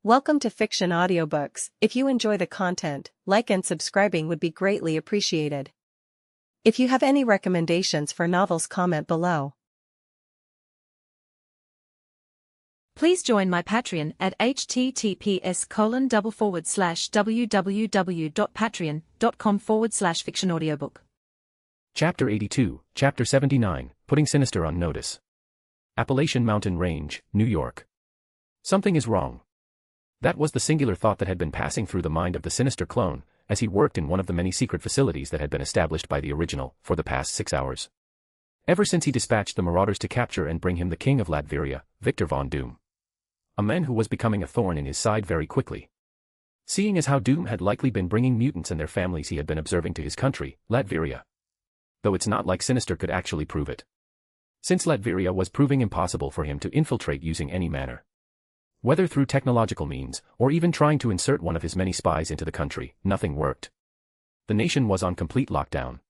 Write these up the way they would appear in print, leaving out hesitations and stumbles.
Welcome to Fiction Audiobooks. If you enjoy the content, like and subscribing would be greatly appreciated. If you have any recommendations for novels, comment below. Please join my Patreon at https://www.patreon.com/fictionaudiobook. Chapter 82, Chapter 79, Putting Sinister on Notice. Appalachian Mountain Range, New York. Something is wrong. That was the singular thought that had been passing through the mind of the sinister clone, as he worked in one of the many secret facilities that had been established by the original, for the past 6 hours. Ever since he dispatched the marauders to capture and bring him the king of Latveria, Victor von Doom. A man who was becoming a thorn in his side very quickly. Seeing as how Doom had likely been bringing mutants and their families he had been observing to his country, Latveria. Though it's not like Sinister could actually prove it. Since Latveria was proving impossible for him to infiltrate using any manner. Whether through technological means, or even trying to insert one of his many spies into the country, nothing worked. The nation was on complete lockdown.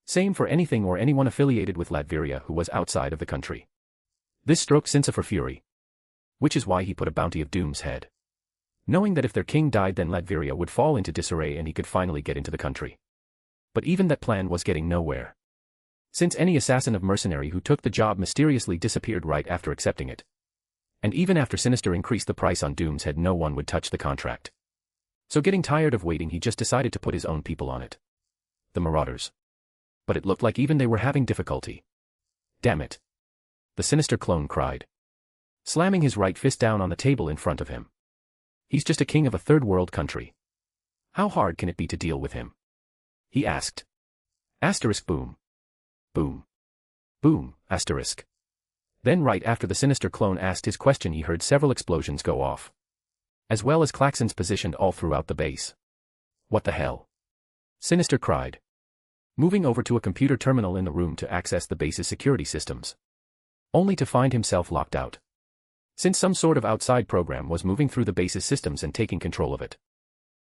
Same for anything or anyone affiliated with Latveria who was outside of the country. This stroked Sinsa for fury. Which is why he put a bounty of Doom's head. Knowing that if their king died then Latveria would fall into disarray and he could finally get into the country. But even that plan was getting nowhere. Since any assassin of mercenary who took the job mysteriously disappeared right after accepting it. And even after Sinister increased the price on Doom's head no one would touch the contract. So getting tired of waiting he just decided to put his own people on it. The marauders. But it looked like even they were having difficulty. Damn it. The sinister clone cried. Slamming his right fist down on the table in front of him. He's just a king of a third world country. How hard can it be to deal with him? He asked. Asterisk boom. Boom. Boom, asterisk. Then right after the sinister clone asked his question he heard several explosions go off. As well as klaxons positioned all throughout the base. What the hell? Sinister cried. Moving over to a computer terminal in the room to access the base's security systems. Only to find himself locked out. Since some sort of outside program was moving through the base's systems and taking control of it.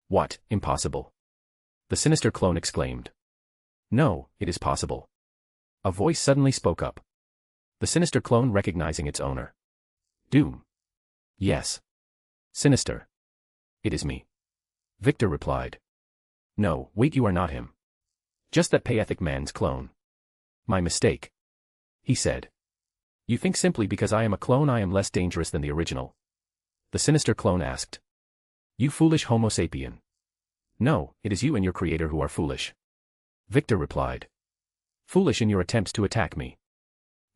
What, impossible? The sinister clone exclaimed. No, it is possible. A voice suddenly spoke up. The sinister clone recognizing its owner. Doom. Yes. Sinister. It is me. Victor replied. No, wait, you are not him. Just that pathetic man's clone. My mistake. He said. You think simply because I am a clone I am less dangerous than the original? The sinister clone asked. You foolish Homo sapien. No, it is you and your creator who are foolish. Victor replied. Foolish in your attempts to attack me.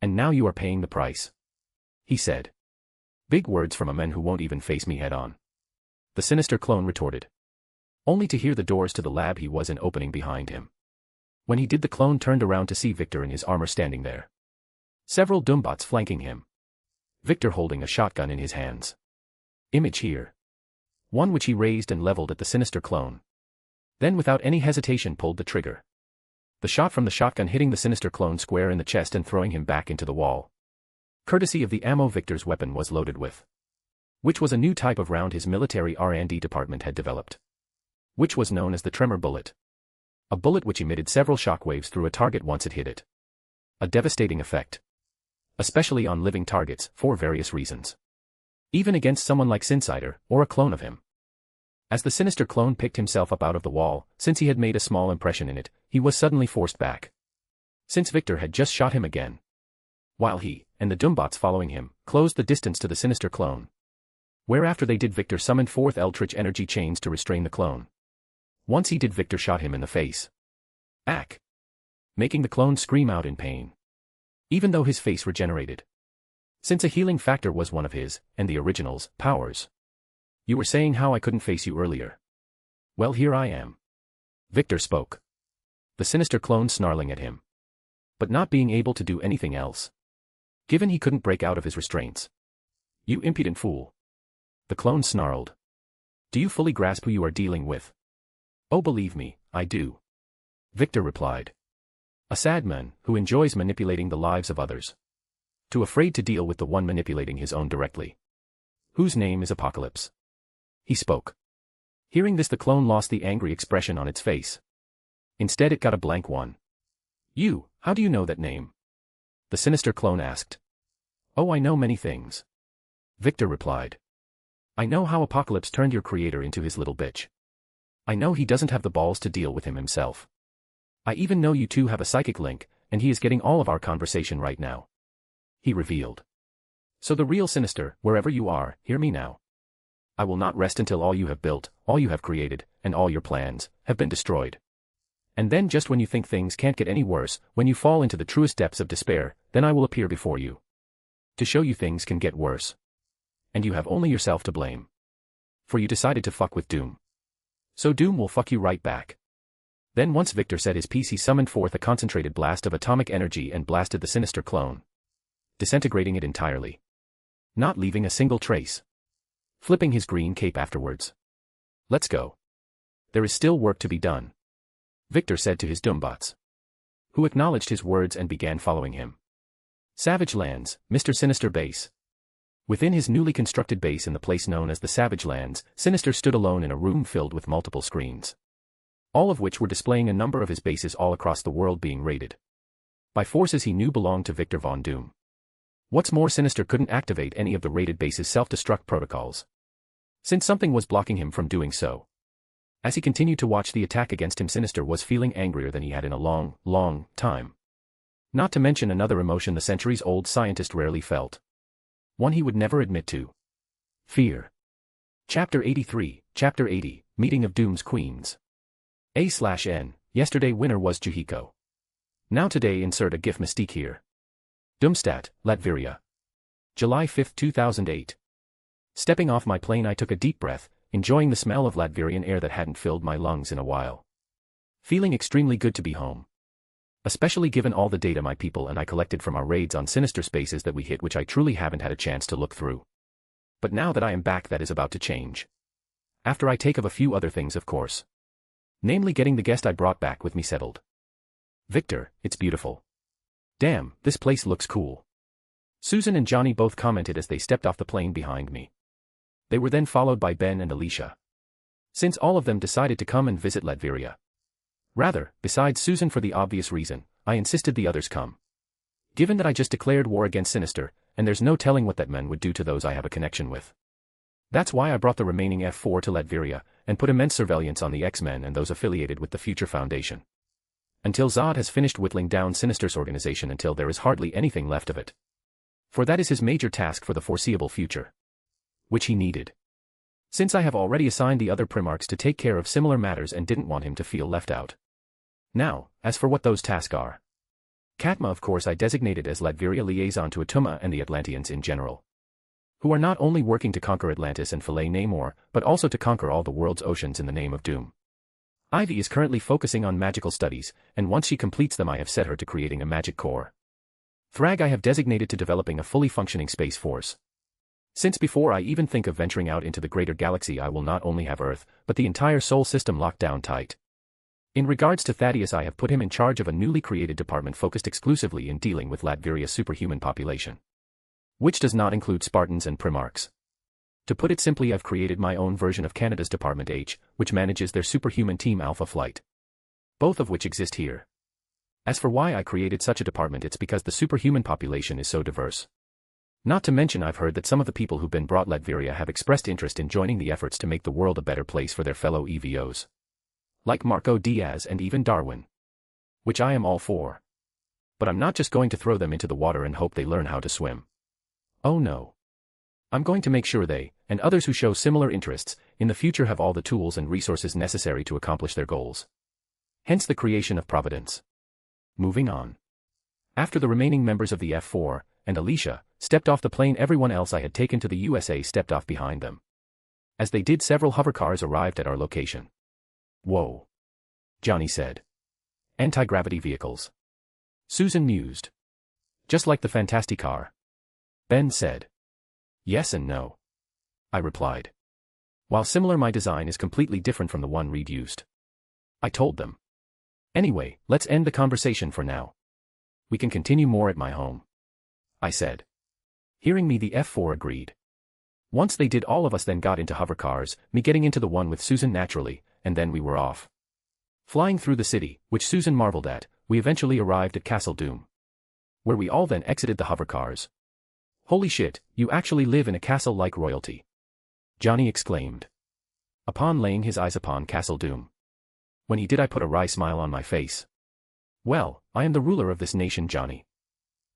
And now you are paying the price. He said. Big words from a man who won't even face me head on. The sinister clone retorted. Only to hear the doors to the lab he was in opening behind him. When he did the clone turned around to see Victor in his armor standing there. Several Doombots flanking him. Victor holding a shotgun in his hands. Image here. One which he raised and leveled at the sinister clone. Then without any hesitation pulled the trigger. The shot from the shotgun hitting the sinister clone square in the chest and throwing him back into the wall. Courtesy of the ammo Victor's weapon was loaded with. Which was a new type of round his military R&D department had developed. Which was known as the tremor bullet. A bullet which emitted several shockwaves through a target once it hit it. A devastating effect. Especially on living targets, for various reasons. Even against someone like Sinsider, or a clone of him. As the sinister clone picked himself up out of the wall, since he had made a small impression in it, he was suddenly forced back. Since Victor had just shot him again. While he, and the Doombots following him, closed the distance to the sinister clone. Whereafter they did Victor summoned forth eldritch energy chains to restrain the clone. Once he did Victor shot him in the face. Ack! Making the clone scream out in pain. Even though his face regenerated. Since a healing factor was one of his, and the original's, powers. You were saying how I couldn't face you earlier. Well, here I am. Victor spoke. The sinister clone snarling at him. But not being able to do anything else. Given he couldn't break out of his restraints. You impudent fool. The clone snarled. Do you fully grasp who you are dealing with? Oh, believe me, I do. Victor replied. A sad man, who enjoys manipulating the lives of others. Too afraid to deal with the one manipulating his own directly. Whose name is Apocalypse. He spoke. Hearing this the clone lost the angry expression on its face. Instead it got a blank one. You, how do you know that name? The sinister clone asked. Oh, I know many things. Victor replied. I know how Apocalypse turned your creator into his little bitch. I know he doesn't have the balls to deal with him himself. I even know you two have a psychic link, and he is getting all of our conversation right now. He revealed. So the real Sinister, wherever you are, hear me now. I will not rest until all you have built, all you have created, and all your plans, have been destroyed. And then just when you think things can't get any worse, when you fall into the truest depths of despair, then I will appear before you. To show you things can get worse. And you have only yourself to blame. For you decided to fuck with Doom. So Doom will fuck you right back. Then once Victor said his piece, he summoned forth a concentrated blast of atomic energy and blasted the Sinister clone. Disintegrating it entirely. Not leaving a single trace. Flipping his green cape afterwards. Let's go. There is still work to be done. Victor said to his Doombots. Who acknowledged his words and began following him. Savage Lands, Mr. Sinister Base. Within his newly constructed base in the place known as the Savage Lands, Sinister stood alone in a room filled with multiple screens. All of which were displaying a number of his bases all across the world being raided. By forces he knew belonged to Victor Von Doom. What's more, Sinister couldn't activate any of the raided bases' self-destruct protocols. Since something was blocking him from doing so. As he continued to watch the attack against him, Sinister was feeling angrier than he had in a long, long time. Not to mention another emotion the centuries-old scientist rarely felt. One he would never admit to. Fear. Chapter 83, Chapter 80, Meeting of Doom's Queens. A/N, yesterday winner was Juhiko. Now today insert a GIF mystique here. Doomstadt, Latveria. July 5, 2008. Stepping off my plane, I took a deep breath, enjoying the smell of Latverian air that hadn't filled my lungs in a while. Feeling extremely good to be home. Especially given all the data my people and I collected from our raids on sinister spaces that we hit, which I truly haven't had a chance to look through. But now that I am back, that is about to change. After I take of a few other things, of course. Namely getting the guest I brought back with me settled. Victor, it's beautiful. Damn, this place looks cool. Susan and Johnny both commented as they stepped off the plane behind me. They were then followed by Ben and Alicia. Since all of them decided to come and visit Latveria. Rather, besides Susan for the obvious reason, I insisted the others come. Given that I just declared war against Sinister, and there's no telling what that man would do to those I have a connection with. That's why I brought the remaining F4 to Latveria, and put immense surveillance on the X-Men and those affiliated with the Future Foundation. Until Zod has finished whittling down Sinister's organization until there is hardly anything left of it. For that is his major task for the foreseeable future. Which he needed. Since I have already assigned the other Primarchs to take care of similar matters and didn't want him to feel left out. Now, as for what those tasks are. Katma, of course, I designated as Latveria liaison to Atuma and the Atlanteans in general. Who are not only working to conquer Atlantis and fillet Namor, but also to conquer all the world's oceans in the name of Doom. Ivy is currently focusing on magical studies, and once she completes them I have set her to creating a magic core. Thrag I have designated to developing a fully functioning space force. Since before I even think of venturing out into the greater galaxy I will not only have Earth, but the entire Sol system locked down tight. In regards to Thaddeus, I have put him in charge of a newly created department focused exclusively in dealing with Latveria's superhuman population. Which does not include Spartans and Primarchs. To put it simply, I've created my own version of Canada's Department H, which manages their superhuman Team Alpha Flight. Both of which exist here. As for why I created such a department, it's because the superhuman population is so diverse. Not to mention I've heard that some of the people who've been brought Latveria have expressed interest in joining the efforts to make the world a better place for their fellow EVOs. Like Marco Diaz and even Darwin. Which I am all for. But I'm not just going to throw them into the water and hope they learn how to swim. Oh no. I'm going to make sure they, and others who show similar interests, in the future have all the tools and resources necessary to accomplish their goals. Hence the creation of Providence. Moving on. After the remaining members of the F4, and Alicia, stepped off the plane, everyone else I had taken to the USA stepped off behind them. As they did, several hovercars arrived at our location. Whoa. Johnny said. Anti-gravity vehicles. Susan mused. Just like the Fantasticar. Ben said. Yes and no. I replied. While similar, my design is completely different from the one Reed used. I told them. Anyway, let's end the conversation for now. We can continue more at my home. I said. Hearing me, the F4 agreed. Once they did, all of us then got into hovercars, me getting into the one with Susan naturally, and then we were off. Flying through the city, which Susan marveled at, we eventually arrived at Castle Doom. Where we all then exited the hovercars. Holy shit, you actually live in a castle like royalty. Johnny exclaimed. Upon laying his eyes upon Castle Doom. When he did, I put a wry smile on my face. Well, I am the ruler of this nation, Johnny.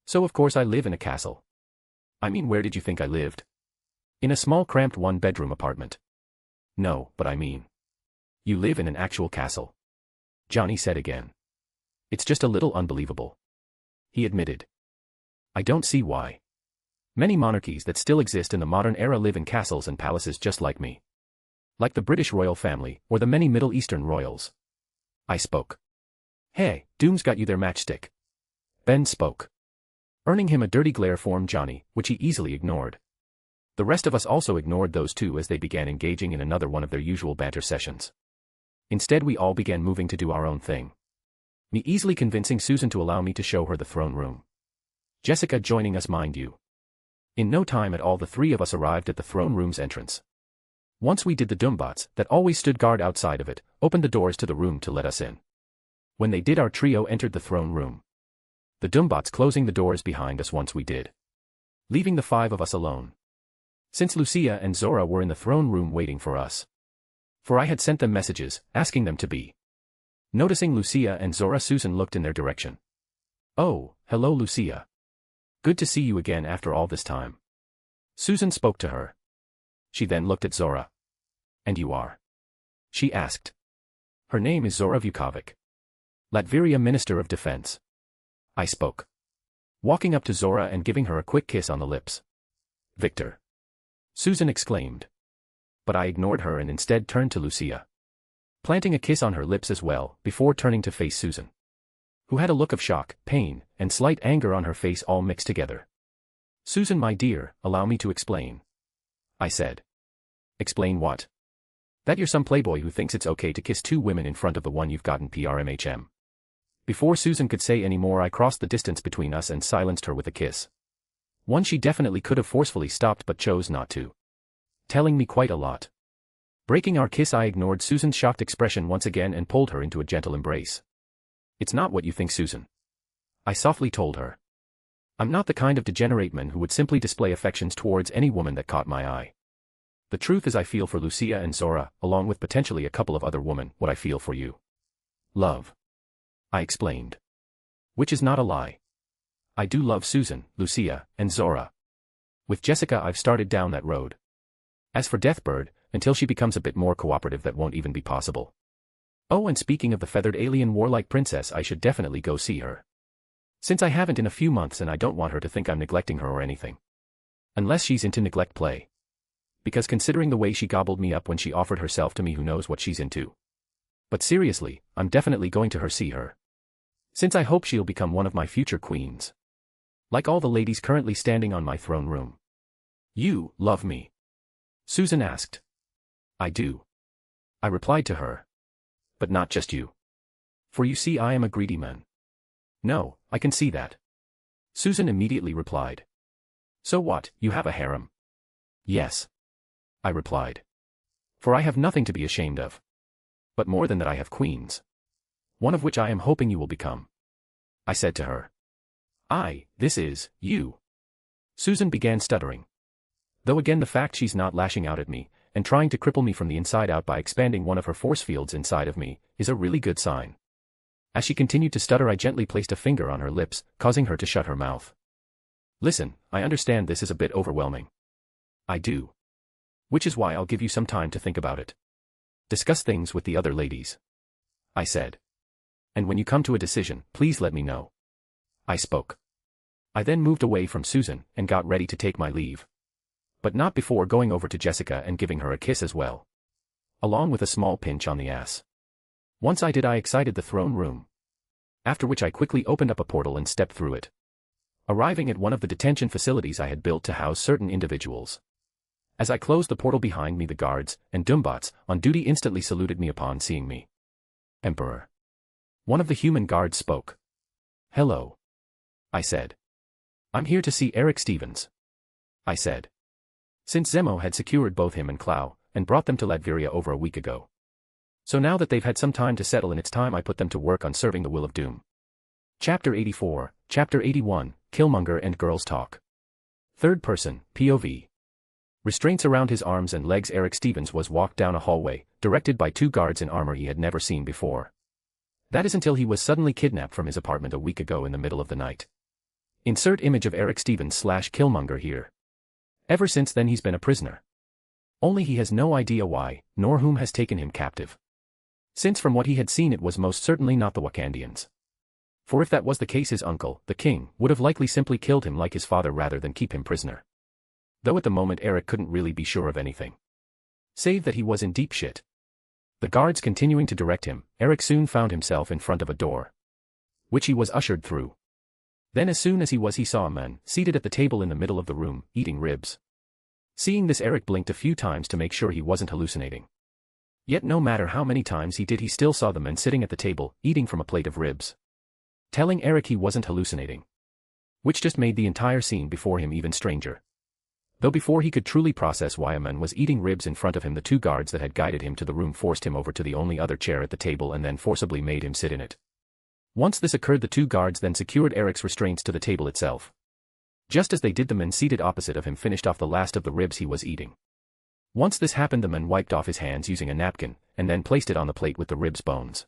So of course I live in a castle. I mean, where did you think I lived? In a small cramped one-bedroom apartment. No, but I mean. You live in an actual castle. Johnny said again. It's just a little unbelievable. He admitted. I don't see why. Many monarchies that still exist in the modern era live in castles and palaces just like me. Like the British royal family, or the many Middle Eastern royals. I spoke. Hey, Doom's got you their matchstick. Ben spoke. Earning him a dirty glare from Johnny, which he easily ignored. The rest of us also ignored those two as they began engaging in another one of their usual banter sessions. Instead, we all began moving to do our own thing. Me easily convincing Susan to allow me to show her the throne room. Jessica joining us, mind you. In no time at all, the three of us arrived at the throne room's entrance. Once we did, the Doombots, that always stood guard outside of it, opened the doors to the room to let us in. When they did, our trio entered the throne room. The Doombots closing the doors behind us once we did. Leaving the five of us alone. Since Lucia and Zora were in the throne room waiting for us. For I had sent them messages, asking them to be. Noticing Lucia and Zora, Susan looked in their direction. Oh, hello Lucia. Good to see you again after all this time. Susan spoke to her. She then looked at Zora. And you are? She asked. Her name is Zora Vukovic. Latveria Minister of Defense. I spoke. Walking up to Zora and giving her a quick kiss on the lips. Victor. Susan exclaimed. But I ignored her and instead turned to Lucia. Planting a kiss on her lips as well, before turning to face Susan. Who had a look of shock, pain, and slight anger on her face all mixed together. Susan, my dear, allow me to explain. I said. Explain what? That you're some playboy who thinks it's okay to kiss two women in front of the one you've gotten PRMHM. Before Susan could say any more, I crossed the distance between us and silenced her with a kiss. One she definitely could have forcefully stopped but chose not to. Telling me quite a lot. Breaking our kiss, I ignored Susan's shocked expression once again and pulled her into a gentle embrace. It's not what you think, Susan. I softly told her. I'm not the kind of degenerate man who would simply display affections towards any woman that caught my eye. The truth is, I feel for Lucia and Zora, along with potentially a couple of other women, what I feel for you. Love. I explained. Which is not a lie. I do love Susan, Lucia, and Zora. With Jessica I've started down that road. As for Deathbird, until she becomes a bit more cooperative, that won't even be possible. Oh, and speaking of the feathered alien warlike princess, I should definitely go see her. Since I haven't in a few months, and I don't want her to think I'm neglecting her or anything. Unless she's into neglect play. Because considering the way she gobbled me up when she offered herself to me, who knows what she's into. But seriously, I'm definitely going to see her. Since I hope she'll become one of my future queens. Like all the ladies currently standing on my throne room. You love me? Susan asked. I do. I replied to her. But not just you. For you see, I am a greedy man. No, I can see that. Susan immediately replied. So what, you have a harem? Yes. I replied. For I have nothing to be ashamed of. But more than that, I have queens. One of which I am hoping you will become. I said to her. This is, you. Susan began stuttering. Though again, the fact she's not lashing out at me, and trying to cripple me from the inside out by expanding one of her force fields inside of me, is a really good sign. As she continued to stutter, I gently placed a finger on her lips, causing her to shut her mouth. Listen, I understand this is a bit overwhelming. I do. Which is why I'll give you some time to think about it. Discuss things with the other ladies. I said. And when you come to a decision, please let me know. I spoke. I then moved away from Susan and got ready to take my leave. But not before going over to Jessica and giving her a kiss as well. Along with a small pinch on the ass. Once I did, I exited the throne room. After which I quickly opened up a portal and stepped through it. Arriving at one of the detention facilities I had built to house certain individuals. As I closed the portal behind me, the guards and Doombots on duty instantly saluted me upon seeing me. Emperor. One of the human guards spoke. Hello. I said. I'm here to see Eric Stevens. I said. Since Zemo had secured both him and Clow, and brought them to Latveria over a week ago. So now that they've had some time to settle, and it's time I put them to work on serving the will of Doom. Chapter 84, Chapter 81, Killmonger and Girls Talk. Third person, POV. Restraints around his arms and legs. Eric Stevens was walked down a hallway, directed by two guards in armor he had never seen before. That is until he was suddenly kidnapped from his apartment a week ago in the middle of the night. Insert image of Eric Stevens / Killmonger here. Ever since then he's been a prisoner. Only he has no idea why, nor whom has taken him captive. Since from what he had seen it was most certainly not the Wakandians. For if that was the case his uncle, the king, would have likely simply killed him like his father rather than keep him prisoner. Though at the moment Eric couldn't really be sure of anything. Save that he was in deep shit. The guards continuing to direct him, Eric soon found himself in front of a door. Which he was ushered through. Then as soon as he saw a man seated at the table in the middle of the room, eating ribs. Seeing this Eric blinked a few times to make sure he wasn't hallucinating. Yet no matter how many times he did he still saw the man sitting at the table, eating from a plate of ribs. Telling Eric he wasn't hallucinating. Which just made the entire scene before him even stranger. Though before he could truly process why a man was eating ribs in front of him, the two guards that had guided him to the room forced him over to the only other chair at the table and then forcibly made him sit in it. Once this occurred, the two guards then secured Eric's restraints to the table itself. Just as they did, the man seated opposite of him finished off the last of the ribs he was eating. Once this happened, the man wiped off his hands using a napkin, and then placed it on the plate with the ribs bones.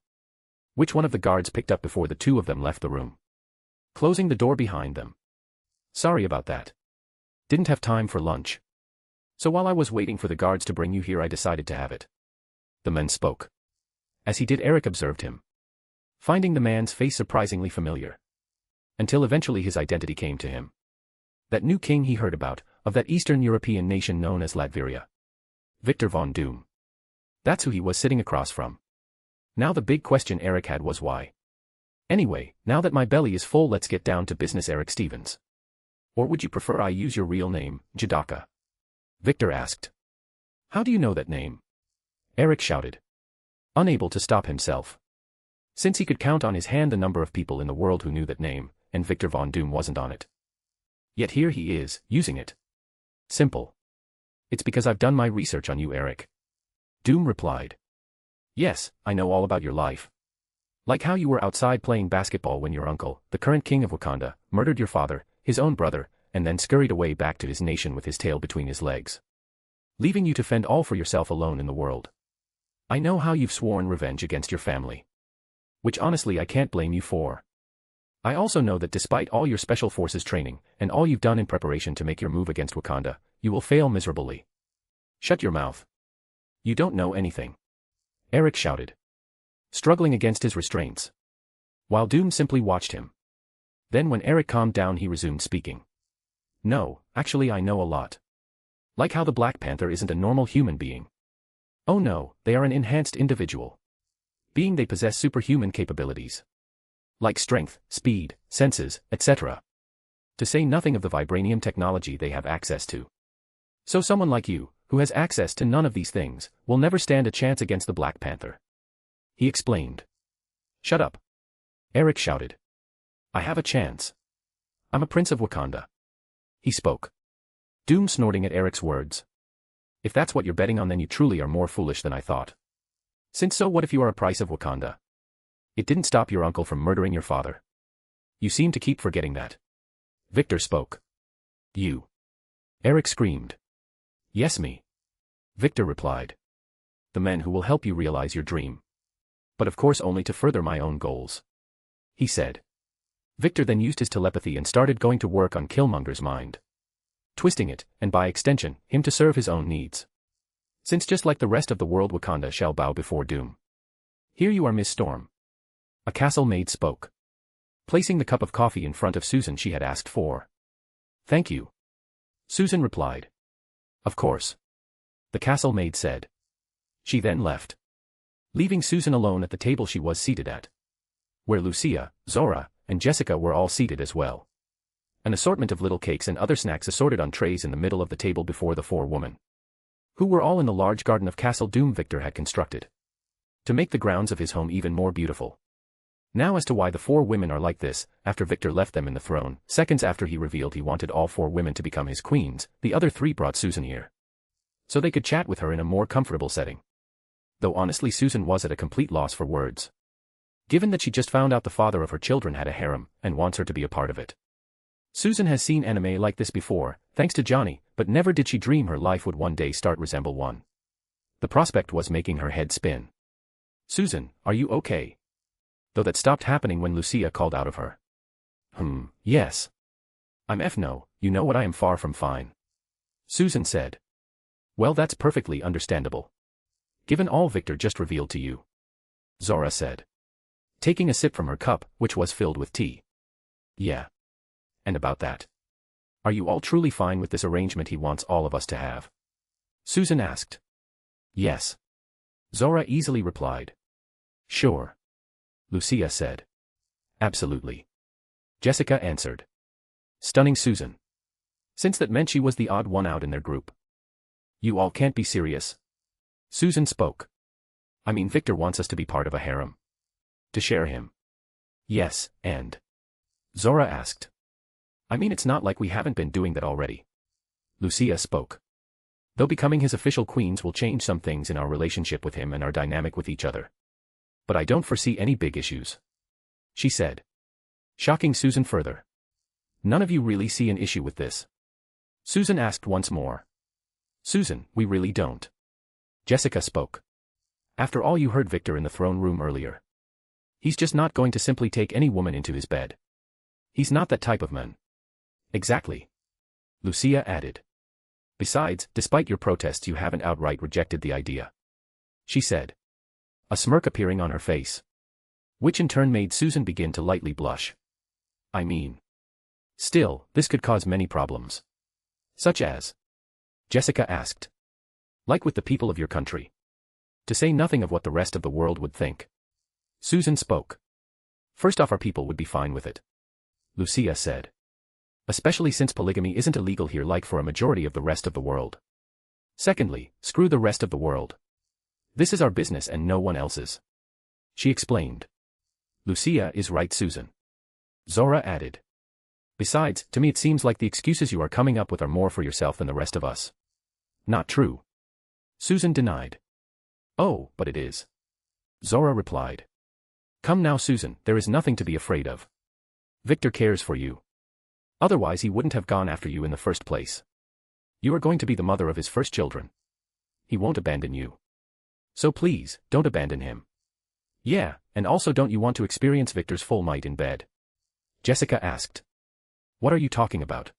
Which one of the guards picked up before the two of them left the room. Closing the door behind them. Sorry about that. Didn't have time for lunch. So while I was waiting for the guards to bring you here I decided to have it. The man spoke. As he did, Eric observed him. Finding the man's face surprisingly familiar. Until eventually his identity came to him. That new king he heard about, of that Eastern European nation known as Latveria. Victor von Doom. That's who he was sitting across from. Now the big question Eric had was why. Anyway, now that my belly is full, let's get down to business, Eric Stevens. Or would you prefer I use your real name, Jadaka? Victor asked. How do you know that name? Eric shouted. Unable to stop himself. Since he could count on his hand the number of people in the world who knew that name, and Victor von Doom wasn't on it. Yet here he is, using it. Simple. It's because I've done my research on you, Eric. Doom replied. Yes, I know all about your life. Like how you were outside playing basketball when your uncle, the current king of Wakanda, murdered your father, his own brother, and then scurried away back to his nation with his tail between his legs. Leaving you to fend all for yourself alone in the world. I know how you've sworn revenge against your family. Which honestly I can't blame you for. I also know that despite all your special forces training, and all you've done in preparation to make your move against Wakanda, you will fail miserably. Shut your mouth. You don't know anything. Eric shouted. Struggling against his restraints. While Doom simply watched him. Then when Eric calmed down he resumed speaking. No, actually I know a lot. Like how the Black Panther isn't a normal human being. Oh no, they are an enhanced individual. Being they possess superhuman capabilities. Like strength, speed, senses, etc. To say nothing of the vibranium technology they have access to. So someone like you, who has access to none of these things, will never stand a chance against the Black Panther. He explained. Shut up. Eric shouted. I have a chance. I'm a prince of Wakanda. He spoke. Doom snorting at Eric's words. If that's what you're betting on, then you truly are more foolish than I thought. Since so what if you are a prince of Wakanda? It didn't stop your uncle from murdering your father. You seem to keep forgetting that. Victor spoke. You. Eric screamed. Yes, me. Victor replied. The man who will help you realize your dream. But of course only to further my own goals. He said. Victor then used his telepathy and started going to work on Killmonger's mind. Twisting it, and by extension, him to serve his own needs. Since just like the rest of the world Wakanda shall bow before Doom. Here you are, Miss Storm. A castle maid spoke. Placing the cup of coffee in front of Susan she had asked for. Thank you. Susan replied. Of course. The castle maid said. She then left. Leaving Susan alone at the table she was seated at. Where Lucia, Zora, and Jessica were all seated as well. An assortment of little cakes and other snacks assorted on trays in the middle of the table before the four women. Who were all in the large garden of Castle Doom Victor had constructed. To make the grounds of his home even more beautiful. Now as to why the four women are like this, after Victor left them in the throne, seconds after he revealed he wanted all four women to become his queens, the other three brought Susan here. So they could chat with her in a more comfortable setting. Though honestly Susan was at a complete loss for words. Given that she just found out the father of her children had a harem, and wants her to be a part of it. Susan has seen anime like this before, thanks to Johnny, But never did she dream her life would one day start resemble one. The prospect was making her head spin. "Susan, are you okay?" Though that stopped happening when Lucia called out of her. Yes. I'm no, you know what, I am far from fine," Susan said. "Well, that's perfectly understandable. Given all Victor just revealed to you," Zora said, taking a sip from her cup, which was filled with tea. "Yeah. And about that? Are you all truly fine with this arrangement he wants all of us to have?" Susan asked. "Yes," Zora easily replied. "Sure," Lucia said. "Absolutely," Jessica answered, stunning Susan, since that meant she was the odd one out in their group. "You all can't be serious," Susan spoke. "I mean, Victor wants us to be part of a harem. To share him." "Yes, and?" Zora asked. "I mean, it's not like we haven't been doing that already," Lucia spoke. "Though becoming his official queens will change some things in our relationship with him and our dynamic with each other. But I don't foresee any big issues," she said, shocking Susan further. "None of you really see an issue with this?" Susan asked once more. "Susan, we really don't," Jessica spoke. "After all you heard Victor in the throne room earlier. He's just not going to simply take any woman into his bed. He's not that type of man." "Exactly," Lucia added. "Besides, despite your protests, you haven't outright rejected the idea," she said, a smirk appearing on her face, which in turn made Susan begin to lightly blush. "I mean, still, this could cause many problems." "Such as?" Jessica asked. "Like with the people of your country. To say nothing of what the rest of the world would think," Susan spoke. "First off, our people would be fine with it," Lucia said. "Especially since polygamy isn't illegal here like for a majority of the rest of the world. Secondly, screw the rest of the world. This is our business and no one else's," she explained. "Lucia is right, Susan," Zora added. "Besides, to me it seems like the excuses you are coming up with are more for yourself than the rest of us." "Not true," Susan denied. "Oh, but it is," Zora replied. "Come now, Susan, there is nothing to be afraid of. Victor cares for you. Otherwise he wouldn't have gone after you in the first place. You are going to be the mother of his first children. He won't abandon you. So please, don't abandon him. Yeah, and also don't you want to experience Victor's full might in bed?" Jessica asked. "What are you talking about?"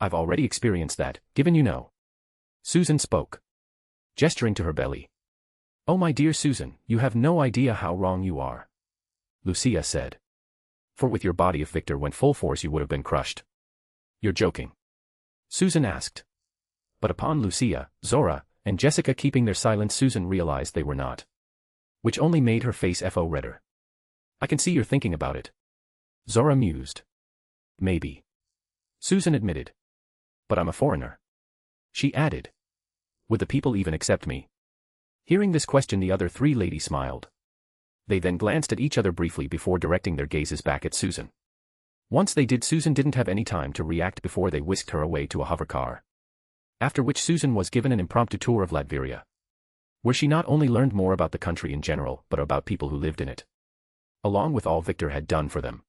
"I've already experienced that, given you know," Susan spoke, gesturing to her belly. "Oh my dear Susan, you have no idea how wrong you are," Lucia said. "For with your body if Victor went full force you would have been crushed." "You're joking?" Susan asked. But upon Lucia, Zora, and Jessica keeping their silence, Susan realized they were not. Which only made her face redder. "I can see you're thinking about it," Zora mused. "Maybe," Susan admitted. "But I'm a foreigner," she added. "Would the people even accept me?" Hearing this question, the other three ladies smiled. They then glanced at each other briefly before directing their gazes back at Susan. Once they did, Susan didn't have any time to react before they whisked her away to a hovercar. After which Susan was given an impromptu tour of Latveria, where she not only learned more about the country in general but about people who lived in it, along with all Victor had done for them.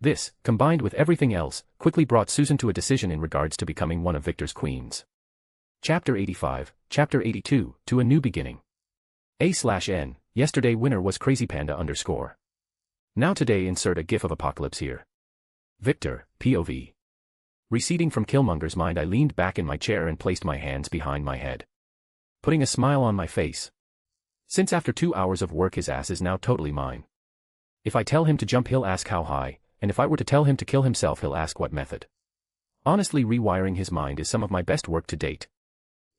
This, combined with everything else, quickly brought Susan to a decision in regards to becoming one of Victor's queens. Chapter 85, Chapter 82, To a New Beginning. A/N, yesterday winner was Crazy Panda _. Now today insert a gif of apocalypse here. Victor, POV. Receding from Killmonger's mind, I leaned back in my chair and placed my hands behind my head, putting a smile on my face. Since after 2 hours of work his ass is now totally mine. If I tell him to jump he'll ask how high, and if I were to tell him to kill himself he'll ask what method. Honestly, rewiring his mind is some of my best work to date.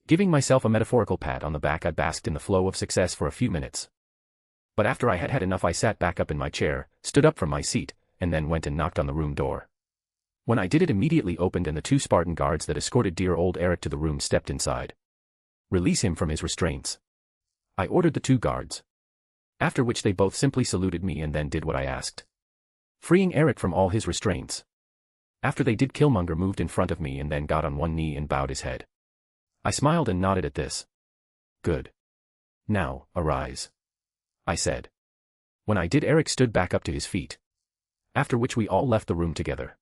Giving myself a metaphorical pat on the back, I basked in the flow of success for a few minutes. But after I had had enough, I sat back up in my chair, stood up from my seat, and then went and knocked on the room door. When I did, it immediately opened and the 2 Spartan guards that escorted dear old Eric to the room stepped inside. "Release him from his restraints," I ordered the 2 guards. After which they both simply saluted me and then did what I asked, freeing Eric from all his restraints. After they did, Killmonger moved in front of me and then got on one knee and bowed his head. I smiled and nodded at this. "Good. Now, arise," I said. When I did, Eric stood back up to his feet. After which we all left the room together.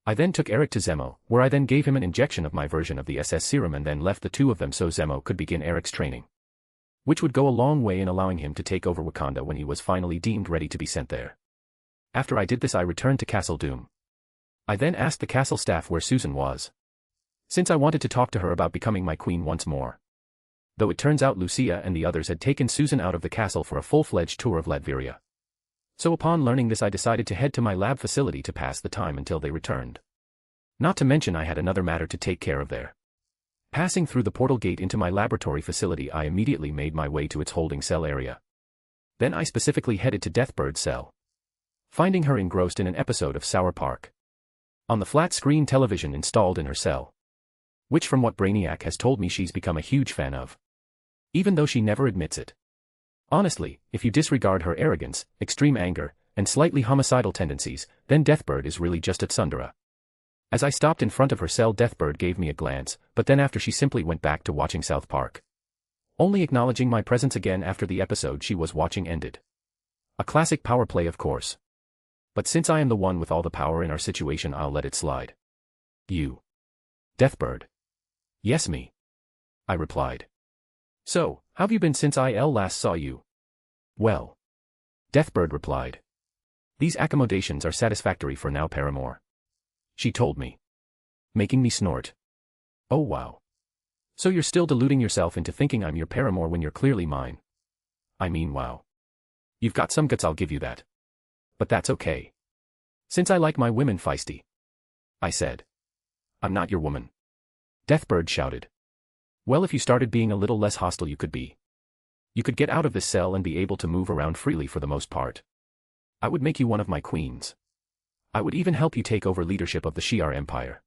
I then took Eric to Zemo, where I then gave him an injection of my version of the SS serum and then left the two of them so Zemo could begin Eric's training. Which would go a long way in allowing him to take over Wakanda when he was finally deemed ready to be sent there. After I did this I returned to Castle Doom. I then asked the castle staff where Susan was, since I wanted to talk to her about becoming my queen once more. Though it turns out Lucia and the others had taken Susan out of the castle for a full-fledged tour of Latveria. So upon learning this I decided to head to my lab facility to pass the time until they returned. Not to mention I had another matter to take care of there. Passing through the portal gate into my laboratory facility I immediately made my way to its holding cell area. Then I specifically headed to Deathbird's cell, finding her engrossed in an episode of Sour Park. On the flat-screen television installed in her cell. Which from what Brainiac has told me she's become a huge fan of. Even though she never admits it. Honestly, if you disregard her arrogance, extreme anger, and slightly homicidal tendencies, then Deathbird is really just a tsundere. As I stopped in front of her cell Deathbird gave me a glance, but then after she simply went back to watching South Park. Only acknowledging my presence again after the episode she was watching ended. A classic power play of course. But since I am the one with all the power in our situation I'll let it slide. You. Deathbird. Yes me. I replied. So, how've you been since I last saw you? Well. Deathbird replied. These accommodations are satisfactory for now Paramore. She told me. Making me snort. Oh wow. So you're still deluding yourself into thinking I'm your paramour when you're clearly mine. I mean wow. You've got some guts I'll give you that. But that's okay. Since I like my women feisty. I said. I'm not your woman. Deathbird shouted. Well if you started being a little less hostile you could be. You could get out of this cell and be able to move around freely for the most part. I would make you one of my queens. I would even help you take over leadership of the Shi'ar Empire.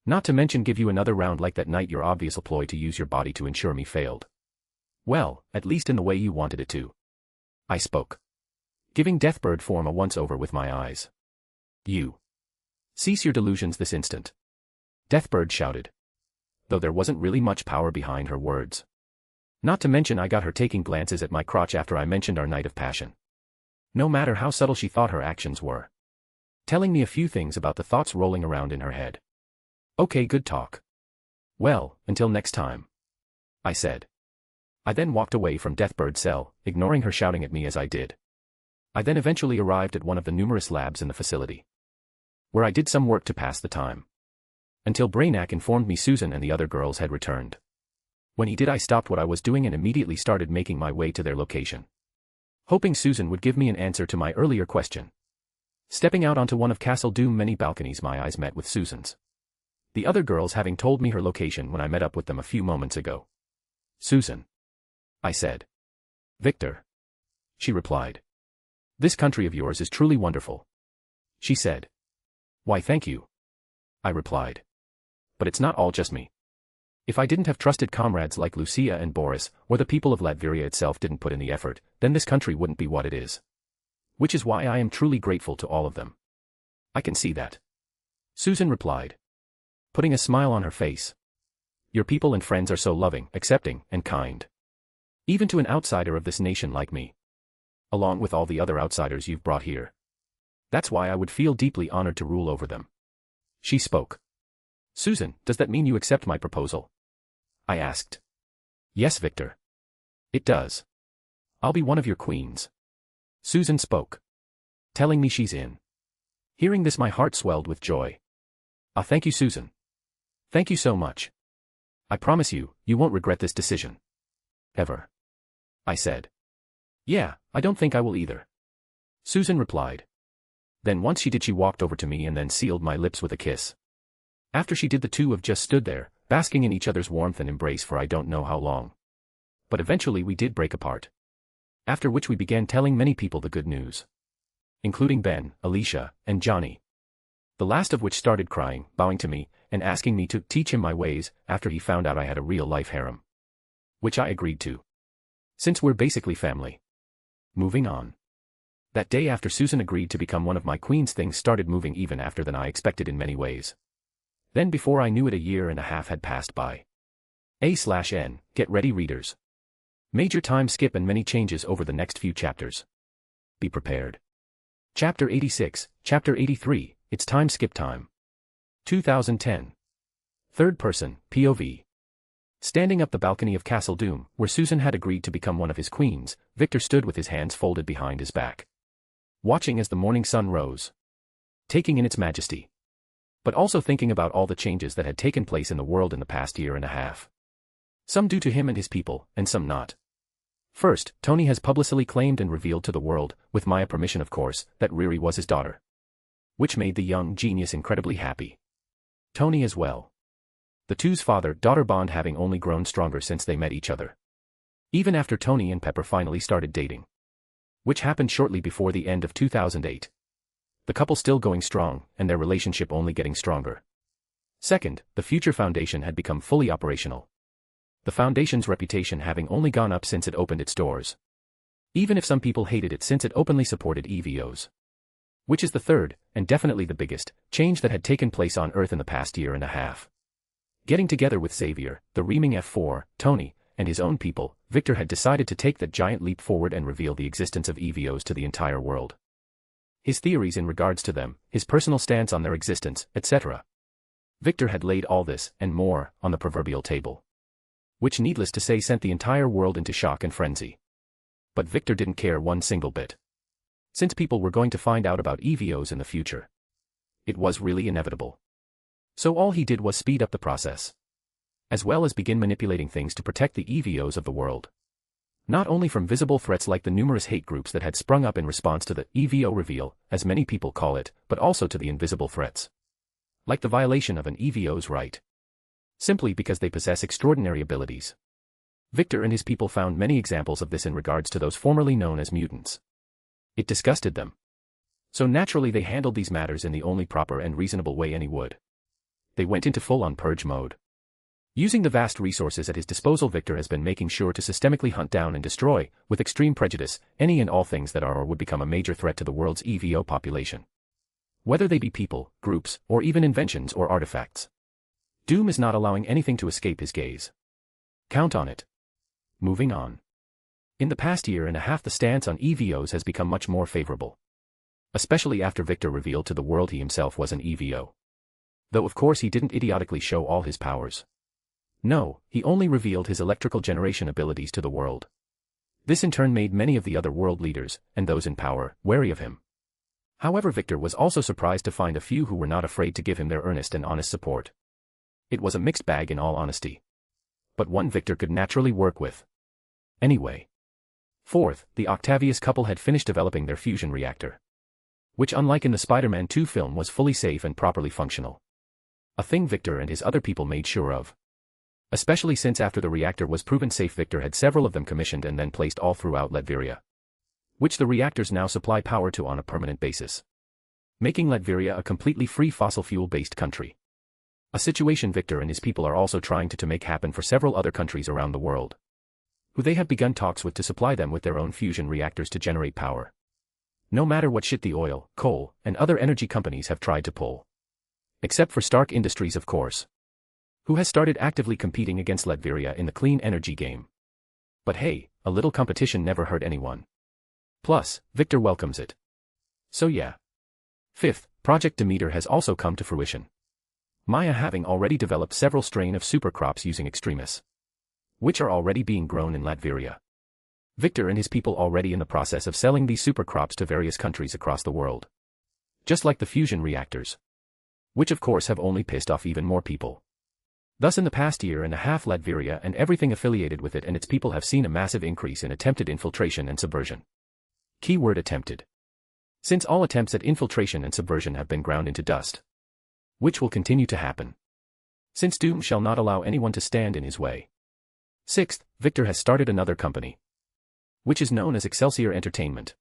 Not to mention give you another round like that night your obvious ploy to use your body to ensure me failed. Well, at least in the way you wanted it to. I spoke. Giving Deathbird form a once-over with my eyes. You. Cease your delusions this instant. Deathbird shouted. Though there wasn't really much power behind her words. Not to mention I got her taking glances at my crotch after I mentioned our night of passion. No matter how subtle she thought her actions were. Telling me a few things about the thoughts rolling around in her head. Okay, good talk. Well, until next time. I said. I then walked away from Deathbird's cell, ignoring her shouting at me as I did. I then eventually arrived at one of the numerous labs in the facility, where I did some work to pass the time. Until Brainiac informed me Susan and the other girls had returned. When he did I stopped what I was doing and immediately started making my way to their location. Hoping Susan would give me an answer to my earlier question. Stepping out onto one of Castle Doom's many balconies my eyes met with Susan's. The other girls having told me her location when I met up with them a few moments ago. Susan. I said. Victor. She replied. This country of yours is truly wonderful. She said. Why thank you. I replied. But it's not all just me. If I didn't have trusted comrades like Lucia and Boris, or the people of Latveria itself didn't put in the effort, then this country wouldn't be what it is. Which is why I am truly grateful to all of them. I can see that. Susan replied. Putting a smile on her face. Your people and friends are so loving, accepting, and kind. Even to an outsider of this nation like me. Along with all the other outsiders you've brought here. That's why I would feel deeply honored to rule over them. She spoke. Susan, does that mean you accept my proposal? I asked. Yes, Victor. It does. I'll be one of your queens. Susan spoke. Telling me she's in. Hearing this my heart swelled with joy. Ah, thank you, Susan. Thank you so much. I promise you, you won't regret this decision. Ever. I said. Yeah, I don't think I will either. Susan replied. Then once she did she walked over to me and then sealed my lips with a kiss. After she did the two of just stood there, basking in each other's warmth and embrace for I don't know how long. But eventually we did break apart. After which we began telling many people the good news. Including Ben, Alicia, and Johnny. The last of which started crying, bowing to me, and asking me to teach him my ways after he found out I had a real-life harem. Which I agreed to. Since we're basically family. Moving on. That day after Susan agreed to become one of my queens things started moving even after than I expected in many ways. Then before I knew it a year and a half had passed by. A/N, get ready readers. Major time skip and many changes over the next few chapters. Be prepared. Chapter 86, Chapter 83, it's time skip time. 2010. Third person, POV. Standing up the balcony of Castle Doom, where Susan had agreed to become one of his queens, Victor stood with his hands folded behind his back, watching as the morning sun rose, taking in its majesty, but also thinking about all the changes that had taken place in the world in the past year and a half. Some due to him and his people, and some not. First, Tony has publicly claimed and revealed to the world, with Maya permission of course, that Riri was his daughter, which made the young genius incredibly happy. Tony as well. The two's father-daughter bond having only grown stronger since they met each other. Even after Tony and Pepper finally started dating, which happened shortly before the end of 2008. The couple still going strong, and their relationship only getting stronger. Second, the Future Foundation had become fully operational. The foundation's reputation having only gone up since it opened its doors. Even if some people hated it since it openly supported EVOs. Which is the third, and definitely the biggest, change that had taken place on Earth in the past year and a half. Getting together with Xavier, the reaming F4, Tony, and his own people, Victor had decided to take that giant leap forward and reveal the existence of EVOs to the entire world. His theories in regards to them, his personal stance on their existence, etc. Victor had laid all this, and more, on the proverbial table. Which needless to say sent the entire world into shock and frenzy. But Victor didn't care one single bit. Since people were going to find out about EVOs in the future. It was really inevitable. So all he did was speed up the process. As well as begin manipulating things to protect the EVOs of the world. Not only from visible threats like the numerous hate groups that had sprung up in response to the EVO reveal, as many people call it, but also to the invisible threats. Like the violation of an EVO's right. Simply because they possess extraordinary abilities. Victor and his people found many examples of this in regards to those formerly known as mutants. It disgusted them. So naturally they handled these matters in the only proper and reasonable way any would. They went into full-on purge mode. Using the vast resources at his disposal, Victor has been making sure to systemically hunt down and destroy, with extreme prejudice, any and all things that are or would become a major threat to the world's EVO population. Whether they be people, groups, or even inventions or artifacts. Doom is not allowing anything to escape his gaze. Count on it. Moving on. In the past year and a half, the stance on EVOs has become much more favorable. Especially after Victor revealed to the world he himself was an EVO. Though of course he didn't idiotically show all his powers. No, he only revealed his electrical generation abilities to the world. This in turn made many of the other world leaders, and those in power, wary of him. However, Victor was also surprised to find a few who were not afraid to give him their earnest and honest support. It was a mixed bag in all honesty. But one Victor could naturally work with. Anyway. Fourth, the Octavius couple had finished developing their fusion reactor. Which unlike in the Spider-Man 2 film was fully safe and properly functional. A thing Victor and his other people made sure of. Especially since after the reactor was proven safe, Victor had several of them commissioned and then placed all throughout Latveria. Which the reactors now supply power to on a permanent basis. Making Latveria a completely free fossil fuel-based country. A situation Victor and his people are also trying to make happen for several other countries around the world. Who they have begun talks with to supply them with their own fusion reactors to generate power. No matter what shit the oil, coal, and other energy companies have tried to pull. Except for Stark Industries of course. Who has started actively competing against Latveria in the clean energy game. But hey, a little competition never hurt anyone. Plus, Victor welcomes it. So yeah. Fifth, Project Demeter has also come to fruition. Maya having already developed several strain of super crops using extremis. Which are already being grown in Latveria. Victor and his people already in the process of selling these super crops to various countries across the world. Just like the fusion reactors. Which of course have only pissed off even more people. Thus in the past year and a half, Latveria and everything affiliated with it and its people have seen a massive increase in attempted infiltration and subversion. Keyword attempted. Since all attempts at infiltration and subversion have been ground into dust. Which will continue to happen. Since Doom shall not allow anyone to stand in his way. Sixth, Victor has started another company. Which is known as Excelsior Entertainment.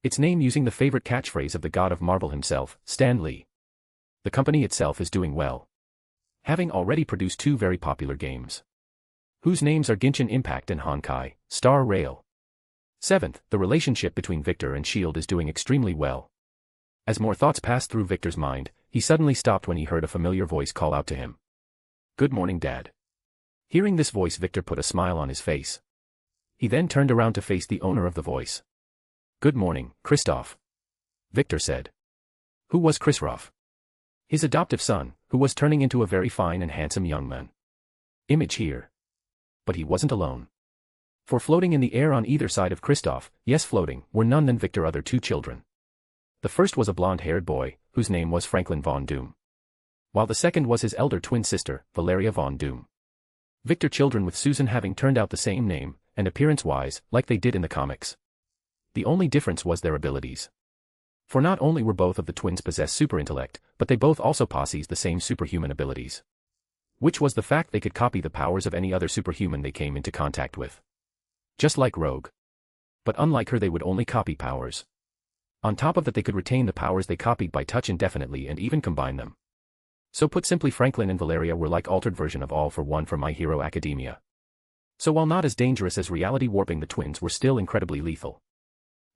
Its name using the favorite catchphrase of the god of Marvel himself, Stan Lee. The company itself is doing well. Having already produced two very popular games. Whose names are Genshin Impact and Honkai, Star Rail. Seventh, the relationship between Victor and S.H.I.E.L.D. is doing extremely well. As more thoughts passed through Victor's mind, he suddenly stopped when he heard a familiar voice call out to him. Good morning, Dad. Hearing this voice, Victor put a smile on his face. He then turned around to face the owner of the voice. Good morning, Christoph. Victor said. Who was Christoph? His adoptive son, who was turning into a very fine and handsome young man. Image here. But he wasn't alone. For floating in the air on either side of Christoph, yes floating, were none than Victor's other two children. The first was a blonde-haired boy, whose name was Franklin von Doom. While the second was his elder twin sister, Valeria von Doom. Victor's children with Susan having turned out the same name, and appearance-wise, like they did in the comics. The only difference was their abilities. For not only were both of the twins possess superintellect, but they both also possessed the same superhuman abilities. Which was the fact they could copy the powers of any other superhuman they came into contact with. Just like Rogue. But unlike her, they would only copy powers. On top of that, they could retain the powers they copied by touch indefinitely and even combine them. So put simply, Franklin and Valeria were like altered version of All for One from My Hero Academia. So while not as dangerous as reality warping, the twins were still incredibly lethal.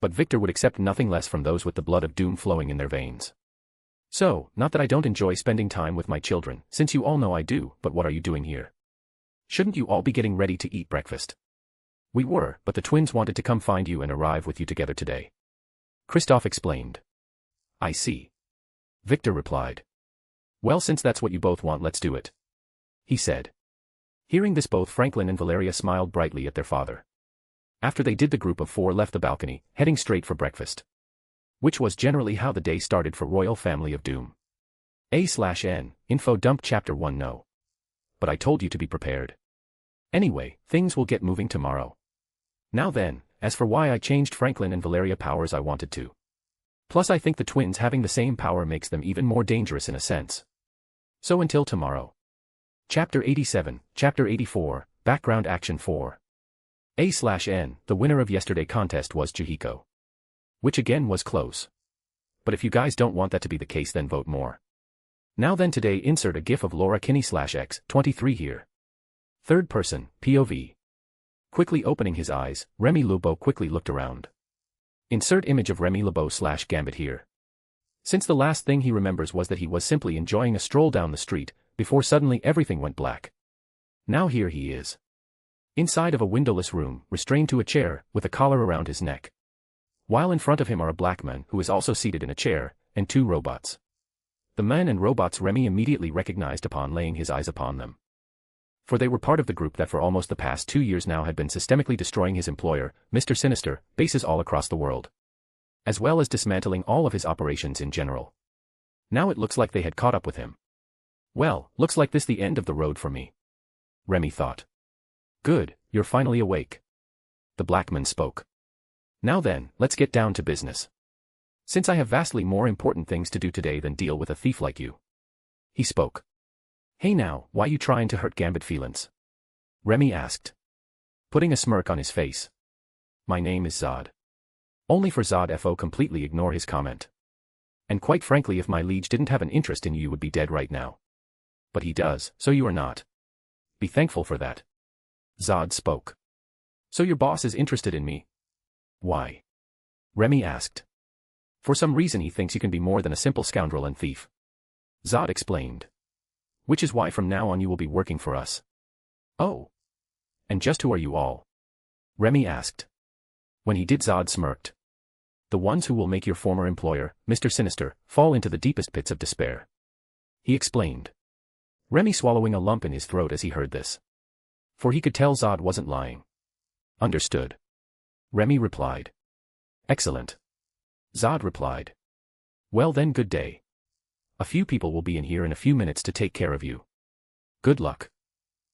But Victor would accept nothing less from those with the blood of doom flowing in their veins. So, not that I don't enjoy spending time with my children, since you all know I do, but what are you doing here? Shouldn't you all be getting ready to eat breakfast? We were, but the twins wanted to come find you and arrive with you together today. Christoph explained. I see. Victor replied. Well, since that's what you both want, let's do it. He said. Hearing this, both Franklin and Valeria smiled brightly at their father. After they did, the group of four left the balcony, heading straight for breakfast. Which was generally how the day started for Royal Family of Doom. A/N, info dump chapter 1 no. But I told you to be prepared. Anyway, things will get moving tomorrow. Now then, as for why I changed Franklin and Valeria powers, I wanted to. Plus I think the twins having the same power makes them even more dangerous in a sense. So until tomorrow. Chapter 87, Chapter 84, Background Action 4. A/N, the winner of yesterday contest was Chihiko. Which again was close. But if you guys don't want that to be the case, then vote more. Now then, today insert a gif of Laura Kinney/X23 here. Third person, POV. Quickly opening his eyes, Remy LeBeau quickly looked around. Insert image of Remy LeBeau/Gambit here. Since the last thing he remembers was that he was simply enjoying a stroll down the street, before suddenly everything went black. Now here he is. Inside of a windowless room, restrained to a chair, with a collar around his neck. While in front of him are a black man who is also seated in a chair, and two robots. The men and robots Remy immediately recognized upon laying his eyes upon them. For they were part of the group that for almost the past 2 years now had been systemically destroying his employer, Mr. Sinister, bases all across the world. As well as dismantling all of his operations in general. Now it looks like they had caught up with him. Well, looks like this the end of the road for me. Remy thought. Good, you're finally awake. The black man spoke. Now then, let's get down to business. Since I have vastly more important things to do today than deal with a thief like you. He spoke. Hey now, why you trying to hurt Gambit feelings? Remy asked. Putting a smirk on his face. My name is Zod. Only for Zod FO completely ignore his comment. And quite frankly, if my liege didn't have an interest in you, you would be dead right now. But he does, so you are not. Be thankful for that. Zod spoke. So your boss is interested in me? Why? Remy asked. For some reason he thinks you can be more than a simple scoundrel and thief. Zod explained. Which is why from now on you will be working for us. Oh. And just who are you all? Remy asked. When he did, Zod smirked. The ones who will make your former employer, Mr. Sinister, fall into the deepest pits of despair. He explained. Remy swallowing a lump in his throat as he heard this. For he could tell Zod wasn't lying. Understood. Remy replied. Excellent. Zod replied. Well then, good day. A few people will be in here in a few minutes to take care of you. Good luck.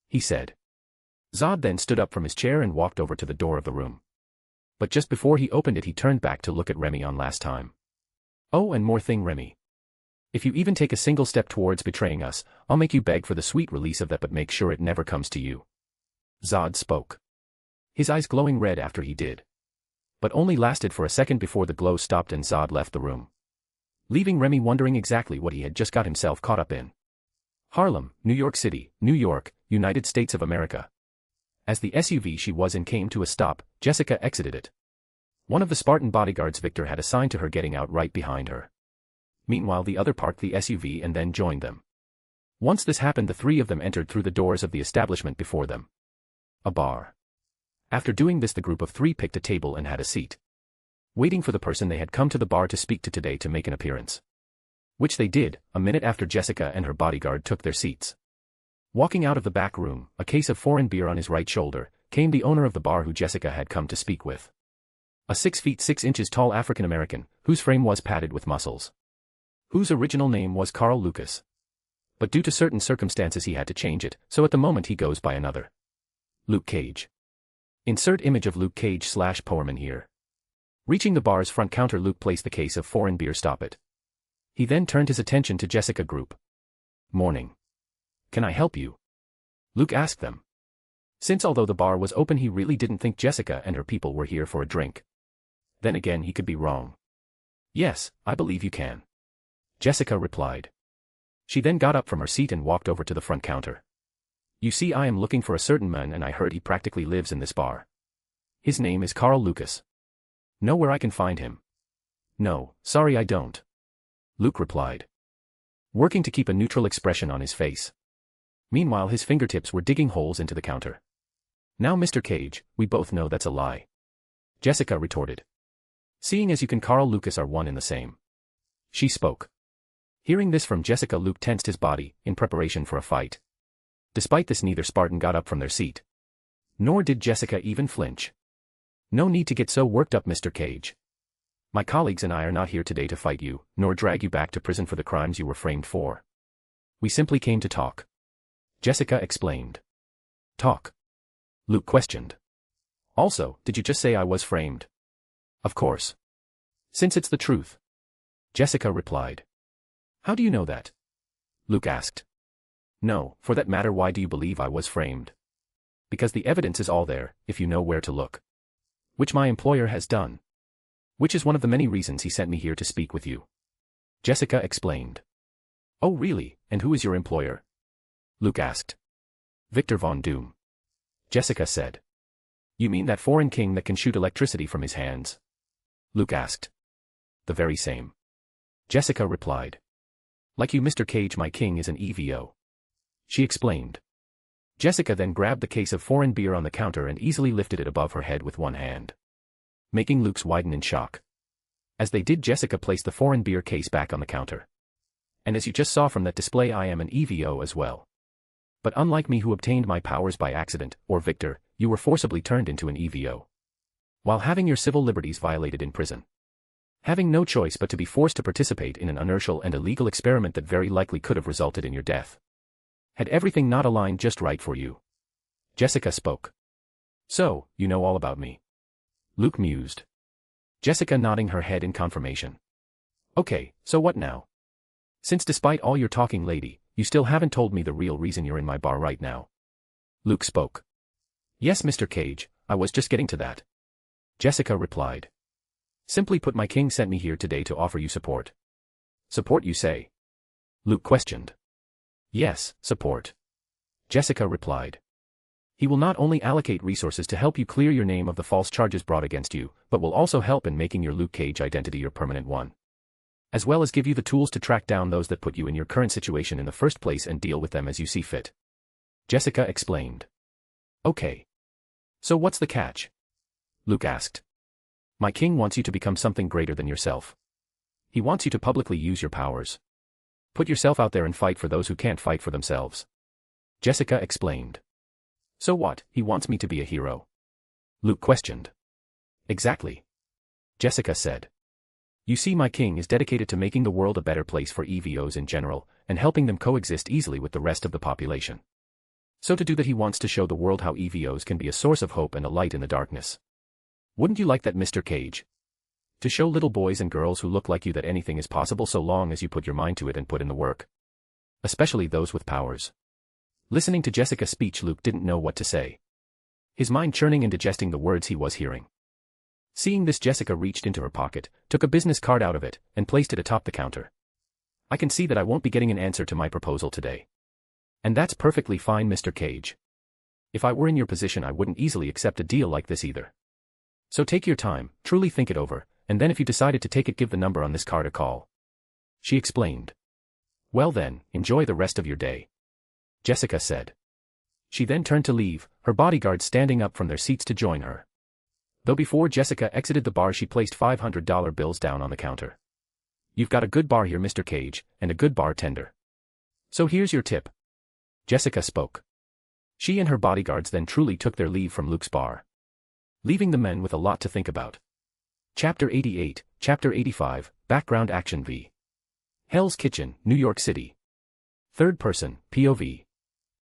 He said. Zod then stood up from his chair and walked over to the door of the room. But just before he opened it, he turned back to look at Remy on last time. Oh, and more thing, Remy. If you even take a single step towards betraying us, I'll make you beg for the sweet release of that, but make sure it never comes to you. Zod spoke. His eyes glowing red after he did. But only lasted for a second before the glow stopped and Zod left the room. Leaving Remy wondering exactly what he had just got himself caught up in. Harlem, New York City, New York, United States of America. As the SUV she was in came to a stop, Jessica exited it. One of the Spartan bodyguards Victor had assigned to her getting out right behind her. Meanwhile the other parked the SUV and then joined them. Once this happened, the three of them entered through the doors of the establishment before them. A bar. After doing this, the group of three picked a table and had a seat. Waiting for the person they had come to the bar to speak to today to make an appearance. Which they did, a minute after Jessica and her bodyguard took their seats. Walking out of the back room, a case of foreign beer on his right shoulder, came the owner of the bar who Jessica had come to speak with. A 6 feet 6 inches tall African-American, whose frame was padded with muscles. Whose original name was Carl Lucas. But due to certain circumstances he had to change it, so at the moment he goes by another. Luke Cage. Insert image of Luke Cage / Powerman here. Reaching the bar's front counter, Luke placed the case of foreign beer. Stop it. He then turned his attention to Jessica Group. Morning. Can I help you? Luke asked them. Since although the bar was open he really didn't think Jessica and her people were here for a drink. Then again he could be wrong. Yes, I believe you can. Jessica replied. She then got up from her seat and walked over to the front counter. You see, I am looking for a certain man and I heard he practically lives in this bar. His name is Carl Lucas. Know where I can find him? No, sorry I don't. Luke replied, working to keep a neutral expression on his face. Meanwhile his fingertips were digging holes into the counter. Now Mr. Cage, we both know that's a lie. Jessica retorted. Seeing as you can, Carl Lucas are one and the same. She spoke. Hearing this from Jessica, Luke tensed his body, in preparation for a fight. Despite this, neither Spartan got up from their seat. Nor did Jessica even flinch. No need to get so worked up, Mr. Cage. My colleagues and I are not here today to fight you, nor drag you back to prison for the crimes you were framed for. We simply came to talk. Jessica explained. Talk? Luke questioned. Also, did you just say I was framed? Of course. Since it's the truth. Jessica replied. How do you know that? Luke asked. No, for that matter, why do you believe I was framed? Because the evidence is all there, if you know where to look. Which my employer has done. Which is one of the many reasons he sent me here to speak with you. Jessica explained. Oh really, and who is your employer? Luke asked. Victor Von Doom. Jessica said. You mean that foreign king that can shoot electricity from his hands? Luke asked. The very same. Jessica replied. Like you, Mr. Cage, my king is an EVO. She explained. Jessica then grabbed the case of foreign beer on the counter and easily lifted it above her head with one hand, making Luke's widen in shock. As they did, Jessica placed the foreign beer case back on the counter. And as you just saw from that display, I am an EVO as well. But unlike me, who obtained my powers by accident, or Victor, you were forcibly turned into an EVO. While having your civil liberties violated in prison. Having no choice but to be forced to participate in an unusual and illegal experiment that very likely could have resulted in your death. Had everything not aligned just right for you. Jessica spoke. So, you know all about me. Luke mused. Jessica nodding her head in confirmation. Okay, so what now? Since despite all your talking, lady, you still haven't told me the real reason you're in my bar right now. Luke spoke. Yes, Mr. Cage, I was just getting to that. Jessica replied. Simply put, my king sent me here today to offer you support. Support, you say? Luke questioned. Yes, support. Jessica replied. He will not only allocate resources to help you clear your name of the false charges brought against you, but will also help in making your Luke Cage identity your permanent one. As well as give you the tools to track down those that put you in your current situation in the first place and deal with them as you see fit. Jessica explained. Okay. So what's the catch? Luke asked. My king wants you to become something greater than yourself. He wants you to publicly use your powers. Put yourself out there and fight for those who can't fight for themselves. Jessica explained. So what, he wants me to be a hero? Luke questioned. Exactly. Jessica said. You see, my king is dedicated to making the world a better place for EVOs in general, and helping them coexist easily with the rest of the population. So to do that, he wants to show the world how EVOs can be a source of hope and a light in the darkness. Wouldn't you like that, Mr. Cage? To show little boys and girls who look like you that anything is possible so long as you put your mind to it and put in the work. Especially those with powers. Listening to Jessica's speech, Luke didn't know what to say. His mind churning and digesting the words he was hearing. Seeing this, Jessica reached into her pocket, took a business card out of it, and placed it atop the counter. I can see that I won't be getting an answer to my proposal today. And that's perfectly fine, Mr. Cage. If I were in your position, I wouldn't easily accept a deal like this either. So take your time, truly think it over, and then if you decided to take it, give the number on this card a call. She explained. Well then, enjoy the rest of your day. Jessica said. She then turned to leave, her bodyguards standing up from their seats to join her. Though before Jessica exited the bar, she placed $500 bills down on the counter. You've got a good bar here, Mr. Cage, and a good bartender. So here's your tip. Jessica spoke. She and her bodyguards then truly took their leave from Luke's bar, leaving the men with a lot to think about. Chapter 88, Chapter 85, Background Action v. Hell's Kitchen, New York City. Third person, POV.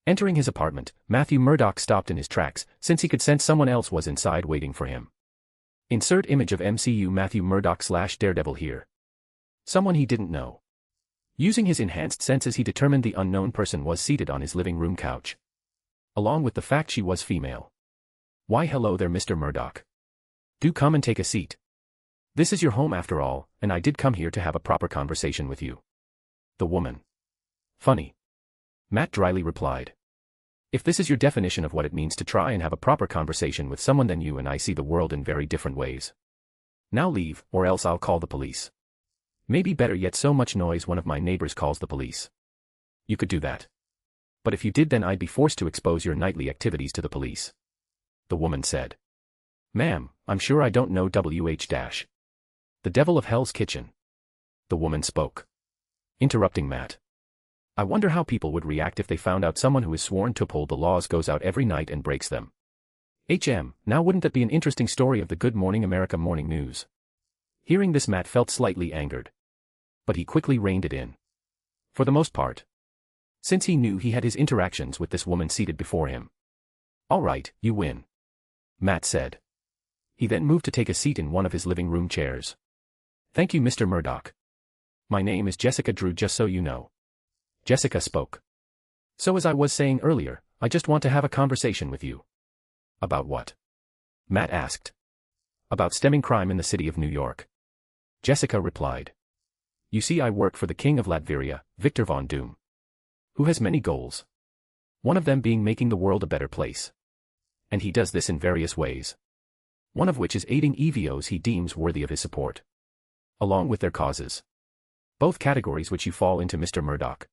Entering his apartment, Matthew Murdock stopped in his tracks, since he could sense someone else was inside waiting for him. Insert image of MCU Matthew Murdock / Daredevil here. Someone he didn't know. Using his enhanced senses, he determined the unknown person was seated on his living room couch, along with the fact she was female. Why hello there, Mr. Murdock. Do come and take a seat. This is your home after all, and I did come here to have a proper conversation with you. The woman. Funny. Matt dryly replied. If this is your definition of what it means to try and have a proper conversation with someone, then you and I see the world in very different ways. Now leave, or else I'll call the police. Maybe better yet, so much noise one of my neighbors calls the police. You could do that. But if you did, then I'd be forced to expose your nightly activities to the police. The woman said. Ma'am, I'm sure I don't know WH-. The devil of Hell's Kitchen. The woman spoke. Interrupting Matt. I wonder how people would react if they found out someone who is sworn to uphold the laws goes out every night and breaks them. Now wouldn't that be an interesting story of the Good Morning America morning news? Hearing this, Matt felt slightly angered. But he quickly reined it in. For the most part. Since he knew he had his interactions with this woman seated before him. All right, you win. Matt said. He then moved to take a seat in one of his living room chairs. Thank you, Mr. Murdock. My name is Jessica Drew, just so you know. Jessica spoke. So as I was saying earlier, I just want to have a conversation with you. About what? Matt asked. About stemming crime in the city of New York. Jessica replied. You see, I work for the King of Latveria, Victor Von Doom, who has many goals. One of them being making the world a better place. And he does this in various ways. One of which is aiding EVOs he deems worthy of his support, along with their causes. Both categories which you fall into, Mr. Murdock.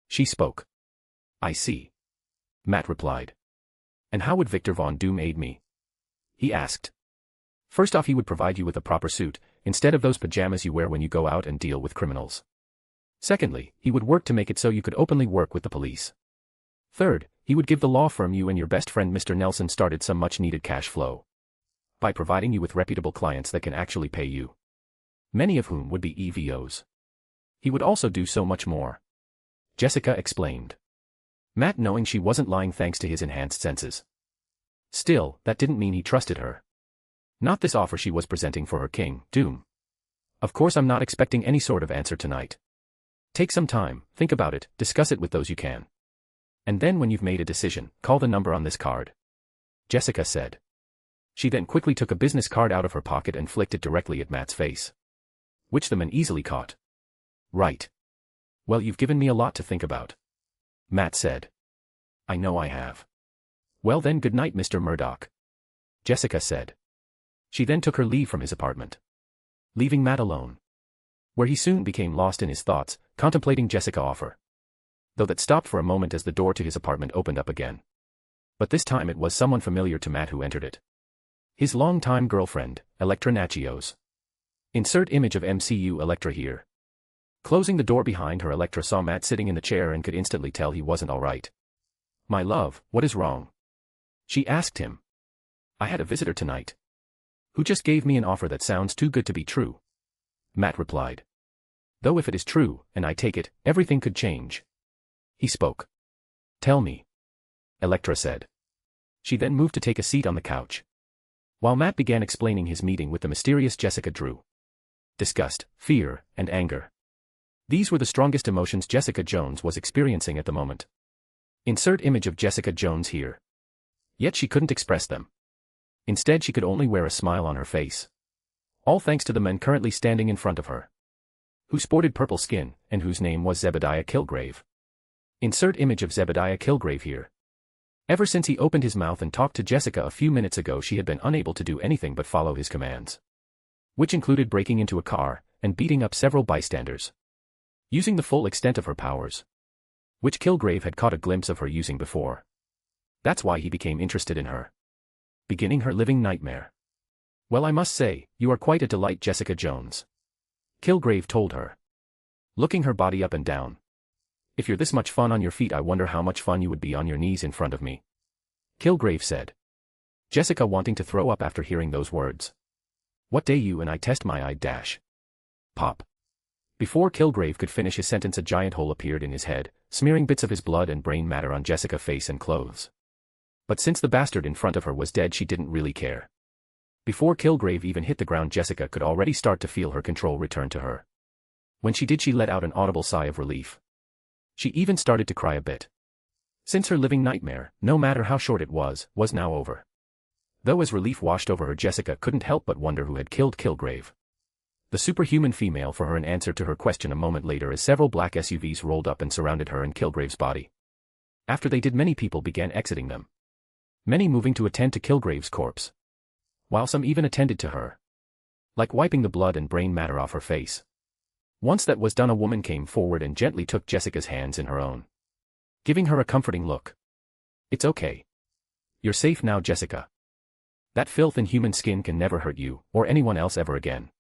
She spoke. I see. Matt replied. And how would Victor Von Doom aid me? He asked. First off, he would provide you with a proper suit, instead of those pajamas you wear when you go out and deal with criminals. Secondly, he would work to make it so you could openly work with the police. Third, he would give the law firm you and your best friend Mr. Nelson started some much-needed cash flow, by providing you with reputable clients that can actually pay you, many of whom would be EVOs. He would also do so much more. Jessica explained. Matt knowing she wasn't lying thanks to his enhanced senses. Still, that didn't mean he trusted her. Not this offer she was presenting for her King, Doom. Of course I'm not expecting any sort of answer tonight. Take some time, think about it, discuss it with those you can. And then when you've made a decision, call the number on this card. Jessica said. She then quickly took a business card out of her pocket and flicked it directly at Matt's face, which the man easily caught. Right. Well, you've given me a lot to think about. Matt said. I know I have. Well then, good night, Mr. Murdock. Jessica said. She then took her leave from his apartment, leaving Matt alone, where he soon became lost in his thoughts, contemplating Jessica's offer. Though that stopped for a moment as the door to his apartment opened up again. But this time it was someone familiar to Matt who entered it. His longtime girlfriend, Elektra Natchios. Insert image of MCU Elektra here. Closing the door behind her, Elektra saw Matt sitting in the chair and could instantly tell he wasn't all right. My love, what is wrong? She asked him. I had a visitor tonight, who just gave me an offer that sounds too good to be true. Matt replied. Though if it is true, and I take it, everything could change. He spoke. Tell me. Elektra said. She then moved to take a seat on the couch, while Matt began explaining his meeting with the mysterious Jessica Drew. Disgust, fear, and anger. These were the strongest emotions Jessica Jones was experiencing at the moment. Insert image of Jessica Jones here. Yet she couldn't express them. Instead, she could only wear a smile on her face. All thanks to the man currently standing in front of her, who sported purple skin, and whose name was Zebediah Kilgrave. Insert image of Zebediah Kilgrave here. Ever since he opened his mouth and talked to Jessica a few minutes ago, she had been unable to do anything but follow his commands, which included breaking into a car and beating up several bystanders, using the full extent of her powers, which Kilgrave had caught a glimpse of her using before. That's why he became interested in her, beginning her living nightmare. Well, I must say, you are quite a delight, Jessica Jones. Kilgrave told her, looking her body up and down. If you're this much fun on your feet, I wonder how much fun you would be on your knees in front of me. Kilgrave said. Jessica wanting to throw up after hearing those words. What day you and I test my eye dash. Pop. Before Kilgrave could finish his sentence, a giant hole appeared in his head, smearing bits of his blood and brain matter on Jessica's face and clothes. But since the bastard in front of her was dead, she didn't really care. Before Kilgrave even hit the ground, Jessica could already start to feel her control return to her. When she did, she let out an audible sigh of relief. She even started to cry a bit. Since her living nightmare, no matter how short it was now over. Though as relief washed over her, Jessica couldn't help but wonder who had killed Kilgrave. The superhuman female for her an answer to her question a moment later as several black SUVs rolled up and surrounded her and Kilgrave's body. After they did, many people began exiting them. Many moving to attend to Kilgrave's corpse. While some even attended to her. Like wiping the blood and brain matter off her face. Once that was done, a woman came forward and gently took Jessica's hands in her own. Giving her a comforting look. It's okay. You're safe now, Jessica. That filth in human skin can never hurt you, or anyone else ever again.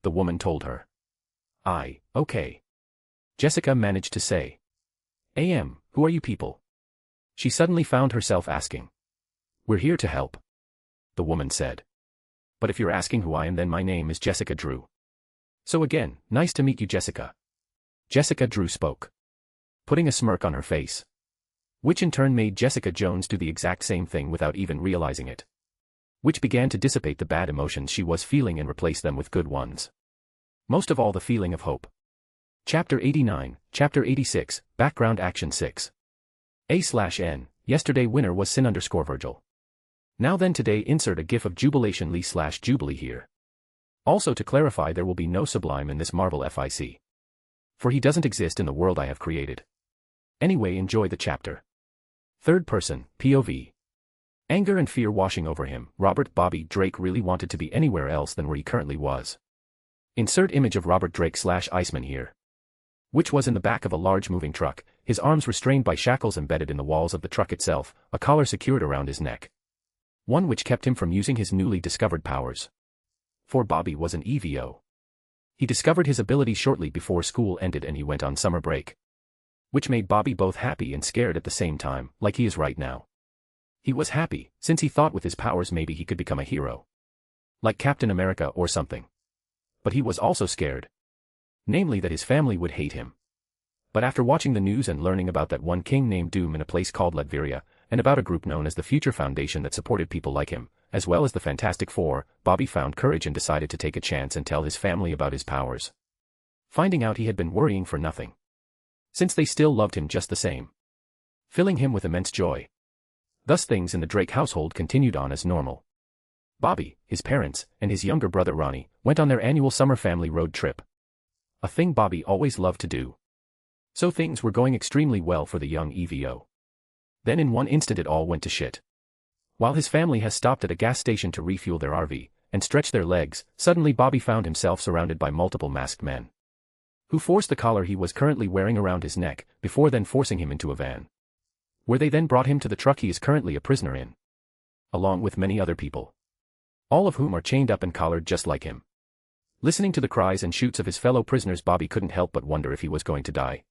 The woman told her. Okay. Jessica managed to say. Who are you people? She suddenly found herself asking. We're here to help. The woman said. But if you're asking who I am, then my name is Jessica Drew. So again, nice to meet you, Jessica. Jessica Drew spoke. Putting a smirk on her face. Which in turn made Jessica Jones do the exact same thing without even realizing it. Which began to dissipate the bad emotions she was feeling and replace them with good ones. Most of all, the feeling of hope. Chapter 89, Chapter 86, Background Action 6. A/N, yesterday winner was Sin_Virgil. Now then today insert a gif of Jubilation Lee/Jubilee here. Also to clarify, there will be no Sublime in this Marvel fic. For he doesn't exist in the world I have created. Anyway, enjoy the chapter. Third person, POV. Anger and fear washing over him, Robert Bobby Drake really wanted to be anywhere else than where he currently was. Insert image of Robert Drake/Iceman here. Which was in the back of a large moving truck, his arms restrained by shackles embedded in the walls of the truck itself, a collar secured around his neck. One which kept him from using his newly discovered powers. For Bobby was an EVO. He discovered his ability shortly before school ended and he went on summer break. Which made Bobby both happy and scared at the same time, like he is right now. He was happy, since he thought with his powers maybe he could become a hero. Like Captain America or something. But he was also scared. Namely that his family would hate him. But after watching the news and learning about that one king named Doom in a place called Latveria, and about a group known as the Future Foundation that supported people like him, as well as the Fantastic Four, Bobby found courage and decided to take a chance and tell his family about his powers. Finding out he had been worrying for nothing. Since they still loved him just the same. Filling him with immense joy. Thus things in the Drake household continued on as normal. Bobby, his parents, and his younger brother Ronnie, went on their annual summer family road trip. A thing Bobby always loved to do. So things were going extremely well for the young EVO. Then in one instant it all went to shit. While his family has stopped at a gas station to refuel their RV, and stretch their legs, suddenly Bobby found himself surrounded by multiple masked men. Who forced the collar he was currently wearing around his neck, before then forcing him into a van. Where they then brought him to the truck he is currently a prisoner in. Along with many other people. All of whom are chained up and collared just like him. Listening to the cries and shoots of his fellow prisoners, Bobby couldn't help but wonder if he was going to die.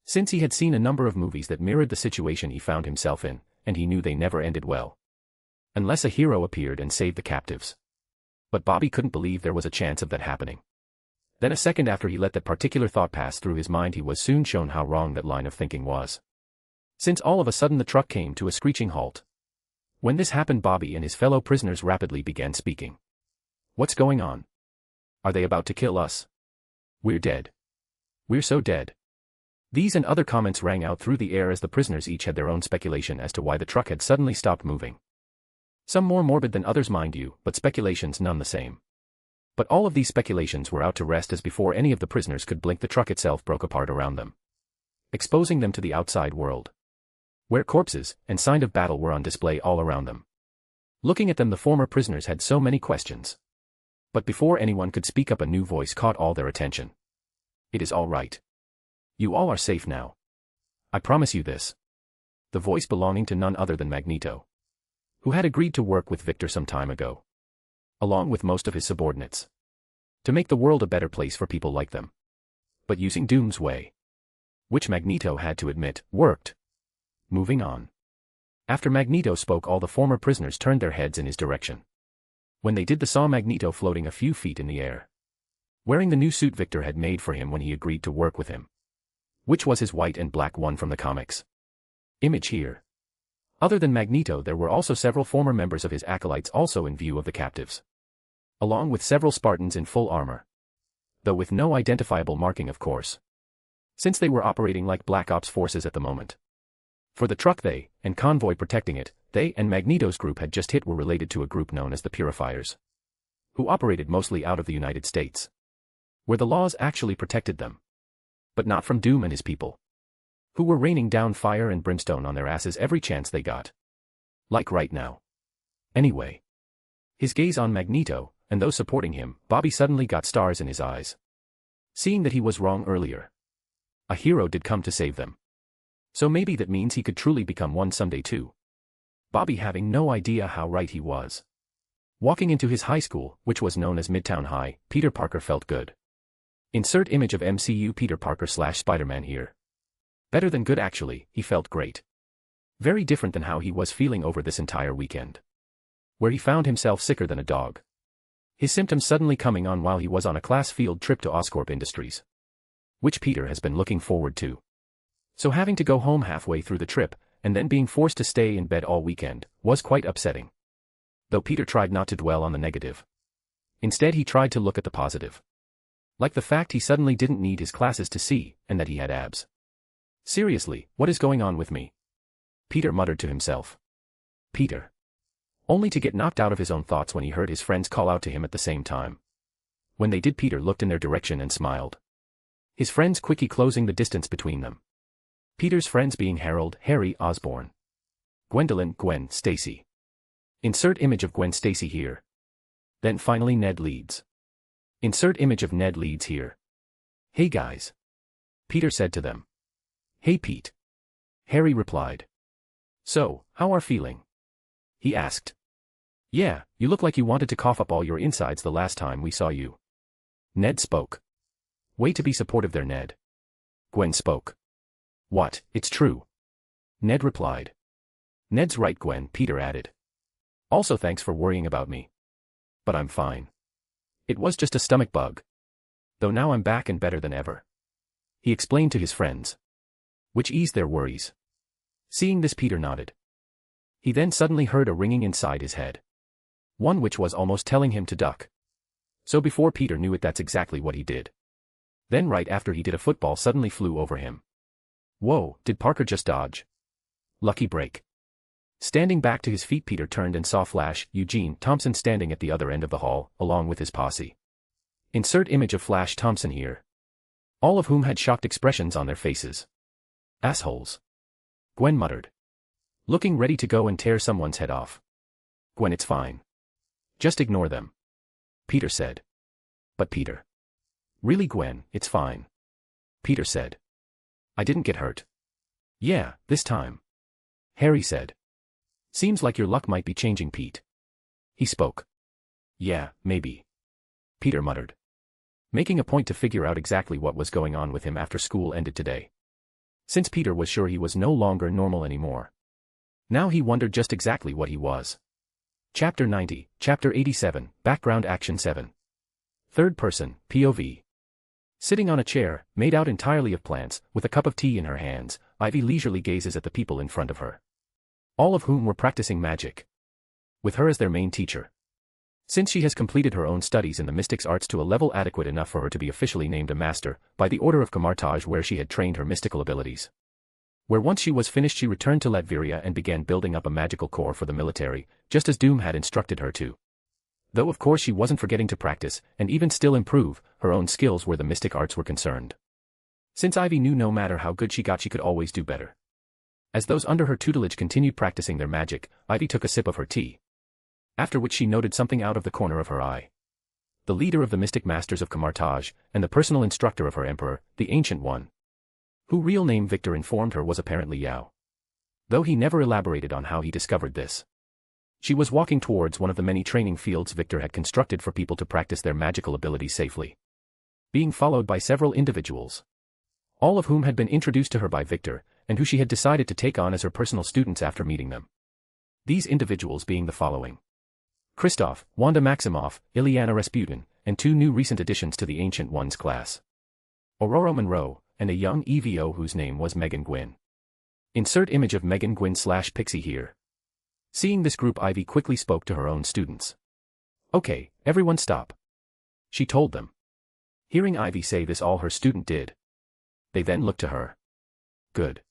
Since he had seen a number of movies that mirrored the situation he found himself in, and he knew they never ended well. Unless a hero appeared and saved the captives. But Bobby couldn't believe there was a chance of that happening. Then a second after he let that particular thought pass through his mind, he was soon shown how wrong that line of thinking was. Since all of a sudden the truck came to a screeching halt. When this happened, Bobby and his fellow prisoners rapidly began speaking. What's going on? Are they about to kill us? We're dead. We're so dead. These and other comments rang out through the air as the prisoners each had their own speculation as to why the truck had suddenly stopped moving. Some more morbid than others, mind you, but speculations none the same. But all of these speculations were out to rest as before any of the prisoners could blink the truck itself broke apart around them. Exposing them to the outside world. Where corpses and signs of battle were on display all around them. Looking at them, the former prisoners had so many questions. But before anyone could speak up, a new voice caught all their attention. It is all right. You all are safe now. I promise you this. The voice belonging to none other than Magneto. Who had agreed to work with Victor some time ago. Along with most of his subordinates. To make the world a better place for people like them. But using Doom's way. Which Magneto had to admit, worked. Moving on. After Magneto spoke, all the former prisoners turned their heads in his direction. When they did, they saw Magneto floating a few feet in the air. Wearing the new suit Victor had made for him when he agreed to work with him. Which was his white and black one from the comics. Image here. Other than Magneto, there were also several former members of his acolytes also in view of the captives. Along with several Spartans in full armor. Though with no identifiable marking, of course. Since they were operating like Black Ops forces at the moment. For the truck they, and convoy protecting it, they and Magneto's group had just hit were related to a group known as the Purifiers. Who operated mostly out of the United States. Where the laws actually protected them. But not from Doom and his people. Who were raining down fire and brimstone on their asses every chance they got. Like right now. Anyway. His gaze on Magneto, and those supporting him, Bobby suddenly got stars in his eyes. Seeing that he was wrong earlier. A hero did come to save them. So maybe that means he could truly become one someday too. Bobby having no idea how right he was. Walking into his high school, which was known as Midtown High, Peter Parker felt good. Insert image of MCU Peter Parker / Spider-Man here. Better than good actually, he felt great. Very different than how he was feeling over this entire weekend. Where he found himself sicker than a dog. His symptoms suddenly coming on while he was on a class field trip to Oscorp Industries. Which Peter has been looking forward to. So having to go home halfway through the trip, and then being forced to stay in bed all weekend, was quite upsetting. Though Peter tried not to dwell on the negative. Instead he tried to look at the positive. Like the fact he suddenly didn't need his classes to see, and that he had abs. Seriously, what is going on with me? Peter muttered to himself. Peter. Only to get knocked out of his own thoughts when he heard his friends call out to him at the same time. When they did, Peter looked in their direction and smiled. His friends quickly closing the distance between them. Peter's friends being Harold, Harry, Osborn. Gwendolyn, Gwen, Stacy. Insert image of Gwen Stacy here. Then finally Ned Leeds. Insert image of Ned Leeds here. Hey guys. Peter said to them. Hey Pete. Harry replied. So, how are feeling? He asked. Yeah, you look like you wanted to cough up all your insides the last time we saw you. Ned spoke. Way to be supportive there, Ned. Gwen spoke. What, it's true. Ned replied. Ned's right, Gwen, Peter added. Also thanks for worrying about me. But I'm fine. It was just a stomach bug. Though now I'm back and better than ever. He explained to his friends. Which eased their worries. Seeing this, Peter nodded. He then suddenly heard a ringing inside his head. One which was almost telling him to duck. So before Peter knew it, that's exactly what he did. Then right after he did, a football suddenly flew over him. Whoa, did Parker just dodge? Lucky break. Standing back to his feet, Peter turned and saw Flash, Eugene Thompson standing at the other end of the hall, along with his posse. Insert image of Flash Thompson here. All of whom had shocked expressions on their faces. Assholes. Gwen muttered. Looking ready to go and tear someone's head off. Gwen, it's fine. Just ignore them. Peter said. But Peter. Really, Gwen, it's fine. Peter said. I didn't get hurt. Yeah, this time. Harry said. Seems like your luck might be changing, Pete. He spoke. Yeah, maybe. Peter muttered. Making a point to figure out exactly what was going on with him after school ended today. Since Peter was sure he was no longer normal anymore. Now he wondered just exactly what he was. Chapter 90, Chapter 87, Background Action 7. Third person, POV. Sitting on a chair, made out entirely of plants, with a cup of tea in her hands, Ivy leisurely gazes at the people in front of her. All of whom were practicing magic. With her as their main teacher. Since she has completed her own studies in the mystics arts to a level adequate enough for her to be officially named a master, by the order of Camartage, where she had trained her mystical abilities. Where once she was finished, she returned to Latveria and began building up a magical corps for the military, just as Doom had instructed her to. Though of course she wasn't forgetting to practice, and even still improve, her own skills where the mystic arts were concerned. Since Ivy knew no matter how good she got, she could always do better. As those under her tutelage continued practicing their magic, Ivy took a sip of her tea. After which she noted something out of the corner of her eye. The leader of the mystic masters of Camartage, and the personal instructor of her emperor, the Ancient One. Who real name Victor informed her was apparently Yao. Though he never elaborated on how he discovered this. She was walking towards one of the many training fields Victor had constructed for people to practice their magical abilities safely. Being followed by several individuals, all of whom had been introduced to her by Victor, and who she had decided to take on as her personal students after meeting them. These individuals being the following: Kristoff, Wanda Maximoff, Ileana Rasputin, and 2 new recent additions to the Ancient Ones class: Aurora Monroe, and a young EVO whose name was Megan Gwynn. Insert image of Megan Gwynn/Pixie here. Seeing this group, Ivy quickly spoke to her own students. "Okay, everyone stop," she told them. Hearing Ivy say this, all her student did. They then looked to her. "Good.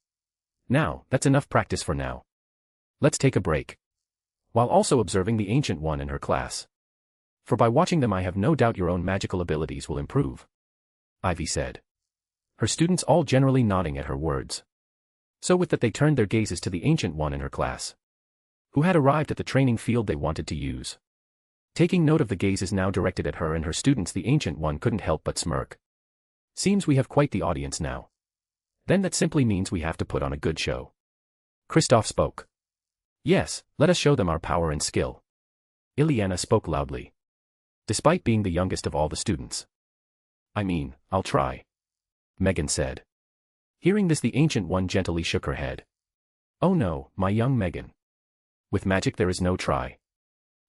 Now, that's enough practice for now. Let's take a break." While also observing the Ancient One in her class. "For by watching them I have no doubt your own magical abilities will improve," Ivy said. Her students all generally nodding at her words. So with that they turned their gazes to the Ancient One in her class, who had arrived at the training field they wanted to use. Taking note of the gazes now directed at her and her students, the Ancient One couldn't help but smirk. "Seems we have quite the audience now. Then that simply means we have to put on a good show." Kristoff spoke. "Yes, let us show them our power and skill." Ileana spoke loudly, despite being the youngest of all the students. "I mean, I'll try," Megan said. Hearing this, the Ancient One gently shook her head. "Oh no, my young Megan. With magic there is no try.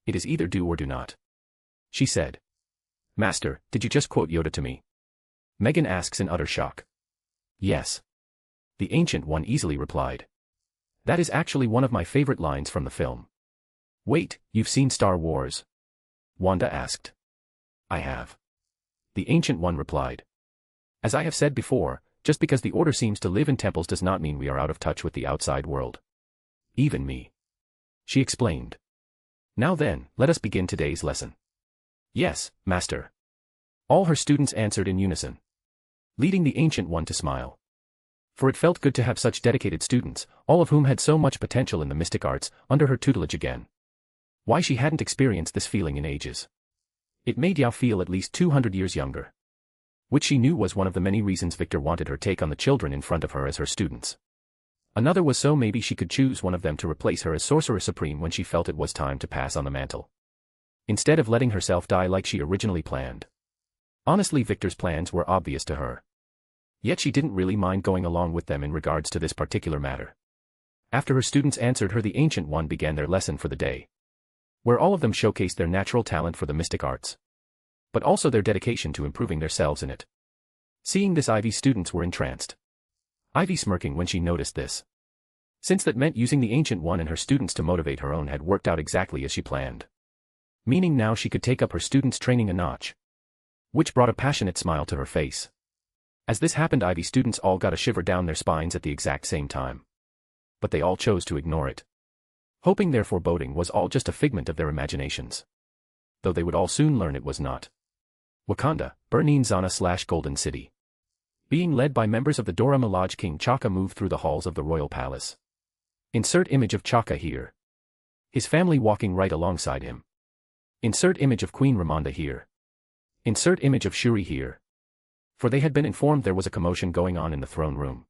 It is either do or do not," she said. "Master, did you just quote Yoda to me?" Megan asks in utter shock. "Yes," the Ancient One easily replied. "That is actually one of my favorite lines from the film." "Wait, you've seen Star Wars?" Wanda asked. "I have," the Ancient One replied. "As I have said before, just because the Order seems to live in temples does not mean we are out of touch with the outside world. Even me," she explained. "Now then, let us begin today's lesson." "Yes, Master," all her students answered in unison, leading the Ancient One to smile. For it felt good to have such dedicated students, all of whom had so much potential in the mystic arts, under her tutelage again. Why she hadn't experienced this feeling in ages. It made Yao feel at least 200 years younger. Which she knew was one of the many reasons Victor wanted her take on the children in front of her as her students. Another was so maybe she could choose one of them to replace her as Sorcerer Supreme when she felt it was time to pass on the mantle, instead of letting herself die like she originally planned. Honestly, Victor's plans were obvious to her. Yet she didn't really mind going along with them in regards to this particular matter. After her students answered her, the Ancient One began their lesson for the day, where all of them showcased their natural talent for the mystic arts, but also their dedication to improving themselves in it. Seeing this, Ivy's students were entranced. Ivy smirking when she noticed this, since that meant using the Ancient One and her students to motivate her own had worked out exactly as she planned. Meaning now she could take up her students' training a notch, which brought a passionate smile to her face. As this happened, Ivy's students all got a shiver down their spines at the exact same time. But they all chose to ignore it, hoping their foreboding was all just a figment of their imaginations. Though they would all soon learn it was not. Wakanda, Bernine Zana/Golden City. Being led by members of the Dora Milaje, King Chaka moved through the halls of the royal palace. Insert image of Chaka here. His family walking right alongside him. Insert image of Queen Ramonda here. Insert image of Shuri here. For they had been informed there was a commotion going on in the throne room.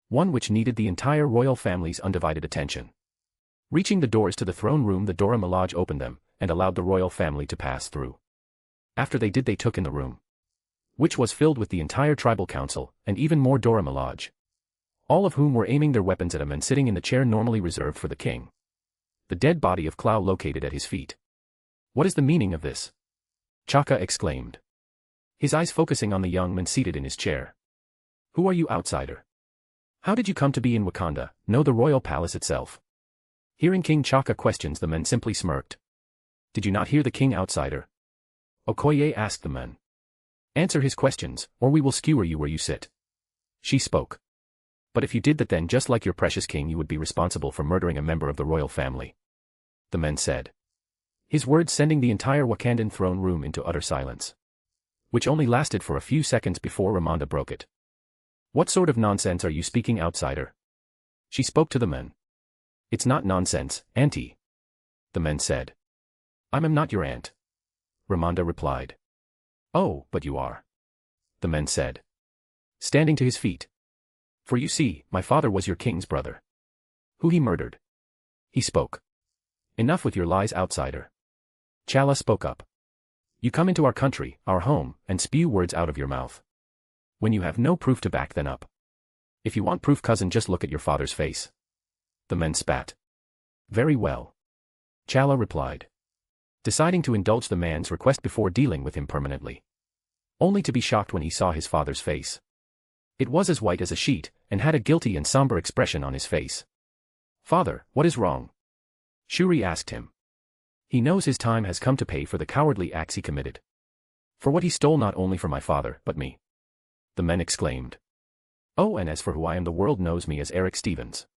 One which needed the entire royal family's undivided attention. Reaching the doors to the throne room, the Dora Milaje opened them, and allowed the royal family to pass through. After they did, they took in the room, which was filled with the entire tribal council, and even more Dora Milaje, all of whom were aiming their weapons at him and sitting in the chair normally reserved for the king. The dead body of Clow located at his feet. "What is the meaning of this?" Chaka exclaimed, his eyes focusing on the young man seated in his chair. "Who are you, outsider? How did you come to be in Wakanda, no the royal palace itself?" Hearing King Chaka questions, the men simply smirked. "Did you not hear the king, outsider?" Okoye asked the men. "Answer his questions, or we will skewer you where you sit." She spoke. "But if you did that, then just like your precious king you would be responsible for murdering a member of the royal family," the men said. His words sending the entire Wakandan throne room into utter silence, which only lasted for a few seconds before Ramonda broke it. "What sort of nonsense are you speaking, outsider?" She spoke to the men. "It's not nonsense, auntie," the men said. "I am not your aunt," Ramonda replied. "Oh, but you are," the men said, standing to his feet. "For you see, my father was your king's brother, who he murdered," he spoke. Enough with your lies, outsider. Chala spoke up. You come into our country, our home, and spew words out of your mouth. When you have no proof to back them up. If you want proof, cousin, just look at your father's face. The men spat. Very well. Chala replied, deciding to indulge the man's request before dealing with him permanently. Only to be shocked when he saw his father's face. It was as white as a sheet, and had a guilty and somber expression on his face. Father, what is wrong? Shuri asked him. He knows his time has come to pay for the cowardly acts he committed. For what he stole, not only for my father, but me. The men exclaimed. Oh, and as for who I am, the world knows me as Eric Stevens.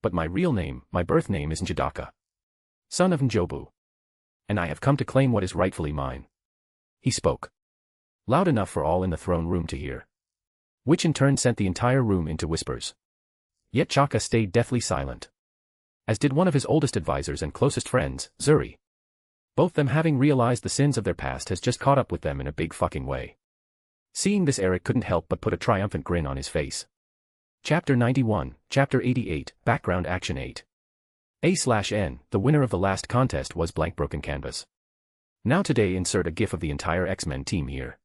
But my real name, my birth name, is Njidaka, son of Njobu. And I have come to claim what is rightfully mine. He spoke. Loud enough for all in the throne room to hear. Which in turn sent the entire room into whispers. Yet Chaka stayed deathly silent. As did one of his oldest advisors and closest friends, Zuri. Both them having realized the sins of their past has just caught up with them in a big fucking way. Seeing this, Eric couldn't help but put a triumphant grin on his face. Chapter 91, Chapter 88, Background Action 8. A/N, the winner of the last contest was blank broken canvas. Now today insert a gif of the entire X-Men team here.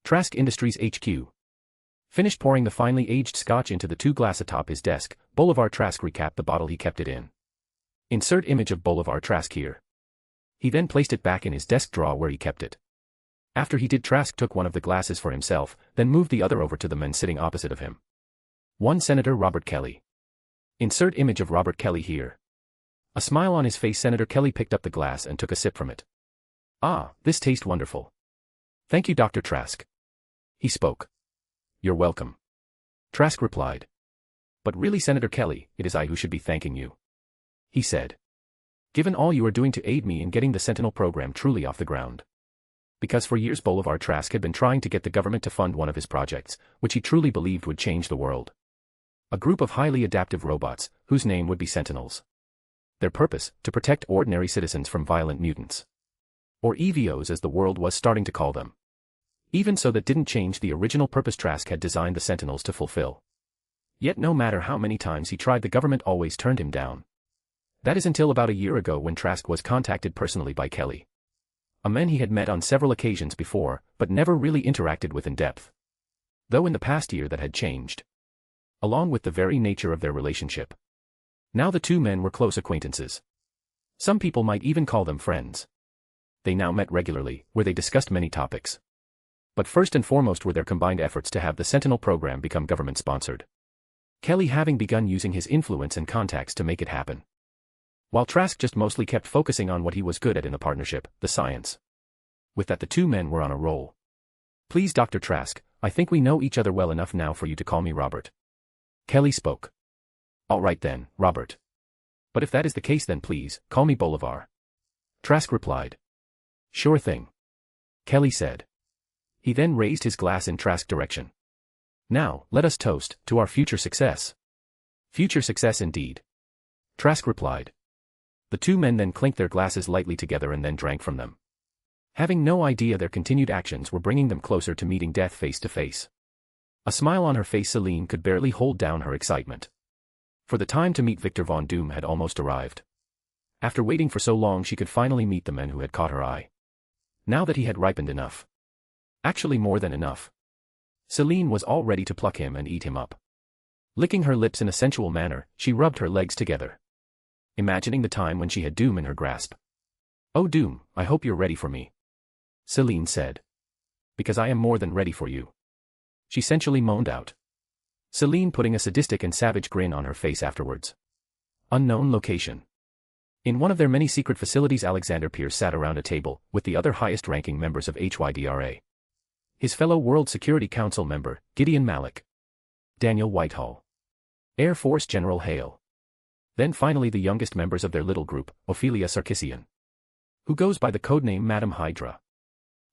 Trask Industries HQ. Finished pouring the finely aged scotch into the 2 glass atop his desk, Bolivar Trask recapped the bottle he kept it in. Insert image of Bolivar Trask here. He then placed it back in his desk drawer where he kept it. After he did, Trask took one of the glasses for himself, then moved the other over to the men sitting opposite of him. One Senator Robert Kelly. Insert image of Robert Kelly here. A smile on his face, Senator Kelly picked up the glass and took a sip from it. Ah, this tastes wonderful. Thank you, Dr. Trask. He spoke. You're welcome. Trask replied. But really, Senator Kelly, it is I who should be thanking you. He said. Given all you are doing to aid me in getting the Sentinel program truly off the ground. Because for years Bolivar Trask had been trying to get the government to fund one of his projects, which he truly believed would change the world. A group of highly adaptive robots, whose name would be Sentinels. Their purpose, to protect ordinary citizens from violent mutants. Or EVOs as the world was starting to call them. Even so, that didn't change the original purpose Trask had designed the Sentinels to fulfill. Yet no matter how many times he tried, the government always turned him down. That is until about a year ago, when Trask was contacted personally by Kelly. A man he had met on several occasions before, but never really interacted with in depth. Though in the past year that had changed. Along with the very nature of their relationship. Now the 2 men were close acquaintances. Some people might even call them friends. They now met regularly, where they discussed many topics. But first and foremost were their combined efforts to have the Sentinel program become government-sponsored. Kelly having begun using his influence and contacts to make it happen. While Trask just mostly kept focusing on what he was good at in the partnership, the science. With that, the 2 men were on a roll. Please, Dr. Trask, I think we know each other well enough now for you to call me Robert. Kelly spoke. All right then, Robert. But if that is the case, then please, call me Bolivar. Trask replied. Sure thing. Kelly said. He then raised his glass in Trask's direction. Now, let us toast to our future success. Future success indeed. Trask replied. The 2 men then clinked their glasses lightly together and then drank from them. Having no idea their continued actions were bringing them closer to meeting death face to face. A smile on her face, Celine could barely hold down her excitement. For the time to meet Victor Von Doom had almost arrived. After waiting for so long, she could finally meet the man who had caught her eye. Now that he had ripened enough. Actually more than enough. Celine was all ready to pluck him and eat him up. Licking her lips in a sensual manner, she rubbed her legs together. Imagining the time when she had Doom in her grasp. Oh Doom, I hope you're ready for me. Celine said. Because I am more than ready for you. She sensually moaned out. Celine putting a sadistic and savage grin on her face afterwards. Unknown location. In one of their many secret facilities, Alexander Pierce sat around a table with the other highest-ranking members of HYDRA. His fellow World Security Council member, Gideon Malik. Daniel Whitehall. Air Force General Hale. Then finally the youngest members of their little group, Ophelia Sarkisian. Who goes by the codename Madam Hydra.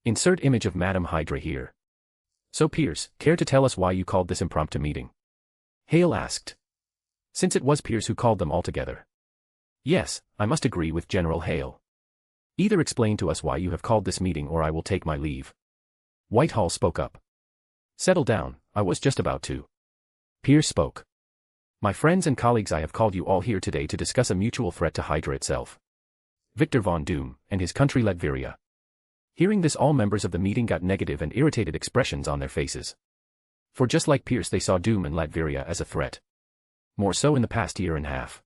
Insert image of Madam Hydra here. So Pierce, care to tell us why you called this impromptu meeting? Hale asked. Since it was Pierce who called them all together. Yes, I must agree with General Hale. Either explain to us why you have called this meeting or I will take my leave. Whitehall spoke up. Settle down, I was just about to. Pierce spoke. My friends and colleagues, I have called you all here today to discuss a mutual threat to Hydra itself. Victor Von Doom, and his country Latveria. Hearing this, all members of the meeting got negative and irritated expressions on their faces. For just like Pierce, they saw Doom and Latveria as a threat. More so in the past year and a half.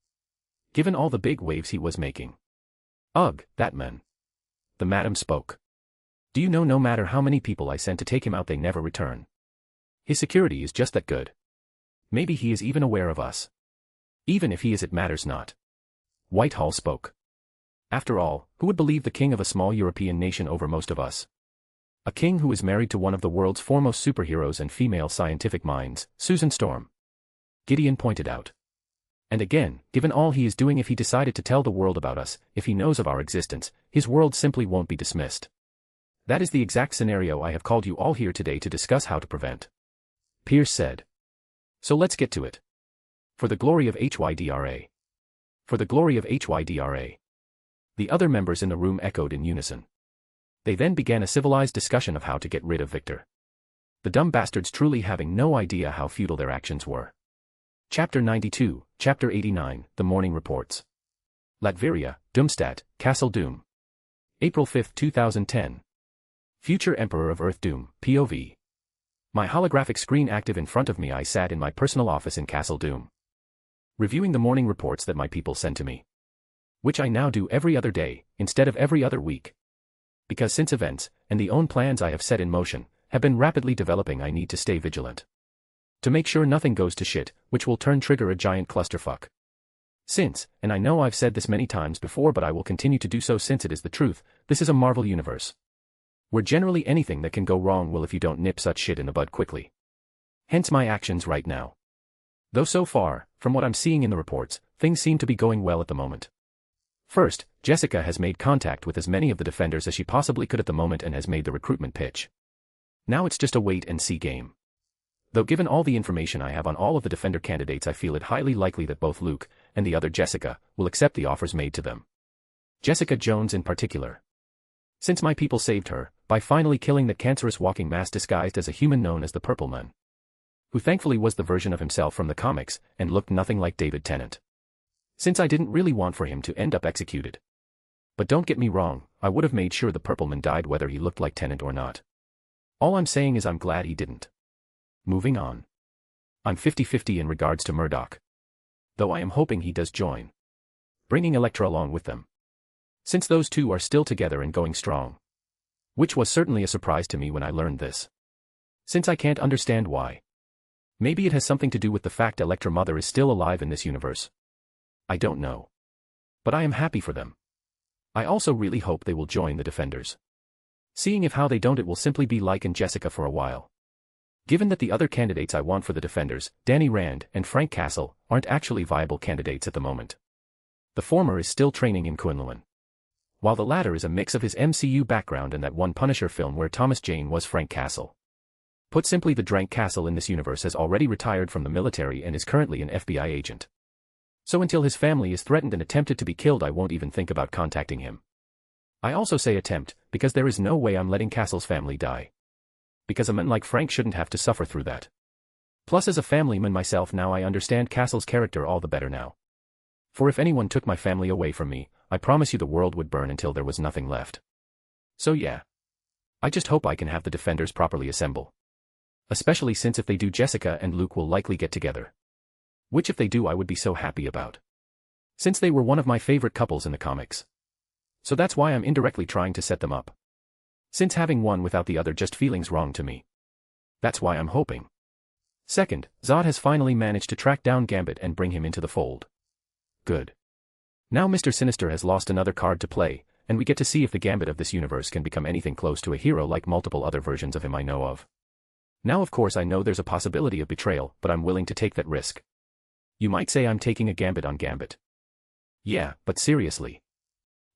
Given all the big waves he was making. Ugh, that man. The madam spoke. Do you know, no matter how many people I send to take him out, they never return. His security is just that good. Maybe he is even aware of us. Even if he is, it matters not. Whitehall spoke. After all, who would believe the king of a small European nation over most of us? A king who is married to one of the world's foremost superheroes and female scientific minds, Susan Storm. Gideon pointed out. And again, given all he is doing, if he decided to tell the world about us, if he knows of our existence, his world simply won't be dismissed. That is the exact scenario I have called you all here today to discuss how to prevent. Pierce said. So let's get to it. For the glory of HYDRA. For the glory of HYDRA. The other members in the room echoed in unison. They then began a civilized discussion of how to get rid of Victor. The dumb bastards truly having no idea how futile their actions were. Chapter 92, Chapter 89, The Morning Reports. Latveria, Doomstadt, Castle Doom. April 5, 2010. Future Emperor of Earth Doom, POV. My holographic screen active in front of me, I sat in my personal office in Castle Doom. Reviewing the morning reports that my people send to me. Which I now do every other day, instead of every other week. Because since events, and the own plans I have set in motion, have been rapidly developing, I need to stay vigilant. To make sure nothing goes to shit, which will trigger a giant clusterfuck. Since, and I know I've said this many times before, but I will continue to do so since it is the truth, this is a Marvel universe. Where generally anything that can go wrong will if you don't nip such shit in the bud quickly. Hence my actions right now. Though so far, from what I'm seeing in the reports, things seem to be going well at the moment. First, Jessica has made contact with as many of the defenders as she possibly could at the moment and has made the recruitment pitch. Now it's just a wait-and-see game. Though given all the information I have on all of the defender candidates, I feel it highly likely that both Luke, and the other Jessica, will accept the offers made to them. Jessica Jones in particular. Since my people saved her, by finally killing that cancerous walking mass disguised as a human known as the Purple Man. Who thankfully was the version of himself from the comics, and looked nothing like David Tennant. Since I didn't really want for him to end up executed. But don't get me wrong, I would have made sure the Purple Man died whether he looked like Tennant or not. All I'm saying is I'm glad he didn't. Moving on. I'm 50-50 in regards to Murdoch. Though I am hoping he does join. Bringing Elektra along with them. Since those two are still together and going strong. Which was certainly a surprise to me when I learned this. Since I can't understand why. Maybe it has something to do with the fact Elektra Mother is still alive in this universe. I don't know. But I am happy for them. I also really hope they will join the Defenders. Seeing if how they don't, it will simply be like in Jessica for a while. Given that the other candidates I want for the Defenders, Danny Rand and Frank Castle, aren't actually viable candidates at the moment. The former is still training in Quinlan. While the latter is a mix of his MCU background and that one Punisher film where Thomas Jane was Frank Castle. Put simply, the Drank Castle in this universe has already retired from the military and is currently an FBI agent. So until his family is threatened and attempted to be killed, I won't even think about contacting him. I also say attempt, because there is no way I'm letting Castle's family die. Because a man like Frank shouldn't have to suffer through that. Plus, as a family man myself now, I understand Castle's character all the better now. For if anyone took my family away from me, I promise you the world would burn until there was nothing left. So yeah. I just hope I can have the Defenders properly assemble. Especially since if they do, Jessica and Luke will likely get together. Which if they do, I would be so happy about. Since they were one of my favorite couples in the comics. So that's why I'm indirectly trying to set them up. Since having one without the other just feelings wrong to me. That's why I'm hoping. Second, Zod has finally managed to track down Gambit and bring him into the fold. Good. Now Mr. Sinister has lost another card to play, and we get to see if the Gambit of this universe can become anything close to a hero like multiple other versions of him I know of. Now of course I know there's a possibility of betrayal, but I'm willing to take that risk. You might say I'm taking a Gambit on Gambit. Yeah, but seriously.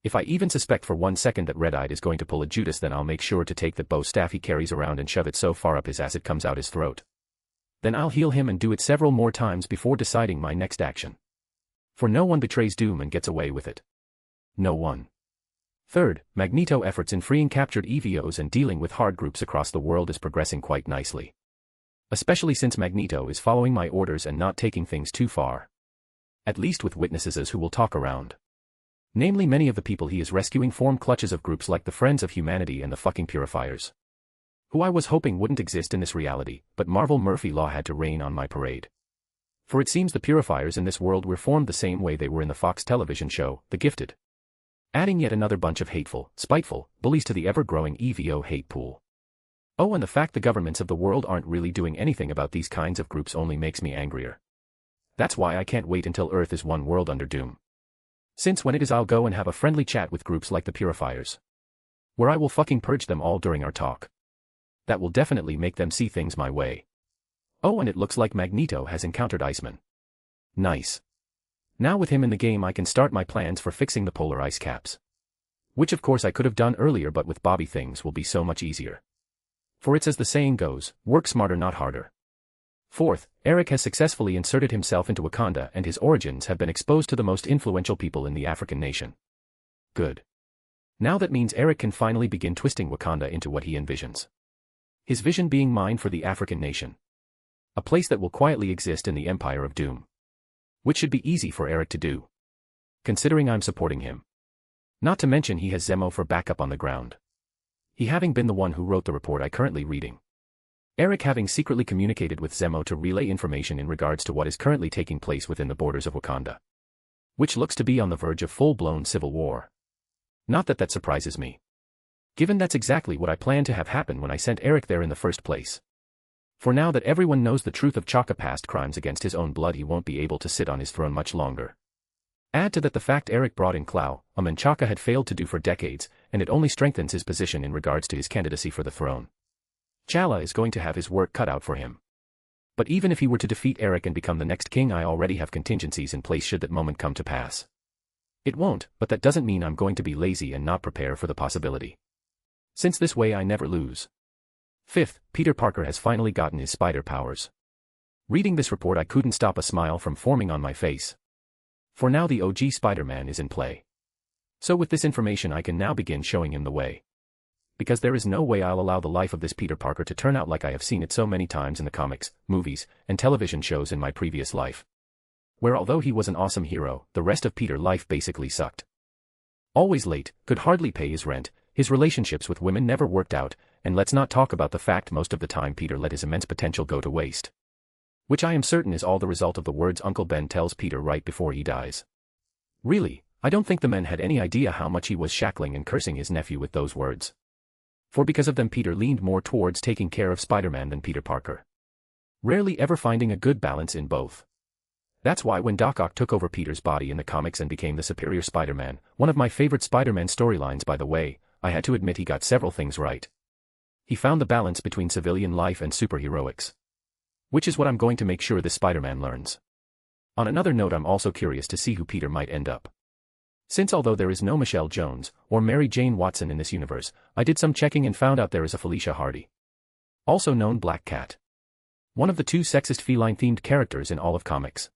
If I even suspect for 1 second that Red-Eyed is going to pull a Judas, then I'll make sure to take that bow staff he carries around and shove it so far up his ass it comes out his throat. Then I'll heal him and do it several more times before deciding my next action. For no one betrays Doom and gets away with it. No one. Third, Magneto efforts in freeing captured EVOs and dealing with hard groups across the world is progressing quite nicely. Especially since Magneto is following my orders and not taking things too far. At least with witnesses who will talk around. Namely, many of the people he is rescuing form clutches of groups like the Friends of Humanity and the fucking Purifiers. Who I was hoping wouldn't exist in this reality, but Marvel Murphy Law had to rain on my parade. For it seems the Purifiers in this world were formed the same way they were in the Fox television show, The Gifted. Adding yet another bunch of hateful, spiteful, bullies to the ever-growing EVO hate pool. Oh, and the fact the governments of the world aren't really doing anything about these kinds of groups only makes me angrier. That's why I can't wait until Earth is one world under doom. Since when it is I'll go and have a friendly chat with groups like the Purifiers. Where I will fucking purge them all during our talk. That will definitely make them see things my way. Oh, and it looks like Magneto has encountered Iceman. Nice. Now with him in the game I can start my plans for fixing the polar ice caps. Which of course I could have done earlier, but with Bobby things will be so much easier. For it's as the saying goes, work smarter not harder. Fourth, Eric has successfully inserted himself into Wakanda and his origins have been exposed to the most influential people in the African nation. Good. Now that means Eric can finally begin twisting Wakanda into what he envisions. His vision being mine for the African nation. A place that will quietly exist in the Empire of Doom. Which should be easy for Eric to do. Considering I'm supporting him. Not to mention he has Zemo for backup on the ground. He having been the one who wrote the report I currently reading. Eric having secretly communicated with Zemo to relay information in regards to what is currently taking place within the borders of Wakanda. Which looks to be on the verge of full-blown civil war. Not that that surprises me. Given that's exactly what I planned to have happen when I sent Eric there in the first place. For now that everyone knows the truth of Chaka's past crimes against his own blood, he won't be able to sit on his throne much longer. Add to that the fact Eric brought in Clow, a man Chaka had failed to do for decades, and it only strengthens his position in regards to his candidacy for the throne. Chala is going to have his work cut out for him. But even if he were to defeat Eric and become the next king, I already have contingencies in place should that moment come to pass. It won't, but that doesn't mean I'm going to be lazy and not prepare for the possibility. Since this way I never lose. Fifth, Peter Parker has finally gotten his spider powers. Reading this report I couldn't stop a smile from forming on my face. For now the OG Spider-Man is in play. So with this information I can now begin showing him the way. Because there is no way I'll allow the life of this Peter Parker to turn out like I have seen it so many times in the comics, movies, and television shows in my previous life. Where although he was an awesome hero, the rest of Peter life basically sucked. Always late, could hardly pay his rent, his relationships with women never worked out, and let's not talk about the fact most of the time Peter let his immense potential go to waste. Which I am certain is all the result of the words Uncle Ben tells Peter right before he dies. Really, I don't think the men had any idea how much he was shackling and cursing his nephew with those words. For because of them Peter leaned more towards taking care of Spider-Man than Peter Parker. Rarely ever finding a good balance in both. That's why when Doc Ock took over Peter's body in the comics and became the superior Spider-Man, one of my favorite Spider-Man storylines by the way, I had to admit he got several things right. He found the balance between civilian life and superheroics. Which is what I'm going to make sure this Spider-Man learns. On another note, I'm also curious to see who Peter might end up. Since although there is no Michelle Jones, or Mary Jane Watson in this universe, I did some checking and found out there is a Felicia Hardy. Also known Black Cat. One of the two sexist feline-themed characters in all of comics.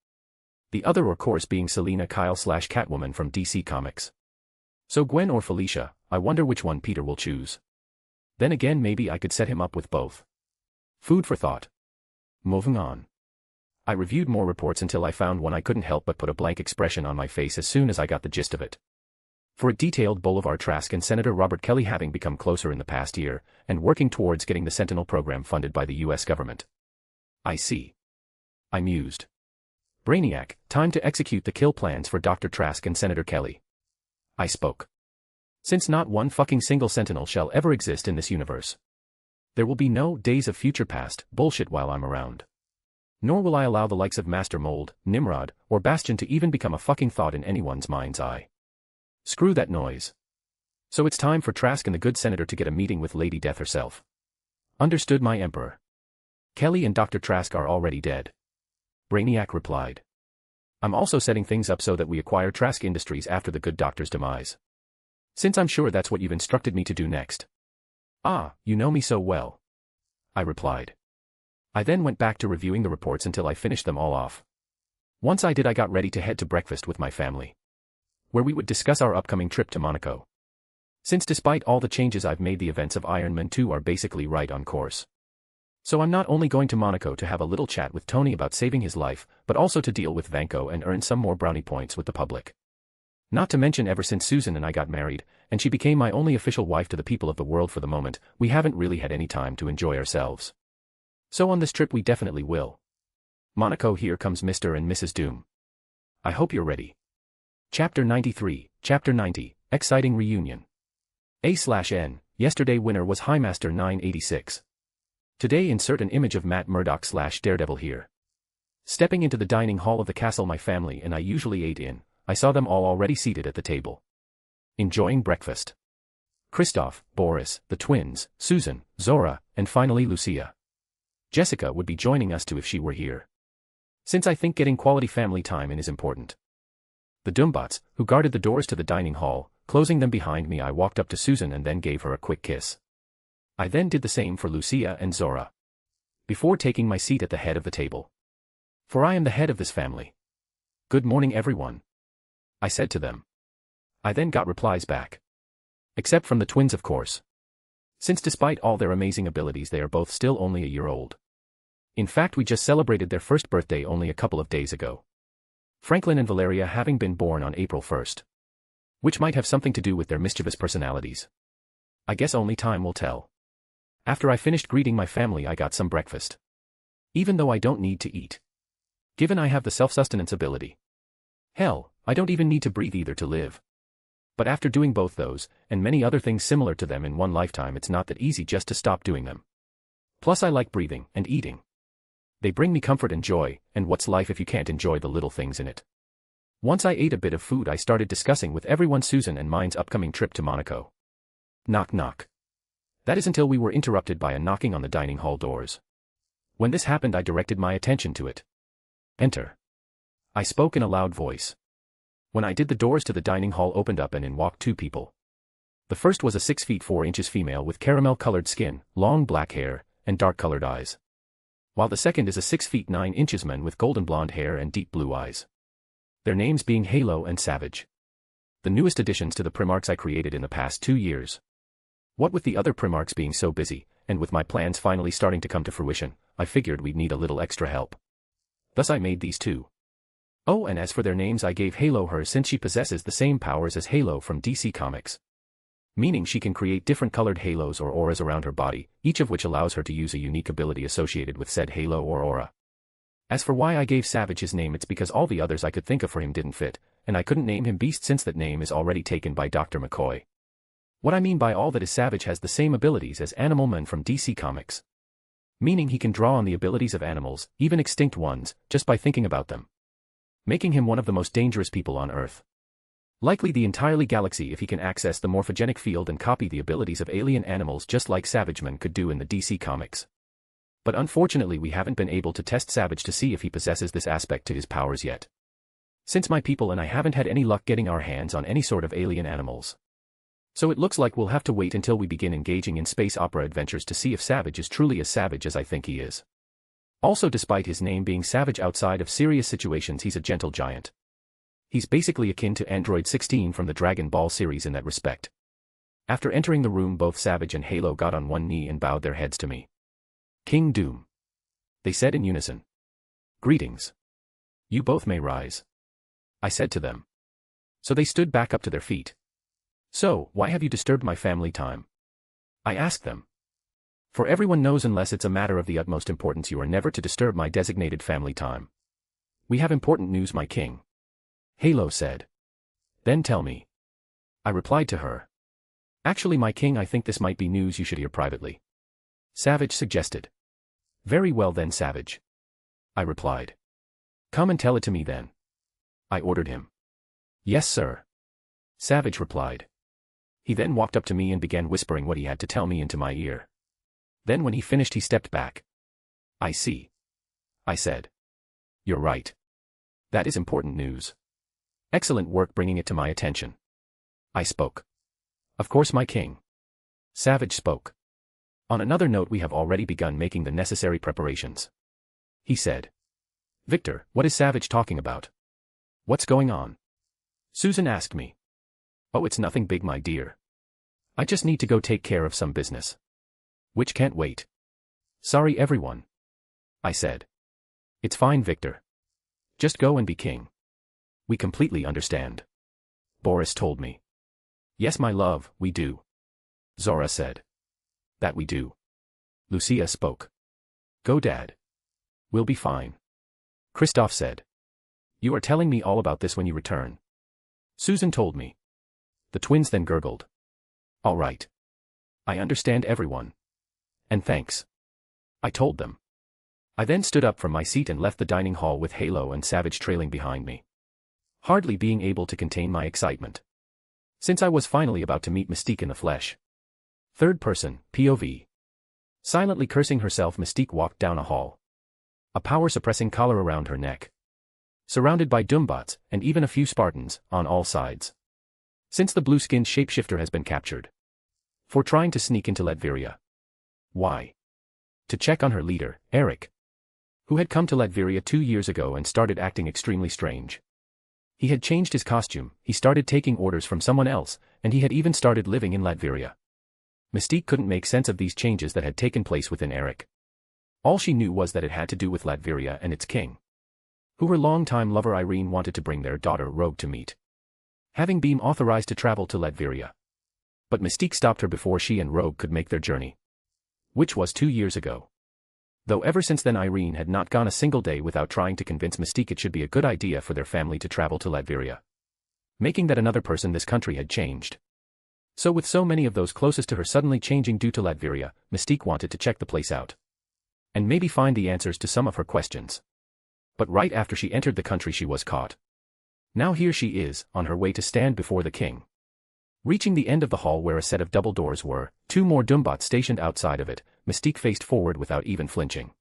The other of course being Selina Kyle/Catwoman from DC Comics. So Gwen or Felicia, I wonder which one Peter will choose. Then again maybe I could set him up with both. Food for thought. Moving on. I reviewed more reports until I found one I couldn't help but put a blank expression on my face as soon as I got the gist of it. For it detailed Bolivar Trask and Senator Robert Kelly having become closer in the past year, and working towards getting the Sentinel program funded by the US government. I see. I mused. Brainiac, time to execute the kill plans for Dr. Trask and Senator Kelly. I spoke. Since not one fucking single Sentinel shall ever exist in this universe. There will be no Days of Future Past bullshit while I'm around. Nor will I allow the likes of Master Mold, Nimrod, or Bastion to even become a fucking thought in anyone's mind's eye. Screw that noise. So it's time for Trask and the good senator to get a meeting with Lady Death herself. Understood, my emperor. Kelly and Dr. Trask are already dead. Brainiac replied. I'm also setting things up so that we acquire Trask Industries after the good doctor's demise. Since I'm sure that's what you've instructed me to do next. Ah, you know me so well. I replied. I then went back to reviewing the reports until I finished them all off. Once I did, I got ready to head to breakfast with my family. Where we would discuss our upcoming trip to Monaco. Since despite all the changes I've made, the events of Iron Man 2 are basically right on course. So I'm not only going to Monaco to have a little chat with Tony about saving his life, but also to deal with Vanko and earn some more brownie points with the public. Not to mention ever since Susan and I got married, and she became my only official wife to the people of the world for the moment, we haven't really had any time to enjoy ourselves. So on this trip we definitely will. Monaco, here comes Mr. and Mrs. Doom. I hope you're ready. Chapter 93, Chapter 90, Exciting Reunion. A/N, yesterday winner was Highmaster 986. Today insert an image of Matt Murdock/Daredevil here. Stepping into the dining hall of the castle my family and I usually ate in, I saw them all already seated at the table. Enjoying breakfast. Christoph, Boris, the twins, Susan, Zora, and finally Lucia. Jessica would be joining us too if she were here. Since I think getting quality family time in is important. The Doombots, who guarded the doors to the dining hall, closing them behind me, I walked up to Susan and then gave her a quick kiss. I then did the same for Lucia and Zora. Before taking my seat at the head of the table. For I am the head of this family. Good morning everyone, I said to them. I then got replies back. Except from the twins, of course. Since despite all their amazing abilities they are both still only a year old. In fact, we just celebrated their first birthday only a couple of days ago. Franklin and Valeria having been born on April 1st. Which might have something to do with their mischievous personalities. I guess only time will tell. After I finished greeting my family I got some breakfast. Even though I don't need to eat. Given I have the self-sustenance ability. Hell, I don't even need to breathe either to live. But after doing both those, and many other things similar to them in one lifetime, it's not that easy just to stop doing them. Plus I like breathing and eating. They bring me comfort and joy, and what's life if you can't enjoy the little things in it? Once I ate a bit of food I started discussing with everyone Susan and mine's upcoming trip to Monaco. Knock knock. That is until we were interrupted by a knocking on the dining hall doors. When this happened I directed my attention to it. Enter. I spoke in a loud voice. When I did, the doors to the dining hall opened up and in walked two people. The first was a 6 feet 4 inches female with caramel-colored skin, long black hair, and dark-colored eyes. While the second is a 6 feet 9 inches man with golden blonde hair and deep blue eyes. Their names being Halo and Savage. The newest additions to the Primarchs I created in the past 2 years. What with the other Primarchs being so busy, and with my plans finally starting to come to fruition, I figured we'd need a little extra help. Thus I made these two. Oh, and as for their names I gave Halo hers since she possesses the same powers as Halo from DC Comics. Meaning she can create different colored halos or auras around her body, each of which allows her to use a unique ability associated with said halo or aura. As for why I gave Savage his name, it's because all the others I could think of for him didn't fit, and I couldn't name him Beast since that name is already taken by Dr. McCoy. What I mean by all that is Savage has the same abilities as Animal Man from DC Comics. Meaning he can draw on the abilities of animals, even extinct ones, just by thinking about them. Making him one of the most dangerous people on Earth. Likely the entirely galaxy if he can access the morphogenic field and copy the abilities of alien animals just like Savage Man could do in the DC Comics. But unfortunately we haven't been able to test Savage to see if he possesses this aspect to his powers yet. Since my people and I haven't had any luck getting our hands on any sort of alien animals. So it looks like we'll have to wait until we begin engaging in space opera adventures to see if Savage is truly as savage as I think he is. Also, despite his name being Savage, outside of serious situations he's a gentle giant. He's basically akin to Android 16 from the Dragon Ball series in that respect. After entering the room both Savage and Halo got on one knee and bowed their heads to me. King Doom. They said in unison. Greetings. You both may rise. I said to them. So they stood back up to their feet. So, why have you disturbed my family time? I asked them. For everyone knows unless it's a matter of the utmost importance you are never to disturb my designated family time. We have important news, my king. Halo said. Then tell me. I replied to her. Actually, my king, I think this might be news you should hear privately. Savage suggested. Very well then, Savage. I replied. Come and tell it to me then. I ordered him. Yes, sir. Savage replied. He then walked up to me and began whispering what he had to tell me into my ear. Then when he finished he stepped back. I see. I said. You're right. That is important news. Excellent work bringing it to my attention. I spoke. Of course, my king. Savage spoke. On another note, we have already begun making the necessary preparations. He said. Victor, what is Savage talking about? What's going on? Susan asked me. Oh, it's nothing big, my dear. I just need to go take care of some business. Which can't wait. Sorry, everyone. I said. It's fine, Victor. Just go and be king. We completely understand. Boris told me. Yes, my love, we do. Zora said. That we do. Lucia spoke. Go, Dad. We'll be fine. Christoph said. You are telling me all about this when you return. Susan told me. The twins then gurgled. All right. I understand, everyone. And thanks. I told them. I then stood up from my seat and left the dining hall with Halo and Savage trailing behind me. Hardly being able to contain my excitement. Since I was finally about to meet Mystique in the flesh. Third person, POV. Silently cursing herself, Mystique walked down a hall. A power-suppressing collar around her neck. Surrounded by Doombots, and even a few Spartans, on all sides. Since the blue-skinned shapeshifter has been captured. For trying to sneak into Latveria. Why? To check on her leader, Eric. Who had come to Latveria 2 years ago and started acting extremely strange. He had changed his costume, he started taking orders from someone else, and he had even started living in Latveria. Mystique couldn't make sense of these changes that had taken place within Eric. All she knew was that it had to do with Latveria and its king. Who her longtime lover Irene wanted to bring their daughter Rogue to meet. Having been authorized to travel to Latveria. But Mystique stopped her before she and Rogue could make their journey. Which was 2 years ago. Though ever since then Irene had not gone a single day without trying to convince Mystique it should be a good idea for their family to travel to Latveria. Making that another person this country had changed. So with so many of those closest to her suddenly changing due to Latveria, Mystique wanted to check the place out. And maybe find the answers to some of her questions. But right after she entered the country she was caught. Now here she is, on her way to stand before the king. Reaching the end of the hall where a set of double doors were, 2 more Doombots stationed outside of it, Mystique faced forward without even flinching.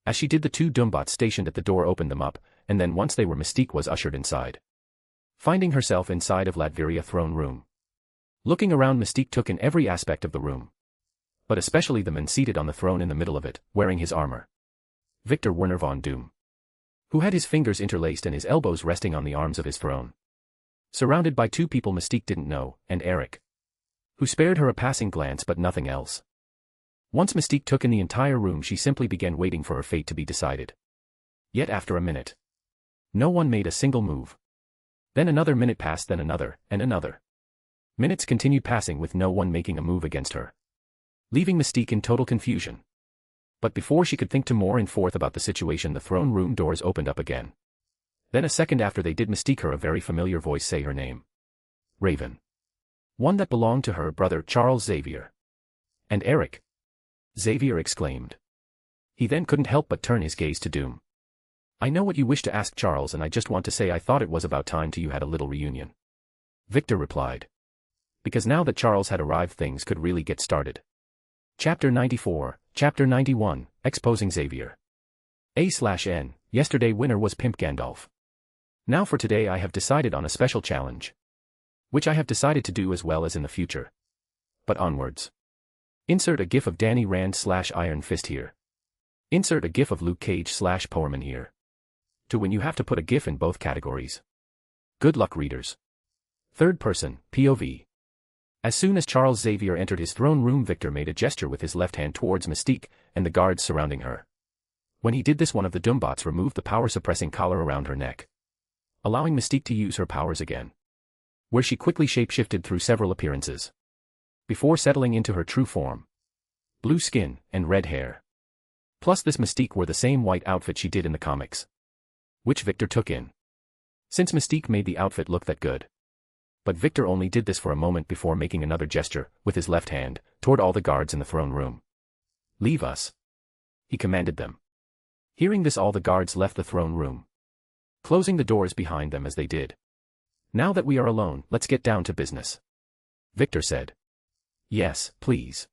As she did, the 2 Doombots stationed at the door opened them up, and then once they were, Mystique was ushered inside. Finding herself inside of Latveria throne room. Looking around, Mystique took in every aspect of the room. But especially the man seated on the throne in the middle of it, wearing his armor. Victor Werner von Doom. Who had his fingers interlaced and his elbows resting on the arms of his throne. Surrounded by 2 people Mystique didn't know, and Eric. Who spared her a passing glance but nothing else. Once Mystique took in the entire room, she simply began waiting for her fate to be decided. Yet after a minute. No one made a single move. Then another minute passed, then another, and another. Minutes continued passing with no one making a move against her. Leaving Mystique in total confusion. But before she could think to more and forth about the situation, the throne room doors opened up again. Then a second after they did, Mystique heard a very familiar voice say her name. Raven. One that belonged to her brother Charles Xavier. And Eric. Xavier exclaimed. He then couldn't help but turn his gaze to Doom. I know what you wish to ask, Charles, and I just want to say I thought it was about time you had a little reunion. Victor replied. Because now that Charles had arrived, things could really get started. Chapter 94, Chapter 91, Exposing Xavier. A/N, yesterday winner was Pimp Gandalf. Now for today I have decided on a special challenge. Which I have decided to do as well as in the future. But onwards. Insert a gif of Danny Rand/Iron Fist here. Insert a gif of Luke Cage/Powerman here. To win you have to put a gif in both categories. Good luck, readers. Third person, POV. As soon as Charles Xavier entered his throne room, Victor made a gesture with his left hand towards Mystique and the guards surrounding her. When he did this, one of the Doombots removed the power-suppressing collar around her neck, allowing Mystique to use her powers again. Where she quickly shapeshifted through several appearances. Before settling into her true form. Blue skin and red hair. Plus this Mystique wore the same white outfit she did in the comics. Which Victor took in. Since Mystique made the outfit look that good. But Victor only did this for a moment before making another gesture, with his left hand, toward all the guards in the throne room. Leave us. He commanded them. Hearing this, all the guards left the throne room. Closing the doors behind them as they did. Now that we are alone, let's get down to business. Victor said. Yes, please.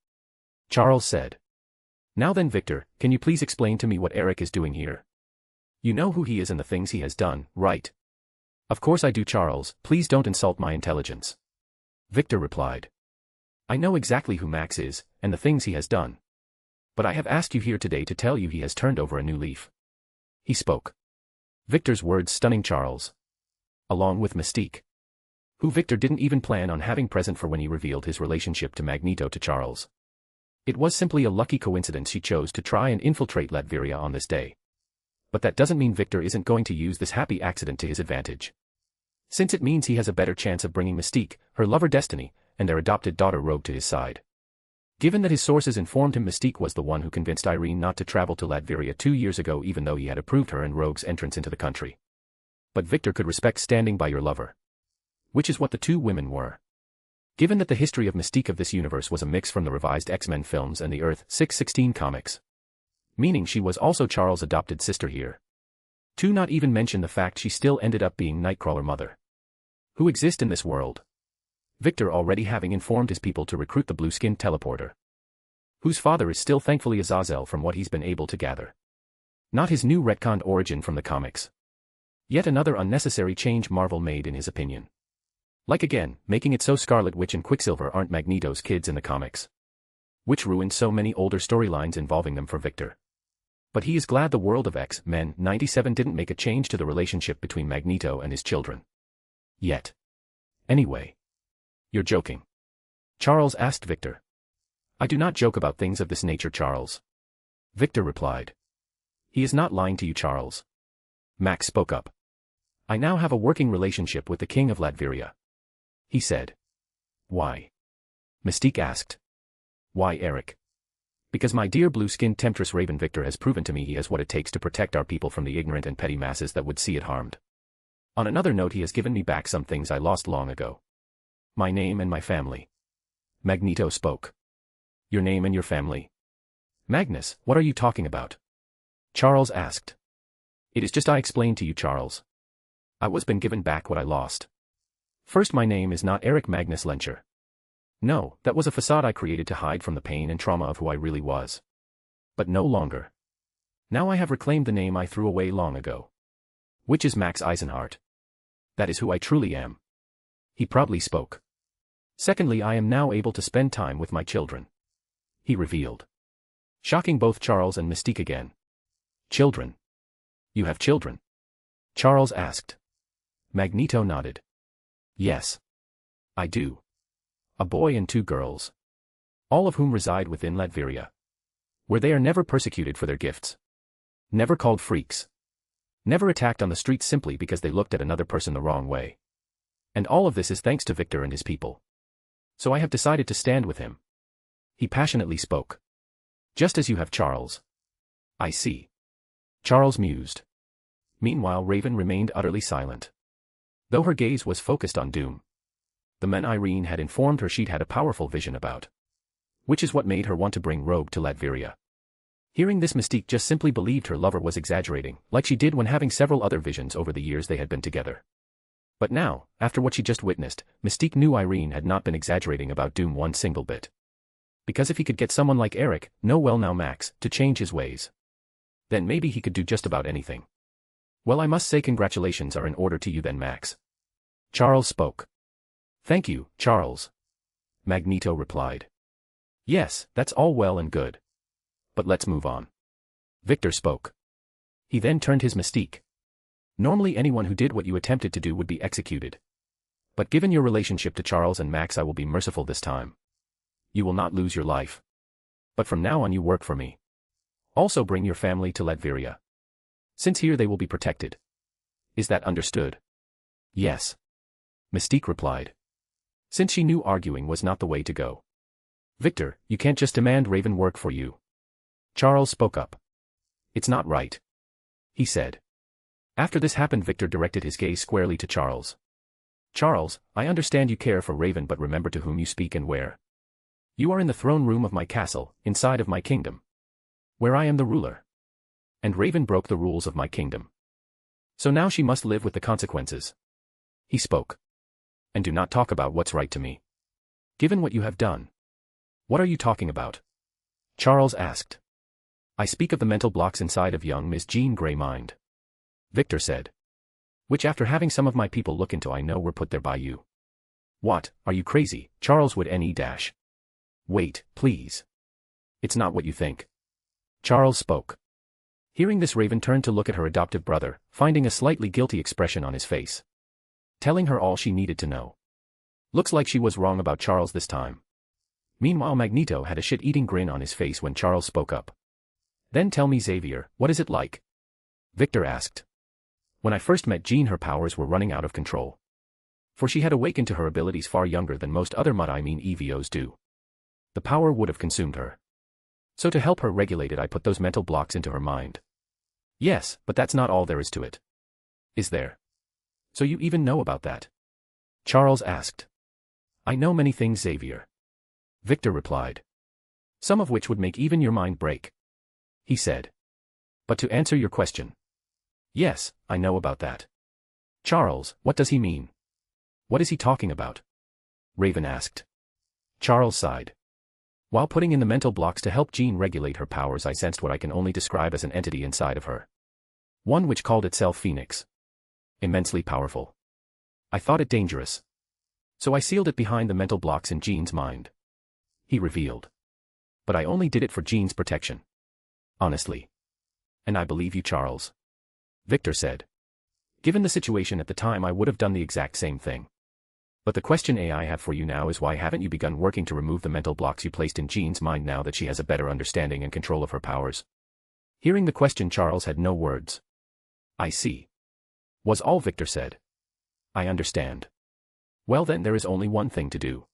Charles said. Now then, Victor, can you please explain to me what Eric is doing here? You know who he is and the things he has done, right? Of course I do, Charles, please don't insult my intelligence. Victor replied. I know exactly who Max is, and the things he has done. But I have asked you here today to tell you he has turned over a new leaf. He spoke. Victor's words stunning Charles. Along with Mystique. Who Victor didn't even plan on having present for when he revealed his relationship to Magneto to Charles. It was simply a lucky coincidence she chose to try and infiltrate Latveria on this day. But that doesn't mean Victor isn't going to use this happy accident to his advantage. Since it means he has a better chance of bringing Mystique, her lover Destiny, and their adopted daughter Rogue to his side. Given that his sources informed him Mystique was the one who convinced Irene not to travel to Latveria 2 years ago even though he had approved her and Rogue's entrance into the country. But Victor could respect standing by your lover. Which is what the two women were. Given that the history of Mystique of this universe was a mix from the revised X-Men films and the Earth 616 comics. Meaning she was also Charles' adopted sister here. To not even mention the fact she still ended up being Nightcrawler mother. Who exist in this world. Victor already having informed his people to recruit the blue-skinned teleporter. Whose father is still thankfully Azazel from what he's been able to gather. Not his new retconned origin from the comics. Yet another unnecessary change Marvel made in his opinion. Like again, making it so Scarlet Witch and Quicksilver aren't Magneto's kids in the comics. Which ruined so many older storylines involving them for Victor. But he is glad the world of X-Men 97 didn't make a change to the relationship between Magneto and his children. Yet. Anyway. You're joking. Charles asked Victor. I do not joke about things of this nature, Charles. Victor replied. He is not lying to you, Charles. Max spoke up. I now have a working relationship with the King of Latveria. He said. Why? Mystique asked. Why, Eric? Because my dear blue-skinned temptress Raven Victor has proven to me he has what it takes to protect our people from the ignorant and petty masses that would see it harmed. On another note, he has given me back some things I lost long ago. My name and my family. Magneto spoke. Your name and your family? Magnus, what are you talking about? Charles asked. It is just I explained to you, Charles. I was been given back what I lost. First, my name is not Eric Magnus Lencher. No, that was a facade I created to hide from the pain and trauma of who I really was. But no longer. Now I have reclaimed the name I threw away long ago. Which is Max Eisenhart. That is who I truly am. He proudly spoke. Secondly, I am now able to spend time with my children. He revealed. Shocking both Charles and Mystique again. Children. You have children? Charles asked. Magneto nodded. Yes. I do. A boy and 2 girls. All of whom reside within Latveria. Where they are never persecuted for their gifts. Never called freaks. Never attacked on the streets simply because they looked at another person the wrong way. And all of this is thanks to Victor and his people. So I have decided to stand with him. He passionately spoke. Just as you have, Charles. I see. Charles mused. Meanwhile, Raven remained utterly silent. Though her gaze was focused on Doom. The men Irene had informed her she'd had a powerful vision about. Which is what made her want to bring Rogue to Latveria. Hearing this, Mystique just simply believed her lover was exaggerating, like she did when having several other visions over the years they had been together. But now, after what she just witnessed, Mystique knew Irene had not been exaggerating about Doom one single bit. Because if he could get someone like Eric, Max, to change his ways, then maybe he could do just about anything. Well, I must say congratulations are in order to you then, Max. Charles spoke. Thank you, Charles. Magneto replied. Yes, that's all well and good. But let's move on. Victor spoke. He then turned his Mystique. Normally anyone who did what you attempted to do would be executed. But given your relationship to Charles and Max, I will be merciful this time. You will not lose your life. But from now on you work for me. Also bring your family to Latveria. Since here they will be protected. Is that understood? Yes. Mystique replied. Since she knew arguing was not the way to go. Victor, you can't just demand Raven work for you. Charles spoke up. It's not right. He said. After this happened, Victor directed his gaze squarely to Charles. Charles, I understand you care for Raven, but remember to whom you speak and where. You are in the throne room of my castle, inside of my kingdom. Where I am the ruler. And Raven broke the rules of my kingdom. So now she must live with the consequences. He spoke. And do not talk about what's right to me. Given what you have done. What are you talking about? Charles asked. I speak of the mental blocks inside of young Miss Jean Grey's mind. Victor said. Which after having some of my people look into I know were put there by you. What, are you crazy? Charles would dash. Wait, please. It's not what you think. Charles spoke. Hearing this, Raven turned to look at her adoptive brother, finding a slightly guilty expression on his face. Telling her all she needed to know. Looks like she was wrong about Charles this time. Meanwhile, Magneto had a shit-eating grin on his face when Charles spoke up. Then tell me, Xavier, what is it like? Victor asked. When I first met Jean, her powers were running out of control. For she had awakened to her abilities far younger than most other EVOs do. The power would have consumed her. So to help her regulate it, I put those mental blocks into her mind. Yes, but that's not all there is to it. Is there? So you even know about that? Charles asked. I know many things, Xavier. Victor replied. Some of which would make even your mind break. He said. But to answer your question. Yes, I know about that. Charles, what does he mean? What is he talking about? Raven asked. Charles sighed. While putting in the mental blocks to help Jean regulate her powers, I sensed what I can only describe as an entity inside of her. One which called itself Phoenix. Immensely powerful. I thought it dangerous. So I sealed it behind the mental blocks in Jean's mind. He revealed. But I only did it for Jean's protection. Honestly. And I believe you, Charles. Victor said. Given the situation at the time, I would have done the exact same thing. But the question I have for you now is, why haven't you begun working to remove the mental blocks you placed in Jean's mind now that she has a better understanding and control of her powers? Hearing the question, Charles had no words. I see. Was all Victor said. I understand. Well then, there is only one thing to do.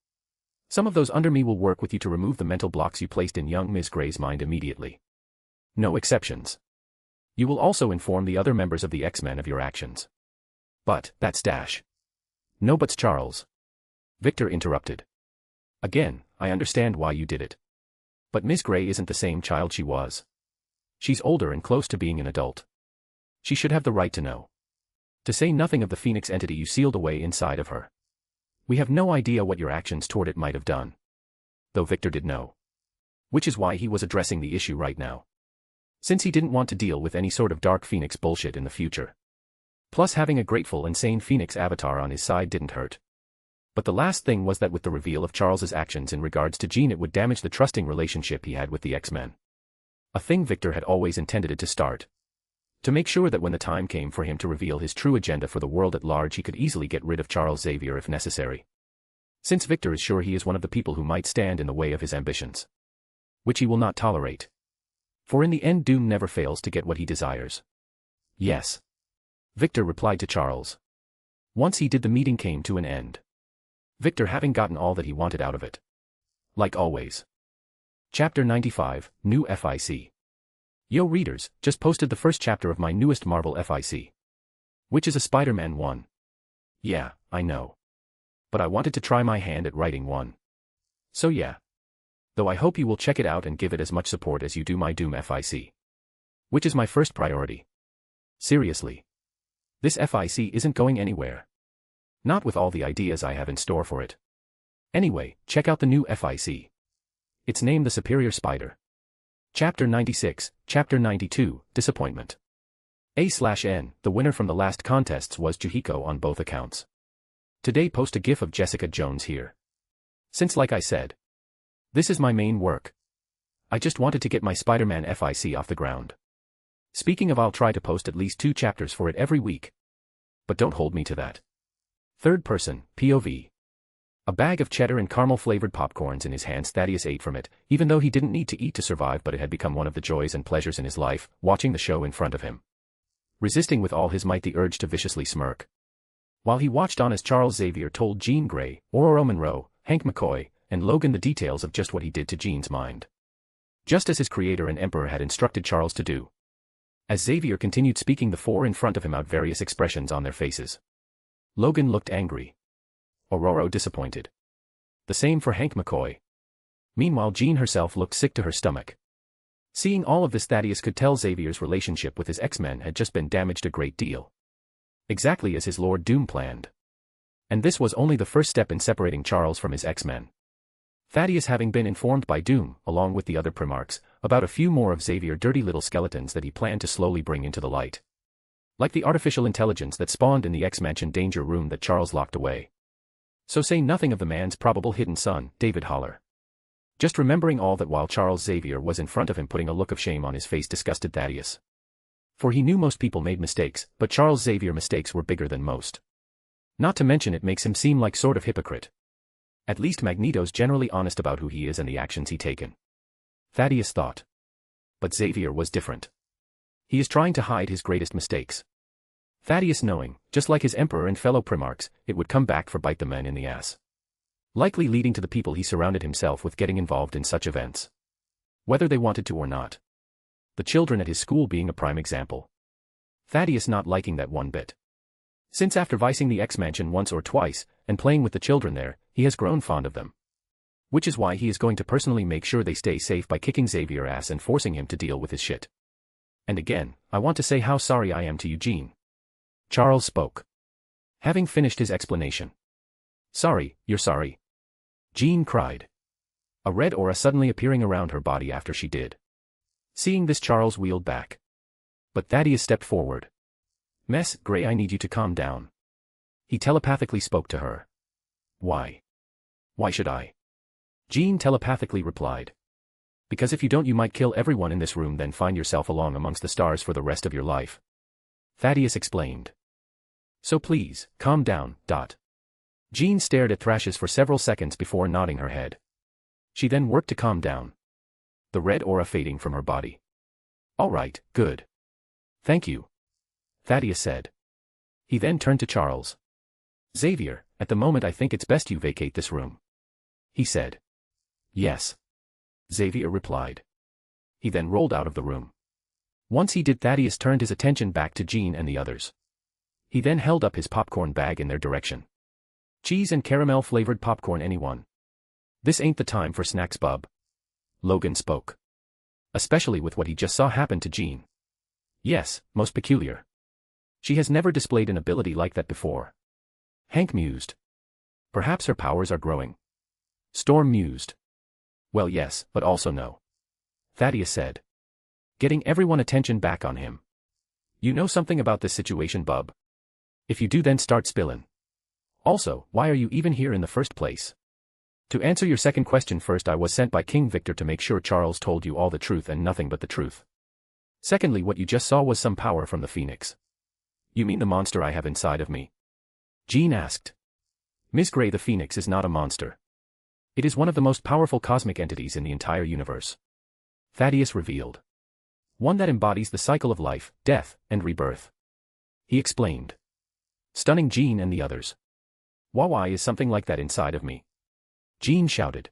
Some of those under me will work with you to remove the mental blocks you placed in young Miss Gray's mind immediately. No exceptions. You will also inform the other members of the X-Men of your actions. But, that's dash. No buts, Charles. Victor interrupted. Again, I understand why you did it. But Miss Gray isn't the same child she was. She's older and close to being an adult. She should have the right to know. To say nothing of the Phoenix entity you sealed away inside of her. We have no idea what your actions toward it might have done. Though Victor did know. Which is why he was addressing the issue right now. Since he didn't want to deal with any sort of dark Phoenix bullshit in the future. Plus, having a grateful and sane Phoenix avatar on his side didn't hurt. But the last thing was that with the reveal of Charles's actions in regards to Jean, it would damage the trusting relationship he had with the X-Men. A thing Victor had always intended it to start. To make sure that when the time came for him to reveal his true agenda for the world at large, he could easily get rid of Charles Xavier if necessary. Since Victor is sure he is one of the people who might stand in the way of his ambitions. Which he will not tolerate. For in the end, Doom never fails to get what he desires. Yes. Victor replied to Charles. Once he did, the meeting came to an end. Victor having gotten all that he wanted out of it. Like always. Chapter 95, New FIC. Yo readers, just posted the first chapter of my newest Marvel FIC. Which is a Spider-Man one. Yeah, I know. But I wanted to try my hand at writing one. So yeah. Though I hope you will check it out and give it as much support as you do my Doom FIC. Which is my first priority. Seriously. This FIC isn't going anywhere. Not with all the ideas I have in store for it. Anyway, check out the new FIC. It's named The Superior Chapter 96, Chapter 92, Disappointment. A/N, the winner from the last contests was Juhiko on both accounts. Today post a gif of Jessica Jones here. Since like I said, this is my main work. I just wanted to get my Spider-Man FIC off the ground. Speaking of, I'll try to post at least 2 chapters for it every week. But don't hold me to that. Third person, POV. A bag of cheddar and caramel-flavored popcorns in his hands, Thaddeus ate from it, even though he didn't need to eat to survive, but it had become one of the joys and pleasures in his life, watching the show in front of him. Resisting with all his might the urge to viciously smirk. While he watched on as Charles Xavier told Jean Grey, Ororo Monroe, Hank McCoy, and Logan the details of just what he did to Jean's mind. Just as his creator and emperor had instructed Charles to do. As Xavier continued speaking, the 4 in front of him out various expressions on their faces. Logan looked angry. Ororo disappointed. The same for Hank McCoy. Meanwhile, Jean herself looked sick to her stomach. Seeing all of this, Thaddeus could tell Xavier's relationship with his X-Men had just been damaged a great deal. Exactly as his Lord Doom planned. And this was only the first step in separating Charles from his X-Men. Thaddeus having been informed by Doom, along with the other Primarchs, about a few more of Xavier's dirty little skeletons that he planned to slowly bring into the light. Like the artificial intelligence that spawned in the X-Mansion danger room that Charles locked away. So say nothing of the man's probable hidden son, David Haller. Just remembering all that while Charles Xavier was in front of him, putting a look of shame on his face, disgusted Thaddeus. For he knew most people made mistakes, but Charles Xavier's mistakes were bigger than most. Not to mention it makes him seem like sort of hypocrite. At least Magneto's generally honest about who he is and the actions he taken. Thaddeus thought. But Xavier was different. He is trying to hide his greatest mistakes. Thaddeus knowing, just like his emperor and fellow primarchs, it would come back for bite the men in the ass. Likely leading to the people he surrounded himself with getting involved in such events. Whether they wanted to or not. The children at his school being a prime example. Thaddeus not liking that one bit. Since after vicing the X-Mansion once or twice, and playing with the children there, he has grown fond of them. Which is why he is going to personally make sure they stay safe by kicking Xavier ass and forcing him to deal with his shit. And again, I want to say how sorry I am to Eugene. Charles spoke. Having finished his explanation. Sorry, you're sorry. Jean cried. A red aura suddenly appearing around her body after she did. Seeing this, Charles wheeled back. But Thaddeus stepped forward. Miss Gray, I need you to calm down. He telepathically spoke to her. Why? Why should I? Jean telepathically replied. Because if you don't, you might kill everyone in this room, then find yourself along amongst the stars for the rest of your life. Thaddeus explained. So please, calm down. Jean stared at Thrashes for several seconds before nodding her head. She then worked to calm down. The red aura fading from her body. All right, good. Thank you. Thaddeus said. He then turned to Charles. Xavier, at the moment I think it's best you vacate this room. He said. Yes. Xavier replied. He then rolled out of the room. Once he did, Thaddeus turned his attention back to Jean and the others. He then held up his popcorn bag in their direction. Cheese and caramel flavored popcorn, anyone? This ain't the time for snacks, bub. Logan spoke. Especially with what he just saw happen to Jean. Yes, most peculiar. She has never displayed an ability like that before. Hank mused. Perhaps her powers are growing. Storm mused. Well, yes, but also no. Thaddeus said. Getting everyone attention back on him. You know something about this situation, bub? If you do, then start spillin'. Also, why are you even here in the first place? To answer your second question first, I was sent by King Victor to make sure Charles told you all the truth and nothing but the truth. Secondly, what you just saw was some power from the Phoenix. You mean the monster I have inside of me? Jean asked. Ms. Gray, the Phoenix is not a monster. It is one of the most powerful cosmic entities in the entire universe. Thaddeus revealed. One that embodies the cycle of life, death, and rebirth. He explained. Stunning Jean and the others. Why is something like that inside of me? Jean shouted.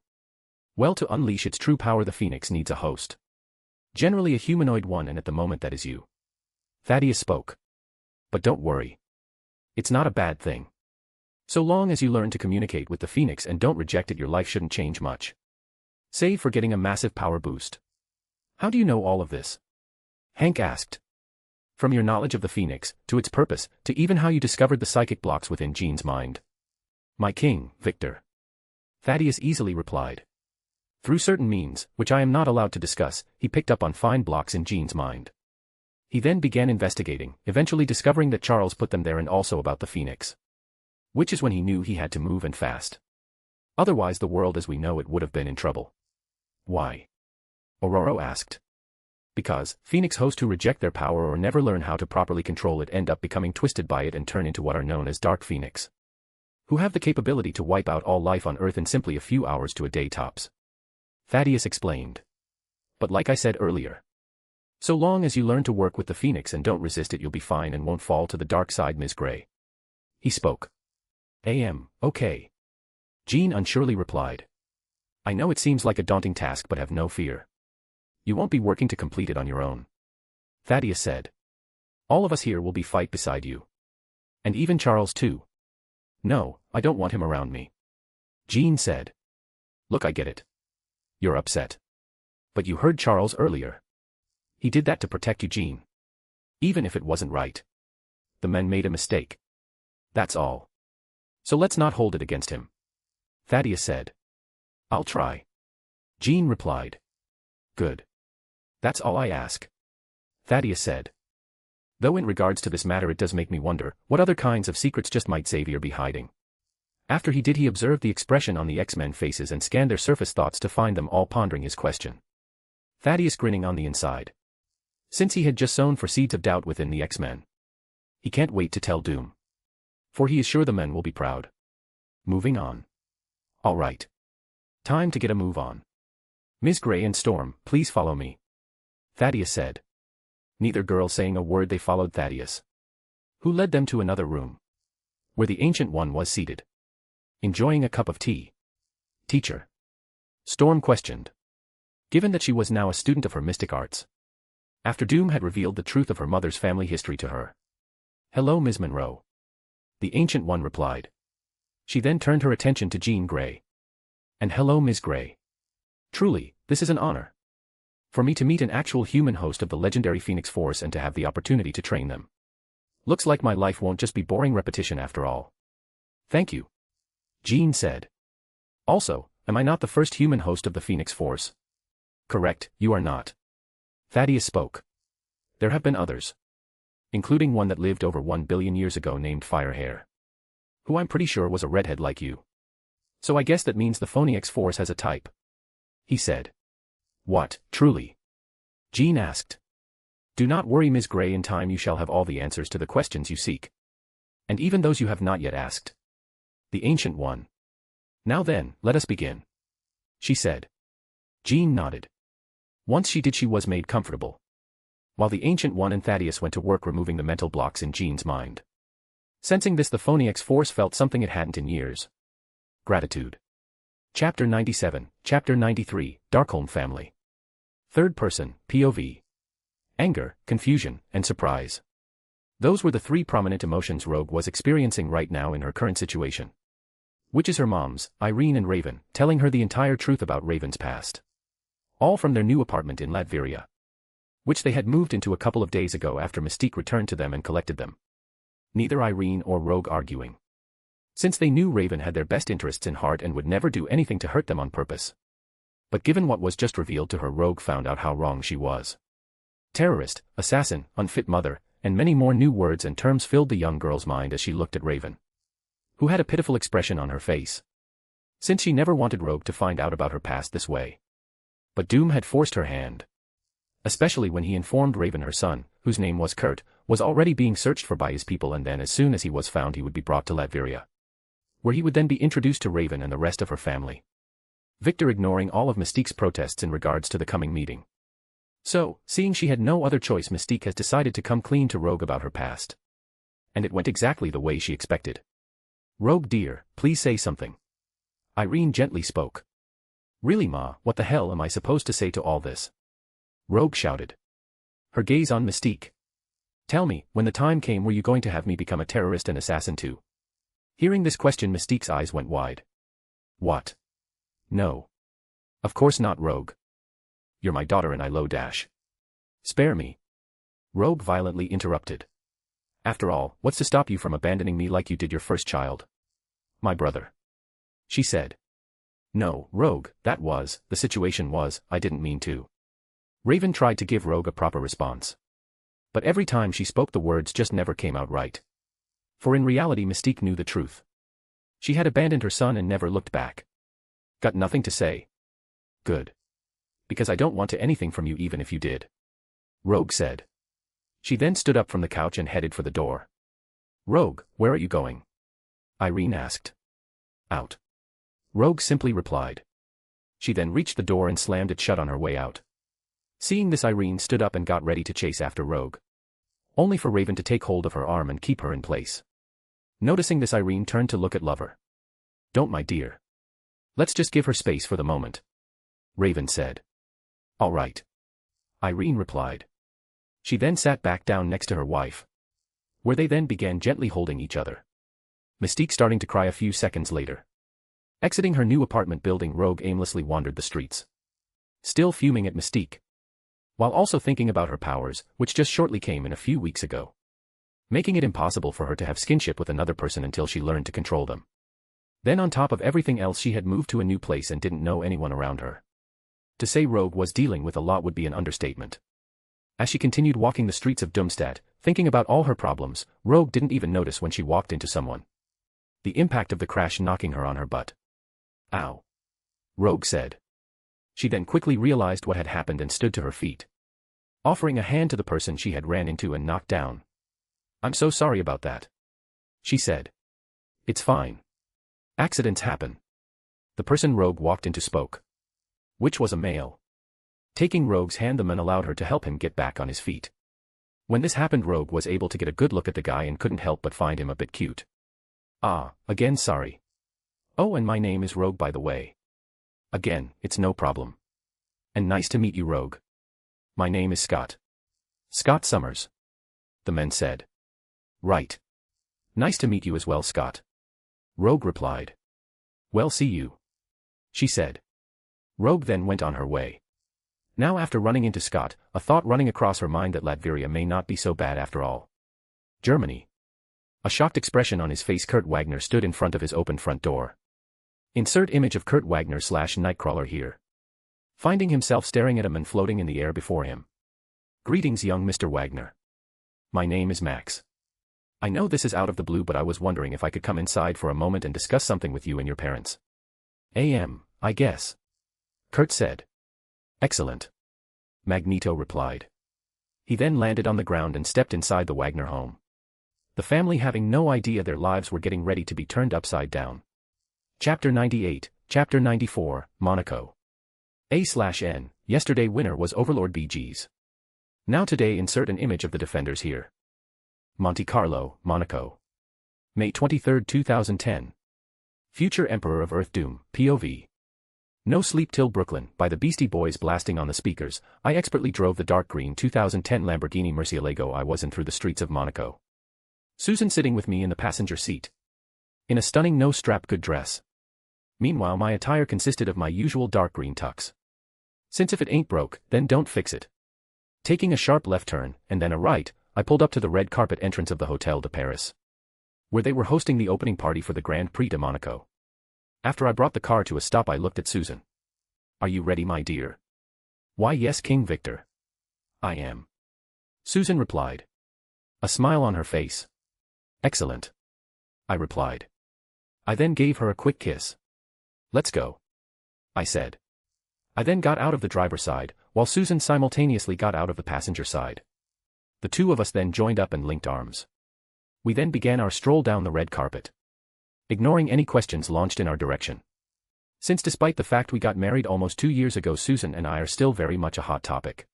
Well, to unleash its true power, the Phoenix needs a host. Generally a humanoid one, and at the moment that is you. Thaddeus spoke. But don't worry. It's not a bad thing. So long as you learn to communicate with the Phoenix and don't reject it, your life shouldn't change much. Save for getting a massive power boost. How do you know all of this? Hank asked. From your knowledge of the Phoenix, to its purpose, to even how you discovered the psychic blocks within Jean's mind. My king, Victor. Thaddeus easily replied. Through certain means, which I am not allowed to discuss, he picked up on fine blocks in Jean's mind. He then began investigating, eventually discovering that Charles put them there, and also about the Phoenix. Which is when he knew he had to move, and fast. Otherwise the world as we know it would have been in trouble. Why? Aurora asked. Because Phoenix hosts who reject their power or never learn how to properly control it end up becoming twisted by it and turn into what are known as Dark Phoenix. Who have the capability to wipe out all life on Earth in simply a few hours to a day tops. Thaddeus explained. But like I said earlier. So long as you learn to work with the Phoenix and don't resist it, you'll be fine and won't fall to the dark side, Ms. Gray. He spoke. Okay. Jean unsurely replied. I know it seems like a daunting task, but have no fear. You won't be working to complete it on your own. Thaddeus said. All of us here will be fight beside you. And even Charles too. No, I don't want him around me. Jean said. Look, I get it. You're upset. But you heard Charles earlier. He did that to protect Eugene. Even if it wasn't right. The men made a mistake. That's all. So let's not hold it against him. Thaddeus said. I'll try. Jean replied. Good. That's all I ask. Thaddeus said. Though in regards to this matter it does make me wonder, what other kinds of secrets just might Xavier be hiding? After he observed the expression on the X-Men faces and scanned their surface thoughts to find them all pondering his question. Thaddeus grinning on the inside. Since he had just sown for seeds of doubt within the X-Men. He can't wait to tell Doom. For he is sure the men will be proud. Moving on. All right. Time to get a move on. Ms. Gray and Storm, please follow me. Thaddeus said. Neither girl saying a word, they followed Thaddeus. who led them to another room, where the Ancient One was seated, enjoying a cup of tea. Teacher? Storm questioned. Given that she was now a student of her mystic arts, after Doom had revealed the truth of her mother's family history to her. Hello, Ms. Monroe. The Ancient One replied. She then turned her attention to Jean Grey. And hello, Ms. Grey. Truly, this is an honor for me to meet an actual human host of the legendary Phoenix Force and to have the opportunity to train them. Looks like my life won't just be boring repetition after all. Thank you, Jean said. Also, am I not the first human host of the Phoenix Force? Correct, you are not. Thaddeus spoke. There have been others, including one that lived over 1 billion years ago named Firehair, who I'm pretty sure was a redhead like you. So I guess that means the Phoenix Force has a type, he said. What, truly? Jean asked. Do not worry, Ms. Grey, in time you shall have all the answers to the questions you seek. And even those you have not yet asked. The Ancient One. Now then, let us begin, she said. Jean nodded. Once she did, she was made comfortable, while the Ancient One and Thaddeus went to work removing the mental blocks in Jean's mind. Sensing this, the Phoenix Force felt something it hadn't in years. Gratitude. Chapter 97, Chapter 93, Darkholm Family. Third person, POV. Anger, confusion, and surprise. Those were the three prominent emotions Rogue was experiencing right now in her current situation. Which is her moms, Irene and Raven, telling her the entire truth about Raven's past. All from their new apartment in Latveria, which they had moved into a couple of days ago after Mystique returned to them and collected them. Neither Irene or Rogue arguing, since they knew Raven had their best interests in heart and would never do anything to hurt them on purpose. But given what was just revealed to her, Rogue found out how wrong she was. Terrorist, assassin, unfit mother, and many more new words and terms filled the young girl's mind as she looked at Raven, who had a pitiful expression on her face, since she never wanted Rogue to find out about her past this way. But Doom had forced her hand, especially when he informed Raven her son, whose name was Kurt, was already being searched for by his people, and then as soon as he was found he would be brought to Latveria, where he would then be introduced to Raven and the rest of her family. Victor ignoring all of Mystique's protests in regards to the coming meeting. So, seeing she had no other choice, Mystique has decided to come clean to Rogue about her past. And it went exactly the way she expected. Rogue dear, please say something. Irene gently spoke. Really, Ma, what the hell am I supposed to say to all this? Rogue shouted, her gaze on Mystique. Tell me, when the time came, were you going to have me become a terrorist and assassin too? Hearing this question, Mystique's eyes went wide. What? No. Of course not, Rogue. You're my daughter and I low dash. Spare me. Rogue violently interrupted. After all, what's to stop you from abandoning me like you did your first child? My brother. She said. No, Rogue, the situation was, I didn't mean to. Raven tried to give Rogue a proper response. But every time she spoke, the words just never came out right. For in reality, Mystique knew the truth. She had abandoned her son and never looked back. Got nothing to say? Good. Because I don't want to anything from you even if you did. Rogue said. She then stood up from the couch and headed for the door. Rogue, where are you going? Irene asked. Out. Rogue simply replied. She then reached the door and slammed it shut on her way out. Seeing this, Irene stood up and got ready to chase after Rogue, only for Raven to take hold of her arm and keep her in place. Noticing this, Irene turned to look at Lover. Don't, my dear. Let's just give her space for the moment, Raven said. All right, Irene replied. She then sat back down next to her wife, where they then began gently holding each other. Mystique starting to cry a few seconds later. Exiting her new apartment building, Rogue aimlessly wandered the streets, still fuming at Mystique, while also thinking about her powers, which just shortly came in a few weeks ago, making it impossible for her to have skinship with another person until she learned to control them. Then on top of everything else, she had moved to a new place and didn't know anyone around her. To say Rogue was dealing with a lot would be an understatement. As she continued walking the streets of Doomstadt, thinking about all her problems, Rogue didn't even notice when she walked into someone. The impact of the crash knocking her on her butt. Ow. Rogue said. She then quickly realized what had happened and stood to her feet, offering a hand to the person she had ran into and knocked down. I'm so sorry about that, she said. It's fine. Accidents happen. The person Rogue walked into spoke, which was a male. Taking Rogue's hand, the man allowed her to help him get back on his feet. When this happened, Rogue was able to get a good look at the guy and couldn't help but find him a bit cute. Ah, again sorry. Oh, and my name is Rogue, by the way. Again, it's no problem. And nice to meet you, Rogue. My name is Scott. Scott Summers. The men said. Right. Nice to meet you as well, Scott. Rogue replied. Well, see you. She said. Rogue then went on her way. Now, after running into Scott, a thought running across her mind that Latveria may not be so bad after all. Germany. A shocked expression on his face, Kurt Wagner stood in front of his open front door. Insert image of Kurt Wagner / Nightcrawler here. Finding himself staring at a man floating in the air before him. Greetings, young Mr. Wagner. My name is Max. I know this is out of the blue, but I was wondering if I could come inside for a moment and discuss something with you and your parents. I guess. Kurt said. Excellent. Magneto replied. He then landed on the ground and stepped inside the Wagner home. The family having no idea their lives were getting ready to be turned upside down. Chapter 98, Chapter 94, Monaco. A/N, yesterday winner was Overlord BG's. Now today insert an image of the defenders here. Monte Carlo, Monaco. May 23, 2010. Future Emperor of Earth Doom, POV. No Sleep Till Brooklyn, by the Beastie Boys blasting on the speakers. I expertly drove the dark green 2010 Lamborghini Murcielago I was in through the streets of Monaco. Susan sitting with me in the passenger seat. In a stunning no-strap good dress. Meanwhile, my attire consisted of my usual dark green tux. Since if it ain't broke, then don't fix it. Taking a sharp left turn, and then a right, I pulled up to the red carpet entrance of the Hotel de Paris, where they were hosting the opening party for the Grand Prix de Monaco. After I brought the car to a stop, I looked at Susan. Are you ready, my dear? Why, yes, King Victor. I am. Susan replied. A smile on her face. Excellent. I replied. I then gave her a quick kiss. Let's go. I said. I then got out of the driver's side, while Susan simultaneously got out of the passenger side. The two of us then joined up and linked arms. We then began our stroll down the red carpet, ignoring any questions launched in our direction. Since despite the fact we got married almost 2 years ago, Susan and I are still very much a hot topic.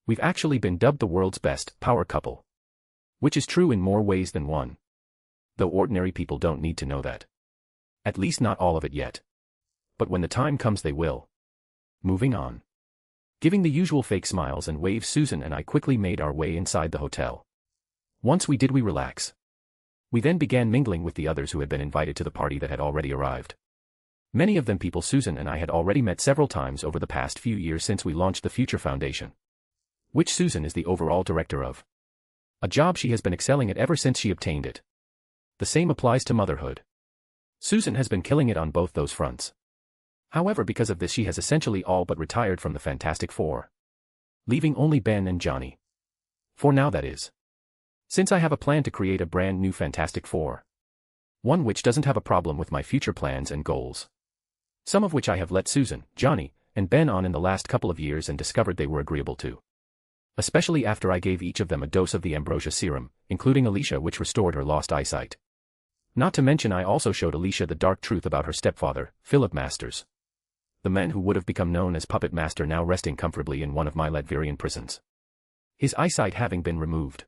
We've actually been dubbed the world's best power couple. Which is true in more ways than one. Though ordinary people don't need to know that. At least not all of it yet. But when the time comes they will. Moving on. Giving the usual fake smiles and waves, Susan and I quickly made our way inside the hotel. Once we did, we relax. We then began mingling with the others who had been invited to the party that had already arrived. Many of them people Susan and I had already met several times over the past few years since we launched the Future Foundation, which Susan is the overall director of. A job she has been excelling at ever since she obtained it. The same applies to motherhood. Susan has been killing it on both those fronts. However, because of this she has essentially all but retired from the Fantastic Four, leaving only Ben and Johnny. For now, that is. Since I have a plan to create a brand new Fantastic Four. One which doesn't have a problem with my future plans and goals. Some of which I have let Susan, Johnny, and Ben on in the last couple of years and discovered they were agreeable to. Especially after I gave each of them a dose of the ambrosia serum, including Alicia, which restored her lost eyesight. Not to mention I also showed Alicia the dark truth about her stepfather, Philip Masters. The man who would have become known as Puppet Master, now resting comfortably in one of my Latverian prisons. His eyesight having been removed.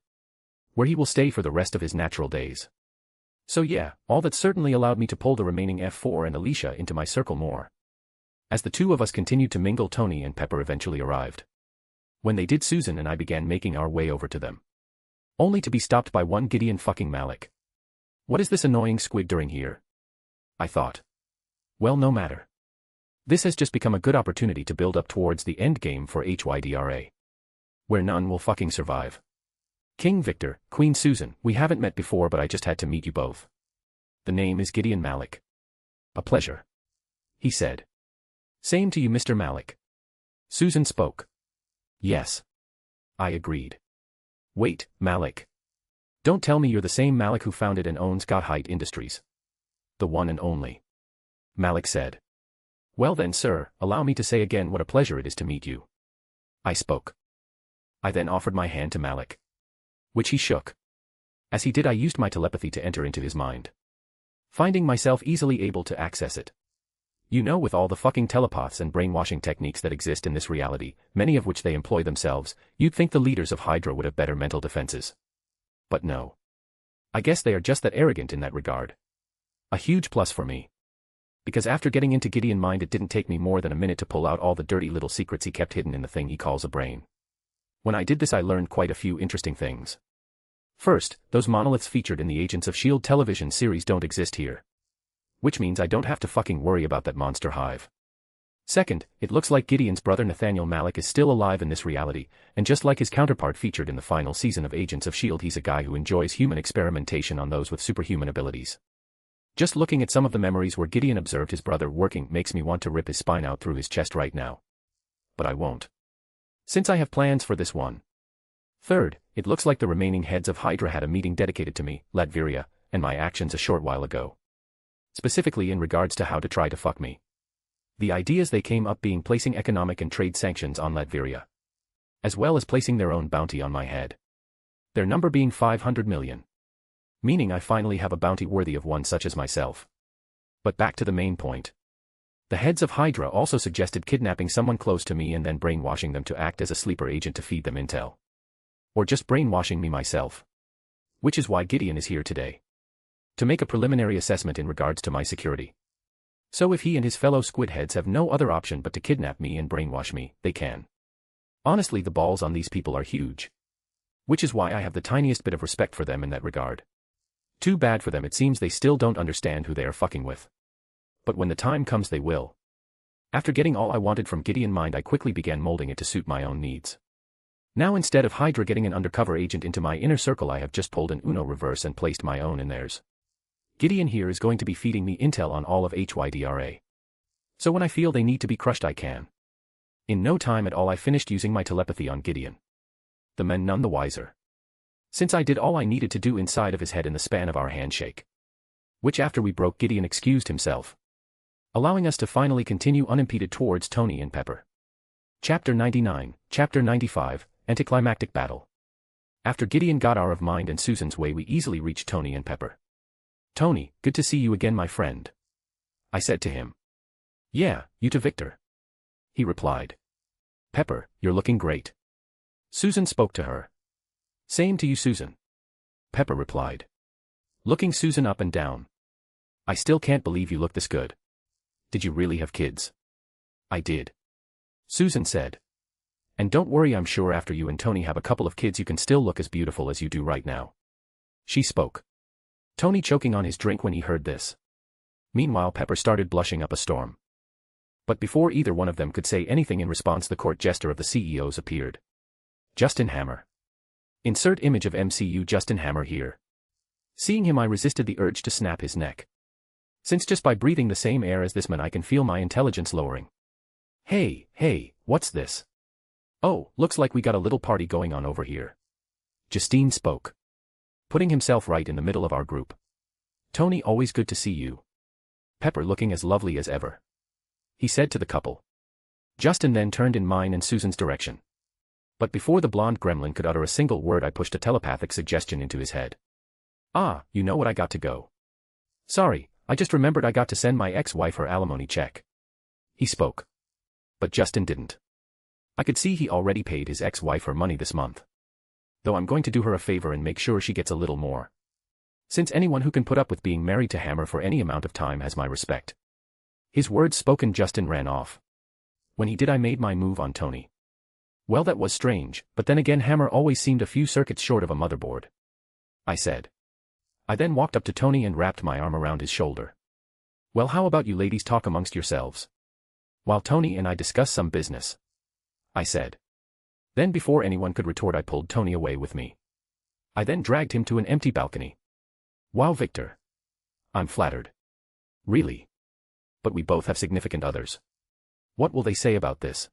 Where he will stay for the rest of his natural days. So yeah, all that certainly allowed me to pull the remaining F4 and Alicia into my circle more. As the two of us continued to mingle, Tony and Pepper eventually arrived. When they did, Susan and I began making our way over to them. Only to be stopped by one Gideon fucking Malik. What is this annoying squig doing here? I thought. Well, no matter. This has just become a good opportunity to build up towards the end game for HYDRA. Where none will fucking survive. King Victor, Queen Susan, we haven't met before, but I just had to meet you both. The name is Gideon Malik. A pleasure. He said. Same to you, Mr. Malik. Susan spoke. Yes. I agreed. Wait, Malik. Don't tell me you're the same Malik who founded and owns Godheit Industries. The one and only. Malik said. Well then, sir, allow me to say again what a pleasure it is to meet you. I spoke. I then offered my hand to Malik, which he shook. As he did, I used my telepathy to enter into his mind, finding myself easily able to access it. You know, with all the fucking telepaths and brainwashing techniques that exist in this reality, many of which they employ themselves, you'd think the leaders of Hydra would have better mental defenses. But no. I guess they are just that arrogant in that regard. A huge plus for me. Because after getting into Gideon's mind, it didn't take me more than a minute to pull out all the dirty little secrets he kept hidden in the thing he calls a brain. When I did this, I learned quite a few interesting things. First, those monoliths featured in the Agents of S.H.I.E.L.D. television series don't exist here. Which means I don't have to fucking worry about that monster hive. Second, it looks like Gideon's brother Nathaniel Malik is still alive in this reality, and just like his counterpart featured in the final season of Agents of S.H.I.E.L.D., he's a guy who enjoys human experimentation on those with superhuman abilities. Just looking at some of the memories where Gideon observed his brother working makes me want to rip his spine out through his chest right now. But I won't. Since I have plans for this one. Third, it looks like the remaining heads of Hydra had a meeting dedicated to me, Latveria, and my actions a short while ago. Specifically in regards to how to try to fuck me. The ideas they came up being placing economic and trade sanctions on Latveria. As well as placing their own bounty on my head. Their number being 500 million. Meaning I finally have a bounty worthy of one such as myself. But back to the main point. The heads of Hydra also suggested kidnapping someone close to me and then brainwashing them to act as a sleeper agent to feed them intel. Or just brainwashing me myself. Which is why Gideon is here today. To make a preliminary assessment in regards to my security. So if he and his fellow squid heads have no other option but to kidnap me and brainwash me, they can. Honestly, the balls on these people are huge. Which is why I have the tiniest bit of respect for them in that regard. Too bad for them, it seems they still don't understand who they are fucking with. But when the time comes they will. After getting all I wanted from Gideon's mind, I quickly began molding it to suit my own needs. Now instead of Hydra getting an undercover agent into my inner circle, I have just pulled an Uno reverse and placed my own in theirs. Gideon here is going to be feeding me intel on all of HYDRA. So when I feel they need to be crushed, I can. In no time at all I finished using my telepathy on Gideon. The men none the wiser. Since I did all I needed to do inside of his head in the span of our handshake. Which after we broke, Gideon excused himself. Allowing us to finally continue unimpeded towards Tony and Pepper. Chapter 99, Chapter 95, Anticlimactic Battle. After Gideon got out of mind and Susan's way, we easily reached Tony and Pepper. "Tony, good to see you again, my friend," I said to him. "Yeah, you too, Victor," he replied. "Pepper, you're looking great." Susan spoke to her. "Same to you, Susan," Pepper replied. Looking Susan up and down. "I still can't believe you look this good. Did you really have kids?" "I did," Susan said. "And don't worry, I'm sure after you and Tony have a couple of kids you can still look as beautiful as you do right now," she spoke. Tony choking on his drink when he heard this. Meanwhile, Pepper started blushing up a storm. But before either one of them could say anything in response, the court jester of the CEOs appeared. Justin Hammer. Insert image of MCU Justin Hammer here. Seeing him, I resisted the urge to snap his neck. Since just by breathing the same air as this man I can feel my intelligence lowering. Hey, what's this? "Oh, looks like we got a little party going on over here," Justine spoke. Putting himself right in the middle of our group. "Tony, always good to see you. Pepper looking as lovely as ever," he said to the couple. Justin then turned in mine and Susan's direction. But before the blonde gremlin could utter a single word, I pushed a telepathic suggestion into his head. "Ah, you know what, I got to go. Sorry, I just remembered I got to send my ex-wife her alimony check," he spoke. But Justin didn't. I could see he already paid his ex-wife her money this month. Though I'm going to do her a favor and make sure she gets a little more. Since anyone who can put up with being married to Hammer for any amount of time has my respect. His words spoken, Justin ran off. When he did, I made my move on Tony. Well, that was strange, but then again Hammer always seemed a few circuits short of a motherboard, I said. I then walked up to Tony and wrapped my arm around his shoulder. "Well, how about you ladies talk amongst yourselves while Tony and I discuss some business," I said. Then before anyone could retort, I pulled Tony away with me. I then dragged him to an empty balcony. "Wow, Victor. I'm flattered. Really? But we both have significant others. What will they say about this?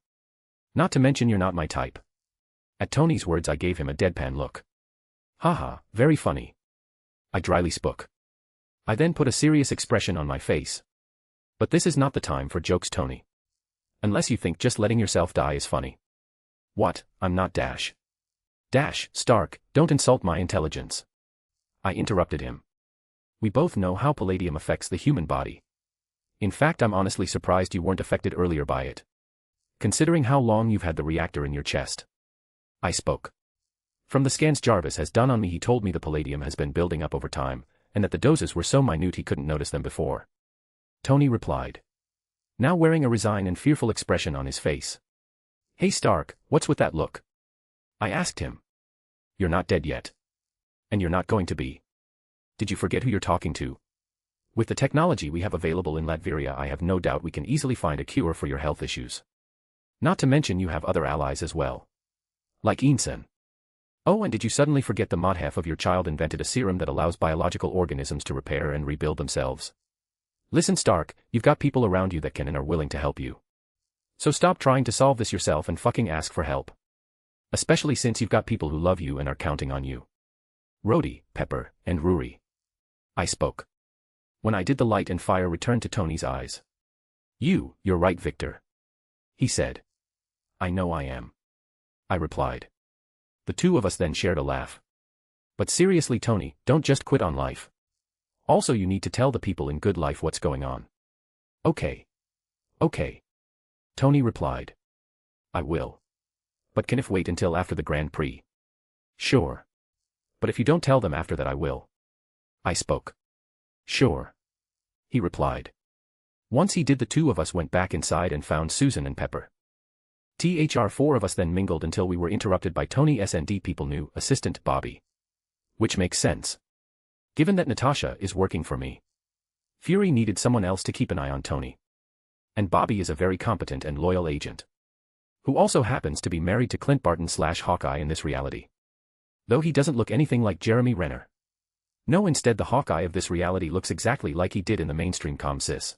Not to mention you're not my type." At Tony's words, I gave him a deadpan look. "Haha, very funny," I dryly spoke. I then put a serious expression on my face. "But this is not the time for jokes, Tony. Unless you think just letting yourself die is funny." "What, I'm not Dash." "Dash, Stark, don't insult my intelligence," I interrupted him. "We both know how palladium affects the human body. In fact, I'm honestly surprised you weren't affected earlier by it. Considering how long you've had the reactor in your chest. I spoke. From the scans Jarvis has done on me, he told me the palladium has been building up over time, and that the doses were so minute he couldn't notice them before. Tony replied, now wearing a resigned and fearful expression on his face. Hey Stark, what's with that look? I asked him. You're not dead yet. And you're not going to be. Did you forget who you're talking to? With the technology we have available in Latveria, I have no doubt we can easily find a cure for your health issues. Not to mention you have other allies as well. Like Einstein. Oh, and did you suddenly forget the mod half of your child invented a serum that allows biological organisms to repair and rebuild themselves? Listen Stark, you've got people around you that can and are willing to help you. So stop trying to solve this yourself and fucking ask for help. Especially since you've got people who love you and are counting on you. Rhodey, Pepper, and Rory. I spoke. When I did, the light and fire returned to Tony's eyes. You're right, Victor. He said. I know I am. I replied. The two of us then shared a laugh. But seriously, Tony, don't just quit on life. Also, you need to tell the people in Good Life what's going on. Okay. Tony replied. I will. But can it wait until after the Grand Prix? Sure. But if you don't tell them after that, I will. I spoke. Sure. He replied. Once he did, the two of us went back inside and found Susan and Pepper. Four of us then mingled until we were interrupted by Tony S&D people new assistant Bobby. Which makes sense. Given that Natasha is working for me. Fury needed someone else to keep an eye on Tony. And Bobby is a very competent and loyal agent. Who also happens to be married to Clint Barton / Hawkeye in this reality. Though he doesn't look anything like Jeremy Renner. No, instead the Hawkeye of this reality looks exactly like he did in the mainstream ComSys.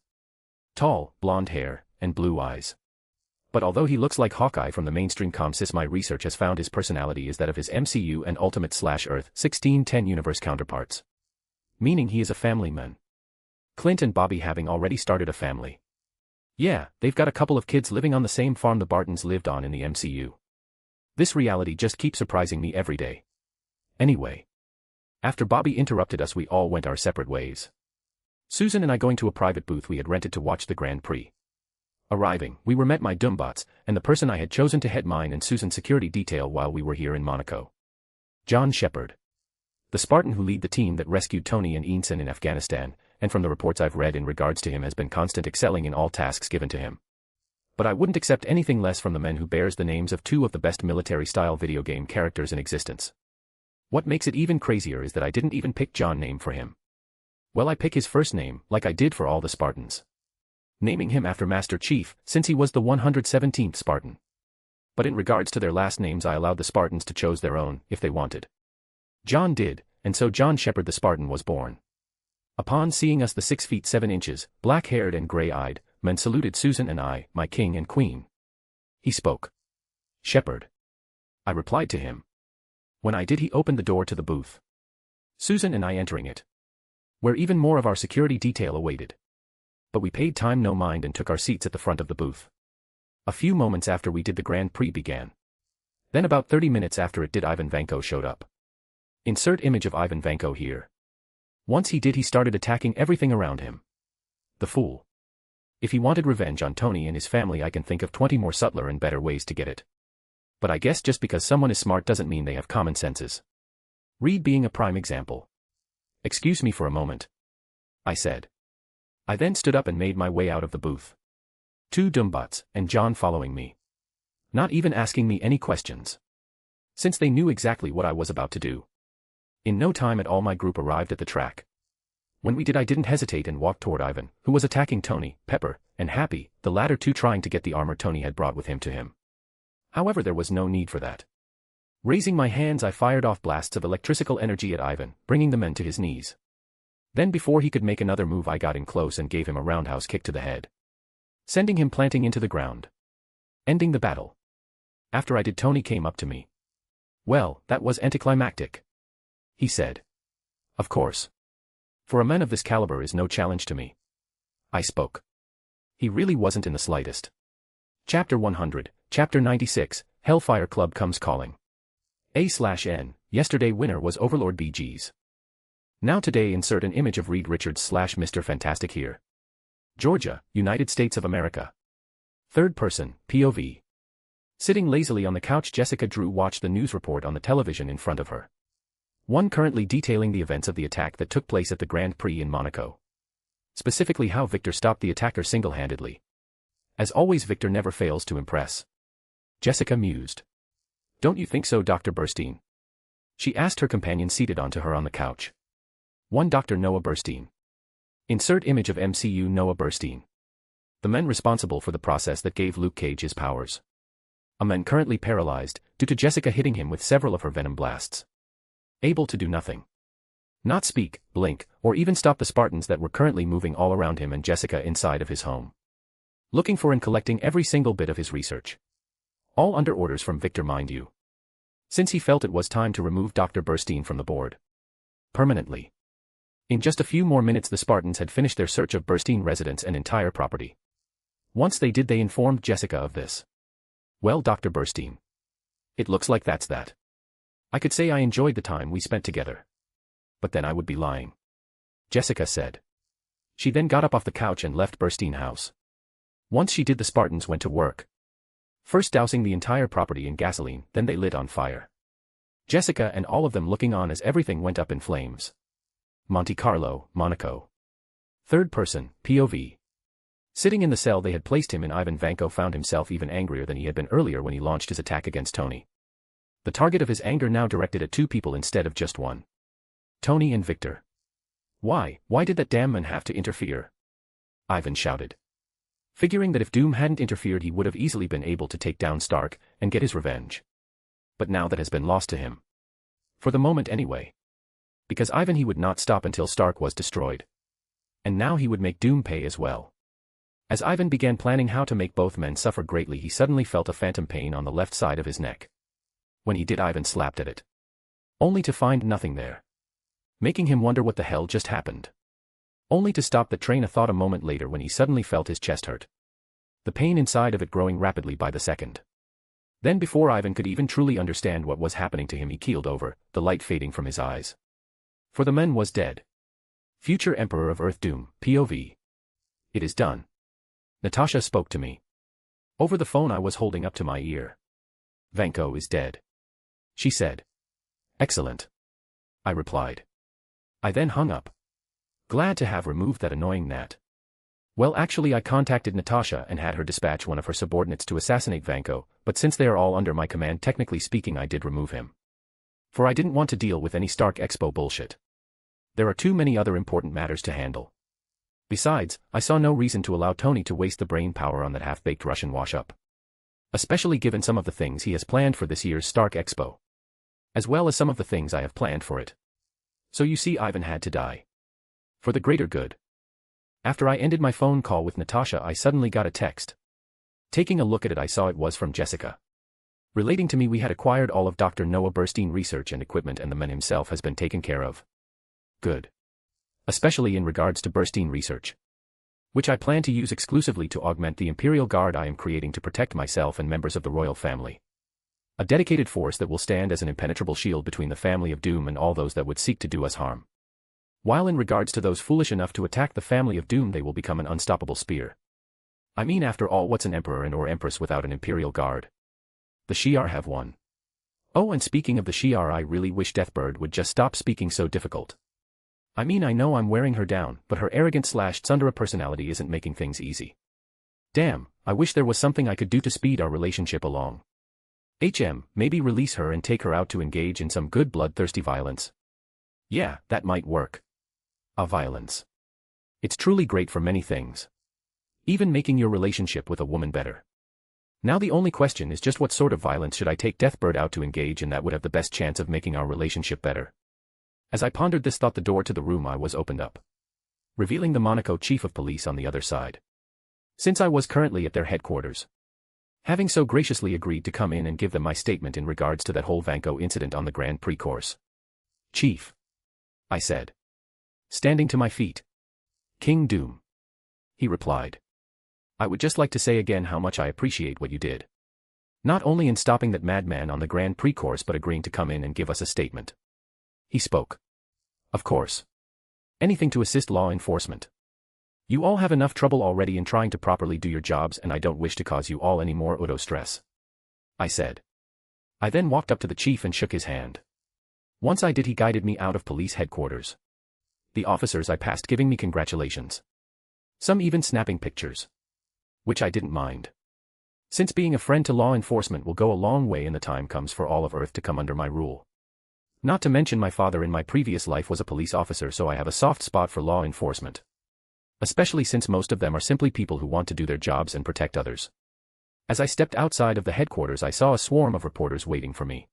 Tall, blonde hair, and blue eyes. But although he looks like Hawkeye from the mainstream ComSys, my research has found his personality is that of his MCU and Ultimate / Earth 1610 universe counterparts. Meaning he is a family man. Clint and Bobby having already started a family. Yeah, they've got a couple of kids living on the same farm the Bartons lived on in the MCU. This reality just keeps surprising me every day. Anyway. After Bobby interrupted us, we all went our separate ways. Susan and I going to a private booth we had rented to watch the Grand Prix. Arriving, we were met by Dumbots, and the person I had chosen to head mine and Susan's security detail while we were here in Monaco. John Shepard. The Spartan who lead the team that rescued Tony and Einstein in Afghanistan, and from the reports I've read in regards to him has been constant excelling in all tasks given to him. But I wouldn't accept anything less from the men who bears the names of two of the best military-style video game characters in existence. What makes it even crazier is that I didn't even pick John name for him. Well, I pick his first name, like I did for all the Spartans. Naming him after Master Chief, since he was the 117th Spartan. But in regards to their last names, I allowed the Spartans to choose their own, if they wanted. John did, and so John Shepard the Spartan was born. Upon seeing us, the 6 feet 7 inches, black-haired and gray-eyed, men saluted Susan and I, my king and queen. He spoke. Shepard. I replied to him. When I did, he opened the door to the booth. Susan and I entering it. Where even more of our security detail awaited. But we paid time no mind and took our seats at the front of the booth. A few moments after we did, the Grand Prix began. Then about 30 minutes after it did, Ivan Vanko showed up. Insert image of Ivan Vanko here. Once he did, he started attacking everything around him. The fool. If he wanted revenge on Tony and his family, I can think of 20 more subtler and better ways to get it. But I guess just because someone is smart doesn't mean they have common senses. Reed being a prime example. Excuse me for a moment. I said. I then stood up and made my way out of the booth. 2 Dumbots, and John following me. Not even asking me any questions. Since they knew exactly what I was about to do. In no time at all, my group arrived at the track. When we did, I didn't hesitate and walked toward Ivan, who was attacking Tony, Pepper, and Happy, the latter two trying to get the armor Tony had brought with him to him. However, there was no need for that. Raising my hands, I fired off blasts of electrical energy at Ivan, bringing the man to his knees. Then before he could make another move, I got in close and gave him a roundhouse kick to the head. Sending him planting into the ground. Ending the battle. After I did, Tony came up to me. Well, that was anticlimactic. He said. Of course. For a man of this caliber is no challenge to me. I spoke. He really wasn't in the slightest. Chapter 100, Chapter 96, Hellfire Club Comes Calling. A/N, yesterday winner was Overlord BG's. Now today insert an image of Reed Richards / Mr. Fantastic here. Georgia, United States of America. Third person, POV. Sitting lazily on the couch, Jessica Drew watched the news report on the television in front of her. One currently detailing the events of the attack that took place at the Grand Prix in Monaco. Specifically how Victor stopped the attacker single-handedly. As always, Victor never fails to impress. Jessica mused. Don't you think so, Dr. Burstein? She asked her companion seated onto her on the couch. One Dr. Noah Burstein. Insert image of MCU Noah Burstein. The man responsible for the process that gave Luke Cage his powers. A man currently paralyzed, due to Jessica hitting him with several of her venom blasts. Able to do nothing. Not speak, blink, or even stop the Spartans that were currently moving all around him and Jessica inside of his home. Looking for and collecting every single bit of his research. All under orders from Victor, mind you. Since he felt it was time to remove Dr. Burstein from the board. Permanently. In just a few more minutes the Spartans had finished their search of Burstein residence and entire property. Once they did, they informed Jessica of this. Well, Dr. Burstein. It looks like that's that. I could say I enjoyed the time we spent together. But then I would be lying. Jessica said. She then got up off the couch and left Burstein house. Once she did, the Spartans went to work. First dousing the entire property in gasoline, then they lit on fire. Jessica and all of them looking on as everything went up in flames. Monte Carlo, Monaco. Third person, POV. Sitting in the cell they had placed him in, Ivan Vanko found himself even angrier than he had been earlier when he launched his attack against Tony. The target of his anger now directed at two people instead of just one. Tony and Victor. Why did that damn man have to interfere? Ivan shouted. Figuring that if Doom hadn't interfered he would have easily been able to take down Stark and get his revenge. But now that has been lost to him. For the moment anyway. Because Ivan, he would not stop until Stark was destroyed. And now he would make Doom pay as well. As Ivan began planning how to make both men suffer greatly, he suddenly felt a phantom pain on the left side of his neck. When he did, Ivan slapped at it. Only to find nothing there. Making him wonder what the hell just happened. Only to stop the train of thought a moment later when he suddenly felt his chest hurt. The pain inside of it growing rapidly by the second. Then before Ivan could even truly understand what was happening to him, he keeled over, the light fading from his eyes. For the man was dead. Future Emperor of Earth Doom, POV. It is done. Natasha spoke to me. Over the phone I was holding up to my ear. Vanko is dead. She said. Excellent. I replied. I then hung up. Glad to have removed that annoying gnat. Well, actually I contacted Natasha and had her dispatch one of her subordinates to assassinate Vanko, but since they are all under my command, technically speaking I did remove him. For I didn't want to deal with any Stark Expo bullshit. There are too many other important matters to handle. Besides, I saw no reason to allow Tony to waste the brain power on that half-baked Russian wash-up. Especially given some of the things he has planned for this year's Stark Expo. As well as some of the things I have planned for it. So you see, Ivan had to die. For the greater good. After I ended my phone call with Natasha, I suddenly got a text. Taking a look at it, I saw it was from Jessica. Relating to me, we had acquired all of Dr. Noah Burstein research and equipment, and the man himself has been taken care of. Good. Especially in regards to Burstein research. Which I plan to use exclusively to augment the Imperial Guard I am creating to protect myself and members of the royal family. A dedicated force that will stand as an impenetrable shield between the family of Doom and all those that would seek to do us harm. While in regards to those foolish enough to attack the family of Doom, they will become an unstoppable spear. I mean, after all, what's an emperor and or empress without an Imperial Guard? The Shi'ar have one. Oh, and speaking of the Shi'ar, I really wish Deathbird would just stop speaking so difficult. I mean, I know I'm wearing her down, but her arrogant / tsundere personality isn't making things easy. Damn, I wish there was something I could do to speed our relationship along. Maybe release her and take her out to engage in some good bloodthirsty violence. Yeah, that might work. Violence. It's truly great for many things. Even making your relationship with a woman better. Now the only question is just what sort of violence should I take Deathbird out to engage in that would have the best chance of making our relationship better. As I pondered this thought, the door to the room I was opened up, revealing the Monaco chief of police on the other side. Since I was currently at their headquarters, having so graciously agreed to come in and give them my statement in regards to that whole Vanko incident on the Grand Prix course. Chief, I said, standing to my feet. King Doom, he replied. I would just like to say again how much I appreciate what you did. Not only in stopping that madman on the Grand Prix course, but agreeing to come in and give us a statement. He spoke. Of course. Anything to assist law enforcement. You all have enough trouble already in trying to properly do your jobs, and I don't wish to cause you all any more stress, I said. I then walked up to the chief and shook his hand. Once I did, he guided me out of police headquarters. The officers I passed giving me congratulations. Some even snapping pictures. Which I didn't mind. Since being a friend to law enforcement will go a long way, and the time comes for all of Earth to come under my rule. Not to mention my father in my previous life was a police officer, so I have a soft spot for law enforcement. Especially since most of them are simply people who want to do their jobs and protect others. As I stepped outside of the headquarters, I saw a swarm of reporters waiting for me.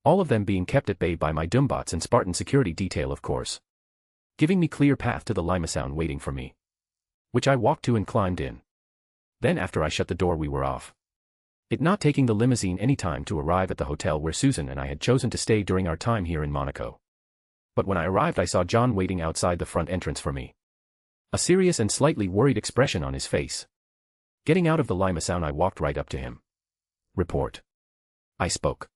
All of them being kept at bay by my Doombots and Spartan security detail, of course. Giving me clear path to the Limasound waiting for me. Which I walked to and climbed in. Then after I shut the door, we were off. It not taking the limousine any time to arrive at the hotel where Susan and I had chosen to stay during our time here in Monaco. But when I arrived, I saw John waiting outside the front entrance for me. A serious and slightly worried expression on his face. Getting out of the Limasound, I walked right up to him. Report. I spoke.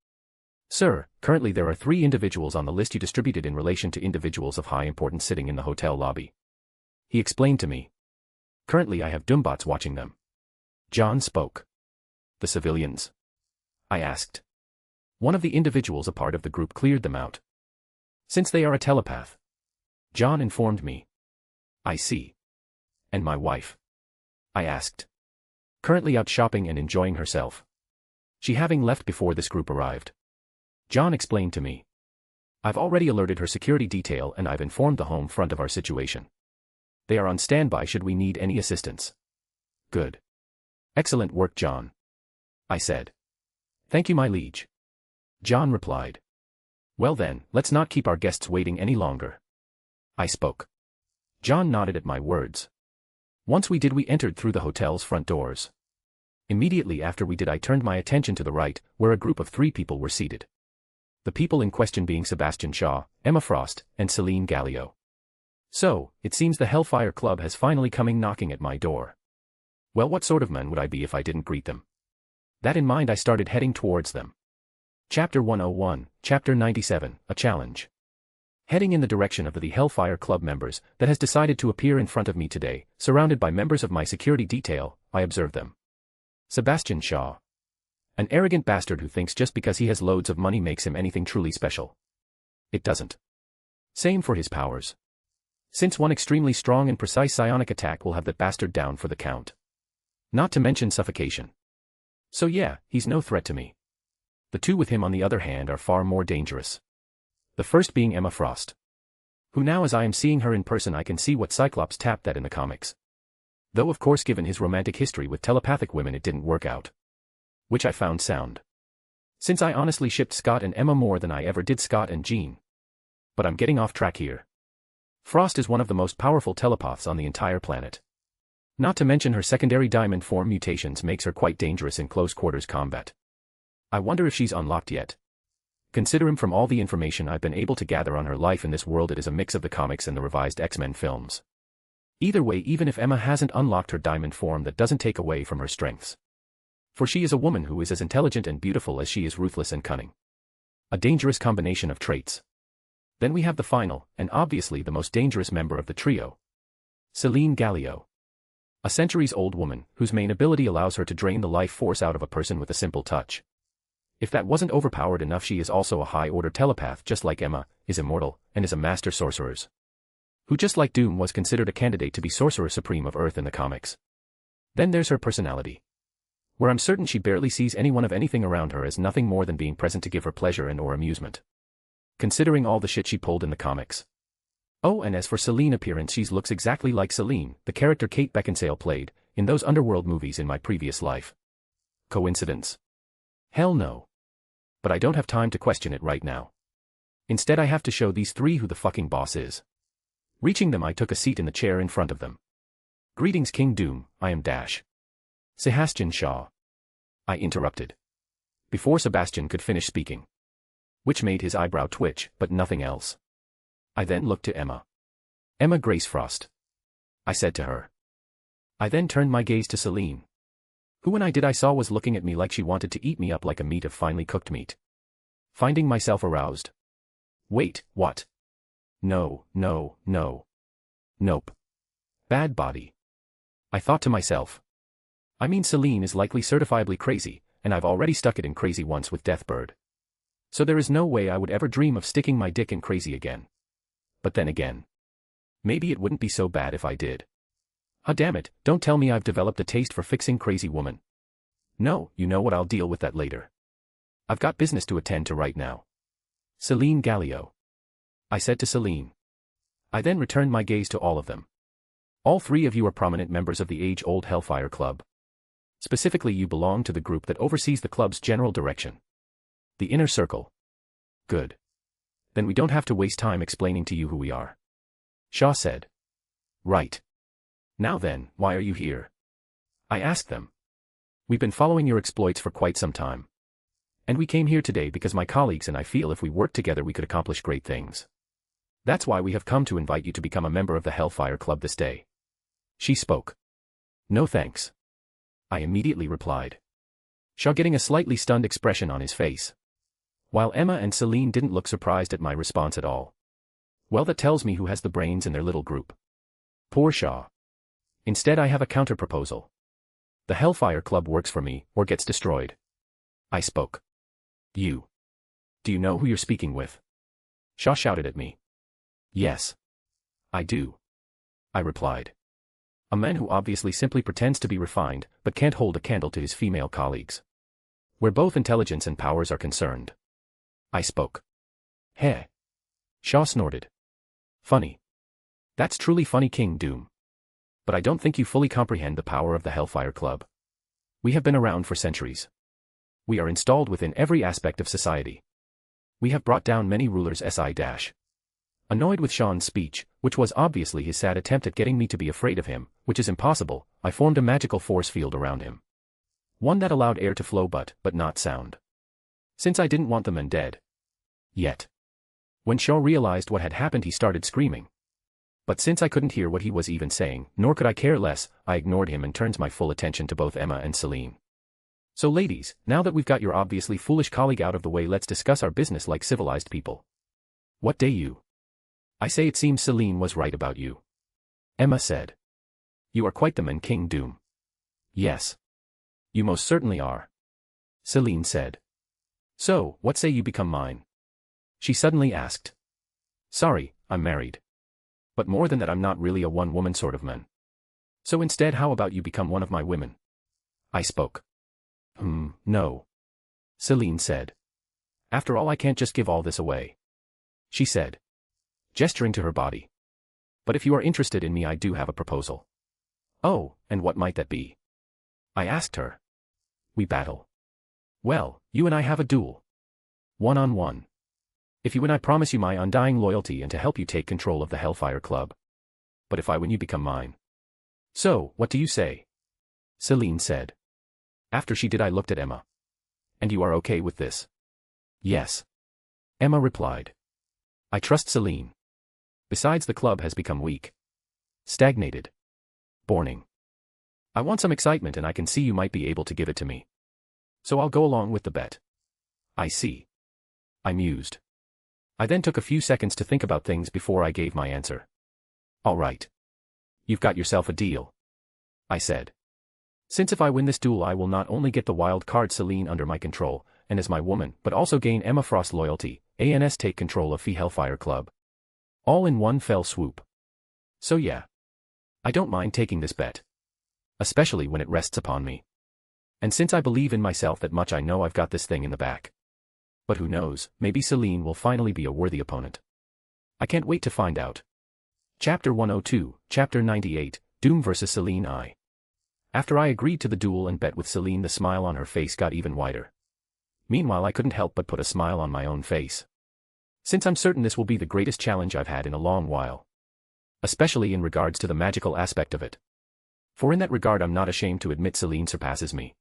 Sir, currently there are 3 individuals on the list you distributed in relation to individuals of high importance sitting in the hotel lobby. He explained to me. Currently I have Doombots watching them. John spoke. The civilians? I asked. One of the individuals a part of the group cleared them out. Since they are a telepath. John informed me. I see. And my wife? I asked. Currently out shopping and enjoying herself. She having left before this group arrived. John explained to me. I've already alerted her security detail and I've informed the home front of our situation. They are on standby should we need any assistance. Good. Excellent work, John. I said. Thank you, my liege. John replied. Well then, let's not keep our guests waiting any longer. I spoke. John nodded at my words. Once we did, we entered through the hotel's front doors. Immediately after we did, I turned my attention to the right, where a group of 3 people were seated. The people in question being Sebastian Shaw, Emma Frost, and Celine Gallio. So, it seems the Hellfire Club has finally come knocking at my door. Well, what sort of man would I be if I didn't greet them? That in mind, I started heading towards them. Chapter 101, Chapter 97, A Challenge. Heading in the direction of the Hellfire Club members that has decided to appear in front of me today, surrounded by members of my security detail, I observed them. Sebastian Shaw. An arrogant bastard who thinks just because he has loads of money makes him anything truly special. It doesn't. Same for his powers. Since one extremely strong and precise psionic attack will have that bastard down for the count. Not to mention suffocation. So yeah, he's no threat to me. The 2 with him on the other hand are far more dangerous. The first being Emma Frost. Who now, as I am seeing her in person, I can see what Cyclops tapped that in the comics. Though of course given his romantic history with telepathic women it didn't work out. Which I found sound. Since I honestly shipped Scott and Emma more than I ever did Scott and Jean. But I'm getting off track here. Frost is one of the most powerful telepaths on the entire planet. Not to mention her secondary diamond form mutations makes her quite dangerous in close quarters combat. I wonder if she's unlocked yet. Considering from all the information I've been able to gather on her life in this world, it is a mix of the comics and the revised X-Men films. Either way, even if Emma hasn't unlocked her diamond form, that doesn't take away from her strengths. For she is a woman who is as intelligent and beautiful as she is ruthless and cunning. A dangerous combination of traits. Then we have the final, and obviously the most dangerous member of the trio. Celine Gallio. A centuries-old woman, whose main ability allows her to drain the life force out of a person with a simple touch. If that wasn't overpowered enough, she is also a high-order telepath just like Emma, is immortal, and is a master sorceress. Who just like Doom was considered a candidate to be Sorcerer Supreme of Earth in the comics. Then there's her personality. Where I'm certain she barely sees anyone of anything around her as nothing more than being present to give her pleasure and or amusement. Considering all the shit she pulled in the comics. Oh, and as for Celine appearance, she looks exactly like Celine, the character Kate Beckinsale played, in those Underworld movies in my previous life. Coincidence? Hell no. But I don't have time to question it right now. Instead I have to show these 3 who the fucking boss is. Reaching them, I took a seat in the chair in front of them. Greetings, King Doom, I am Dash. Sebastian Shaw. I interrupted. Before Sebastian could finish speaking. Which made his eyebrow twitch, but nothing else. I then looked to Emma. Emma Grace Frost. I said to her. I then turned my gaze to Celine. Who when I did I saw was looking at me like she wanted to eat me up like a meat of finely cooked meat. Finding myself aroused. Wait, what? No. Nope. Bad body. I thought to myself. I mean, Celine is likely certifiably crazy, and I've already stuck it in crazy once with Deathbird. So there is no way I would ever dream of sticking my dick in crazy again. But then again, maybe it wouldn't be so bad if I did. Ah, damn it, don't tell me I've developed a taste for fixing crazy woman. No, you know what, I'll deal with that later. I've got business to attend to right now. Celine Gallio, I said to Celine. I then returned my gaze to all of them. All three of you are prominent members of the age-old Hellfire Club. Specifically, you belong to the group that oversees the club's general direction. The inner circle. Good. Then we don't have to waste time explaining to you who we are. Shaw said. Right. Now then, why are you here? I asked them. We've been following your exploits for quite some time. And we came here today because my colleagues and I feel if we worked together we could accomplish great things. That's why we have come to invite you to become a member of the Hellfire Club this day. She spoke. No thanks. I immediately replied. Shaw getting a slightly stunned expression on his face. While Emma and Celine didn't look surprised at my response at all. Well, that tells me who has the brains in their little group. Poor Shaw. Instead, I have a counter-proposal. The Hellfire Club works for me, or gets destroyed. I spoke. You. Do you know who you're speaking with? Shaw shouted at me. Yes. I do. I replied. A man who obviously simply pretends to be refined, but can't hold a candle to his female colleagues. Where both intelligence and powers are concerned. I spoke. Heh. Shaw snorted. Funny. That's truly funny, King Doom. But I don't think you fully comprehend the power of the Hellfire Club. We have been around for centuries. We are installed within every aspect of society. We have brought down many rulers si-. Annoyed with Sean's speech, which was obviously his sad attempt at getting me to be afraid of him, which is impossible, I formed a magical force field around him. One that allowed air to flow but not sound. Since I didn't want the men dead. Yet. When Shaw realized what had happened, he started screaming. But since I couldn't hear what he was even saying, nor could I care less, I ignored him and turned my full attention to both Emma and Celine. So ladies, now that we've got your obviously foolish colleague out of the way, let's discuss our business like civilized people. What day you? I say, it seems Celine was right about you. Emma said. You are quite the man, King Doom. Yes. You most certainly are. Celine said. So, what say you become mine? She suddenly asked. Sorry, I'm married. But more than that, I'm not really a one-woman sort of man. So instead, how about you become one of my women? I spoke. No. Celine said. After all, I can't just give all this away. She said, gesturing to her body. But if you are interested in me, I do have a proposal. Oh, and what might that be? I asked her. We battle. Well, you and I have a duel. One-on-one. If you win, I promise you my undying loyalty and to help you take control of the Hellfire Club. But if I win, you become mine. So, what do you say? Celine said. After she did, I looked at Emma. And you are okay with this? Yes. Emma replied. I trust Celine. Besides, the club has become weak. Stagnated. Boring. I want some excitement, and I can see you might be able to give it to me. So I'll go along with the bet. I see. I mused. I then took a few seconds to think about things before I gave my answer. All right. You've got yourself a deal. I said. Since if I win this duel, I will not only get the wild card Celine under my control, and as my woman, but also gain Emma Frost's loyalty, and take control of the Hellfire Club. All in one fell swoop. So yeah. I don't mind taking this bet. Especially when it rests upon me. And since I believe in myself that much, I know I've got this thing in the back. But who knows, maybe Celine will finally be a worthy opponent. I can't wait to find out. Chapter 102, Chapter 98, Doom vs. Celine I. After I agreed to the duel and bet with Celine, the smile on her face got even wider. Meanwhile, I couldn't help but put a smile on my own face. Since I'm certain this will be the greatest challenge I've had in a long while. Especially in regards to the magical aspect of it. For in that regard, I'm not ashamed to admit Celine surpasses me.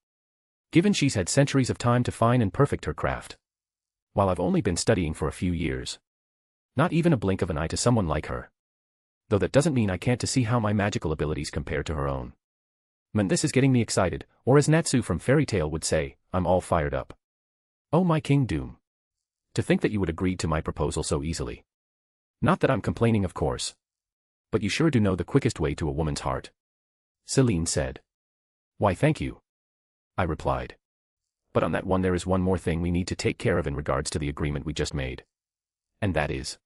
Given she's had centuries of time to fine and perfect her craft. While I've only been studying for a few years. Not even a blink of an eye to someone like her. Though that doesn't mean I can't to see how my magical abilities compare to her own. Man, this is getting me excited, or as Natsu from Fairy Tail would say, I'm all fired up. Oh my King Doom. To think that you would agree to my proposal so easily. Not that I'm complaining, of course. But you sure do know the quickest way to a woman's heart. Celine said. Why thank you. I replied. But on that one there is one more thing we need to take care of in regards to the agreement we just made. And that is?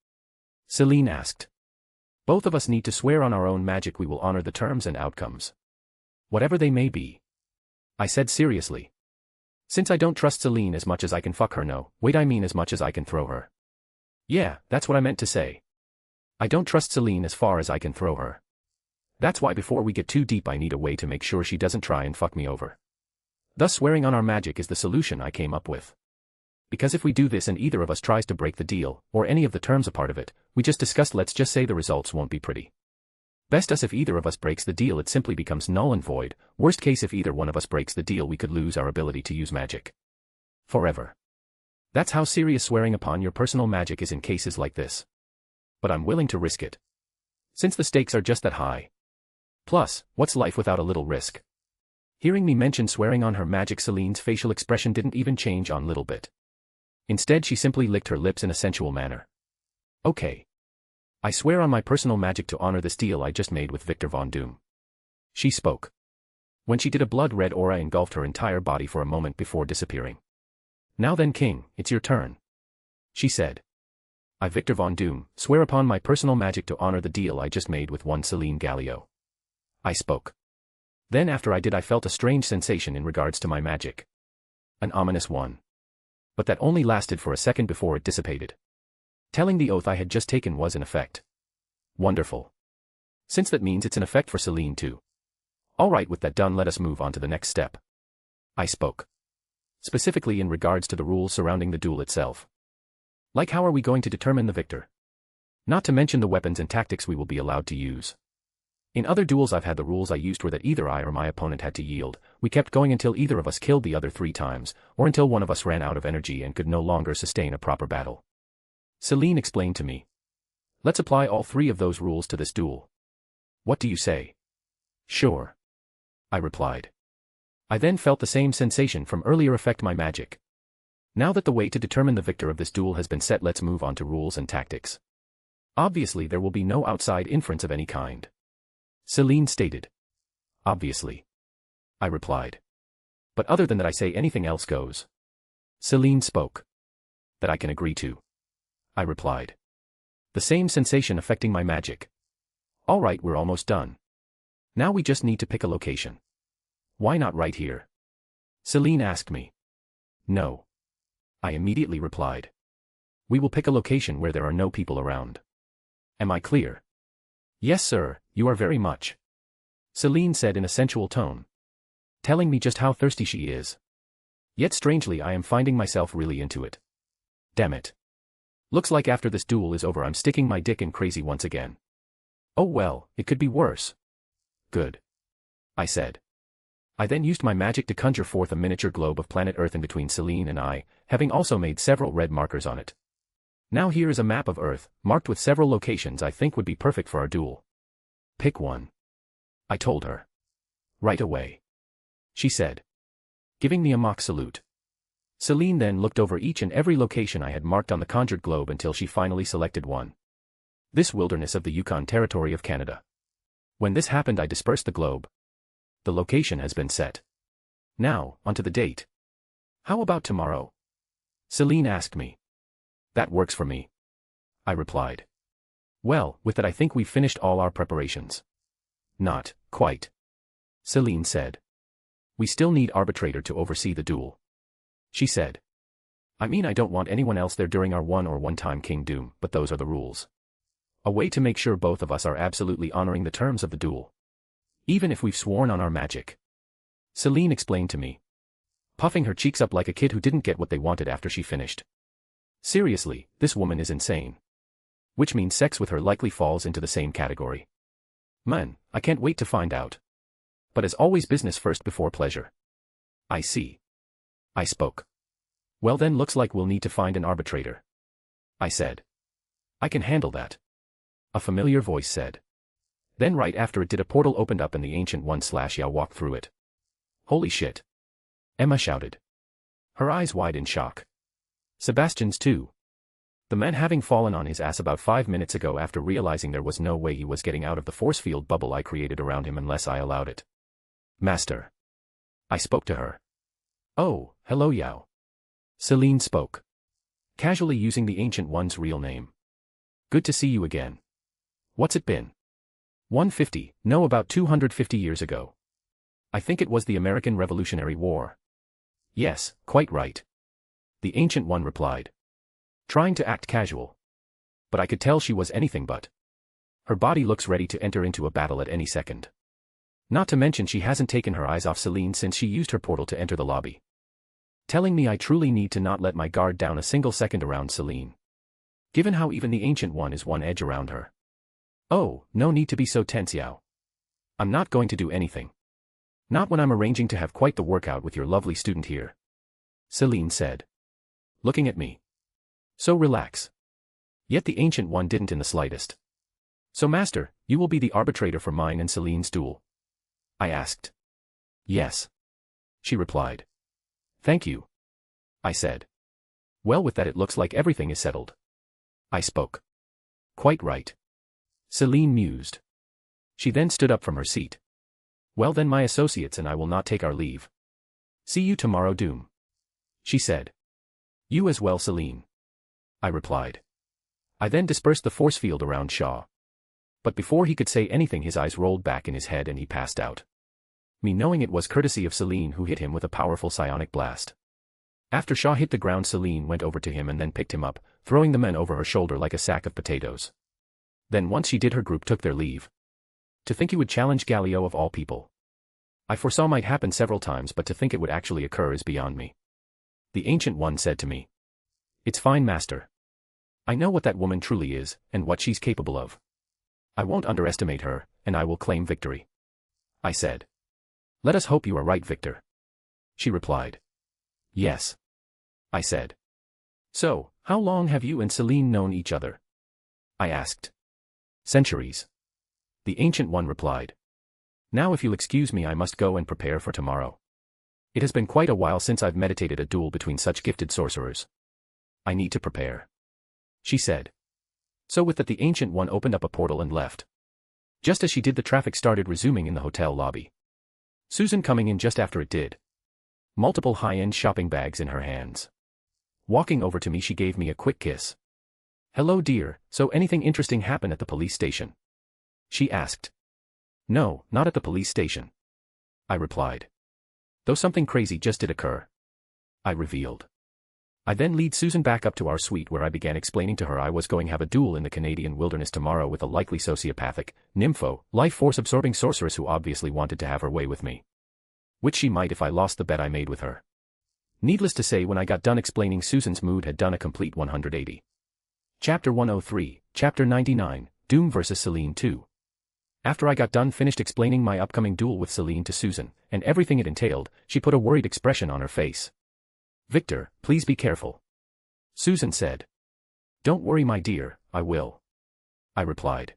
Celine asked. Both of us need to swear on our own magic we will honor the terms and outcomes. Whatever they may be. I said seriously. Since I don't trust Celine as much as I can fuck her I mean as much as I can throw her. Yeah, that's what I meant to say. I don't trust Celine as far as I can throw her. That's why before we get too deep I need a way to make sure she doesn't try and fuck me over. Thus swearing on our magic is the solution I came up with. Because if we do this and either of us tries to break the deal, or any of the terms a part of it, we just discussed, let's just say the results won't be pretty. Best us if either of us breaks the deal it simply becomes null and void, worst case if either one of us breaks the deal we could lose our ability to use magic. Forever. That's how serious swearing upon your personal magic is in cases like this. But I'm willing to risk it. Since the stakes are just that high. Plus, what's life without a little risk? Hearing me mention swearing on her magic, Celine's facial expression didn't even change on little bit. Instead she simply licked her lips in a sensual manner. Okay. I swear on my personal magic to honor this deal I just made with Victor Von Doom. She spoke. When she did, a blood-red aura engulfed her entire body for a moment before disappearing. Now then, King, it's your turn. She said. I, Victor Von Doom, swear upon my personal magic to honor the deal I just made with one Celine Gallio. I spoke. Then after I did I felt a strange sensation in regards to my magic. An ominous one. But that only lasted for a second before it dissipated. Telling the oath I had just taken was in effect. Wonderful. Since that means it's in effect for Celine too. Alright, with that done, let us move on to the next step. I spoke. Specifically in regards to the rules surrounding the duel itself. Like how are we going to determine the victor? Not to mention the weapons and tactics we will be allowed to use. In other duels I've had, the rules I used were that either I or my opponent had to yield, we kept going until either of us killed the other 3 times, or until one of us ran out of energy and could no longer sustain a proper battle. Celine explained to me. Let's apply all 3 of those rules to this duel. What do you say? Sure. I replied. I then felt the same sensation from earlier affect my magic. Now that the way to determine the victor of this duel has been set, let's move on to rules and tactics. Obviously there will be no outside inference of any kind. Celine stated. Obviously. I replied. But other than that I say anything else goes. Celine spoke. That I can agree to. I replied. The same sensation affecting my magic. Alright, we're almost done. Now we just need to pick a location. Why not right here? Celine asked me. No. I immediately replied. We will pick a location where there are no people around. Am I clear? Yes sir, you are very much. Celine said in a sensual tone. Telling me just how thirsty she is. Yet strangely I am finding myself really into it. Damn it. Looks like after this duel is over I'm sticking my dick in crazy once again. Oh well, it could be worse. Good. I said. I then used my magic to conjure forth a miniature globe of planet Earth in between Celine and I, having also made several red markers on it. Now here is a map of Earth, marked with several locations I think would be perfect for our duel. Pick one. I told her. Right away. She said. Giving me a mock salute. Celine then looked over each and every location I had marked on the conjured globe until she finally selected one. This wilderness of the Yukon Territory of Canada. When this happened I dispersed the globe. The location has been set. Now, onto the date. How about tomorrow? Celine asked me. That works for me. I replied. Well, with that I think we've finished all our preparations. Not quite. Celine said. We still need arbitrator to oversee the duel. She said. I mean I don't want anyone else there during our one-time King Doom, but those are the rules. A way to make sure both of us are absolutely honoring the terms of the duel. Even if we've sworn on our magic. Celine explained to me. Puffing her cheeks up like a kid who didn't get what they wanted after she finished. Seriously, this woman is insane. Which means sex with her likely falls into the same category. Man, I can't wait to find out. But as always, business first before pleasure. I see. I spoke. Well then looks like we'll need to find an arbitrator. I said. I can handle that. A familiar voice said. Then right after it did, a portal opened up and the Ancient One/Yao walked through it. Holy shit. Emma shouted. Her eyes wide in shock. Sebastian's too. The man having fallen on his ass about 5 minutes ago after realizing there was no way he was getting out of the force field bubble I created around him unless I allowed it. Master. I spoke to her. Oh, hello Yao. Celine spoke. Casually using the Ancient One's real name. Good to see you again. What's it been? 150, no, about 250 years ago. I think it was the American Revolutionary War. Yes, quite right. The Ancient One replied. Trying to act casual. But I could tell she was anything but. Her body looks ready to enter into a battle at any second. Not to mention she hasn't taken her eyes off Celine since she used her portal to enter the lobby. Telling me I truly need to not let my guard down a single second around Celine. Given how even the Ancient One is one edge around her. Oh, no need to be so tense, Yao. I'm not going to do anything. Not when I'm arranging to have quite the workout with your lovely student here. Celine said. Looking at me. So relax. Yet the Ancient One didn't in the slightest. So master, you will be the arbitrator for mine and Celine's duel? I asked. Yes. She replied. Thank you. I said. Well, with that it looks like everything is settled. I spoke. Quite right. Celine mused. She then stood up from her seat. Well then, my associates and I will not take our leave. See you tomorrow, Doom. She said. You as well, Celine. I replied. I then dispersed the force field around Shaw. But before he could say anything his eyes rolled back in his head and he passed out. Me knowing it was courtesy of Celine who hit him with a powerful psionic blast. After Shaw hit the ground, Celine went over to him and then picked him up, throwing the men over her shoulder like a sack of potatoes. Then once she did, her group took their leave. To think he would challenge Galileo of all people. I foresaw might happen several times, but to think it would actually occur is beyond me. The Ancient One said to me. It's fine, master. I know what that woman truly is, and what she's capable of. I won't underestimate her, and I will claim victory. I said. Let us hope you are right, Victor. She replied. Yes. I said. So, how long have you and Celine known each other? I asked. Centuries. The Ancient One replied. Now if you'll excuse me, I must go and prepare for tomorrow. It has been quite a while since I've meditated a duel between such gifted sorcerers. I need to prepare. She said. So with that the Ancient One opened up a portal and left. Just as she did, the traffic started resuming in the hotel lobby. Susan coming in just after it did. Multiple high-end shopping bags in her hands. Walking over to me, she gave me a quick kiss. Hello dear, so anything interesting happened at the police station? She asked. No, not at the police station. I replied. Though something crazy just did occur. I revealed. I then lead Susan back up to our suite where I began explaining to her I was going to have a duel in the Canadian wilderness tomorrow with a likely sociopathic, nympho, life force absorbing sorceress who obviously wanted to have her way with me. Which she might if I lost the bet I made with her. Needless to say, when I got done explaining, Susan's mood had done a complete 180. Chapter 103, Chapter 99, Doom vs. Celine 2. After I got done finished explaining my upcoming duel with Celine to Susan, and everything it entailed, she put a worried expression on her face. Victor, please be careful. Susan said. Don't worry, my dear, I will. I replied.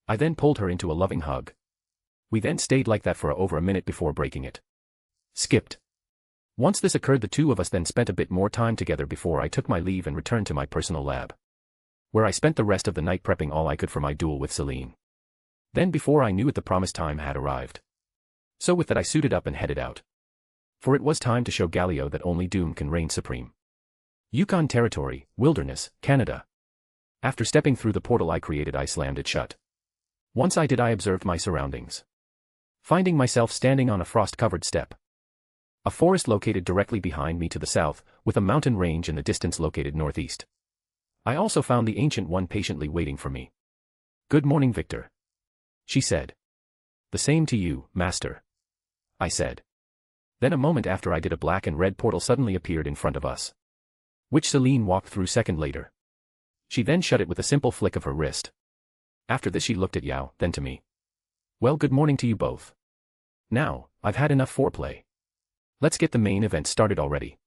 I then pulled her into a loving hug. We then stayed like that for over a minute before breaking it. Skipped. Once this occurred, the two of us then spent a bit more time together before I took my leave and returned to my personal lab. Where I spent the rest of the night prepping all I could for my duel with Celine. Then before I knew it, the promised time had arrived. So with that I suited up and headed out. For it was time to show Galileo that only Doom can reign supreme. Yukon Territory, Wilderness, Canada. After stepping through the portal I created, I slammed it shut. Once I did, I observed my surroundings. Finding myself standing on a frost-covered steppe. A forest located directly behind me to the south, with a mountain range in the distance located northeast. I also found the Ancient One patiently waiting for me. Good morning, Victor. She said. The same to you, Master. I said. Then a moment after I did, a black and red portal suddenly appeared in front of us. Which Celine walked through second later. She then shut it with a simple flick of her wrist. After this she looked at Yao, then to me. Well, good morning to you both. Now, I've had enough foreplay. Let's get the main event started already.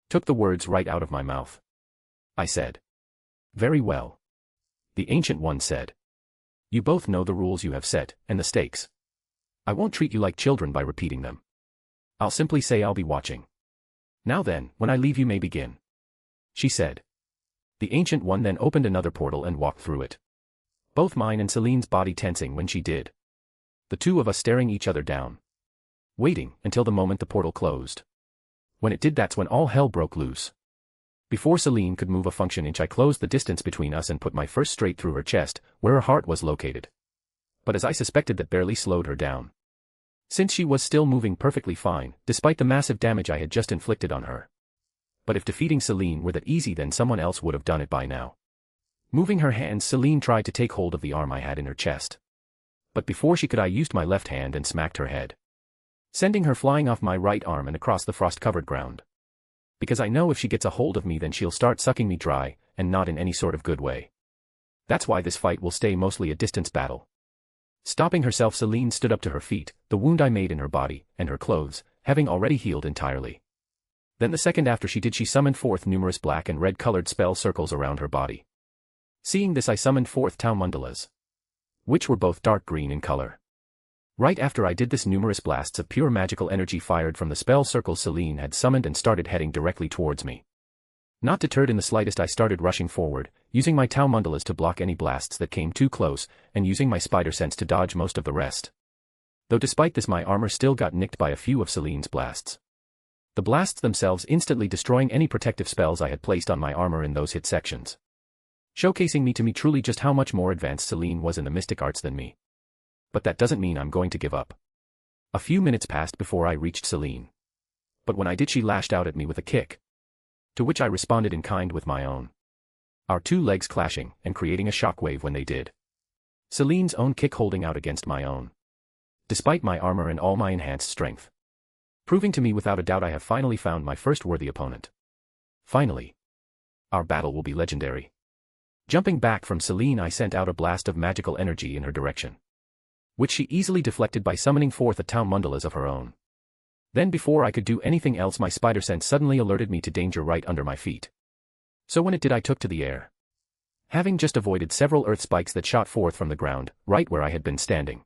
Took the words right out of my mouth. I said. Very well. The Ancient One said. You both know the rules you have set, and the stakes. I won't treat you like children by repeating them. I'll simply say I'll be watching. Now then, when I leave you may begin. She said. The Ancient One then opened another portal and walked through it. Both mine and Celine's body tensing when she did. The two of us staring each other down. Waiting until the moment the portal closed. When it did, that's when all hell broke loose. Before Celine could move a function inch, I closed the distance between us and put my first straight through her chest, where her heart was located. But as I suspected, that barely slowed her down, since she was still moving perfectly fine, despite the massive damage I had just inflicted on her. But if defeating Celine were that easy, then someone else would have done it by now. Moving her hands, Celine tried to take hold of the arm I had in her chest. But before she could, I used my left hand and smacked her head, sending her flying off my right arm and across the frost-covered ground. Because I know if she gets a hold of me, then she'll start sucking me dry, and not in any sort of good way. That's why this fight will stay mostly a distance battle. Stopping herself, Celine stood up to her feet, the wound I made in her body, and her clothes, having already healed entirely. Then the second after she did, she summoned forth numerous black and red-colored spell circles around her body. Seeing this, I summoned forth Tau Mandalas, which were both dark green in color. Right after I did this, numerous blasts of pure magical energy fired from the spell circles Celine had summoned and started heading directly towards me. Not deterred in the slightest, I started rushing forward, using my Tau Mandalas to block any blasts that came too close, and using my spider sense to dodge most of the rest. Though despite this, my armor still got nicked by a few of Celine's blasts. The blasts themselves instantly destroying any protective spells I had placed on my armor in those hit sections, showcasing to me truly just how much more advanced Celine was in the mystic arts than me. But that doesn't mean I'm going to give up. A few minutes passed before I reached Celine. But when I did, she lashed out at me with a kick, to which I responded in kind with my own. Our two legs clashing and creating a shockwave when they did. Celine's own kick holding out against my own, despite my armor and all my enhanced strength, proving to me without a doubt I have finally found my first worthy opponent. Finally. Our battle will be legendary. Jumping back from Celine, I sent out a blast of magical energy in her direction, which she easily deflected by summoning forth a Tau Mandalas of her own. Then before I could do anything else, my spider sense suddenly alerted me to danger right under my feet. So when it did, I took to the air, having just avoided several earth spikes that shot forth from the ground, right where I had been standing.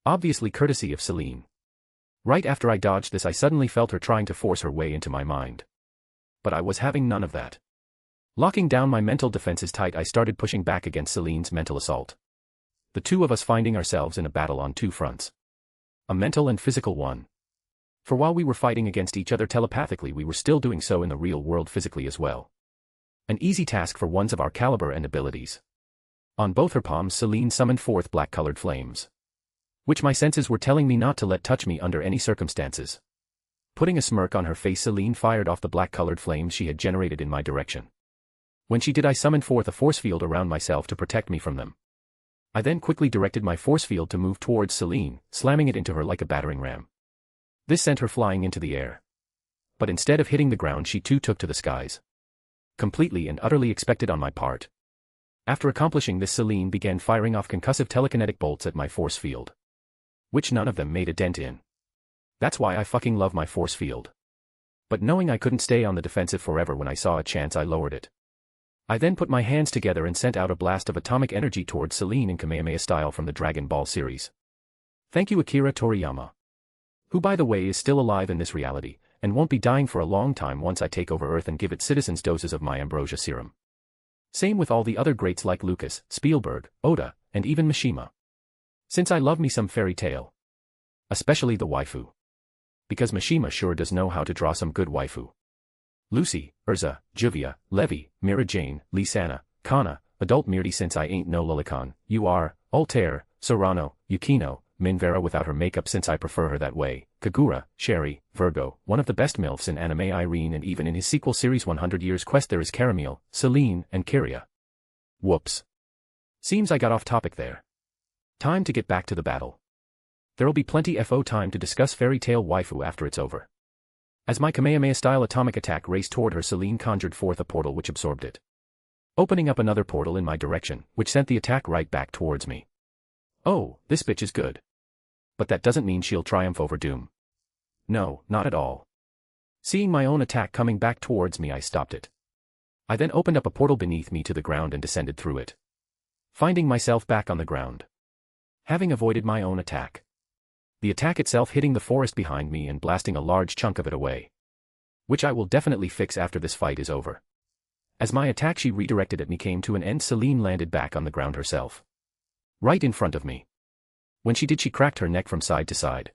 Obviously courtesy of Celine. Right after I dodged this, I suddenly felt her trying to force her way into my mind. But I was having none of that. Locking down my mental defenses tight, I started pushing back against Celine's mental assault. The two of us finding ourselves in a battle on two fronts. A mental and physical one. For while we were fighting against each other telepathically, we were still doing so in the real world physically as well. An easy task for ones of our caliber and abilities. On both her palms, Celine summoned forth black-colored flames, which my senses were telling me not to let touch me under any circumstances. Putting a smirk on her face, Celine fired off the black-colored flames she had generated in my direction. When she did, I summoned forth a force field around myself to protect me from them. I then quickly directed my force field to move towards Celine, slamming it into her like a battering ram. This sent her flying into the air. But instead of hitting the ground, she too took to the skies. Completely and utterly expected on my part. After accomplishing this, Celine began firing off concussive telekinetic bolts at my force field, which none of them made a dent in. That's why I fucking love my force field. But knowing I couldn't stay on the defensive forever, when I saw a chance, I lowered it. I then put my hands together and sent out a blast of atomic energy towards Celine in Kamehameha style from the Dragon Ball series. Thank you, Akira Toriyama. Who, by the way, is still alive in this reality, and won't be dying for a long time once I take over Earth and give its citizens doses of my ambrosia serum. Same with all the other greats like Lucas, Spielberg, Oda, and even Mishima. Since I love me some fairy tale. Especially the waifu. Because Mishima sure does know how to draw some good waifu. Lucy, Urza, Juvia, Levi, Mira Jane, Lisana, Kana, Adult Mirti since I ain't no Lilican, UR, Altair, Serrano, Yukino, Minvera without her makeup since I prefer her that way, Kagura, Sherry, Virgo, one of the best MILFs in anime, Irene, and even in his sequel series 100 Years Quest there is Caramel, Celine, and Kyria. Whoops. Seems I got off topic there. Time to get back to the battle. There'll be plenty FO time to discuss fairy tale waifu after it's over. As my Kamehameha-style atomic attack raced toward her, Celine conjured forth a portal which absorbed it, opening up another portal in my direction, which sent the attack right back towards me. Oh, this bitch is good. But that doesn't mean she'll triumph over Doom. No, not at all. Seeing my own attack coming back towards me, I stopped it. I then opened up a portal beneath me to the ground and descended through it, finding myself back on the ground, having avoided my own attack. The attack itself hitting the forest behind me and blasting a large chunk of it away, which I will definitely fix after this fight is over. As my attack she redirected at me came to an end, Celine landed back on the ground herself. Right in front of me. When she did, she cracked her neck from side to side.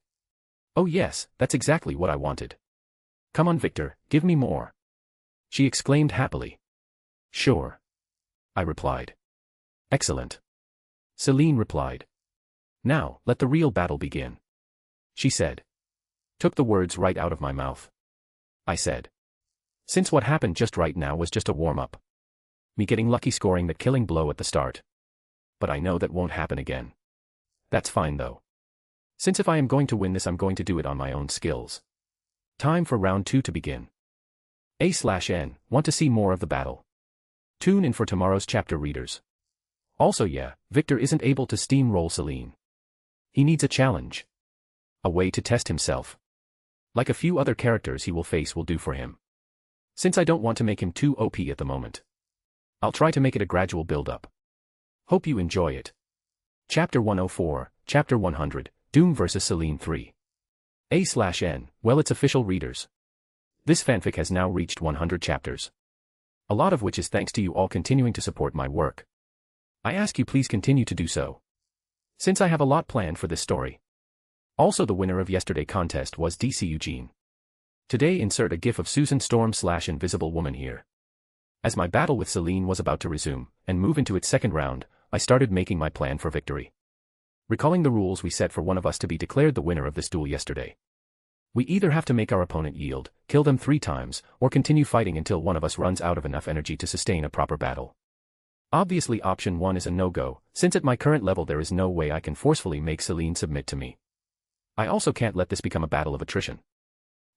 Oh yes, that's exactly what I wanted. Come on Victor, give me more. She exclaimed happily. Sure. I replied. Excellent. Celine replied. Now, let the real battle begin. She said. Took the words right out of my mouth. I said. Since what happened just right now was just a warm-up. Me getting lucky scoring that killing blow at the start. But I know that won't happen again. That's fine though. Since if I am going to win this I'm going to do it on my own skills. Time for round 2 to begin. A/N, want to see more of the battle? Tune in for tomorrow's chapter, readers. Also yeah, Victor isn't able to steamroll Celine. He needs a challenge. A way to test himself. Like a few other characters he will face will do for him. Since I don't want to make him too OP at the moment. I'll try to make it a gradual build-up. Hope you enjoy it. Chapter 104, Chapter 100, Doom vs Celine 3. A/N, well it's official, readers. This fanfic has now reached 100 chapters. A lot of which is thanks to you all continuing to support my work. I ask you please continue to do so. Since I have a lot planned for this story. Also the winner of yesterday contest was DC Eugene. Today insert a gif of Susan Storm / Invisible Woman here. As my battle with Celine was about to resume, and move into its second round, I started making my plan for victory. Recalling the rules we set for one of us to be declared the winner of this duel yesterday. We either have to make our opponent yield, kill them 3 times, or continue fighting until one of us runs out of enough energy to sustain a proper battle. Obviously option 1 is a no-go, since at my current level there is no way I can forcefully make Celine submit to me. I also can't let this become a battle of attrition.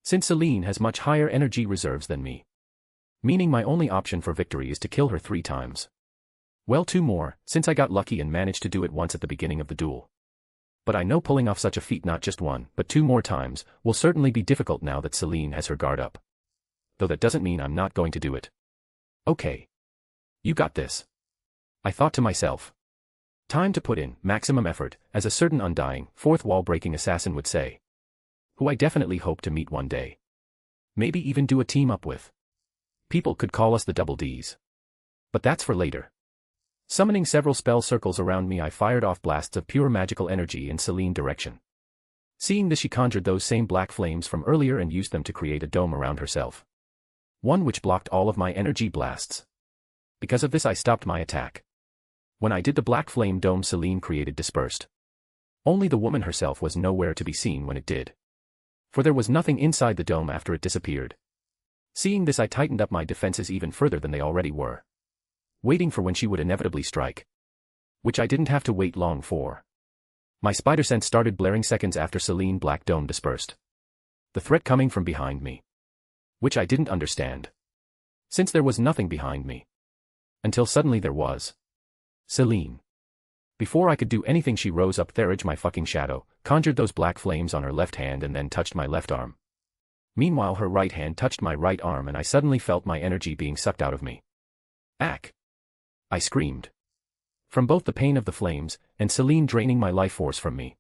Since Celine has much higher energy reserves than me. Meaning my only option for victory is to kill her 3 times. Well 2 more, since I got lucky and managed to do it once at the beginning of the duel. But I know pulling off such a feat not just 1, but 2 more times, will certainly be difficult now that Celine has her guard up. Though that doesn't mean I'm not going to do it. Okay. You got this. I thought to myself. Time to put in maximum effort, as a certain undying, fourth wall-breaking assassin would say. Who I definitely hope to meet one day. Maybe even do a team-up with. People could call us the Double Ds. But that's for later. Summoning several spell circles around me I fired off blasts of pure magical energy in Celine direction. Seeing this she conjured those same black flames from earlier and used them to create a dome around herself. One which blocked all of my energy blasts. Because of this I stopped my attack. When I did the black flame dome Celine created dispersed. Only the woman herself was nowhere to be seen when it did. For there was nothing inside the dome after it disappeared. Seeing this I tightened up my defenses even further than they already were. Waiting for when she would inevitably strike. Which I didn't have to wait long for. My spider sense started blaring seconds after Celine Black Dome dispersed. The threat coming from behind me. Which I didn't understand. Since there was nothing behind me. Until suddenly there was. Celine. Before I could do anything she rose up there, my fucking shadow, conjured those black flames on her left hand and then touched my left arm. Meanwhile her right hand touched my right arm and I suddenly felt my energy being sucked out of me. Ack! I screamed. From both the pain of the flames, and Celine draining my life force from me.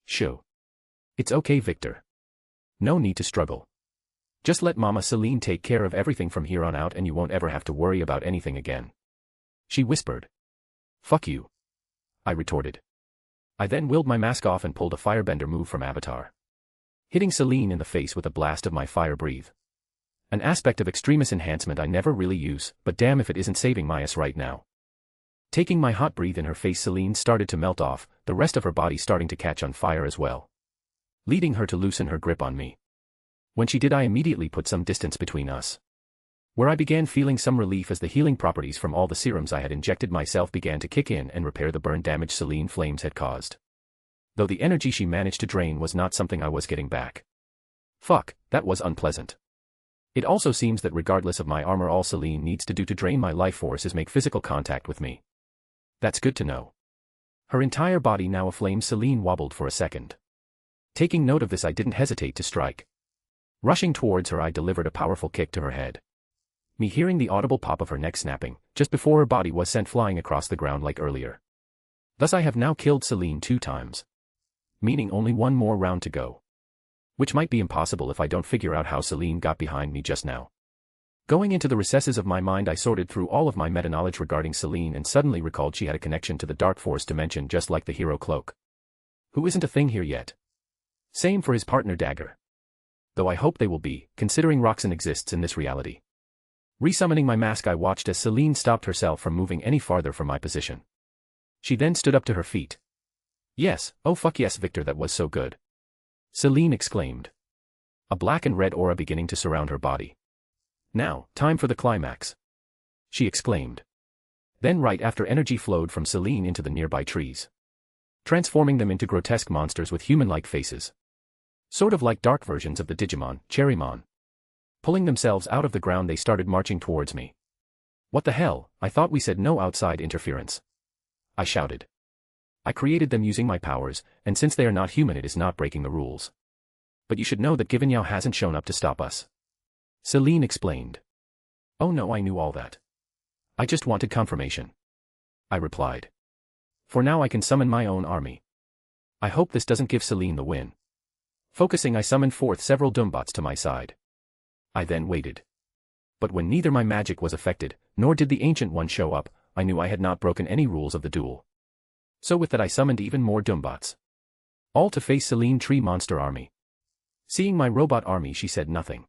Shoo. It's okay Victor. No need to struggle. Just let Mama Celine take care of everything from here on out and you won't ever have to worry about anything again. She whispered. Fuck you. I retorted. I then willed my mask off and pulled a firebender move from Avatar. Hitting Celine in the face with a blast of my fire breathe. An aspect of extremis enhancement I never really use, but damn if it isn't saving my ass right now. Taking my hot breathe in her face, Celine started to melt off, the rest of her body starting to catch on fire as well. Leading her to loosen her grip on me. When she did I immediately put some distance between us. Where I began feeling some relief as the healing properties from all the serums I had injected myself began to kick in and repair the burn damage Celine flames had caused. Though the energy she managed to drain was not something I was getting back. Fuck, that was unpleasant. It also seems that regardless of my armor all Celine needs to do to drain my life force is make physical contact with me. That's good to know. Her entire body now aflame, Celine wobbled for a second. Taking note of this I didn't hesitate to strike. Rushing towards her I delivered a powerful kick to her head. Me hearing the audible pop of her neck snapping, just before her body was sent flying across the ground like earlier. Thus I have now killed Celine 2 times. Meaning only 1 more round to go. Which might be impossible if I don't figure out how Celine got behind me just now. Going into the recesses of my mind, I sorted through all of my meta-knowledge regarding Celine and suddenly recalled she had a connection to the Dark Force dimension just like the hero Cloak, who isn't a thing here yet. Same for his partner Dagger. Though I hope they will be, considering Roxanne exists in this reality. Resummoning my mask, I watched as Celine stopped herself from moving any farther from my position. She then stood up to her feet. Yes, oh fuck yes Victor, that was so good, Celine exclaimed. A black and red aura beginning to surround her body. Now, time for the climax, she exclaimed. Then right after, energy flowed from Celine into the nearby trees, transforming them into grotesque monsters with human-like faces. Sort of like dark versions of the Digimon, Cherrymon. Pulling themselves out of the ground, they started marching towards me. What the hell, I thought we said no outside interference, I shouted. I created them using my powers, and since they are not human it is not breaking the rules. But you should know that Given Yao hasn't shown up to stop us, Celine explained. Oh no, I knew all that. I just wanted confirmation, I replied. For now I can summon my own army. I hope this doesn't give Celine the win. Focusing, I summoned forth several Doombots to my side. I then waited. But when neither my magic was affected, nor did the Ancient One show up, I knew I had not broken any rules of the duel. So with that I summoned even more Doombots, all to face Celine Tree Monster Army. Seeing my robot army, she said nothing.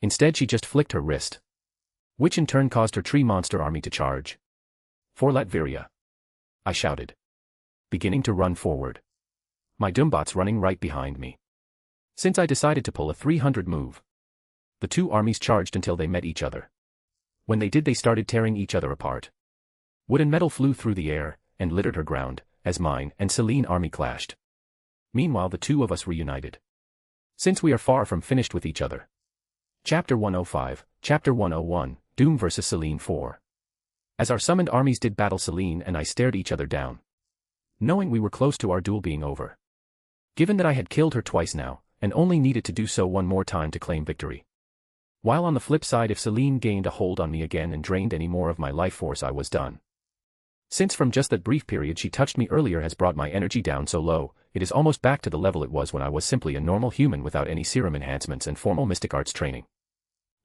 Instead she just flicked her wrist, which in turn caused her Tree Monster Army to charge. For Latveria, I shouted, beginning to run forward. My Doombots running right behind me. Since I decided to pull a 300 move, the two armies charged until they met each other. When they did, they started tearing each other apart. Wood and metal flew through the air and littered her ground as mine and Celine army clashed. Meanwhile the two of us reunited, since we are far from finished with each other. Chapter 105, Chapter 101, Doom vs Celine 4. As our summoned armies did battle, Celine and I stared each other down, knowing we were close to our duel being over. Given that I had killed her twice now, and only needed to do so one more time to claim victory. While on the flip side, if Celine gained a hold on me again and drained any more of my life force, I was done. Since from just that brief period she touched me earlier has brought my energy down so low, it is almost back to the level it was when I was simply a normal human without any serum enhancements and formal mystic arts training.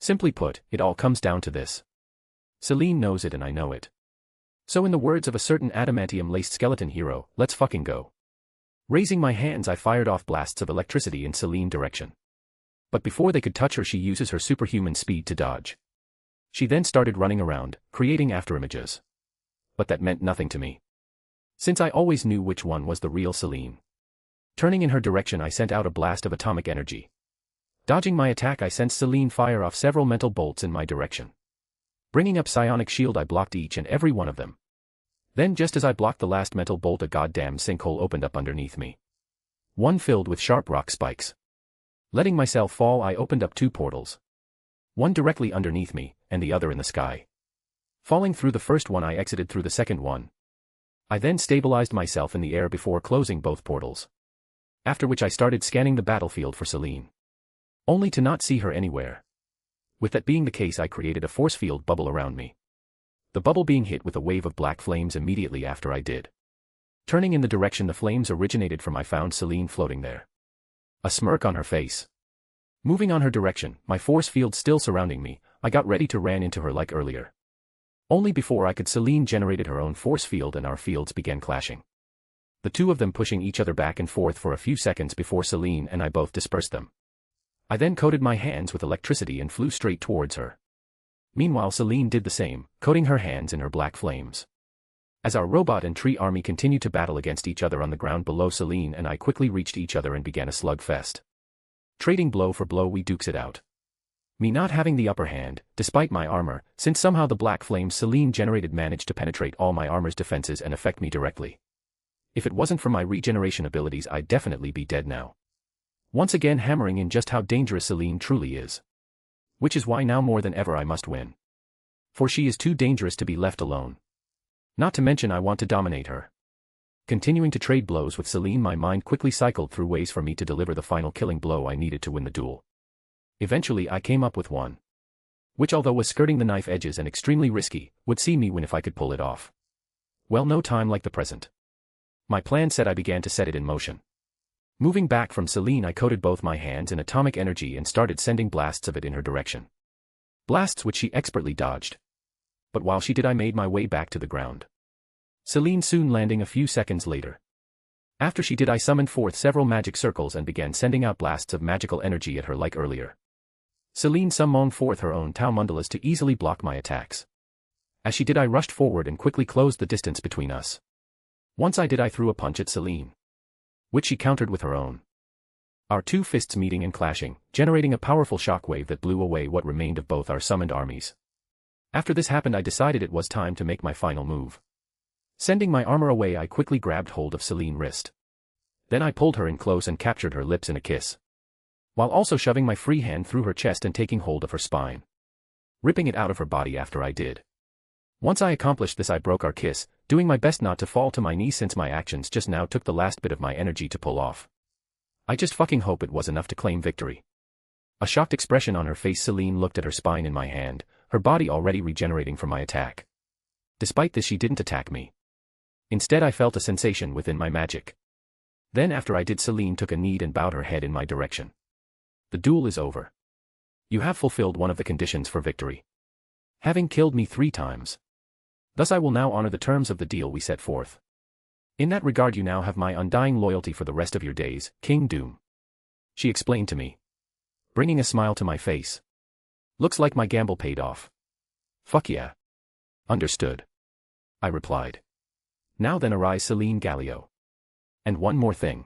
Simply put, it all comes down to this. Celine knows it and I know it. So in the words of a certain adamantium-laced skeleton hero, let's fucking go. Raising my hands, I fired off blasts of electricity in Celine's direction. But before they could touch her, she uses her superhuman speed to dodge. She then started running around, creating afterimages. But that meant nothing to me, since I always knew which one was the real Celine. Turning in her direction, I sent out a blast of atomic energy. Dodging my attack, I sensed Celine fire off several mental bolts in my direction. Bringing up psionic shield, I blocked each and every one of them. Then just as I blocked the last mental bolt, a goddamn sinkhole opened up underneath me. One filled with sharp rock spikes. Letting myself fall, I opened up two portals. One directly underneath me, and the other in the sky. Falling through the first one, I exited through the second one. I then stabilized myself in the air before closing both portals. After which I started scanning the battlefield for Celine, only to not see her anywhere. With that being the case, I created a force field bubble around me. The bubble being hit with a wave of black flames immediately after I did. Turning in the direction the flames originated from, I found Celine floating there, a smirk on her face. Moving on her direction, my force field still surrounding me, I got ready to ran into her like earlier. Only before I could, Celine generated her own force field and our fields began clashing. The two of them pushing each other back and forth for a few seconds before Celine and I both dispersed them. I then coated my hands with electricity and flew straight towards her. Meanwhile Celine did the same, coating her hands in her black flames. As our robot and tree army continued to battle against each other on the ground below, Celine and I quickly reached each other and began a slugfest. Trading blow for blow, we dukes it out. Me not having the upper hand, despite my armor, since somehow the black flames Celine generated managed to penetrate all my armor's defenses and affect me directly. If it wasn't for my regeneration abilities, I'd definitely be dead now. Once again hammering in just how dangerous Celine truly is. Which is why now more than ever I must win. For she is too dangerous to be left alone. Not to mention I want to dominate her. Continuing to trade blows with Celine, my mind quickly cycled through ways for me to deliver the final killing blow I needed to win the duel. Eventually I came up with one, which although was skirting the knife edges and extremely risky, would see me win if I could pull it off. Well, no time like the present. My plan set, I began to set it in motion. Moving back from Celine, I coated both my hands in atomic energy and started sending blasts of it in her direction. blasts which she expertly dodged. But while she did, I made my way back to the ground. Celine soon landing a few seconds later. After she did, I summoned forth several magic circles and began sending out blasts of magical energy at her like earlier. Celine summoned forth her own Tau Mundalas to easily block my attacks. As she did, I rushed forward and quickly closed the distance between us. Once I did, I threw a punch at Celine, which she countered with her own. Our two fists meeting and clashing, generating a powerful shockwave that blew away what remained of both our summoned armies. After this happened, I decided it was time to make my final move. Sending my armor away, I quickly grabbed hold of Celine's wrist. Then I pulled her in close and captured her lips in a kiss, while also shoving my free hand through her chest and taking hold of her spine, ripping it out of her body after I did. Once I accomplished this, I broke our kiss, doing my best not to fall to my knees since my actions just now took the last bit of my energy to pull off. I just fucking hope it was enough to claim victory. A shocked expression on her face, Celine looked at her spine in my hand, her body already regenerating from my attack. Despite this, she didn't attack me. Instead, I felt a sensation within my magic. Then after I did, Celine took a knee and bowed her head in my direction. The duel is over. You have fulfilled one of the conditions for victory, having killed me 3 times. Thus I will now honor the terms of the deal we set forth. In that regard, you now have my undying loyalty for the rest of your days, King Doom. She explained to me, bringing a smile to my face. Looks like my gamble paid off. Fuck yeah. Understood, I replied. Now then, arise, Celine Gallio. And one more thing.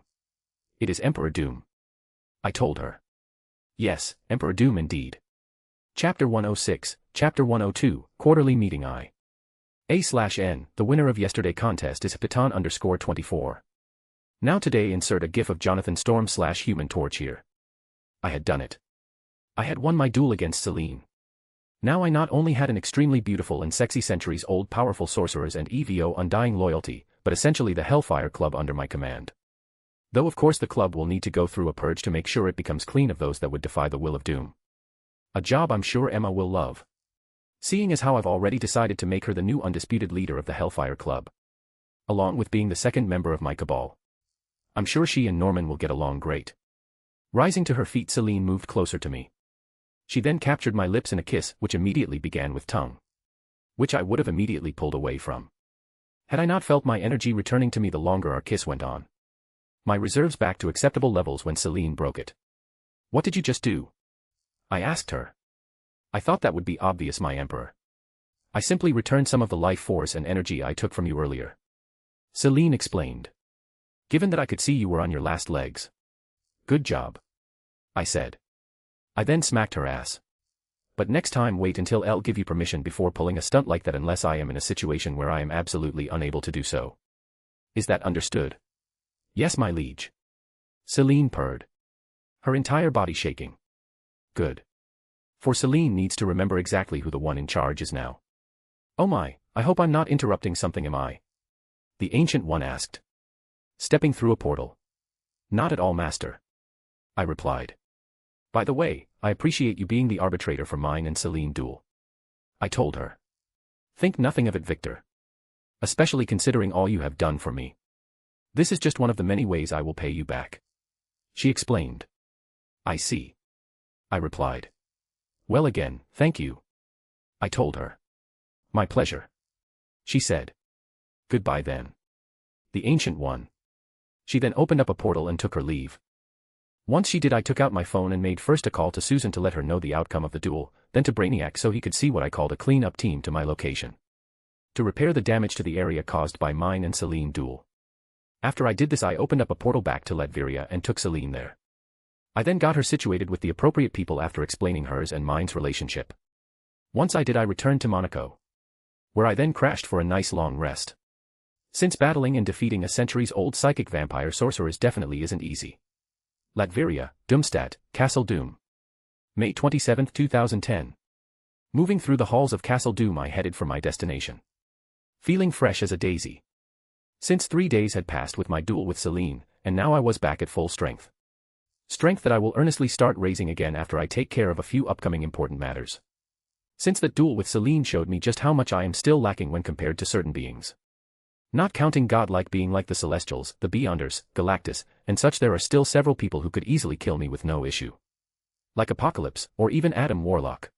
It is Emperor Doom, I told her. Yes, Emperor Doom indeed. Chapter 106, Chapter 102, Quarterly Meeting A/N, the winner of yesterday contest is Piton_24. Now today insert a gif of Jonathan Storm/Human Torch here. I had done it. I had won my duel against Celine. Now I not only had an extremely beautiful and sexy centuries-old powerful sorcerers and EVO undying loyalty, but essentially the Hellfire Club under my command. Though of course the club will need to go through a purge to make sure it becomes clean of those that would defy the will of Doom. A job I'm sure Emma will love, seeing as how I've already decided to make her the new undisputed leader of the Hellfire Club, along with being the second member of my cabal. I'm sure she and Norman will get along great. Rising to her feet, Celine moved closer to me. She then captured my lips in a kiss which immediately began with tongue, which I would have immediately pulled away from, had I not felt my energy returning to me the longer our kiss went on. My reserves back to acceptable levels when Celine broke it. What did you just do? I asked her. I thought that would be obvious, my emperor. I simply returned some of the life force and energy I took from you earlier, Celine explained. Given that I could see you were on your last legs. Good job, I said. I then smacked her ass. But next time wait until I'll give you permission before pulling a stunt like that, unless I am in a situation where I am absolutely unable to do so. Is that understood? Yes, my liege, Celine purred, her entire body shaking. Good. For Celine needs to remember exactly who the one in charge is now. Oh my, I hope I'm not interrupting something, am I? The Ancient One asked, stepping through a portal. Not at all, master, I replied. By the way, I appreciate you being the arbitrator for mine and Celine duel, I told her. Think nothing of it, Victor. Especially considering all you have done for me. This is just one of the many ways I will pay you back, she explained. I see, I replied. Well again, thank you, I told her. My pleasure, she said. Goodbye then. The Ancient One. She then opened up a portal and took her leave. Once she did, I took out my phone and made first a call to Susan to let her know the outcome of the duel, then to Brainiac so he could see what I called a clean-up team to my location, to repair the damage to the area caused by mine and Celine duel. After I did this, I opened up a portal back to Latveria and took Celine there. I then got her situated with the appropriate people after explaining hers and mine's relationship. Once I did, I returned to Monaco, where I then crashed for a nice long rest. Since battling and defeating a centuries-old psychic vampire sorceress definitely isn't easy. Latveria, Doomstadt, Castle Doom. May 27, 2010. Moving through the halls of Castle Doom, I headed for my destination, feeling fresh as a daisy. Since 3 days had passed with my duel with Celine, and now I was back at full strength. Strength that I will earnestly start raising again after I take care of a few upcoming important matters. Since that duel with Celine showed me just how much I am still lacking when compared to certain beings. Not counting godlike being like the Celestials, the Beyonders, Galactus, and such, there are still several people who could easily kill me with no issue. Like Apocalypse, or even Adam Warlock.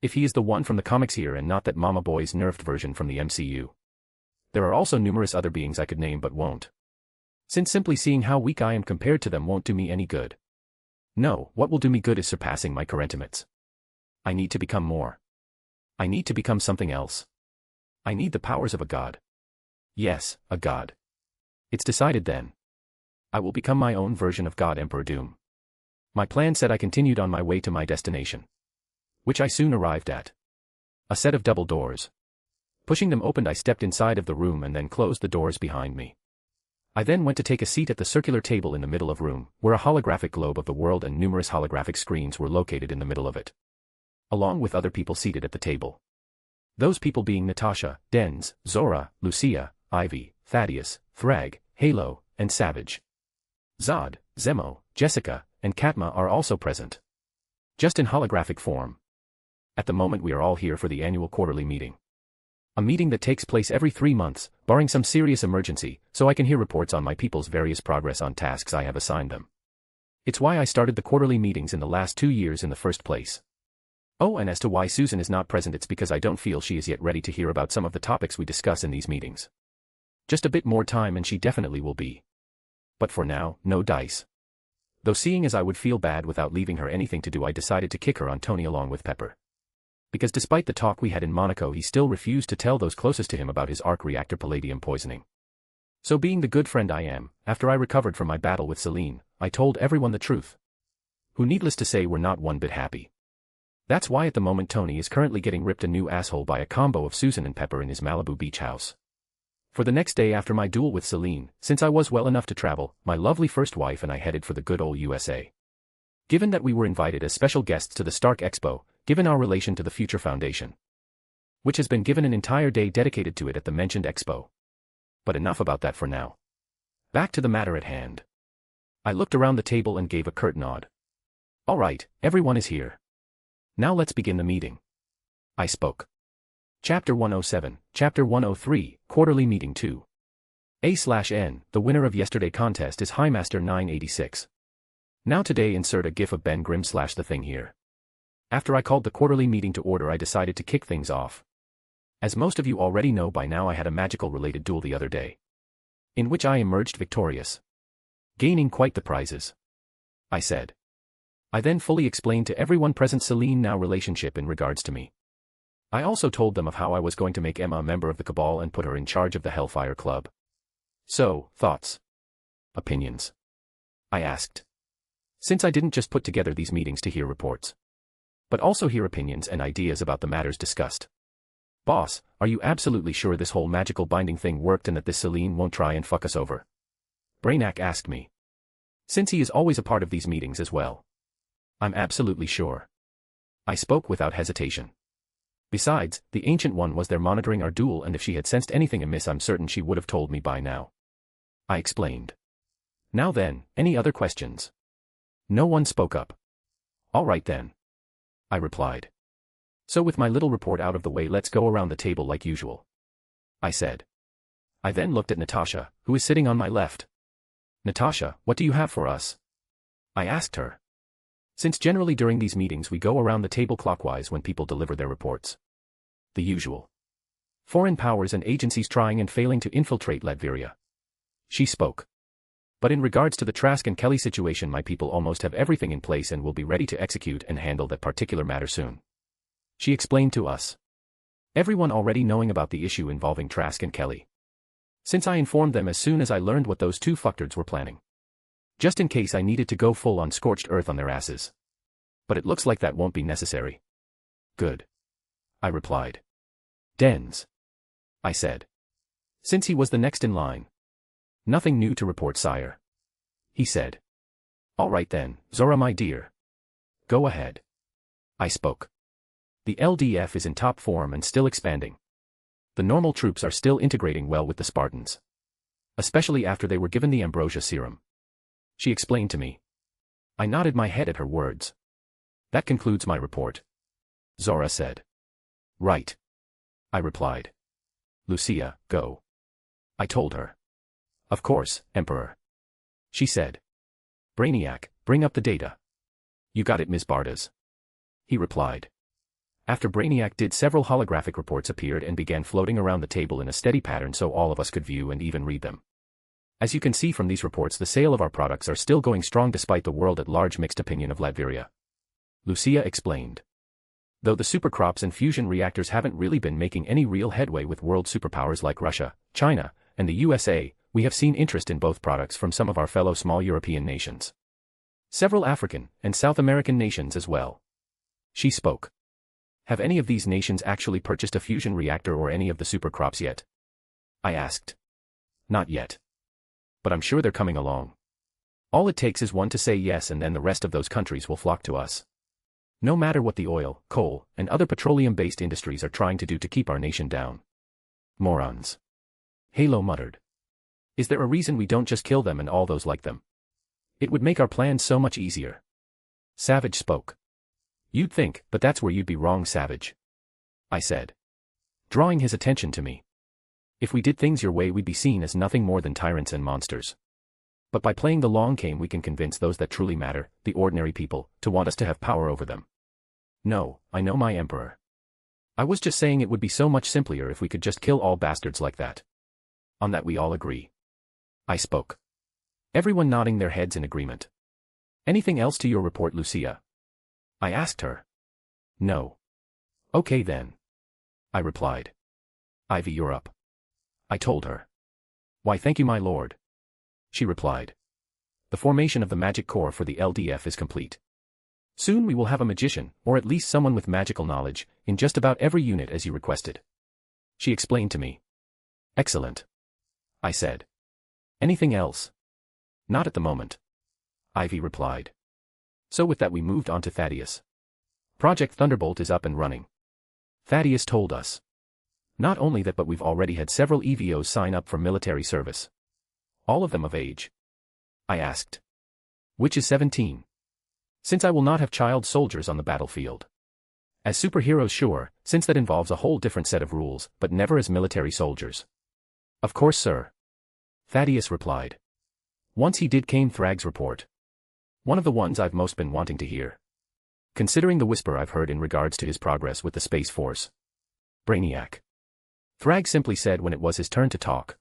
If he is the one from the comics here and not that Mama Boy's nerfed version from the MCU. There are also numerous other beings I could name but won't. Since simply seeing how weak I am compared to them won't do me any good. No, what will do me good is surpassing my current estimates. I need to become more. I need to become something else. I need the powers of a god. Yes, a god. It's decided then. I will become my own version of God Emperor Doom. My plan said I continued on my way to my destination. Which I soon arrived at. A set of double doors. Pushing them open I stepped inside of the room and then closed the doors behind me. I then went to take a seat at the circular table in the middle of room, where a holographic globe of the world and numerous holographic screens were located in the middle of it. Along with other people seated at the table. Those people being Natasha, Denz, Zora, Lucia, Ivy, Thaddeus, Thrag, Halo, and Savage. Zod, Zemo, Jessica, and Katma are also present. Just in holographic form. At the moment we are all here for the annual quarterly meeting. A meeting that takes place every 3 months, barring some serious emergency, so I can hear reports on my people's various progress on tasks I have assigned them. It's why I started the quarterly meetings in the last 2 years in the first place. Oh, and as to why Susan is not present, it's because I don't feel she is yet ready to hear about some of the topics we discuss in these meetings. Just a bit more time and she definitely will be. But for now, no dice. Though seeing as I would feel bad without leaving her anything to do, I decided to kick her on Tony along with Pepper. Because despite the talk we had in Monaco, he still refused to tell those closest to him about his arc reactor palladium poisoning. So being the good friend I am, after I recovered from my battle with Celine, I told everyone the truth. Who needless to say were not one bit happy. That's why at the moment Tony is currently getting ripped a new asshole by a combo of Susan and Pepper in his Malibu beach house. For the next day after my duel with Celine, since I was well enough to travel, my lovely first wife and I headed for the good old USA. Given that we were invited as special guests to the Stark Expo, given our relation to the Future Foundation, which has been given an entire day dedicated to it at the mentioned expo. But enough about that for now. Back to the matter at hand. I looked around the table and gave a curt nod. All right, everyone is here. Now let's begin the meeting. I spoke. Chapter 107, Chapter 103, Quarterly Meeting 2. A/N, the winner of yesterday contest is Highmaster 986. Now today insert a gif of Ben Grimm / the thing here. After I called the quarterly meeting to order, I decided to kick things off. As most of you already know by now, I had a magical related duel the other day, in which I emerged victorious, gaining quite the prizes. I said. I then fully explained to everyone present Celine now relationship in regards to me. I also told them of how I was going to make Emma a member of the Cabal and put her in charge of the Hellfire Club. So, thoughts? Opinions? I asked. Since I didn't just put together these meetings to hear reports, but also hear opinions and ideas about the matters discussed. Boss, are you absolutely sure this whole magical binding thing worked and that this Celine won't try and fuck us over? Brainiac asked me. Since he is always a part of these meetings as well. I'm absolutely sure. I spoke without hesitation. Besides, the Ancient One was there monitoring our duel, and if she had sensed anything amiss, I'm certain she would have told me by now. I explained. Now then, any other questions? No one spoke up. All right then. I replied. So with my little report out of the way, let's go around the table like usual. I said. I then looked at Natasha, who is sitting on my left. Natasha, what do you have for us? I asked her. Since generally during these meetings we go around the table clockwise when people deliver their reports. The usual. Foreign powers and agencies trying and failing to infiltrate Latveria. She spoke. But in regards to the Trask and Kelly situation, my people almost have everything in place and will be ready to execute and handle that particular matter soon. She explained to us. Everyone already knowing about the issue involving Trask and Kelly. Since I informed them as soon as I learned what those two fucktards were planning. Just in case I needed to go full on scorched earth on their asses. But it looks like that won't be necessary. Good. I replied. Denz. I said. Since he was the next in line. Nothing new to report, sire. He said. All right then, Zora my dear. Go ahead. I spoke. The LDF is in top form and still expanding. The normal troops are still integrating well with the Spartans. Especially after they were given the ambrosia serum. She explained to me. I nodded my head at her words. That concludes my report. Zora said. Right. I replied. Lucia, go. I told her. Of course, Emperor. She said. Brainiac, bring up the data. You got it, Ms. Bardas. He replied. After Brainiac did, several holographic reports appeared and began floating around the table in a steady pattern so all of us could view and even read them. As you can see from these reports, the sale of our products are still going strong despite the world at large mixed opinion of Latveria. Lucia explained. Though the supercrops and fusion reactors haven't really been making any real headway with world superpowers like Russia, China, and the USA, we have seen interest in both products from some of our fellow small European nations. Several African and South American nations as well. She spoke. Have any of these nations actually purchased a fusion reactor or any of the supercrops yet? I asked. Not yet. But I'm sure they're coming along. All it takes is one to say yes and then the rest of those countries will flock to us. No matter what the oil, coal, and other petroleum-based industries are trying to do to keep our nation down. Morons. Halo muttered. Is there a reason we don't just kill them and all those like them? It would make our plans so much easier. Savage spoke. You'd think, but that's where you'd be wrong, Savage. I said, drawing his attention to me. If we did things your way, we'd be seen as nothing more than tyrants and monsters. But by playing the long game, we can convince those that truly matter, the ordinary people, to want us to have power over them. No, I know, my emperor. I was just saying it would be so much simpler if we could just kill all bastards like that. On that we all agree. I spoke. Everyone nodding their heads in agreement. Anything else to your report, Lucia? I asked her. No. Okay then. I replied. Ivy, you're up. I told her. Why, thank you, my lord. She replied. The formation of the magic core for the LDF is complete. Soon we will have a magician, or at least someone with magical knowledge, in just about every unit as you requested. She explained to me. Excellent. I said. Anything else? Not at the moment. Ivy replied. So with that we moved on to Thaddeus. Project Thunderbolt is up and running. Thaddeus told us. Not only that, but we've already had several EVOs sign up for military service. All of them of age. I asked. Which is 17. Since I will not have child soldiers on the battlefield. As superheroes, sure, since that involves a whole different set of rules, but never as military soldiers. Of course, sir. Thaddeus replied. Once he did came Thrag's report. One of the ones I've most been wanting to hear. Considering the whisper I've heard in regards to his progress with the Space Force. Brainiac. Thrag simply said when it was his turn to talk.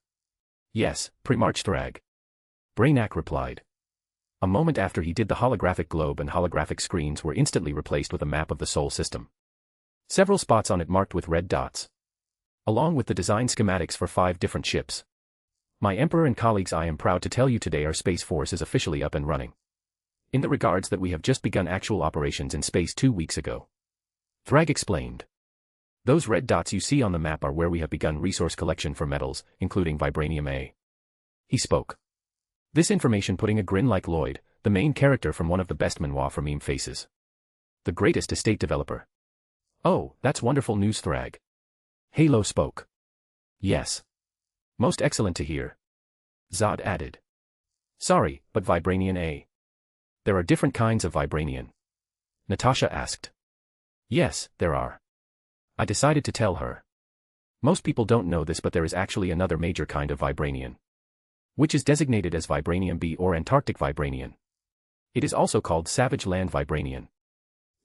Yes, pre-March, Thrag. Brainiac replied. A moment after he did, the holographic globe and holographic screens were instantly replaced with a map of the Sol system. Several spots on it marked with red dots. Along with the design schematics for 5 different ships. My Emperor and colleagues, I am proud to tell you today our Space Force is officially up and running. In the regards that we have just begun actual operations in space 2 weeks ago. Thrag explained. Those red dots you see on the map are where we have begun resource collection for metals, including Vibranium A. He spoke. This information putting a grin like Lloyd, the main character from one of the best manhwa for meme faces. The greatest estate developer. Oh, that's wonderful news, Thrag. Halo spoke. Yes. Most excellent to hear. Zod added. Sorry, but Vibranium A. There are different kinds of Vibranium. Natasha asked. Yes, there are. I decided to tell her. Most people don't know this, but there is actually another major kind of Vibranium. Which is designated as Vibranium B or Antarctic Vibranium. It is also called Savage Land Vibranium.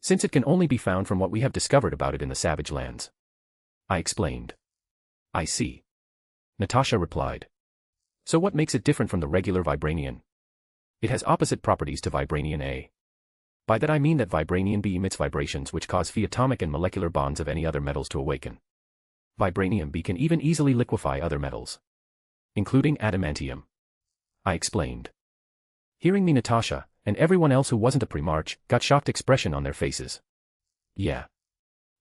Since it can only be found from what we have discovered about it in the Savage Lands. I explained. I see. Natasha replied. So what makes it different from the regular Vibranium? It has opposite properties to Vibranium A. By that I mean that Vibranium B emits vibrations which cause the atomic and molecular bonds of any other metals to awaken. Vibranium B can even easily liquefy other metals. Including adamantium. I explained. Hearing me, Natasha, and everyone else who wasn't a pre-March, got shocked expression on their faces. Yeah.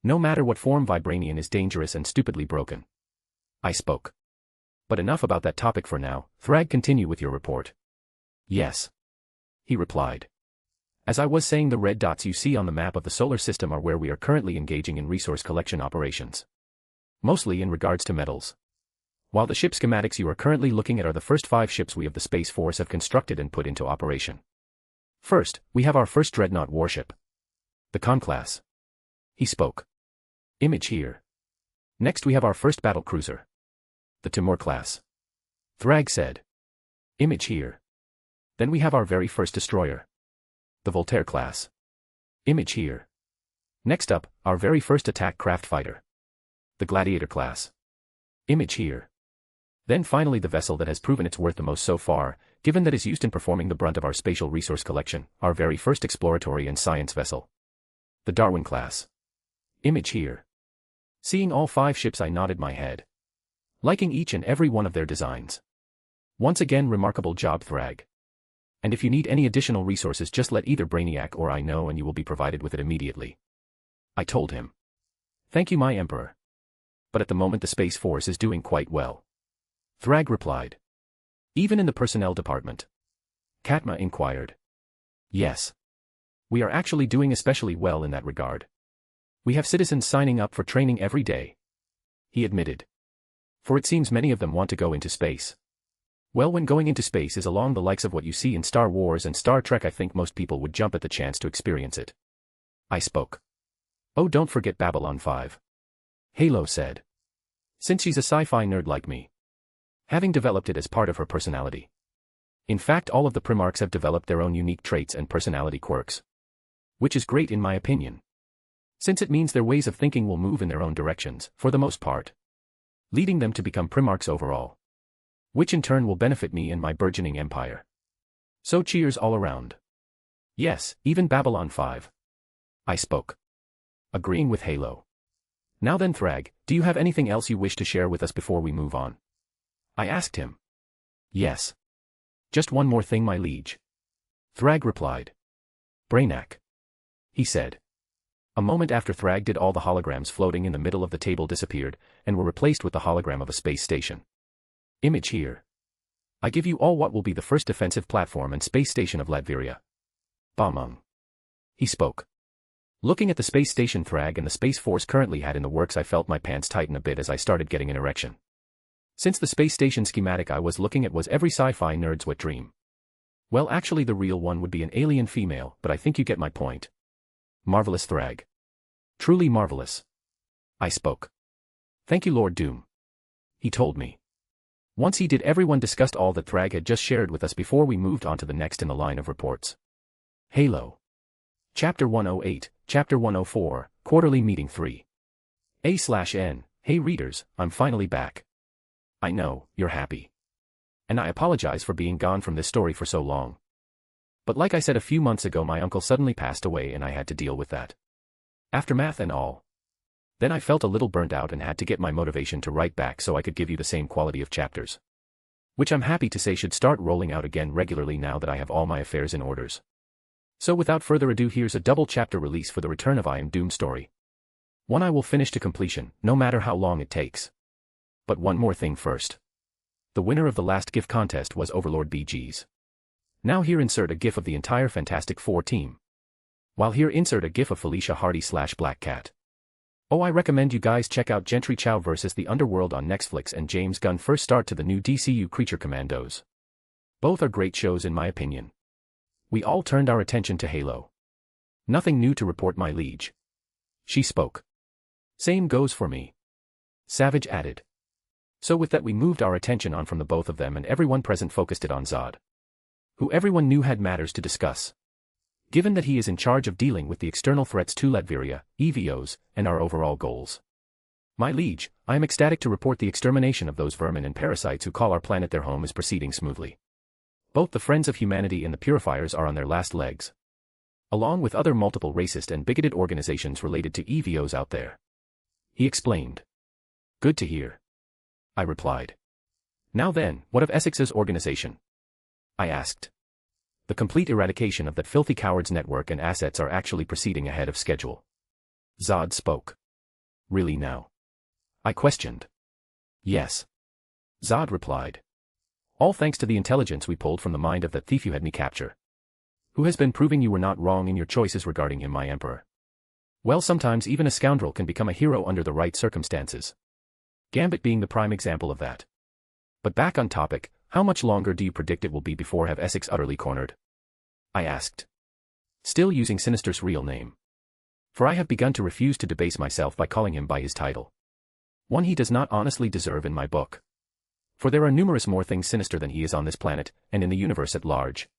No matter what form, Vibranium is dangerous and stupidly broken. I spoke. But enough about that topic for now. Thrag, continue with your report. Yes. He replied. As I was saying, the red dots you see on the map of the solar system are where we are currently engaging in resource collection operations. Mostly in regards to metals. While the ship schematics you are currently looking at are the first 5 ships we of the Space Force have constructed and put into operation. First, we have our first Dreadnought warship. The Khan class. He spoke. Image here. Next we have our first battle cruiser. The Timur class. Thrag said. Image here. Then we have our very first destroyer. The Voltaire class. Image here. Next up, our very first attack craft fighter. The Gladiator class. Image here. Then finally the vessel that has proven its worth the most so far, given that is used in performing the brunt of our spatial resource collection, our very first exploratory and science vessel. The Darwin class. Image here. Seeing all 5 ships I nodded my head. Liking each and every one of their designs. Once again remarkable job Thrag. And if you need any additional resources just let either Brainiac or I know and you will be provided with it immediately. I told him. Thank you my Emperor. But at the moment the Space Force is doing quite well. Thrag replied. Even in the personnel department? Katma inquired. Yes. We are actually doing especially well in that regard. We have citizens signing up for training every day. He admitted. For it seems many of them want to go into space. Well, when going into space is along the likes of what you see in Star Wars and Star Trek, I think most people would jump at the chance to experience it. I spoke. Oh, don't forget Babylon 5. Halo said. Since she's a sci-fi nerd like me. Having developed it as part of her personality. In fact, all of the Primarchs have developed their own unique traits and personality quirks. Which is great in my opinion. Since it means their ways of thinking will move in their own directions, for the most part. Leading them to become Primarchs overall. Which in turn will benefit me and my burgeoning empire. So cheers all around. Yes, even Babylon 5. I spoke. Agreeing with Halo. Now then Thrag, do you have anything else you wish to share with us before we move on? I asked him. Yes. Just one more thing my liege. Thrag replied. Brainiac. He said. A moment after Thrag did, all the holograms floating in the middle of the table disappeared, and were replaced with the hologram of a space station. Image here. I give you all what will be the first defensive platform and space station of Latveria. Bamung. He spoke. Looking at the space station Thrag and the Space Force currently had in the works, I felt my pants tighten a bit as I started getting an erection. Since the space station schematic I was looking at was every sci-fi nerd's wet dream. Well, actually the real one would be an alien female, but I think you get my point. Marvelous Thrag. Truly marvelous. I spoke. Thank you Lord Doom. He told me. Once he did, everyone discussed all that Thrag had just shared with us before we moved on to the next in the line of reports. Halo. Chapter 108, Chapter 104, Quarterly Meeting 3. A/N, hey readers, I'm finally back. I know, you're happy. And I apologize for being gone from this story for so long. But like I said a few months ago, my uncle suddenly passed away and I had to deal with that. Aftermath and all. Then I felt a little burnt out and had to get my motivation to write back so I could give you the same quality of chapters. Which I'm happy to say should start rolling out again regularly now that I have all my affairs in orders. So without further ado, here's a double chapter release for the Return of I Am Doom story. One I will finish to completion, no matter how long it takes. But one more thing first. The winner of the last GIF contest was Overlord BG's. Now here insert a GIF of the entire Fantastic Four team. While here insert a GIF of Felicia Hardy/Black Cat. Oh, I recommend you guys check out Gentry Chow vs. the Underworld on Netflix and James Gunn first start to the new DCU Creature Commandos. Both are great shows in my opinion. We all turned our attention to Halo. Nothing new to report my liege. She spoke. Same goes for me. Savage added. So with that we moved our attention on from the both of them and everyone present focused it on Zod. Who everyone knew had matters to discuss. Given that he is in charge of dealing with the external threats to Latveria, EVOs, and our overall goals. My liege, I am ecstatic to report the extermination of those vermin and parasites who call our planet their home is proceeding smoothly. Both the Friends of Humanity and the Purifiers are on their last legs. Along with other multiple racist and bigoted organizations related to EVOs out there. He explained. Good to hear. I replied. Now then, what of Essex's organization? I asked. The complete eradication of that filthy coward's network and assets are actually proceeding ahead of schedule. Zod spoke. Really now? I questioned. Yes. Zod replied. All thanks to the intelligence we pulled from the mind of that thief you had me capture. Who has been proving you were not wrong in your choices regarding him, my emperor. Well, sometimes even a scoundrel can become a hero under the right circumstances. Gambit being the prime example of that. But back on topic, how much longer do you predict it will be before have Essex utterly cornered? I asked. Still using Sinister's real name. For I have begun to refuse to debase myself by calling him by his title. One he does not honestly deserve in my book. For there are numerous more things sinister than he is on this planet, and in the universe at large.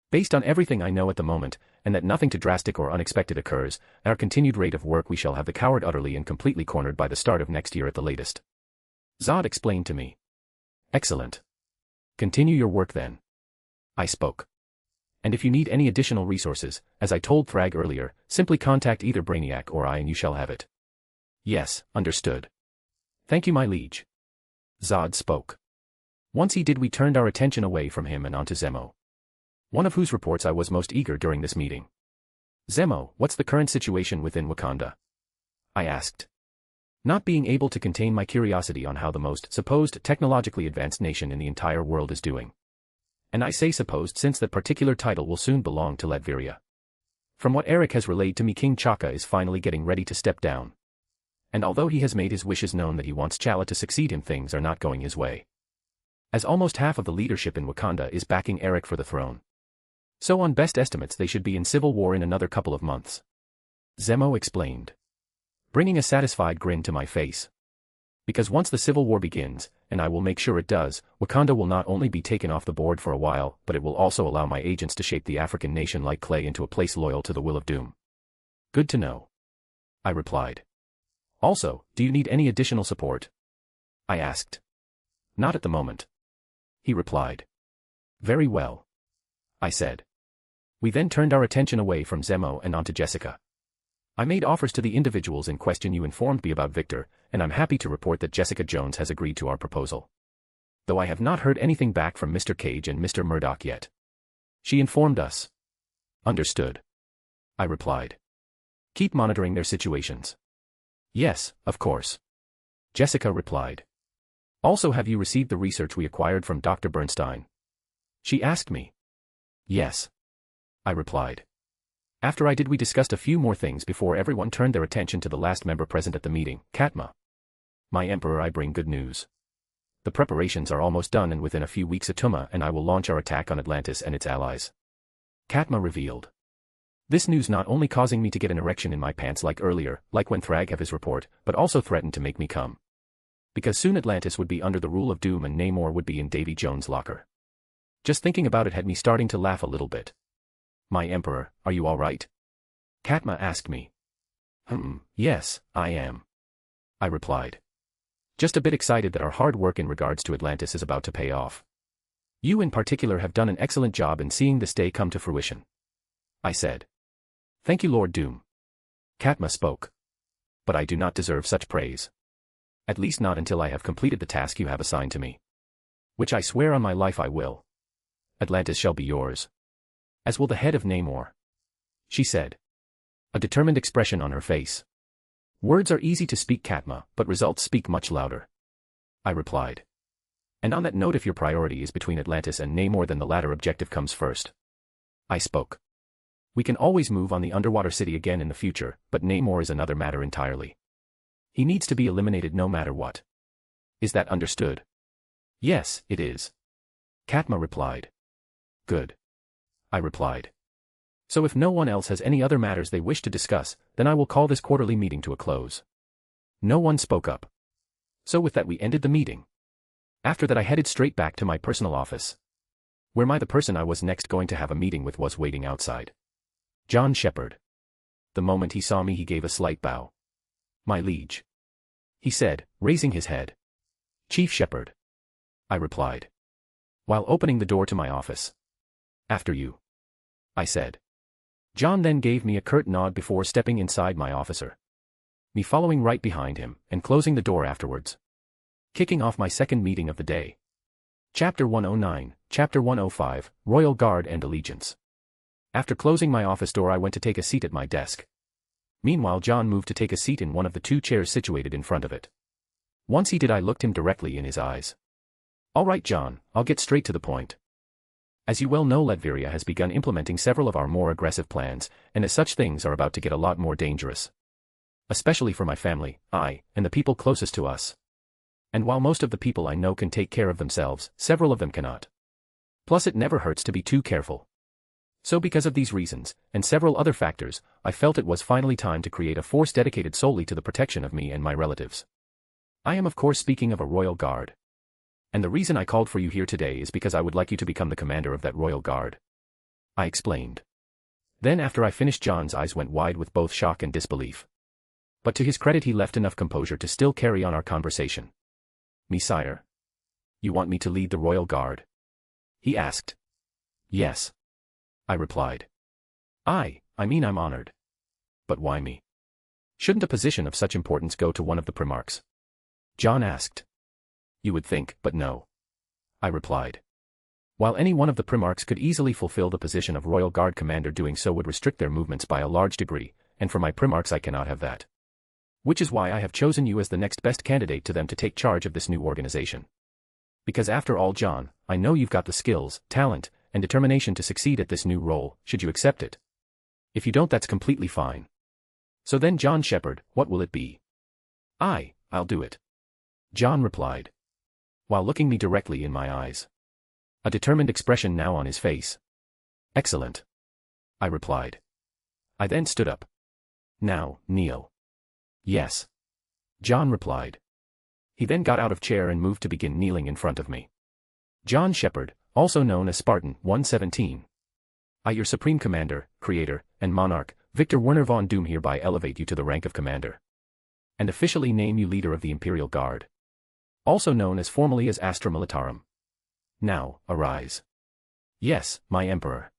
Based on everything I know at the moment, and that nothing too drastic or unexpected occurs, at our continued rate of work we shall have the coward utterly and completely cornered by the start of next year at the latest. Zod explained to me. Excellent. Continue your work then. I spoke. And if you need any additional resources, as I told Thrag earlier, simply contact either Brainiac or I and you shall have it. Yes, understood. Thank you, my liege. Zod spoke. Once he did, we turned our attention away from him and onto Zemo, one of whose reports I was most eager during this meeting. Zemo, what's the current situation within Wakanda? I asked, not being able to contain my curiosity on how the most supposed technologically advanced nation in the entire world is doing. And I say supposed since that particular title will soon belong to Latveria. From what Eric has relayed to me, King Chaka is finally getting ready to step down. And although he has made his wishes known that he wants T'Challa to succeed him, things are not going his way, as almost half of the leadership in Wakanda is backing Eric for the throne. So on best estimates they should be in civil war in another couple of months. Zemo explained, bringing a satisfied grin to my face. Because once the civil war begins, and I will make sure it does, Wakanda will not only be taken off the board for a while, but it will also allow my agents to shape the African nation like clay into a place loyal to the will of doom. Good to know, I replied. Also, do you need any additional support? I asked. Not at the moment, he replied. Very well, I said. We then turned our attention away from Zemo and onto Jessica. I made offers to the individuals in question you informed me about, Victor, and I'm happy to report that Jessica Jones has agreed to our proposal. Though I have not heard anything back from Mr. Cage and Mr. Murdoch yet. She informed us. Understood, I replied. Keep monitoring their situations. Yes, of course, Jessica replied. Also, have you received the research we acquired from Dr. Bernstein? She asked me. Yes, I replied. After I did, we discussed a few more things before everyone turned their attention to the last member present at the meeting, Katma. My Emperor, I bring good news. The preparations are almost done, and within a few weeks Atuma and I will launch our attack on Atlantis and its allies. Katma revealed. This news not only causing me to get an erection in my pants like earlier, like when Thrag have his report, but also threatened to make me come. Because soon Atlantis would be under the rule of doom and Namor would be in Davy Jones' locker. Just thinking about it had me starting to laugh a little bit. My Emperor, are you all right? Katma asked me. Yes, I am, I replied. Just a bit excited that our hard work in regards to Atlantis is about to pay off. You in particular have done an excellent job in seeing this day come to fruition, I said. Thank you, Lord Doom. Katma spoke. But I do not deserve such praise. At least not until I have completed the task you have assigned to me. Which I swear on my life I will. Atlantis shall be yours. As will the head of Namor, she said, a determined expression on her face. Words are easy to speak, Katma, but results speak much louder, I replied. And on that note, if your priority is between Atlantis and Namor, then the latter objective comes first, I spoke. We can always move on the underwater city again in the future, but Namor is another matter entirely. He needs to be eliminated no matter what. Is that understood? Yes, it is, Katma replied. Good, I replied. So if no one else has any other matters they wish to discuss, then I will call this quarterly meeting to a close. No one spoke up. So with that we ended the meeting. After that I headed straight back to my personal office, where the person I was next going to have a meeting with was waiting outside. John Shepard. The moment he saw me he gave a slight bow. My liege, he said, raising his head. Chief Shepard, I replied, while opening the door to my office. After you, I said. John then gave me a curt nod before stepping inside my officer, me following right behind him and closing the door afterwards. Kicking off my second meeting of the day. Chapter 109, Chapter 105, Royal Guard and Allegiance. After closing my office door I went to take a seat at my desk. Meanwhile John moved to take a seat in one of the two chairs situated in front of it. Once he did, I looked him directly in his eyes. All right, John, I'll get straight to the point. As you well know, Latveria has begun implementing several of our more aggressive plans, and as such things are about to get a lot more dangerous. Especially for my family, I, and the people closest to us. And while most of the people I know can take care of themselves, several of them cannot. Plus it never hurts to be too careful. So because of these reasons, and several other factors, I felt it was finally time to create a force dedicated solely to the protection of me and my relatives. I am of course speaking of a Royal Guard. And the reason I called for you here today is because I would like you to become the commander of that Royal Guard, I explained. Then after I finished, John's eyes went wide with both shock and disbelief. But to his credit, he left enough composure to still carry on our conversation. "Me, sire? You want me to lead the royal guard?" he asked. "Yes," I replied. I mean I'm honored. But why me? Shouldn't a position of such importance go to one of the primarchs?" John asked. "You would think, but no," I replied. "While any one of the primarchs could easily fulfill the position of royal guard commander, doing so would restrict their movements by a large degree, and for my primarchs I cannot have that. Which is why I have chosen you as the next best candidate to them to take charge of this new organization. Because after all, John, I know you've got the skills, talent, and determination to succeed at this new role, should you accept it. If you don't, that's completely fine. So then, John Shepherd, what will it be?" "I'll do it," John replied, while looking me directly in my eyes. A determined expression now on his face. "Excellent," I replied. I then stood up. "Now, kneel." "Yes," John replied. He then got out of chair and moved to begin kneeling in front of me. "John Shepherd, also known as Spartan 117. I, your supreme commander, creator, and monarch, Victor Werner von Doom, hereby elevate you to the rank of commander. And officially name you leader of the Imperial Guard. Also known as formally as Astra Militarum. Now, arise." "Yes, my emperor,"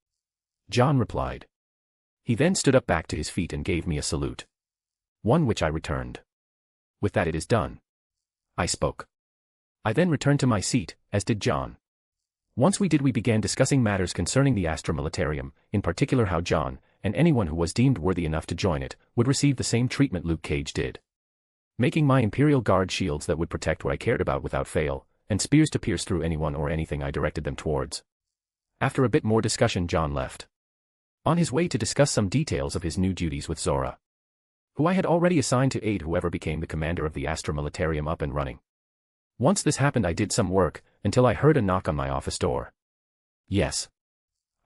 John replied. He then stood up back to his feet and gave me a salute. One which I returned. "With that it is done," I spoke. I then returned to my seat, as did John. Once we began discussing matters concerning the Astra Militarum, in particular how John, and anyone who was deemed worthy enough to join it, would receive the same treatment Luke Cage did. Making my Imperial Guard shields that would protect what I cared about without fail, and spears to pierce through anyone or anything I directed them towards. After a bit more discussion, John left. On his way to discuss some details of his new duties with Zora, who I had already assigned to aid whoever became the commander of the Astra Militarum up and running. Once this happened, I did some work, until I heard a knock on my office door. "Yes?"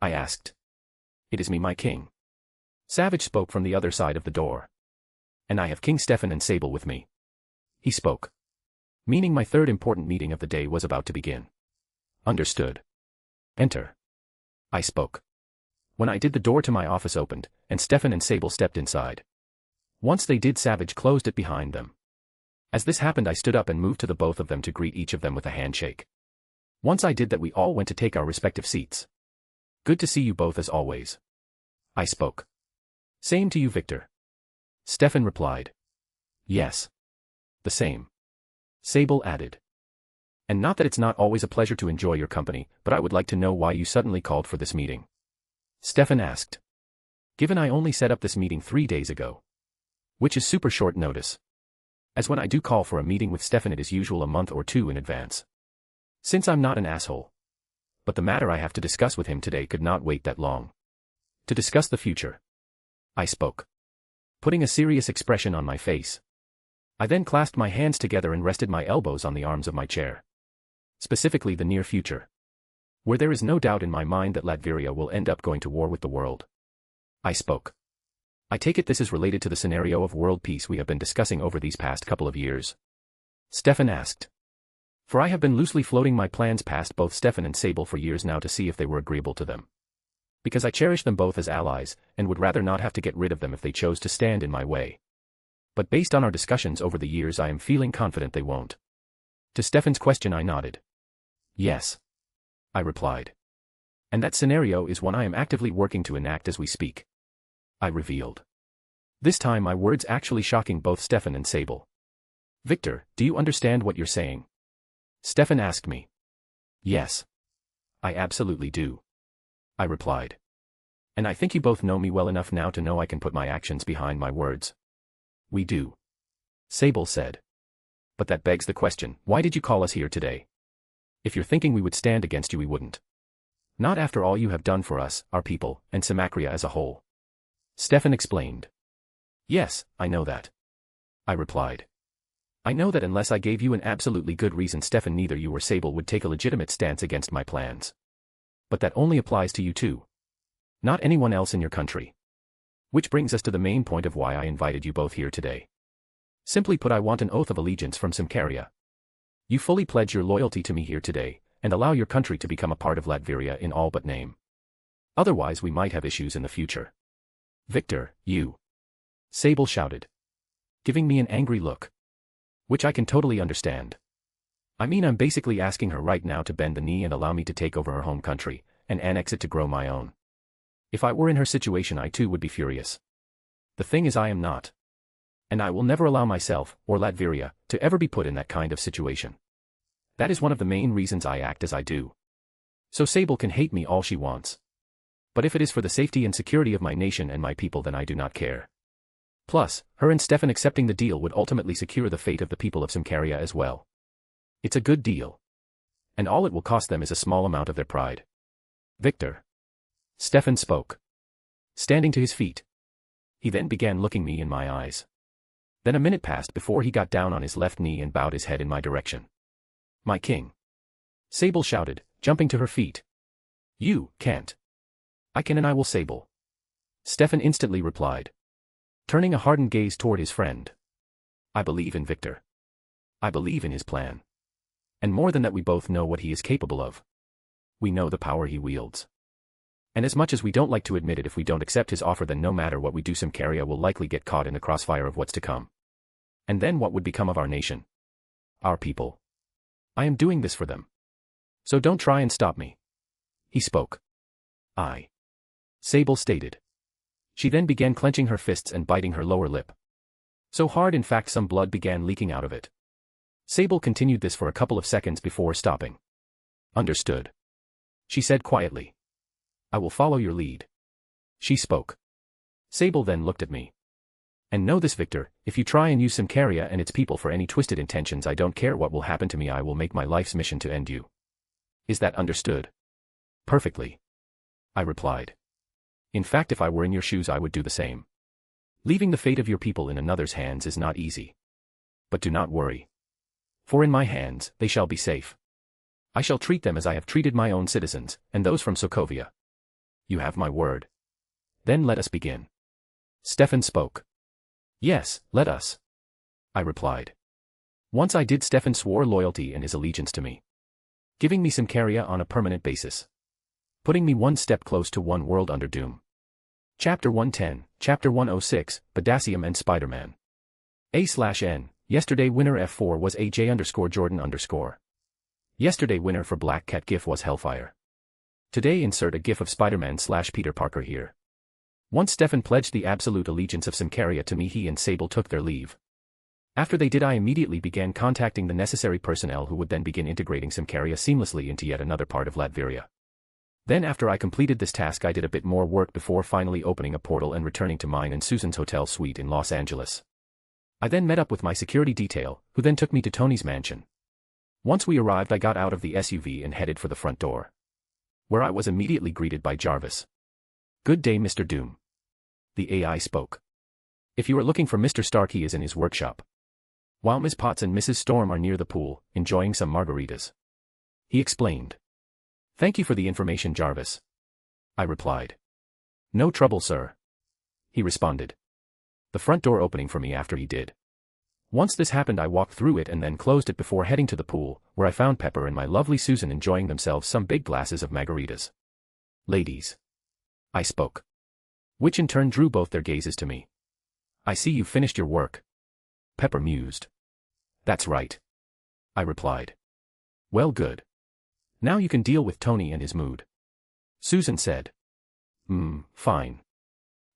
I asked. "It is me, my king." Savage spoke from the other side of the door. "And I have King Stefan and Sable with me," he spoke. Meaning my third important meeting of the day was about to begin. "Understood. Enter," I spoke. When I did, the door to my office opened, and Stefan and Sable stepped inside. Once they did, Savage closed it behind them. As this happened, I stood up and moved to the both of them to greet each of them with a handshake. Once I did that, we all went to take our respective seats. "Good to see you both as always," I spoke. "Same to you, Victor," Stefan replied. "Yes. The same," Sable added. "And not that it's not always a pleasure to enjoy your company, but I would like to know why you suddenly called for this meeting," Stefan asked. "Given I only set up this meeting 3 days ago. Which is super short notice. As when I do call for a meeting with Stefan, it is usual a month or 2 in advance. Since I'm not an asshole. But the matter I have to discuss with him today could not wait that long. To discuss the future," I spoke, putting a serious expression on my face. I then clasped my hands together and rested my elbows on the arms of my chair. Specifically the near future, where there is no doubt in my mind that Latveria will end up going to war with the world. I spoke. "I take it this is related to the scenario of world peace we have been discussing over these past couple of years?" Stefan asked. For I have been loosely floating my plans past both Stefan and Sable for years now to see if they were agreeable to them. Because I cherish them both as allies, and would rather not have to get rid of them if they chose to stand in my way. But based on our discussions over the years, I am feeling confident they won't. To Stefan's question, I nodded. "Yes," I replied. "And that scenario is one I am actively working to enact as we speak," I revealed. This time my words actually shocking both Stefan and Sable. "Victor, do you understand what you're saying?" Stefan asked me. "Yes. I absolutely do," I replied. "And I think you both know me well enough now to know I can put my actions behind my words." "We do," Sable said. "But that begs the question, why did you call us here today? If you're thinking we would stand against you, we wouldn't. Not after all you have done for us, our people, and Samacria as a whole," Stefan explained. "Yes, I know that," I replied. "I know that unless I gave you an absolutely good reason, Stefan, neither you or Sable would take a legitimate stance against my plans. But that only applies to you too. Not anyone else in your country. Which brings us to the main point of why I invited you both here today. Simply put, I want an oath of allegiance from Samcaria. You fully pledge your loyalty to me here today, and allow your country to become a part of Latveria in all but name. Otherwise we might have issues in the future." Victor, you. Sable shouted, giving me an angry look. Which I can totally understand. I mean, I'm basically asking her right now to bend the knee and allow me to take over her home country, and annex it to grow my own. If I were in her situation, I too would be furious. The thing is, I am not. And I will never allow myself, or Latveria, to ever be put in that kind of situation. That is one of the main reasons I act as I do. So Sable can hate me all she wants. But if it is for the safety and security of my nation and my people, then I do not care. Plus, her and Stefan accepting the deal would ultimately secure the fate of the people of Symkaria as well. It's a good deal. And all it will cost them is a small amount of their pride. Victor. Stefan spoke, standing to his feet. He then began looking me in my eyes. Then a minute passed before he got down on his left knee and bowed his head in my direction. My king. Sable shouted, jumping to her feet. You can't. I can, and I will, Sable. Stefan instantly replied, turning a hardened gaze toward his friend. I believe in Victor. I believe in his plan. And more than that, we both know what he is capable of. We know the power he wields. And as much as we don't like to admit it, if we don't accept his offer, then no matter what we do, Symkaria will likely get caught in the crossfire of what's to come. And then what would become of our nation? Our people? I am doing this for them. So don't try and stop me. He spoke. Sable stated. She then began clenching her fists and biting her lower lip. So hard, in fact, some blood began leaking out of it. Sable continued this for a couple of seconds before stopping. Understood. She said quietly. I will follow your lead. She spoke. Sable then looked at me. And know this, Victor, if you try and use Symkaria and its people for any twisted intentions, I don't care what will happen to me, I will make my life's mission to end you. Is that understood? Perfectly. I replied. In fact, if I were in your shoes, I would do the same. Leaving the fate of your people in another's hands is not easy. But do not worry. For in my hands, they shall be safe. I shall treat them as I have treated my own citizens, and those from Sokovia. You have my word. Then let us begin. Stefan spoke. Yes, let us. I replied. Once I did, Stefan swore loyalty and his allegiance to me, giving me Symkaria on a permanent basis, putting me one step close to one world under doom. Chapter 110, Chapter 106, Potassium and Spider-Man. A/N, yesterday winner F4 was AJ_Jordan_. Yesterday winner for Black Cat GIF was Hellfire. Today insert a GIF of Spider-Man/Peter Parker here. Once Stefan pledged the absolute allegiance of Symkaria to me, he and Sable took their leave. After they did, I immediately began contacting the necessary personnel who would then begin integrating Symkaria seamlessly into yet another part of Latveria. Then after I completed this task, I did a bit more work before finally opening a portal and returning to mine and Susan's hotel suite in Los Angeles. I then met up with my security detail, who then took me to Tony's mansion. Once we arrived, I got out of the SUV and headed for the front door, where I was immediately greeted by Jarvis. Good day, Mr. Doom. The AI spoke. If you are looking for Mr. Stark, he is in his workshop, while Ms. Potts and Mrs. Storm are near the pool, enjoying some margaritas. He explained. Thank you for the information, Jarvis. I replied. No trouble, sir. He responded, the front door opening for me after he did. Once this happened, I walked through it and then closed it before heading to the pool, where I found Pepper and my lovely Susan enjoying themselves some big glasses of margaritas. Ladies. I spoke, which in turn drew both their gazes to me. I see you've finished your work. Pepper mused. That's right. I replied. Well, good. Now you can deal with Tony and his mood. Susan said. Fine.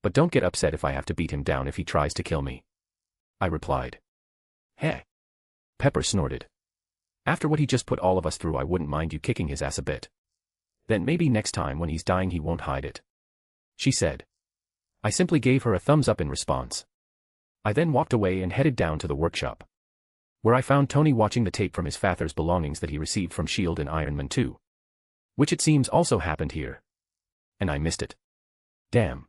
But don't get upset if I have to beat him down if he tries to kill me. I replied. Heh. Pepper snorted. After what he just put all of us through, I wouldn't mind you kicking his ass a bit. Then maybe next time when he's dying he won't hide it. She said. I simply gave her a thumbs up in response. I then walked away and headed down to the workshop, where I found Tony watching the tape from his father's belongings that he received from S.H.I.E.L.D. and Iron Man 2. Which it seems also happened here. And I missed it. Damn.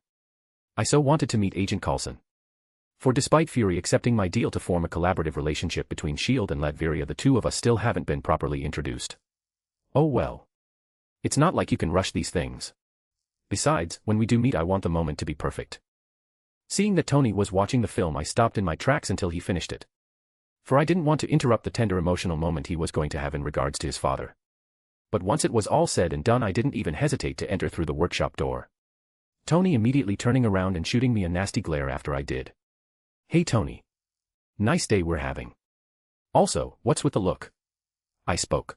I so wanted to meet Agent Coulson. For despite Fury accepting my deal to form a collaborative relationship between S.H.I.E.L.D. and Latveria, the two of us still haven't been properly introduced. Oh well. It's not like you can rush these things. Besides, when we do meet, I want the moment to be perfect. Seeing that Tony was watching the film, I stopped in my tracks until he finished it. For I didn't want to interrupt the tender emotional moment he was going to have in regards to his father. But once it was all said and done, I didn't even hesitate to enter through the workshop door. Tony immediately turning around and shooting me a nasty glare after I did. Hey Tony. Nice day we're having. Also, what's with the look? I spoke,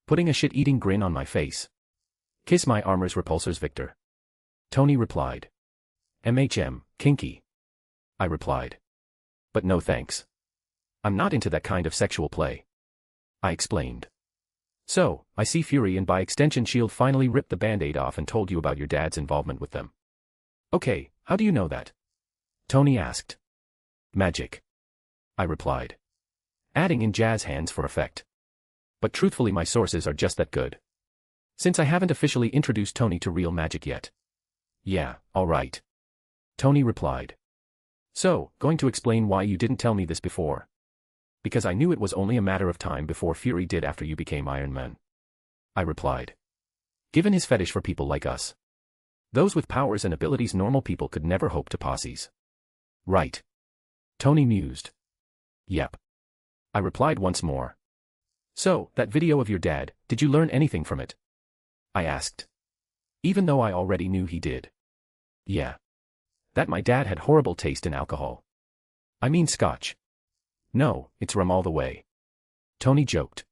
putting a shit-eating grin on my face. Kiss my armor's repulsors, Victor. Tony replied. Kinky. I replied. But no thanks. I'm not into that kind of sexual play. I explained. So, I see Fury and by extension Shield finally ripped the band-aid off and told you about your dad's involvement with them. Okay, how do you know that? Tony asked. Magic. I replied, adding in jazz hands for effect. But truthfully my sources are just that good. Since I haven't officially introduced Tony to real magic yet. Yeah, alright. Tony replied. So, going to explain why you didn't tell me this before. Because I knew it was only a matter of time before Fury did after you became Iron Man. I replied. Given his fetish for people like us. Those with powers and abilities normal people could never hope to possess. Right. Tony mused. Yep. I replied once more. So, that video of your dad, did you learn anything from it? I asked. Even though I already knew he did. Yeah. That my dad had horrible taste in alcohol. I mean scotch. No, it's rum all the way. Tony joked.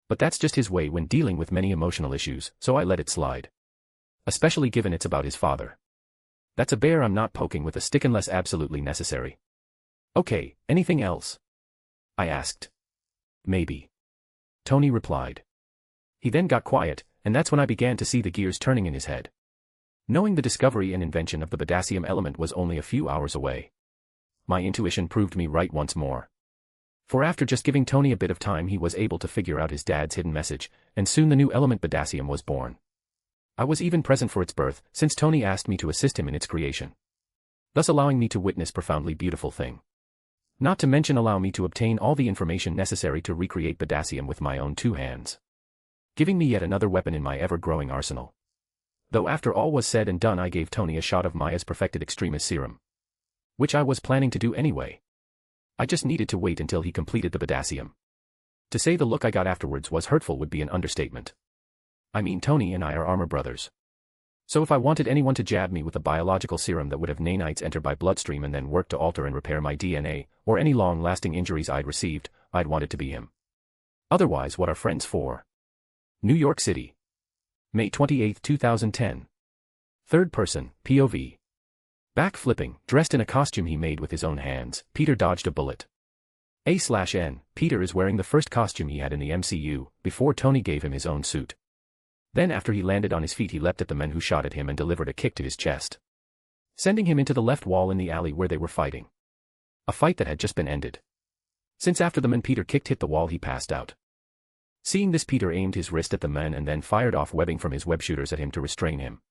But that's just his way when dealing with many emotional issues, so I let it slide. Especially given it's about his father. That's a bear I'm not poking with a stick unless absolutely necessary. Okay, anything else? I asked. Maybe. Tony replied. He then got quiet, and that's when I began to see the gears turning in his head. Knowing the discovery and invention of the potassium element was only a few hours away. My intuition proved me right once more. For after just giving Tony a bit of time he was able to figure out his dad's hidden message, and soon the new element potassium was born. I was even present for its birth, since Tony asked me to assist him in its creation. Thus allowing me to witness profoundly beautiful thing. Not to mention allow me to obtain all the information necessary to recreate potassium with my own two hands. Giving me yet another weapon in my ever-growing arsenal. Though after all was said and done I gave Tony a shot of Maya's perfected extremis serum. Which I was planning to do anyway. I just needed to wait until he completed the potassium. To say the look I got afterwards was hurtful would be an understatement. I mean Tony and I are armor brothers. So if I wanted anyone to jab me with a biological serum that would have nanites enter by bloodstream and then work to alter and repair my DNA, or any long-lasting injuries I'd received, I'd want it to be him. Otherwise what are friends for? New York City. May 28, 2010. Third person, POV. Backflipping, dressed in a costume he made with his own hands, Peter dodged a bullet. A/N, Peter is wearing the first costume he had in the MCU, before Tony gave him his own suit. Then after he landed on his feet he leapt at the men who shot at him and delivered a kick to his chest. Sending him into the left wall in the alley where they were fighting. A fight that had just been ended. Since after the men Peter kicked hit the wall he passed out. Seeing this Peter aimed his wrist at the men and then fired off webbing from his web shooters at him to restrain him.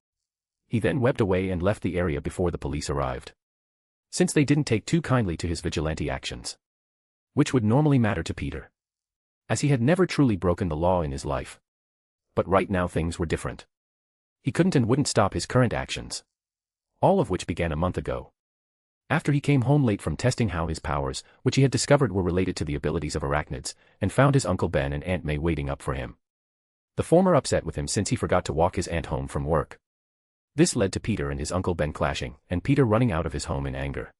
He then webbed away and left the area before the police arrived. Since they didn't take too kindly to his vigilante actions. Which would normally matter to Peter. As he had never truly broken the law in his life. But right now things were different. He couldn't and wouldn't stop his current actions. All of which began a month ago. After he came home late from testing how his powers, which he had discovered were related to the abilities of arachnids, and found his Uncle Ben and Aunt May waiting up for him. The former upset with him since he forgot to walk his aunt home from work. This led to Peter and his Uncle Ben clashing, and Peter running out of his home in anger.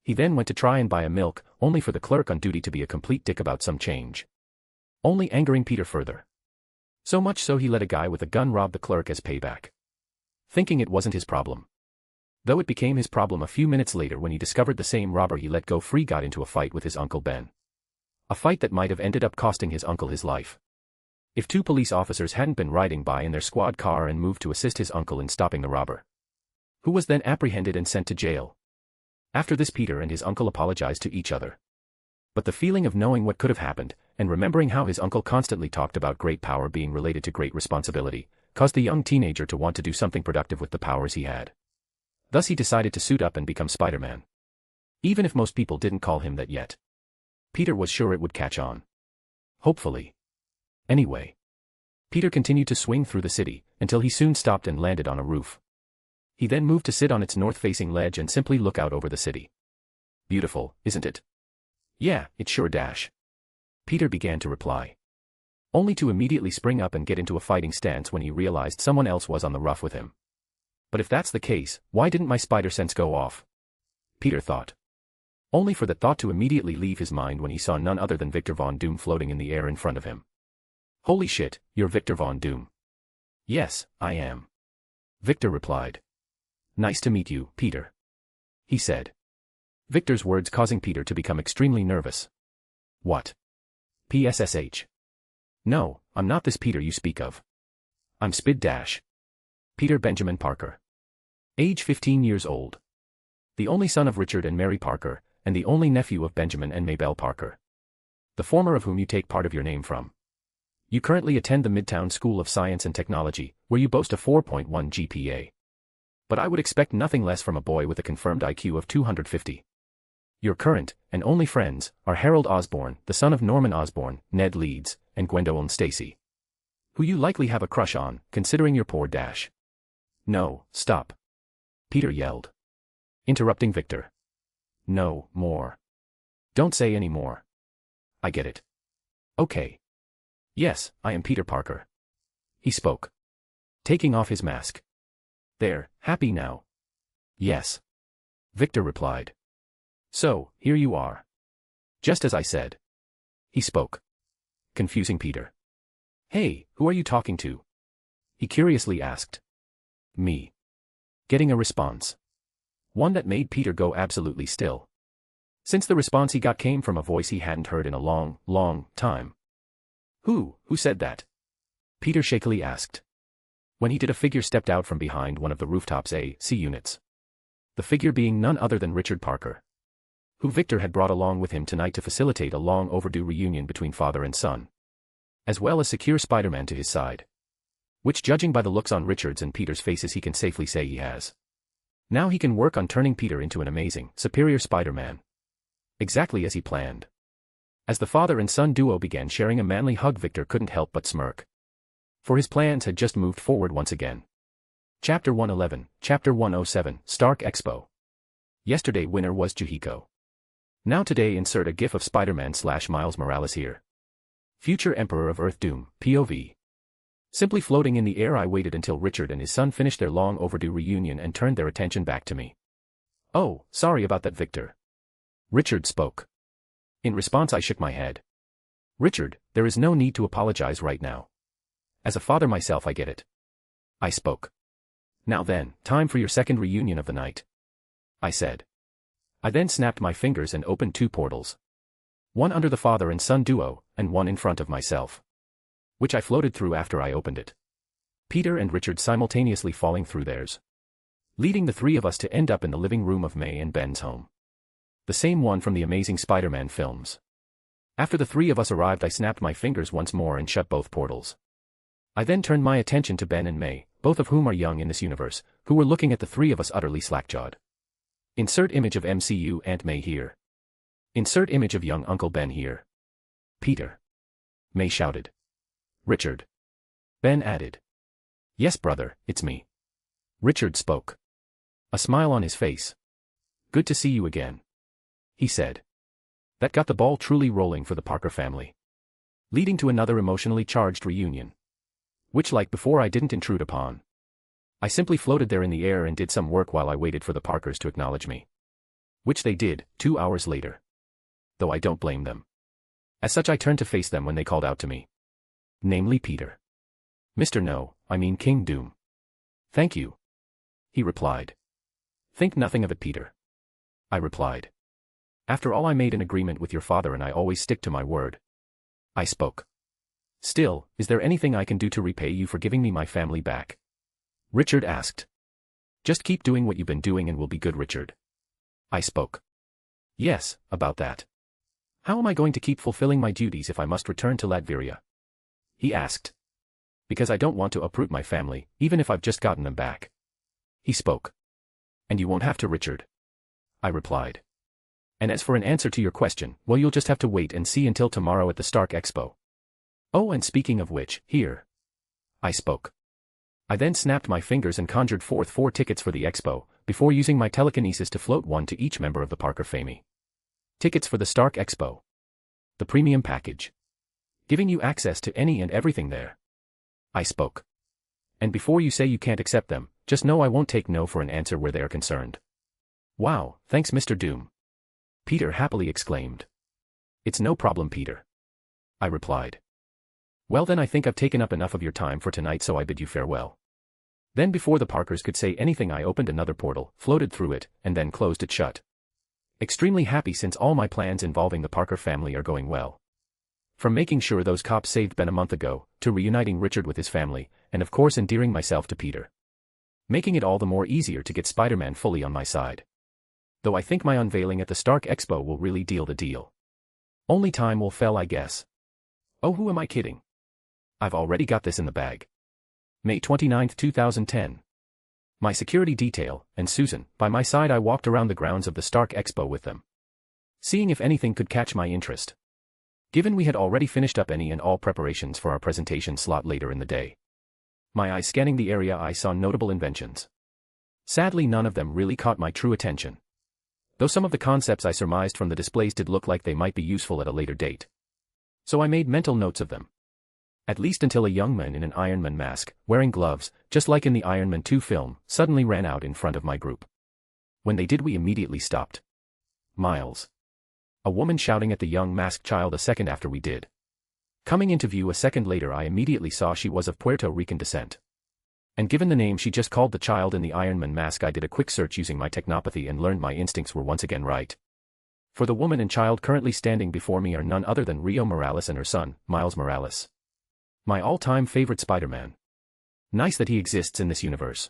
He then went to try and buy a milk, only for the clerk on duty to be a complete dick about some change. Only angering Peter further. So much so he let a guy with a gun rob the clerk as payback. Thinking it wasn't his problem. Though it became his problem a few minutes later when he discovered the same robber he let go free got into a fight with his Uncle Ben. A fight that might have ended up costing his uncle his life. If two police officers hadn't been riding by in their squad car and moved to assist his uncle in stopping the robber. Who was then apprehended and sent to jail. After this Peter and his uncle apologized to each other. But the feeling of knowing what could have happened, and remembering how his uncle constantly talked about great power being related to great responsibility, caused the young teenager to want to do something productive with the powers he had. Thus he decided to suit up and become Spider-Man. Even if most people didn't call him that yet. Peter was sure it would catch on. Hopefully. Anyway. Peter continued to swing through the city, until he soon stopped and landed on a roof. He then moved to sit on its north-facing ledge and simply look out over the city. Beautiful, isn't it? Yeah, it sure dash. Peter began to reply. Only to immediately spring up and get into a fighting stance when he realized someone else was on the roof with him. But if that's the case, why didn't my spider sense go off? Peter thought. Only for that thought to immediately leave his mind when he saw none other than Victor Von Doom floating in the air in front of him. Holy shit, you're Victor Von Doom. Yes, I am. Victor replied. Nice to meet you, Peter. He said. Victor's words causing Peter to become extremely nervous. What? PSSH. No, I'm not this Peter you speak of. I'm Spid Dash. Peter Benjamin Parker. Age 15 years old. The only son of Richard and Mary Parker, and the only nephew of Benjamin and Maybelle Parker. The former of whom you take part of your name from. You currently attend the Midtown School of Science and Technology, where you boast a 4.1 GPA. But I would expect nothing less from a boy with a confirmed IQ of 250. Your current, and only friends, are Harold Osborne, the son of Norman Osborne, Ned Leeds, and Gwendolyn Stacy. Who you likely have a crush on, considering your poor Dash. No, stop. Peter yelled. Interrupting Victor. No, more. Don't say any more. I get it. Okay. Yes, I am Peter Parker. He spoke. Taking off his mask. There, happy now? Yes. Victor replied. So, here you are. Just as I said. He spoke. Confusing Peter. Hey, who are you talking to? He curiously asked. Me. Getting a response. One that made Peter go absolutely still. Since the response he got came from a voice he hadn't heard in a long, long time. Who said that? Peter shakily asked. When he did, a figure stepped out from behind one of the rooftops AC units. The figure being none other than Richard Parker, who Victor had brought along with him tonight to facilitate a long overdue reunion between father and son, as well as secure Spider-Man to his side. Which, judging by the looks on Richard's and Peter's faces, he can safely say he has. Now he can work on turning Peter into an amazing, superior Spider-Man. Exactly as he planned. As the father and son duo began sharing a manly hug, Victor couldn't help but smirk. For his plans had just moved forward once again. Chapter 111, Chapter 107, Stark Expo. Yesterday winner was Juhiko. Now today insert a gif of Spider-Man/Miles Morales here. Future Emperor of Earth Doom, POV. Simply floating in the air, I waited until Richard and his son finished their long overdue reunion and turned their attention back to me. Oh, sorry about that, Victor. Richard spoke. In response, I shook my head. Richard, there is no need to apologize right now. As a father myself, I get it. I spoke. Now then, time for your second reunion of the night. I said. I then snapped my fingers and opened two portals. One under the father and son duo, and one in front of myself, which I floated through after I opened it. Peter and Richard simultaneously falling through theirs, leading the three of us to end up in the living room of May and Ben's home. The same one from the Amazing Spider-Man films. After the three of us arrived, I snapped my fingers once more and shut both portals. I then turned my attention to Ben and May, both of whom are young in this universe, who were looking at the three of us utterly slack-jawed. Insert image of MCU Aunt May here. Insert image of young Uncle Ben here. Peter. May shouted. Richard. Ben added. Yes, brother, it's me. Richard spoke. A smile on his face. Good to see you again. He said. That got the ball truly rolling for the Parker family, leading to another emotionally charged reunion, which, like before, I didn't intrude upon. I simply floated there in the air and did some work while I waited for the Parkers to acknowledge me, which they did 2 hours later. Though I don't blame them. As such, I turned to face them when they called out to me. Namely Peter. Mr. No, I mean King Doom. Thank you. He replied. Think nothing of it, Peter. I replied. After all, I made an agreement with your father and I always stick to my word. I spoke. Still, is there anything I can do to repay you for giving me my family back? Richard asked. Just keep doing what you've been doing and we'll be good, Richard. I spoke. Yes, about that. How am I going to keep fulfilling my duties if I must return to Latveria? He asked. Because I don't want to uproot my family, even if I've just gotten them back. He spoke. And you won't have to, Richard. I replied. And as for an answer to your question, well, you'll just have to wait and see until tomorrow at the Stark Expo. Oh, and speaking of which, here. I spoke. I then snapped my fingers and conjured forth 4 tickets for the expo, before using my telekinesis to float one to each member of the Parker family. Tickets for the Stark Expo. The premium package. Giving you access to any and everything there. I spoke. And before you say you can't accept them, Just know I won't take no for an answer where they are concerned. Wow, thanks Mr. Doom. Peter happily exclaimed. It's no problem, Peter. I replied. Well then, I think I've taken up enough of your time for tonight, so I bid you farewell. Then before the Parkers could say anything, I opened another portal, floated through it, and then closed it shut. Extremely happy since all my plans involving the Parker family are going well. From making sure those cops saved Ben a month ago, to reuniting Richard with his family, and of course endearing myself to Peter. Making it all the more easier to get Spider-Man fully on my side. Though I think my unveiling at the Stark Expo will really deal the deal. Only time will tell, I guess. Oh, who am I kidding? I've already got this in the bag. May 29, 2010. My security detail, and Susan, by my side. I walked around the grounds of the Stark Expo with them, seeing if anything could catch my interest. Given we had already finished up any and all preparations for our presentation slot later in the day. My eyes scanning the area, I saw notable inventions. Sadly, none of them really caught my true attention. Though some of the concepts I surmised from the displays did look like they might be useful at a later date. So I made mental notes of them. At least until a young man in an Iron Man mask, wearing gloves, just like in the Iron Man 2 film, suddenly ran out in front of my group. When they did, we immediately stopped. Miles. A woman shouting at the young masked child a second after we did. Coming into view a second later, I immediately saw she was of Puerto Rican descent. And given the name she just called the child in the Iron Man mask, I did a quick search using my technopathy and learned my instincts were once again right. For the woman and child currently standing before me are none other than Rio Morales and her son, Miles Morales. My all-time favorite Spider-Man. Nice that he exists in this universe.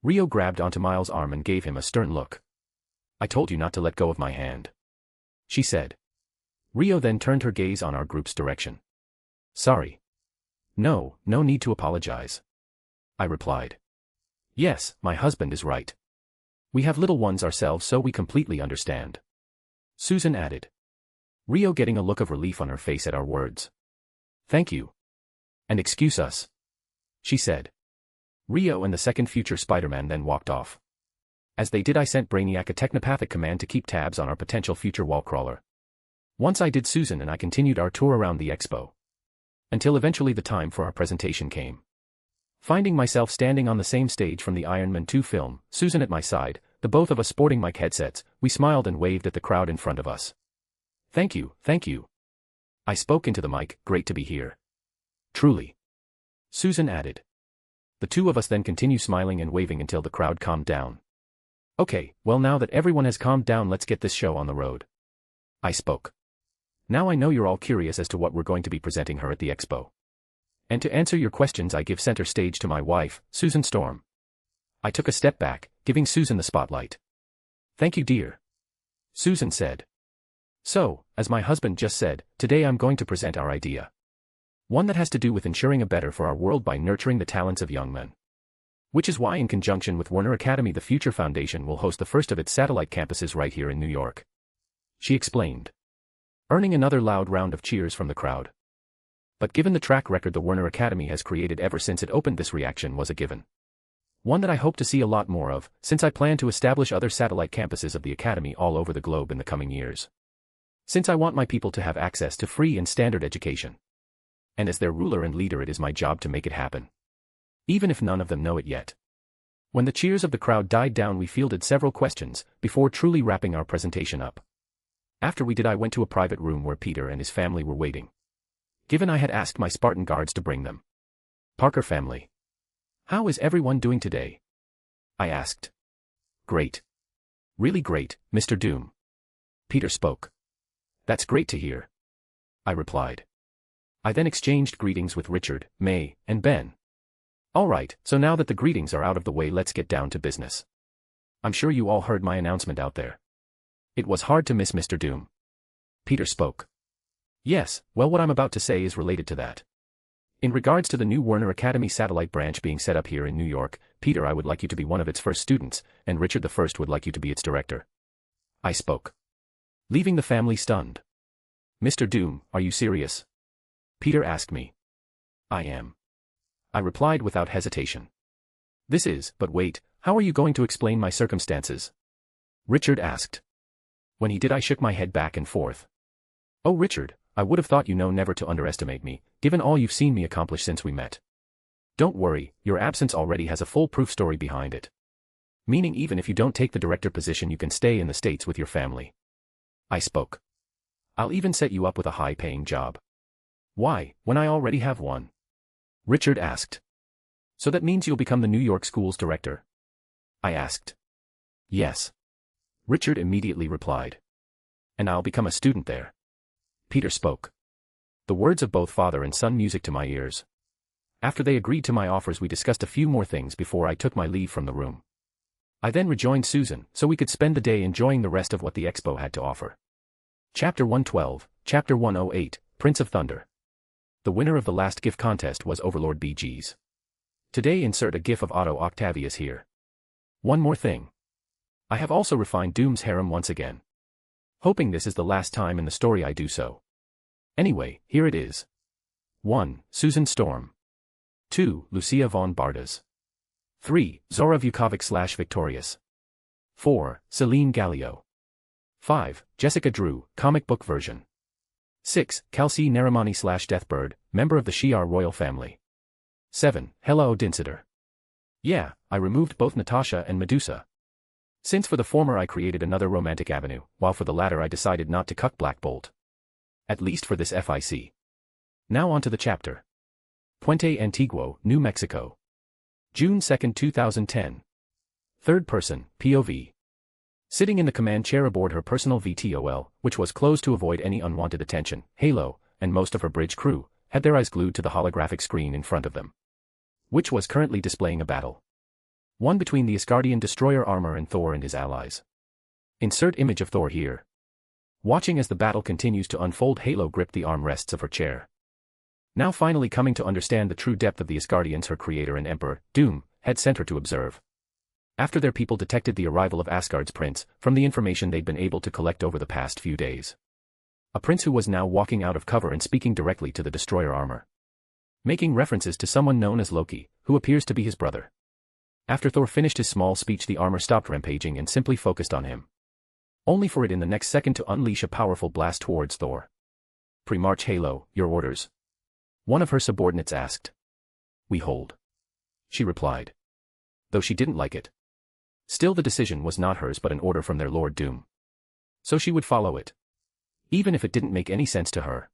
Rio grabbed onto Miles' arm and gave him a stern look. I told you not to let go of my hand, she said. Rio then turned her gaze on our group's direction. Sorry. No need to apologize, I replied. Yes, my husband is right. We have little ones ourselves, so we completely understand, Susan added. Rio getting a look of relief on her face at our words. Thank you. And excuse us, she said. Rio and the second future Spider-Man then walked off. As they did, I sent Brainiac a technopathic command to keep tabs on our potential future wallcrawler. Once I did, Susan and I continued our tour around the expo. Until eventually the time for our presentation came. Finding myself standing on the same stage from the Iron Man 2 film, Susan at my side, the both of us sporting mic headsets, we smiled and waved at the crowd in front of us. Thank you. I spoke into the mic, great to be here. Truly, Susan added. The two of us then continued smiling and waving until the crowd calmed down. Okay, well now that everyone has calmed down, let's get this show on the road, I spoke. Now I know you're all curious as to what we're going to be presenting her at the expo. And to answer your questions, I give center stage to my wife, Susan Storm. I took a step back, giving Susan the spotlight. Thank you, dear, Susan said. So, as my husband just said, today I'm going to present our idea. One that has to do with ensuring a better for our world by nurturing the talents of young men. Which is why, in conjunction with Warner Academy, the Future Foundation will host the first of its satellite campuses right here in New York, she explained, earning another loud round of cheers from the crowd. But given the track record the Warner Academy has created ever since it opened, this reaction was a given. One that I hope to see a lot more of, since I plan to establish other satellite campuses of the Academy all over the globe in the coming years. Since I want my people to have access to free and standard education. And as their ruler and leader, it is my job to make it happen. Even if none of them know it yet. When the cheers of the crowd died down, we fielded several questions, before truly wrapping our presentation up. After we did, I went to a private room where Peter and his family were waiting. Given I had asked my Spartan guards to bring them. Parker family. How is everyone doing today? I asked. Great. Really great, Mr. Doom. Peter spoke. That's great to hear, I replied. I then exchanged greetings with Richard, May, and Ben. Alright, so now that the greetings are out of the way, let's get down to business. I'm sure you all heard my announcement out there. It was hard to miss Mr. Doom. Peter spoke. Yes, well, what I'm about to say is related to that. In regards to the new Warner Academy satellite branch being set up here in New York, Peter, I would like you to be one of its first students, and Richard the First would like you to be its director, I spoke. Leaving the family stunned. Mr. Doom, are you serious? Peter asked me. I am, I replied without hesitation. This is, but wait, how are you going to explain my circumstances? Richard asked. When he did, I shook my head back and forth. Oh, Richard, I would have thought you know never to underestimate me, given all you've seen me accomplish since we met. Don't worry, your absence already has a foolproof story behind it. Meaning even if you don't take the director position you can stay in the States with your family. I spoke. I'll even set you up with a high-paying job. Why, when I already have one? Richard asked. So that means you'll become the New York school's director? I asked. Yes. Richard immediately replied. And I'll become a student there. Peter spoke. The words of both father and son music to my ears. After they agreed to my offers we discussed a few more things before I took my leave from the room. I then rejoined Susan, so we could spend the day enjoying the rest of what the expo had to offer. Chapter 112, Chapter 108, Prince of Thunder. The winner of the last GIF contest was Overlord BG's. Today insert a GIF of Otto Octavius here. One more thing. I have also refined Doom's harem once again. Hoping this is the last time in the story I do so. Anyway, here it is. 1. Susan Storm. 2. Lucia von Bardas. 3. Zora Vukovic/Victorious. 4. Celine Gallio. 5. Jessica Drew, comic book version. 6. Kelsey Naramani/Deathbird, member of the Shi'ar royal family. 7. Hela Odinsider. Yeah, I removed both Natasha and Medusa. Since for the former I created another romantic avenue, while for the latter I decided not to cuck Black Bolt. At least for this FIC. Now on to the chapter. Puente Antiguo, New Mexico. June 2, 2010. Third person, POV. Sitting in the command chair aboard her personal VTOL, which was closed to avoid any unwanted attention, Halo, and most of her bridge crew, had their eyes glued to the holographic screen in front of them, which was currently displaying a battle. One between the Asgardian destroyer armor and Thor and his allies. Insert image of Thor here. Watching as the battle continues to unfold, Halo gripped the armrests of her chair. Now finally coming to understand the true depth of the Asgardians her creator and emperor, Doom, had sent her to observe. After their people detected the arrival of Asgard's prince, from the information they'd been able to collect over the past few days. A prince who was now walking out of cover and speaking directly to the destroyer armor. Making references to someone known as Loki, who appears to be his brother. After Thor finished his small speech, the armor stopped rampaging and simply focused on him. Only for it in the next second to unleash a powerful blast towards Thor. Pre-March Halo, your orders? One of her subordinates asked. We hold. She replied. Though she didn't like it. Still the decision was not hers but an order from their Lord Doom. So she would follow it. Even if it didn't make any sense to her.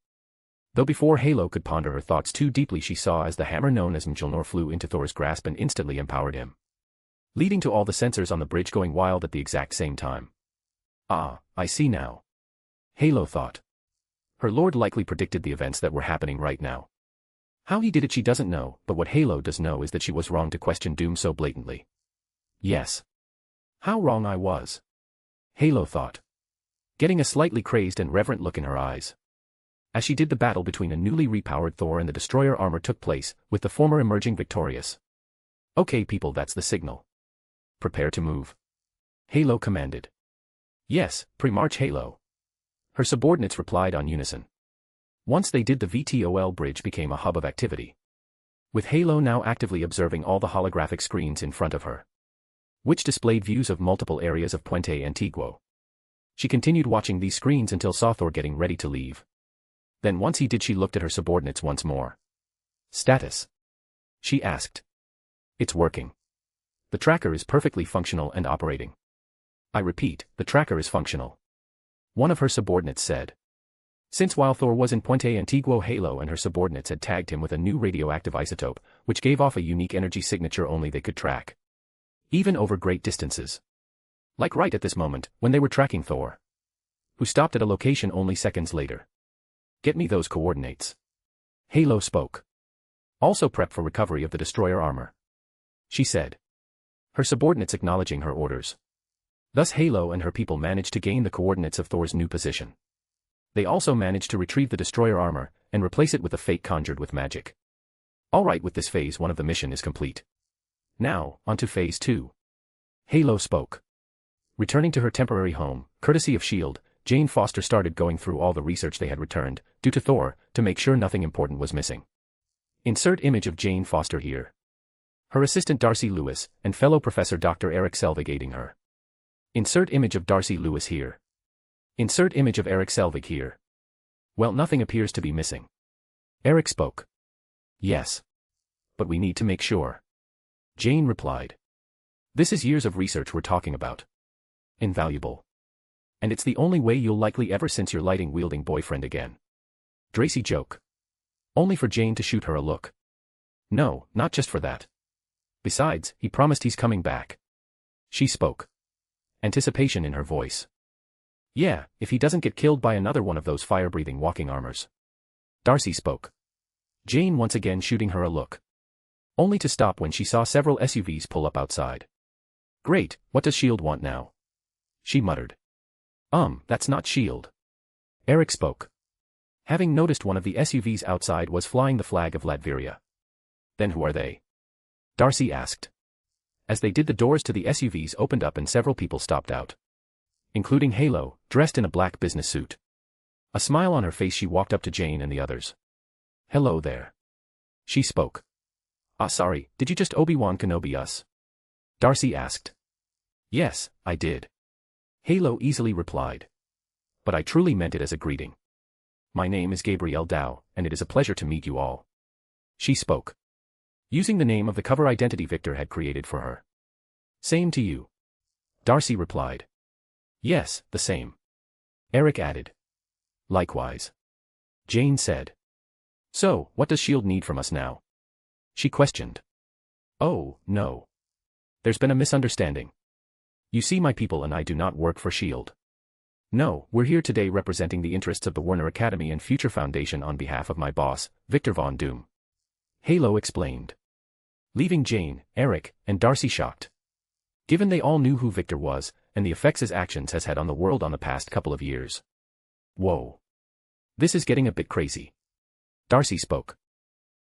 Though before Halo could ponder her thoughts too deeply, she saw as the hammer known as Mjolnir flew into Thor's grasp and instantly empowered him. Leading to all the sensors on the bridge going wild at the exact same time. Ah, I see now. Halo thought. Her lord likely predicted the events that were happening right now. How he did it she doesn't know, but what Halo does know is that she was wrong to question Doom so blatantly. Yes. How wrong I was. Halo thought. Getting a slightly crazed and reverent look in her eyes. As she did, the battle between a newly repowered Thor and the destroyer armor took place, with the former emerging victorious. Okay people, that's the signal. Prepare to move. Halo commanded. Yes, pre-march Halo. Her subordinates replied on unison. Once they did, the VTOL bridge became a hub of activity. With Halo now actively observing all the holographic screens in front of her, which displayed views of multiple areas of Puente Antiguo. She continued watching these screens until saw Thor getting ready to leave. Then once he did, she looked at her subordinates once more. Status? She asked. It's working. The tracker is perfectly functional and operating. I repeat, the tracker is functional. One of her subordinates said. Since while Thor was in Puente Antiguo, Halo and her subordinates had tagged him with a new radioactive isotope, which gave off a unique energy signature only they could track. Even over great distances. Like right at this moment, when they were tracking Thor. Who stopped at a location only seconds later. Get me those coordinates. Halo spoke. Also prep for recovery of the destroyer armor. She said. Her subordinates acknowledging her orders. Thus Halo and her people managed to gain the coordinates of Thor's new position. They also managed to retrieve the destroyer armor, and replace it with a fate conjured with magic. Alright, with this phase 1 of the mission is complete. Now, on to phase 2. Halo spoke. Returning to her temporary home, courtesy of S.H.I.E.L.D., Jane Foster started going through all the research they had returned, due to Thor, to make sure nothing important was missing. Insert image of Jane Foster here. Her assistant Darcy Lewis, and fellow professor Dr. Eric Selvig aiding her. Insert image of Darcy Lewis here. Insert image of Eric Selvig here. Well, nothing appears to be missing. Eric spoke. Yes. but we need to make sure. Jane replied. This is years of research we're talking about. Invaluable. And it's the only way you'll likely ever sense your lighting-wielding boyfriend again. Dracy joke. Only for Jane to shoot her a look. No, not just for that. Besides, he promised he's coming back. She spoke. Anticipation in her voice. Yeah, if he doesn't get killed by another one of those fire-breathing walking armors. Darcy spoke. Jane once again shooting her a look. Only to stop when she saw several SUVs pull up outside. Great, what does S.H.I.E.L.D. want now? She muttered. That's not S.H.I.E.L.D. Eric spoke. Having noticed one of the SUVs outside was flying the flag of Latveria. Then who are they? Darcy asked. As they did, the doors to the SUVs opened up and several people stopped out. Including Halo, dressed in a black business suit. A smile on her face, she walked up to Jane and the others. Hello there. She spoke. Sorry, did you just Obi-Wan Kenobi us? Darcy asked. Yes, I did. Halo easily replied. But I truly meant it as a greeting. My name is Gabrielle Dow, and it is a pleasure to meet you all. She spoke. Using the name of the cover identity Victor had created for her. Same to you. Darcy replied. Yes, the same. Eric added. Likewise. Jane said. So, what does S.H.I.E.L.D. need from us now? She questioned. Oh, no. There's been a misunderstanding. You see, my people and I do not work for S.H.I.E.L.D. No, we're here today representing the interests of the Warner Academy and Future Foundation on behalf of my boss, Victor Von Doom. Halo explained. Leaving Jane, Eric, and Darcy shocked. Given they all knew who Victor was, and the effects his actions has had on the world on the past couple of years. Whoa. This is getting a bit crazy. Darcy spoke.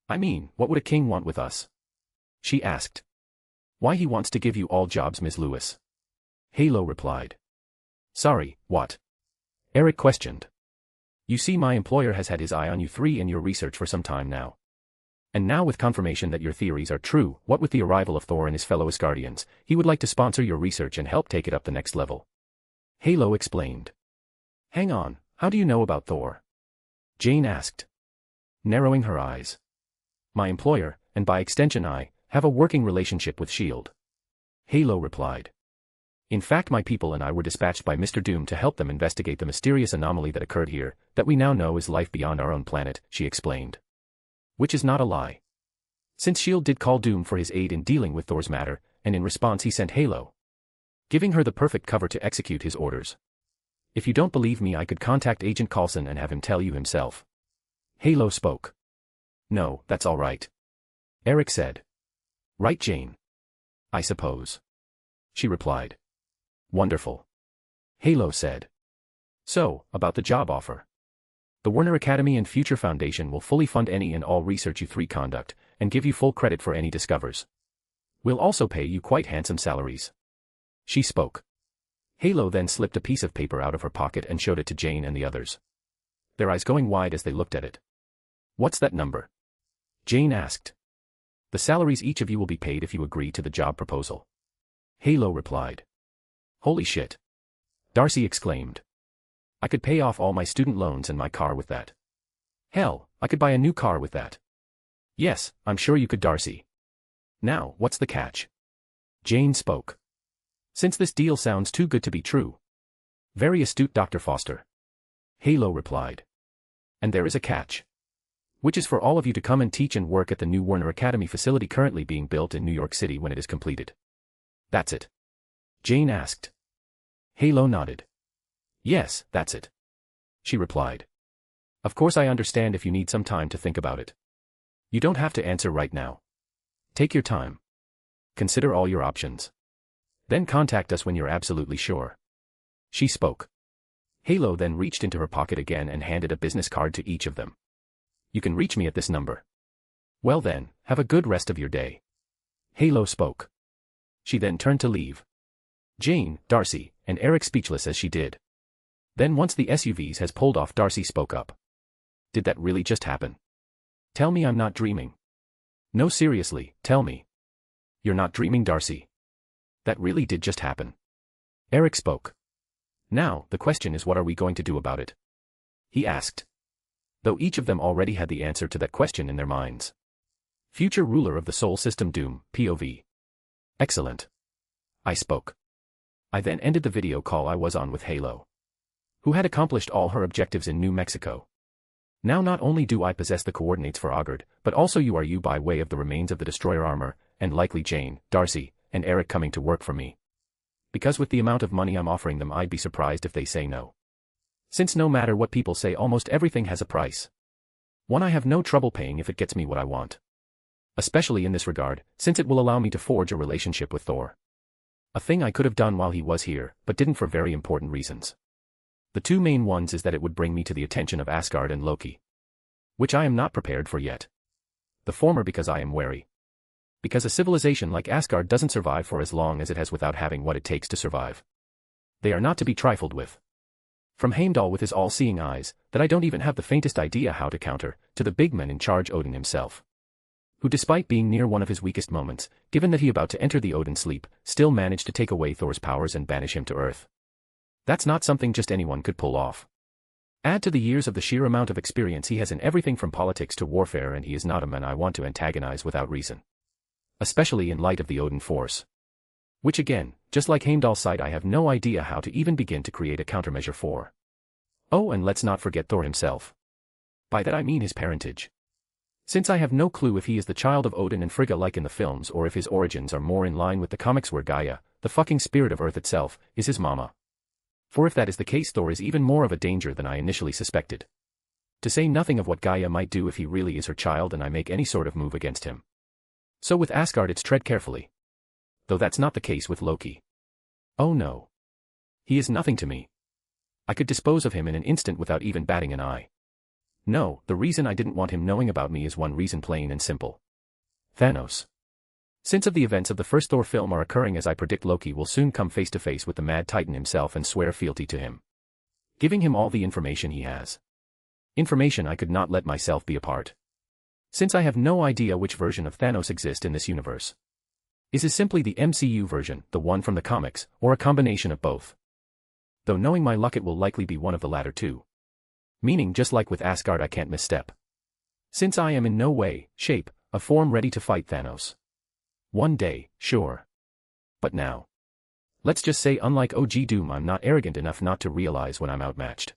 I mean, what would a king want with us? She asked. Why, he wants to give you all jobs, Ms. Lewis. Halo replied. Sorry, what? Eric questioned. You see, my employer has had his eye on you three and your research for some time now. And now, with confirmation that your theories are true, what with the arrival of Thor and his fellow Asgardians, he would like to sponsor your research and help take it up the next level. Halo explained. Hang on, how do you know about Thor? Jane asked. Narrowing her eyes. My employer, and by extension I, have a working relationship with S.H.I.E.L.D. Halo replied. In fact, my people and I were dispatched by Mr. Doom to help them investigate the mysterious anomaly that occurred here, that we now know is life beyond our own planet, she explained. Which is not a lie. Since S.H.I.E.L.D. did call Doom for his aid in dealing with Thor's matter, and in response he sent Halo, giving her the perfect cover to execute his orders. If you don't believe me, I could contact Agent Coulson and have him tell you himself. Halo spoke. No, that's all right. Eric said. Right, Jane? I suppose. She replied. Wonderful. Halo said. So, about the job offer. The Warner Academy and Future Foundation will fully fund any and all research you three conduct, and give you full credit for any discovers. We'll also pay you quite handsome salaries. She spoke. Halo then slipped a piece of paper out of her pocket and showed it to Jane and the others. Their eyes going wide as they looked at it. What's that number? Jane asked. The salaries each of you will be paid if you agree to the job proposal. Halo replied. Holy shit. Darcy exclaimed. I could pay off all my student loans and my car with that. Hell, I could buy a new car with that. Yes, I'm sure you could, Darcy. Now, what's the catch? Jane spoke. Since this deal sounds too good to be true. Very astute, Dr. Foster. Halo replied. And there is a catch. Which is for all of you to come and teach and work at the new Warner Academy facility currently being built in New York City when it is completed. That's it? Jane asked. Halo nodded. Yes, that's it. She replied. Of course, I understand if you need some time to think about it. You don't have to answer right now. Take your time. Consider all your options. Then contact us when you're absolutely sure. She spoke. Halo then reached into her pocket again and handed a business card to each of them. You can reach me at this number. Well then, have a good rest of your day. Halo spoke. She then turned to leave. Jane, Darcy, and Eric speechless as she did. Then once the SUVs has pulled off, Darcy spoke up. Did that really just happen? Tell me I'm not dreaming. No, seriously, tell me. You're not dreaming, Darcy. That really did just happen. Eric spoke. Now, the question is, what are we going to do about it? He asked. Though each of them already had the answer to that question in their minds. Future ruler of the Sol System Doom, POV. Excellent. I spoke. I then ended the video call I was on with Halo, who had accomplished all her objectives in New Mexico. Now not only do I possess the coordinates for Augard, but also you are you by way of the remains of the destroyer armor, and likely Jane, Darcy, and Eric coming to work for me. Because with the amount of money I'm offering them I'd be surprised if they say no. Since no matter what people say almost everything has a price. One I have no trouble paying if it gets me what I want. Especially in this regard, since it will allow me to forge a relationship with Thor. A thing I could have done while he was here, but didn't for very important reasons. The two main ones is that it would bring me to the attention of Asgard and Loki. Which I am not prepared for yet. The former because I am wary. Because a civilization like Asgard doesn't survive for as long as it has without having what it takes to survive. They are not to be trifled with. From Heimdall with his all-seeing eyes, that I don't even have the faintest idea how to counter, to the big man in charge Odin himself. Who despite being near one of his weakest moments, given that he about to enter the Odin sleep, still managed to take away Thor's powers and banish him to Earth. That's not something just anyone could pull off. Add to the years of the sheer amount of experience he has in everything from politics to warfare and he is not a man I want to antagonize without reason. Especially in light of the Odin force. Which again, just like Heimdall's side I have no idea how to even begin to create a countermeasure for. Oh, and let's not forget Thor himself. By that I mean his parentage. Since I have no clue if he is the child of Odin and Frigga like in the films or if his origins are more in line with the comics where Gaia, the fucking spirit of Earth itself, is his mama. For if that is the case Thor is even more of a danger than I initially suspected. To say nothing of what Gaia might do if he really is her child and I make any sort of move against him. So with Asgard it's tread carefully. Though that's not the case with Loki. Oh no. He is nothing to me. I could dispose of him in an instant without even batting an eye. No, the reason I didn't want him knowing about me is one reason plain and simple. Thanos. Since of the events of the first Thor film are occurring as I predict Loki will soon come face to face with the Mad Titan himself and swear fealty to him. Giving him all the information he has. Information I could not let myself be a part. Since I have no idea which version of Thanos exists in this universe. Is it simply the MCU version, the one from the comics, or a combination of both? Though knowing my luck it will likely be one of the latter two. Meaning just like with Asgard I can't misstep. Since I am in no way, shape, or form ready to fight Thanos. One day, sure. But now. Let's just say unlike OG Doom I'm not arrogant enough not to realize when I'm outmatched.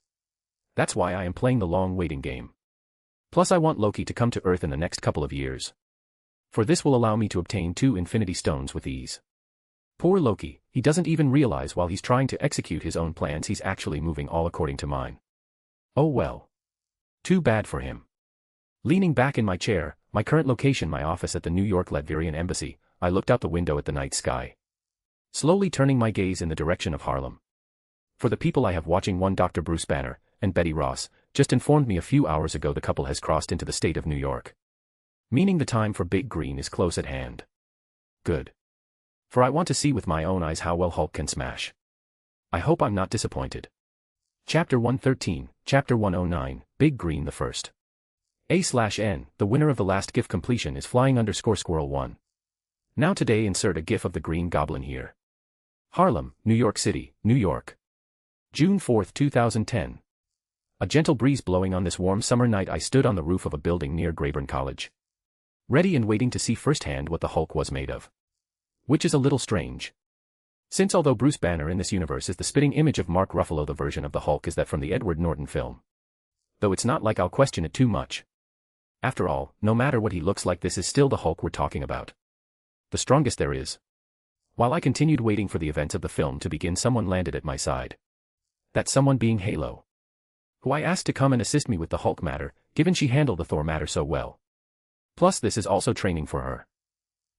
That's why I am playing the long waiting game. Plus I want Loki to come to Earth in the next couple of years. For this will allow me to obtain 2 Infinity Stones with ease. Poor Loki, he doesn't even realize while he's trying to execute his own plans he's actually moving all according to mine. Oh well. Too bad for him. Leaning back in my chair, my current location my office at the New York Latvian Embassy, I looked out the window at the night sky. Slowly turning my gaze in the direction of Harlem. For the people I have watching one Dr. Bruce Banner, and Betty Ross, just informed me a few hours ago the couple has crossed into the state of New York. Meaning the time for Big Green is close at hand. Good. For I want to see with my own eyes how well Hulk can smash. I hope I'm not disappointed. Chapter 113, Chapter 109, Big Green the First. A/N, the winner of the last GIF completion is flying _ squirrel 1. Now today insert a GIF of the Green Goblin here. Harlem, New York City, New York. June 4, 2010. A gentle breeze blowing on this warm summer night I stood on the roof of a building near Reborn College. Ready and waiting to see firsthand what the Hulk was made of. Which is a little strange. Since although Bruce Banner in this universe is the spitting image of Mark Ruffalo the version of the Hulk is that from the Edward Norton film. Though it's not like I'll question it too much. After all, no matter what he looks like this is still the Hulk we're talking about. The strongest there is. While I continued waiting for the events of the film to begin someone landed at my side. That someone being Halo. Who I asked to come and assist me with the Hulk matter, given she handled the Thor matter so well. Plus this is also training for her.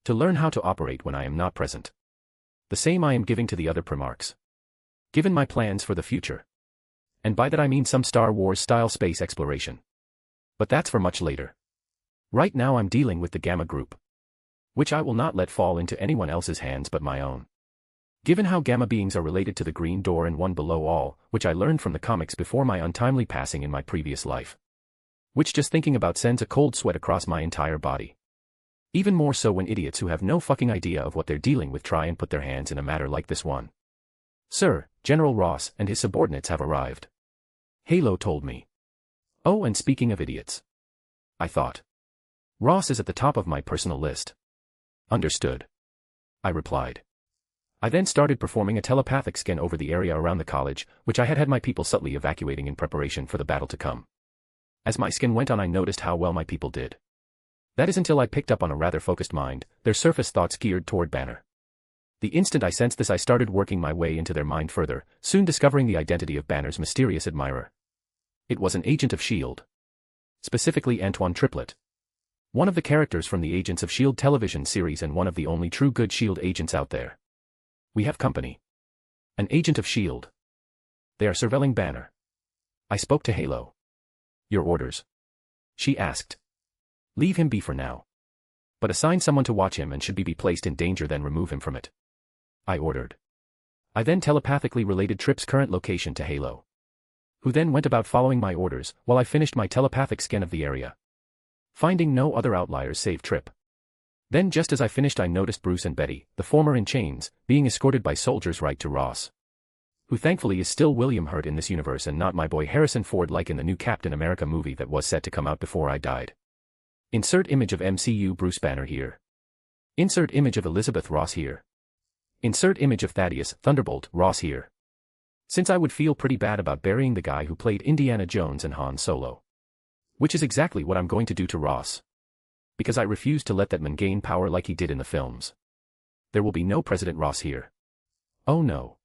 To learn how to operate when I am not present. The same I am giving to the other Primarchs. Given my plans for the future. And by that I mean some Star Wars-style space exploration. But that's for much later. Right now I'm dealing with the Gamma Group. Which I will not let fall into anyone else's hands but my own. Given how Gamma beings are related to the Green Door and One Below All, which I learned from the comics before my untimely passing in my previous life. Which just thinking about sends a cold sweat across my entire body. Even more so when idiots who have no fucking idea of what they're dealing with try and put their hands in a matter like this one. Sir, General Ross and his subordinates have arrived. Halo told me. Oh, and speaking of idiots. I thought. Ross is at the top of my personal list. Understood. I replied. I then started performing a telepathic scan over the area around the college, which I had had my people subtly evacuating in preparation for the battle to come. As my scan went on, I noticed how well my people did. That is until I picked up on a rather focused mind, their surface thoughts geared toward Banner. The instant I sensed this, I started working my way into their mind further, soon discovering the identity of Banner's mysterious admirer. It was an agent of S.H.I.E.L.D. Specifically Antoine Triplett. One of the characters from the Agents of S.H.I.E.L.D. television series and one of the only true good S.H.I.E.L.D. agents out there. We have company. An agent of S.H.I.E.L.D. They are surveilling Banner. I spoke to Halo. Your orders? She asked. Leave him be for now. But assign someone to watch him, and should he be placed in danger, then remove him from it. I ordered. I then telepathically related Tripp's current location to Halo, who then went about following my orders while I finished my telepathic scan of the area, finding no other outliers save Tripp. Then just as I finished, I noticed Bruce and Betty, the former in chains, being escorted by soldiers right to Ross, who thankfully is still William Hurt in this universe and not my boy Harrison Ford like in the new Captain America movie that was set to come out before I died. Insert image of MCU Bruce Banner here. Insert image of Elizabeth Ross here. Insert image of Thaddeus Thunderbolt Ross here. Since I would feel pretty bad about burying the guy who played Indiana Jones and Han Solo. Which is exactly what I'm going to do to Ross. Because I refuse to let that man gain power like he did in the films. There will be no President Ross here. Oh no.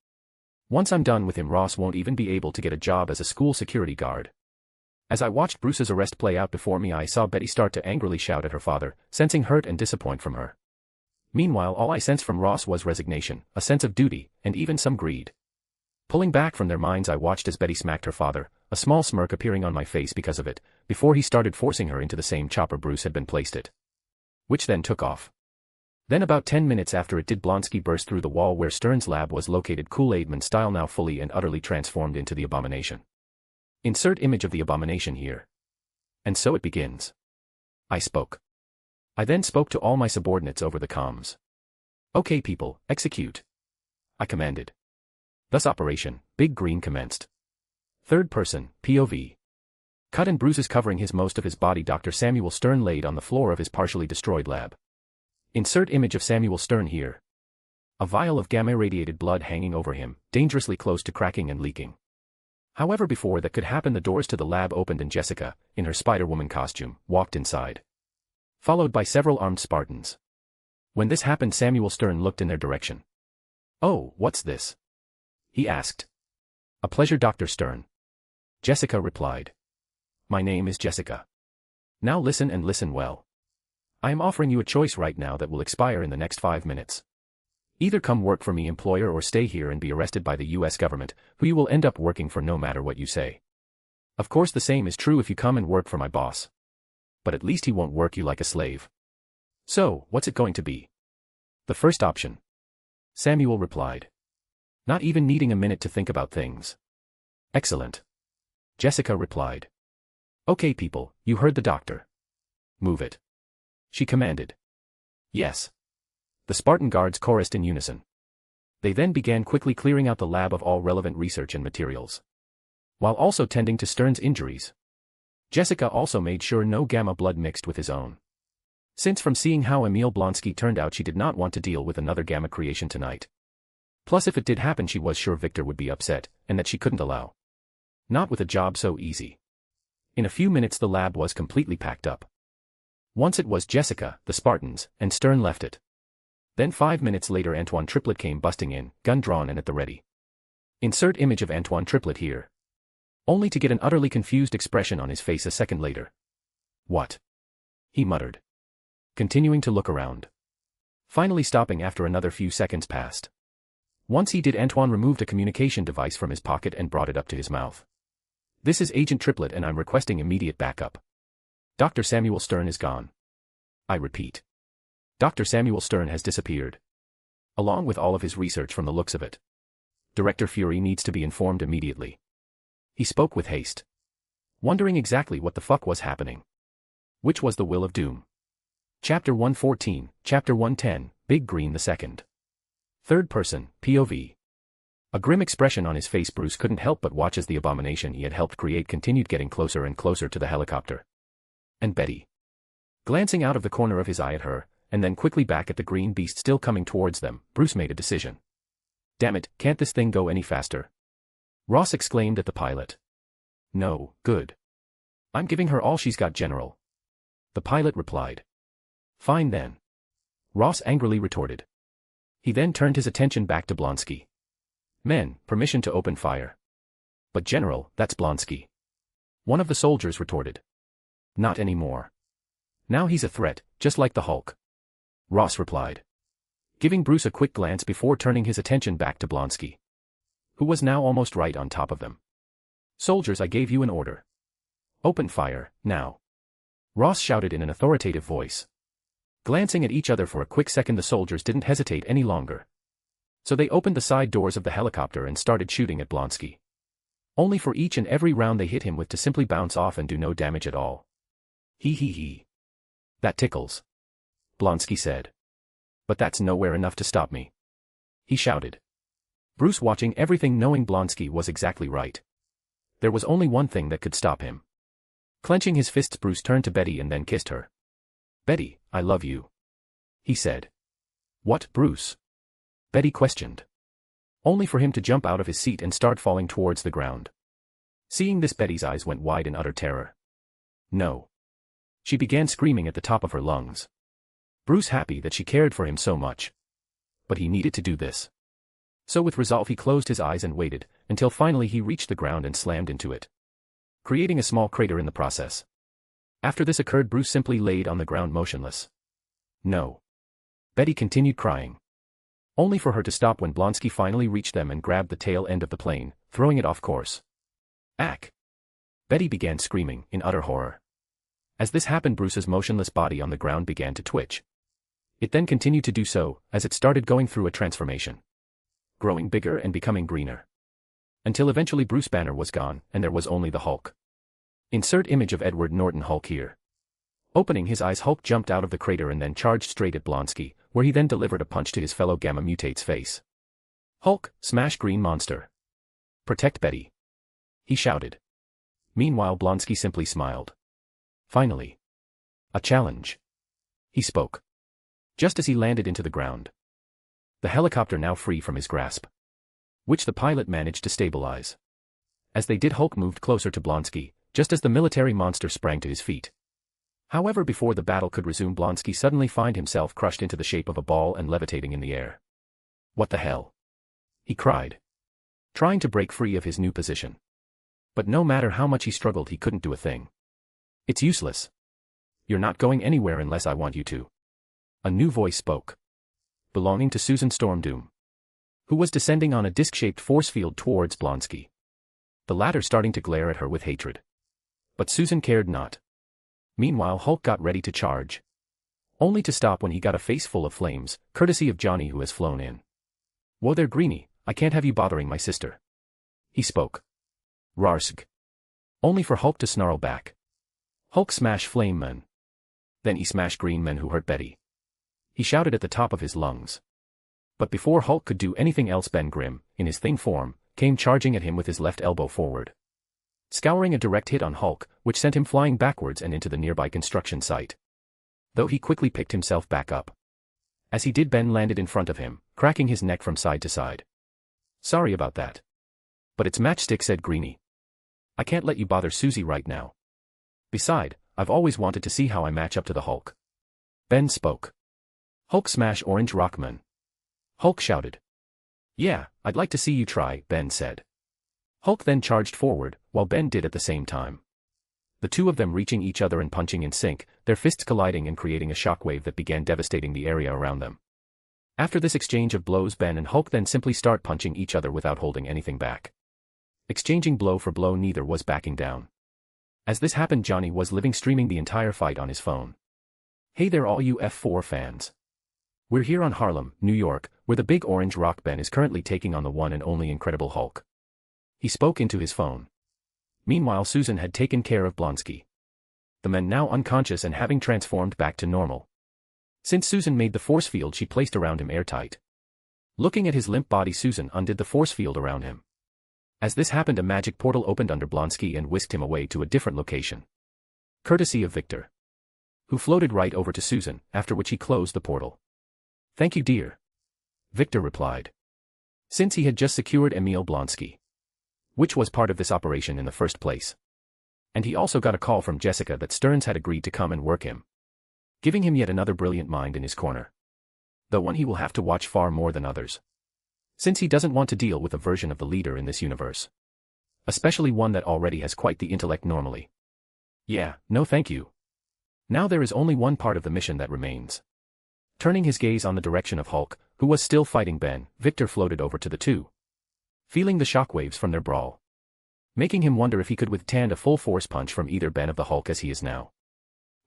Once I'm done with him, Ross won't even be able to get a job as a school security guard. As I watched Bruce's arrest play out before me, I saw Betty start to angrily shout at her father, sensing hurt and disappointment from her. Meanwhile, all I sensed from Ross was resignation, a sense of duty, and even some greed. Pulling back from their minds, I watched as Betty smacked her father, a small smirk appearing on my face because of it, before he started forcing her into the same chopper Bruce had been placed it. Which then took off. Then about 10 minutes after it did, Blonsky burst through the wall where Stern's lab was located, Kool-Aid Man style, now fully and utterly transformed into the Abomination. Insert image of the Abomination here. And so it begins. I spoke. I then spoke to all my subordinates over the comms. Okay people, execute. I commanded. Thus Operation Big Green commenced. Third person, POV. Cut, and Bruce is covering most of his body. Dr. Samuel Stern laid on the floor of his partially destroyed lab. Insert image of Samuel Stern here. A vial of gamma-irradiated blood hanging over him, dangerously close to cracking and leaking. However, before that could happen, the doors to the lab opened and Jessica, in her Spider-Woman costume, walked inside, followed by several armed Spartans. When this happened, Samuel Stern looked in their direction. Oh, what's this? He asked. A pleasure, Dr. Stern. Jessica replied. My name is Jessica. Now listen, and listen well. I am offering you a choice right now that will expire in the next 5 minutes. Either come work for me, employer, or stay here and be arrested by the US government, who you will end up working for no matter what you say. Of course the same is true if you come and work for my boss. But at least he won't work you like a slave. So, what's it going to be? The first option. Samuel replied. Not even needing a minute to think about things. Excellent. Jessica replied. Okay people, you heard the doctor. Move it. She commanded. Yes. The Spartan guards chorused in unison. They then began quickly clearing out the lab of all relevant research and materials, while also tending to Stern's injuries. Jessica also made sure no gamma blood mixed with his own, since from seeing how Emil Blonsky turned out, she did not want to deal with another gamma creation tonight. Plus, if it did happen, she was sure Victor would be upset, and that she couldn't allow. Not with a job so easy. In a few minutes the lab was completely packed up. Once it was Jessica, the Spartans, and Stern left it. Then 5 minutes later Antoine Triplett came busting in, gun drawn and at the ready. Insert image of Antoine Triplett here. Only to get an utterly confused expression on his face a second later. What? He muttered, continuing to look around, finally stopping after another few seconds passed. Once he did, Antoine removed a communication device from his pocket and brought it up to his mouth. This is Agent Triplett and I'm requesting immediate backup. Dr. Samuel Stern is gone. I repeat. Dr. Samuel Stern has disappeared, along with all of his research from the looks of it. Director Fury needs to be informed immediately. He spoke with haste, wondering exactly what the fuck was happening. Which was the will of doom. Chapter 114, Chapter 110, Big Green the Second. Third person, POV. A grim expression on his face, Bruce couldn't help but watch as the abomination he had helped create continued getting closer and closer to the helicopter. And Betty. Glancing out of the corner of his eye at her, and then quickly back at the green beast still coming towards them, Bruce made a decision. Damn it, can't this thing go any faster? Ross exclaimed at the pilot. No, good. I'm giving her all she's got, General. The pilot replied. Fine then. Ross angrily retorted. He then turned his attention back to Blonsky. Men, permission to open fire. But General, that's Blonsky. One of the soldiers retorted. Not anymore. Now he's a threat, just like the Hulk. Ross replied, giving Bruce a quick glance before turning his attention back to Blonsky, who was now almost right on top of them. Soldiers, I gave you an order. Open fire, now. Ross shouted in an authoritative voice. Glancing at each other for a quick second, the soldiers didn't hesitate any longer. So they opened the side doors of the helicopter and started shooting at Blonsky. Only for each and every round they hit him with to simply bounce off and do no damage at all. He. That tickles. Blonsky said. But that's nowhere enough to stop me. He shouted. Bruce watching everything, knowing Blonsky was exactly right. There was only one thing that could stop him. Clenching his fists, Bruce turned to Betty and then kissed her. Betty, I love you. He said. What, Bruce? Betty questioned. Only for him to jump out of his seat and start falling towards the ground. Seeing this, Betty's eyes went wide in utter terror. No. She began screaming at the top of her lungs. Bruce happy that she cared for him so much. But he needed to do this. So with resolve he closed his eyes and waited, until finally he reached the ground and slammed into it, creating a small crater in the process. After this occurred, Bruce simply laid on the ground motionless. No. Betty continued crying. Only for her to stop when Blonsky finally reached them and grabbed the tail end of the plane, throwing it off course. Ack! Betty began screaming in utter horror. As this happened, Bruce's motionless body on the ground began to twitch. It then continued to do so, as it started going through a transformation, growing bigger and becoming greener. Until eventually Bruce Banner was gone, and there was only the Hulk. Insert image of Edward Norton Hulk here. Opening his eyes, Hulk jumped out of the crater and then charged straight at Blonsky, where he then delivered a punch to his fellow Gamma Mutate's face. Hulk, smash green monster. Protect Betty. He shouted. Meanwhile, Blonsky simply smiled. Finally. A challenge. He spoke. Just as he landed into the ground. The helicopter now free from his grasp, which the pilot managed to stabilize. As they did, Hulk moved closer to Blonsky, just as the military monster sprang to his feet. However, before the battle could resume, Blonsky suddenly found himself crushed into the shape of a ball and levitating in the air. What the hell? He cried, trying to break free of his new position. But no matter how much he struggled, he couldn't do a thing. It's useless. You're not going anywhere unless I want you to. A new voice spoke, belonging to Susan Stormdoom, who was descending on a disc-shaped force field towards Blonsky, the latter starting to glare at her with hatred. But Susan cared not. Meanwhile, Hulk got ready to charge, only to stop when he got a face full of flames, courtesy of Johnny, who has flown in. Whoa there, Greenie, I can't have you bothering my sister. He spoke. Rarsg. Only for Hulk to snarl back. Hulk smash flame men. Then he smashed green men who hurt Betty. He shouted at the top of his lungs. But before Hulk could do anything else, Ben Grimm, in his thing form, came charging at him with his left elbow forward, scouring a direct hit on Hulk, which sent him flying backwards and into the nearby construction site. Though he quickly picked himself back up. As he did, Ben landed in front of him, cracking his neck from side to side. Sorry about that. But it's matchstick, said Greenie. I can't let you bother Susie right now. Beside, I've always wanted to see how I match up to the Hulk. Ben spoke. Hulk smash orange rockman. Hulk shouted. Yeah, I'd like to see you try, Ben said. Hulk then charged forward, while Ben did at the same time. The two of them reaching each other and punching in sync, their fists colliding and creating a shockwave that began devastating the area around them. After this exchange of blows, Ben and Hulk then simply start punching each other without holding anything back. Exchanging blow for blow, neither was backing down. As this happened, Johnny was living streaming the entire fight on his phone. Hey there all you F4 fans. We're here on Harlem, New York, where the big orange rock Ben is currently taking on the one and only Incredible Hulk. He spoke into his phone. Meanwhile, Susan had taken care of Blonsky, the men now unconscious and having transformed back to normal. Since Susan made the force field she placed around him airtight. Looking at his limp body, Susan undid the force field around him. As this happened, a magic portal opened under Blonsky and whisked him away to a different location, courtesy of Victor, who floated right over to Susan, after which he closed the portal. "Thank you, dear," Victor replied. Since he had just secured Emil Blonsky, which was part of this operation in the first place. And he also got a call from Jessica that Stearns had agreed to come and work him, giving him yet another brilliant mind in his corner. Though one he will have to watch far more than others, since he doesn't want to deal with a version of the leader in this universe, especially one that already has quite the intellect normally. Yeah, no thank you. Now there is only one part of the mission that remains. Turning his gaze on the direction of Hulk, who was still fighting Ben, Victor floated over to the two, feeling the shockwaves from their brawl, making him wonder if he could withstand a full force punch from either Ben of the Hulk as he is now,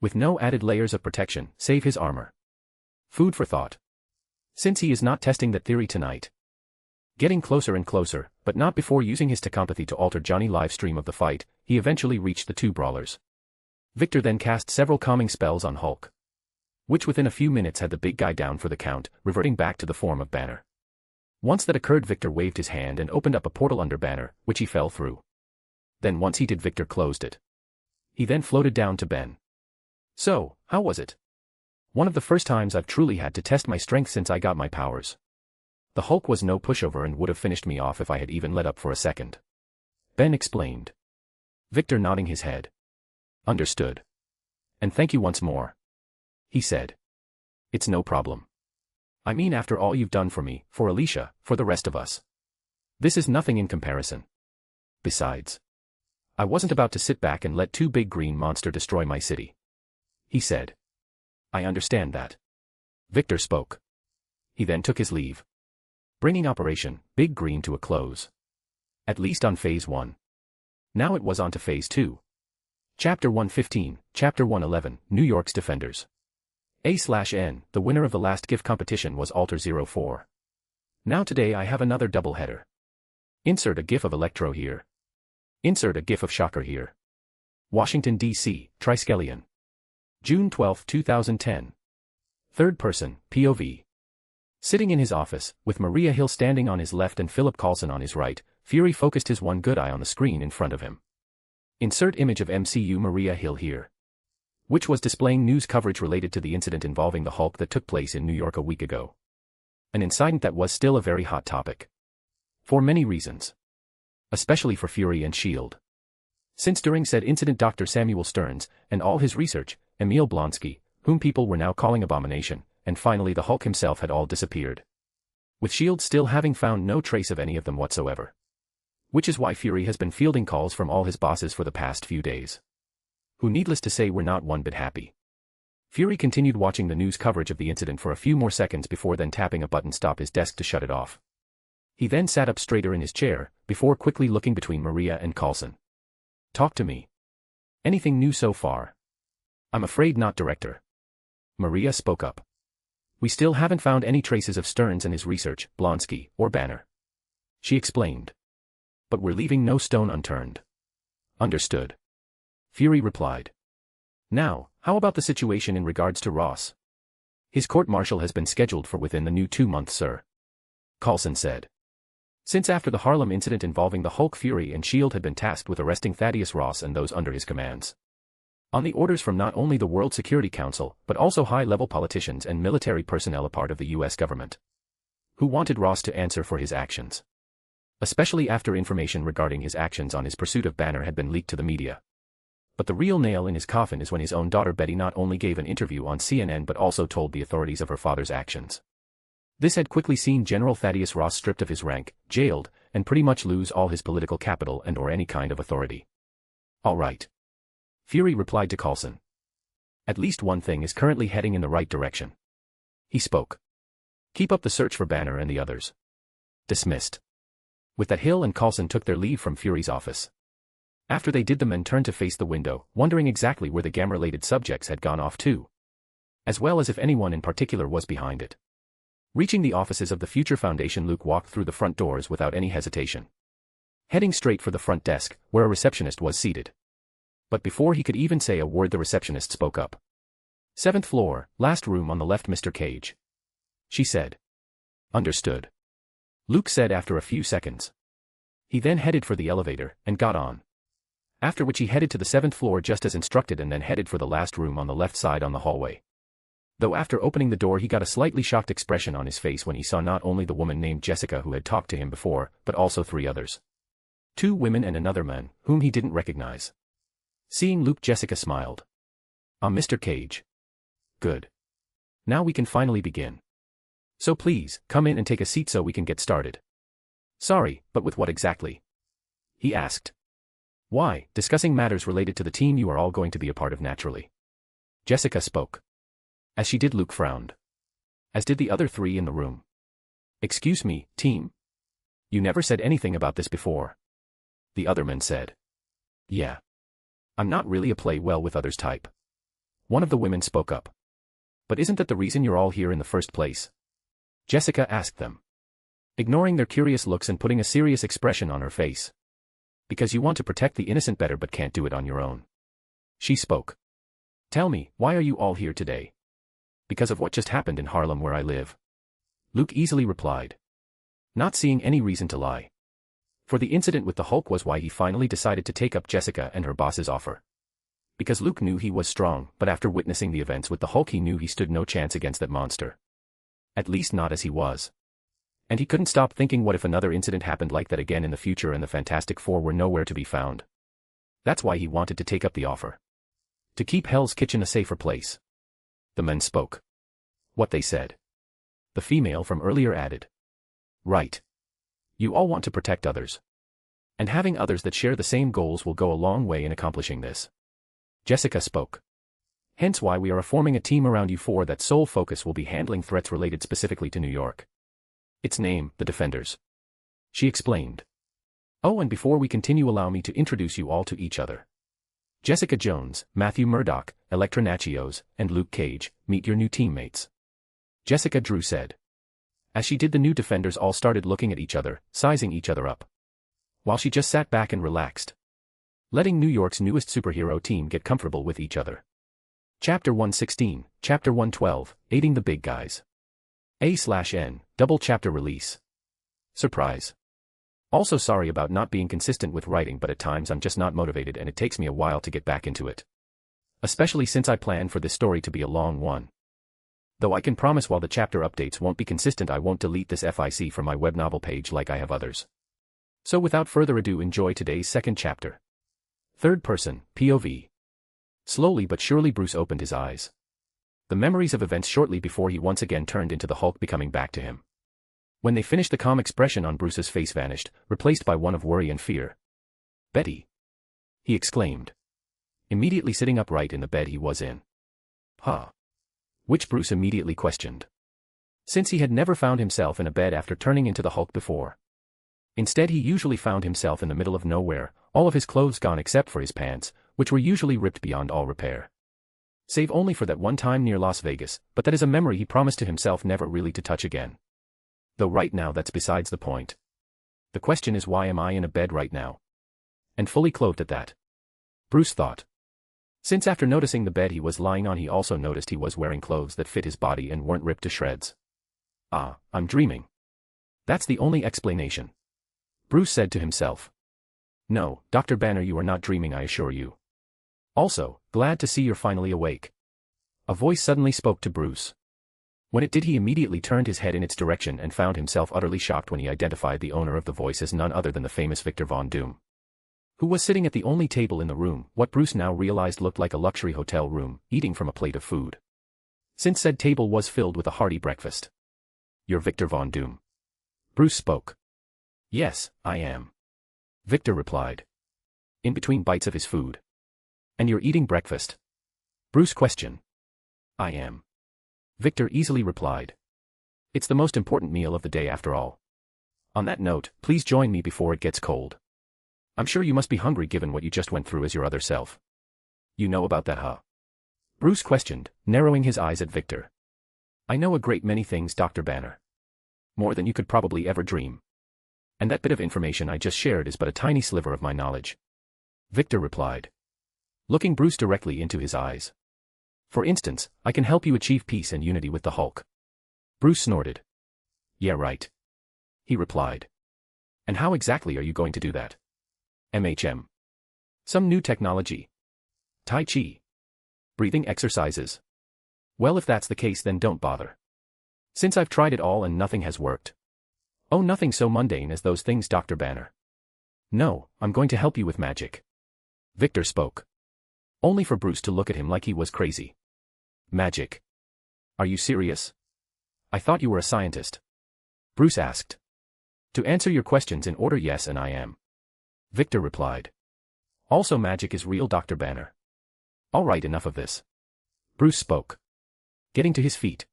with no added layers of protection, save his armor. Food for thought. Since he is not testing that theory tonight. Getting closer and closer, but not before using his telepathy to alter Johnny live stream of the fight, he eventually reached the two brawlers. Victor then cast several calming spells on Hulk, which within a few minutes had the big guy down for the count, reverting back to the form of Banner. Once that occurred, Victor waved his hand and opened up a portal under Banner, which he fell through. Then once he did, Victor closed it. He then floated down to Ben. "So, how was it?" "One of the first times I've truly had to test my strength since I got my powers. The Hulk was no pushover and would have finished me off if I had even let up for a second," Ben explained. Victor nodding his head. "Understood. And thank you once more," he said. "It's no problem. I mean, after all you've done for me, for Alicia, for the rest of us. This is nothing in comparison. Besides, I wasn't about to sit back and let two big green monsters destroy my city," he said. "I understand that," Victor spoke. He then took his leave, bringing Operation Big Green to a close. At least on Phase 1. Now it was on to Phase 2. Chapter 115, Chapter 111, New York's Defenders. A/N, the winner of the last GIF competition was Alter04. Now today I have another double header. Insert a GIF of Electro here. Insert a GIF of Shocker here. Washington, D.C., Triskelion. June 12, 2010. Third person, POV. Sitting in his office, with Maria Hill standing on his left and Philip Coulson on his right, Fury focused his one good eye on the screen in front of him. Insert image of MCU Maria Hill here, which was displaying news coverage related to the incident involving the Hulk that took place in New York a week ago. An incident that was still a very hot topic. For many reasons. Especially for Fury and S.H.I.E.L.D. Since during said incident Dr. Samuel Stearns, and all his research, Emil Blonsky, whom people were now calling Abomination, and finally the Hulk himself had all disappeared. With S.H.I.E.L.D. still having found no trace of any of them whatsoever. Which is why Fury has been fielding calls from all his bosses for the past few days, who needless to say were not one bit happy. Fury continued watching the news coverage of the incident for a few more seconds before then tapping a button stop his desk to shut it off. He then sat up straighter in his chair, before quickly looking between Maria and Coulson. "Talk to me. Anything new so far?" "I'm afraid not, Director." Maria spoke up. "We still haven't found any traces of Stearns and his research, Blonsky, or Banner," she explained. "But we're leaving no stone unturned." "Understood," Fury replied. "Now, how about the situation in regards to Ross?" "His court-martial has been scheduled for within the new 2 months, sir," Coulson said. Since after the Harlem incident involving the Hulk, Fury and S.H.I.E.L.D. had been tasked with arresting Thaddeus Ross and those under his commands, on the orders from not only the World Security Council but also high-level politicians and military personnel a part of the U.S. government, who wanted Ross to answer for his actions. Especially after information regarding his actions on his pursuit of Banner had been leaked to the media. But the real nail in his coffin is when his own daughter Betty not only gave an interview on CNN but also told the authorities of her father's actions. This had quickly seen General Thaddeus Ross stripped of his rank, jailed, and pretty much lose all his political capital and or any kind of authority. "All right," Fury replied to Coulson. "At least one thing is currently heading in the right direction," he spoke. "Keep up the search for Banner and the others." Dismissed. With that, Hill and Coulson took their leave from Fury's office. After they did, the men turned to face the window, wondering exactly where the gamma-related subjects had gone off to, as well as if anyone in particular was behind it. Reaching the offices of the Future Foundation, Luke walked through the front doors without any hesitation, heading straight for the front desk, where a receptionist was seated. But before he could even say a word, the receptionist spoke up. "7th floor, last room on the left, Mr. Cage," she said. "Understood," Luke said after a few seconds. He then headed for the elevator and got on. After which he headed to the 7th floor just as instructed and then headed for the last room on the left side on the hallway. Though after opening the door he got a slightly shocked expression on his face when he saw not only the woman named Jessica who had talked to him before, but also 3 others. 2 women and another man, whom he didn't recognize. Seeing Luke, Jessica smiled. Mr. Cage. Good. Now we can finally begin. So please, come in and take a seat so we can get started. Sorry, but with what exactly? He asked. Why, discussing matters related to the team you are all going to be a part of naturally. Jessica spoke. As she did, Luke frowned. As did the other 3 in the room. Excuse me, team? You never said anything about this before. The other man said. Yeah. I'm not really a play well with others type. One of the women spoke up. But isn't that the reason you're all here in the first place? Jessica asked them. Ignoring their curious looks and putting a serious expression on her face. Because you want to protect the innocent better but can't do it on your own. She spoke. Tell me, why are you all here today? Because of what just happened in Harlem where I live. Luke easily replied. Not seeing any reason to lie. For the incident with the Hulk was why he finally decided to take up Jessica and her boss's offer. Because Luke knew he was strong, but after witnessing the events with the Hulk he knew he stood no chance against that monster. At least not as he was. And he couldn't stop thinking, what if another incident happened like that again in the future and the Fantastic Four were nowhere to be found? That's why he wanted to take up the offer. To keep Hell's Kitchen a safer place. The men spoke. What they said. The female from earlier added. Right. You all want to protect others. And having others that share the same goals will go a long way in accomplishing this. Jessica spoke. Hence why we are forming a team around you 4 that sole focus will be handling threats related specifically to New York. Its name, the Defenders. She explained. Oh, and before we continue, allow me to introduce you all to each other. Jessica Jones, Matthew Murdock, Elektra Natchios, and Luke Cage, meet your new teammates. Jessica Drew said. As she did, the new Defenders all started looking at each other, sizing each other up. While she just sat back and relaxed. Letting New York's newest superhero team get comfortable with each other. Chapter 116, Chapter 112, Aiding the Big Guys. A/N, double chapter release. Surprise. Also sorry about not being consistent with writing, but at times I'm just not motivated and it takes me a while to get back into it. Especially since I plan for this story to be a long one. Though I can promise while the chapter updates won't be consistent, I won't delete this FIC from my web novel page like I have others. So without further ado, enjoy today's second chapter. Third person, POV. Slowly but surely Bruce opened his eyes. The memories of events shortly before he once again turned into the Hulk becoming back to him. When they finished, the calm expression on Bruce's face vanished, replaced by one of worry and fear. Betty! He exclaimed. Immediately sitting upright in the bed he was in. Huh? Which Bruce immediately questioned. Since he had never found himself in a bed after turning into the Hulk before. Instead he usually found himself in the middle of nowhere, all of his clothes gone except for his pants, which were usually ripped beyond all repair. Save only for that one time near Las Vegas, but that is a memory he promised to himself never really to touch again. Though right now that's besides the point. The question is, why am I in a bed right now? And fully clothed at that? Bruce thought. Since after noticing the bed he was lying on he also noticed he was wearing clothes that fit his body and weren't ripped to shreds. Ah, I'm dreaming. That's the only explanation. Bruce said to himself. No, Dr. Banner, you are not dreaming, I assure you. Also, glad to see you're finally awake. A voice suddenly spoke to Bruce. When it did, he immediately turned his head in its direction and found himself utterly shocked when he identified the owner of the voice as none other than the famous Victor Von Doom. Who was sitting at the only table in the room, what Bruce now realized looked like a luxury hotel room, eating from a plate of food. Since said table was filled with a hearty breakfast. You're Victor Von Doom. Bruce spoke. Yes, I am. Victor replied. In between bites of his food. And you're eating breakfast? Bruce questioned. I am. Victor easily replied. It's the most important meal of the day after all. On that note, please join me before it gets cold. I'm sure you must be hungry given what you just went through as your other self. You know about that, huh? Bruce questioned, narrowing his eyes at Victor. I know a great many things, Dr. Banner. More than you could probably ever dream. And that bit of information I just shared is but a tiny sliver of my knowledge. Victor replied. Looking Bruce directly into his eyes. For instance, I can help you achieve peace and unity with the Hulk. Bruce snorted. Yeah, right. He replied. And how exactly are you going to do that? MHM. Some new technology. Tai Chi. Breathing exercises. Well, if that's the case, then don't bother. Since I've tried it all and nothing has worked. Oh, nothing so mundane as those things, Dr. Banner. No, I'm going to help you with magic. Victor spoke. Only for Bruce to look at him like he was crazy. Magic. Are you serious? I thought you were a scientist. Bruce asked. To answer your questions in order, yes, and I am. Victor replied. Also, magic is real, Dr. Banner. All right, enough of this. Bruce spoke. Getting to his feet.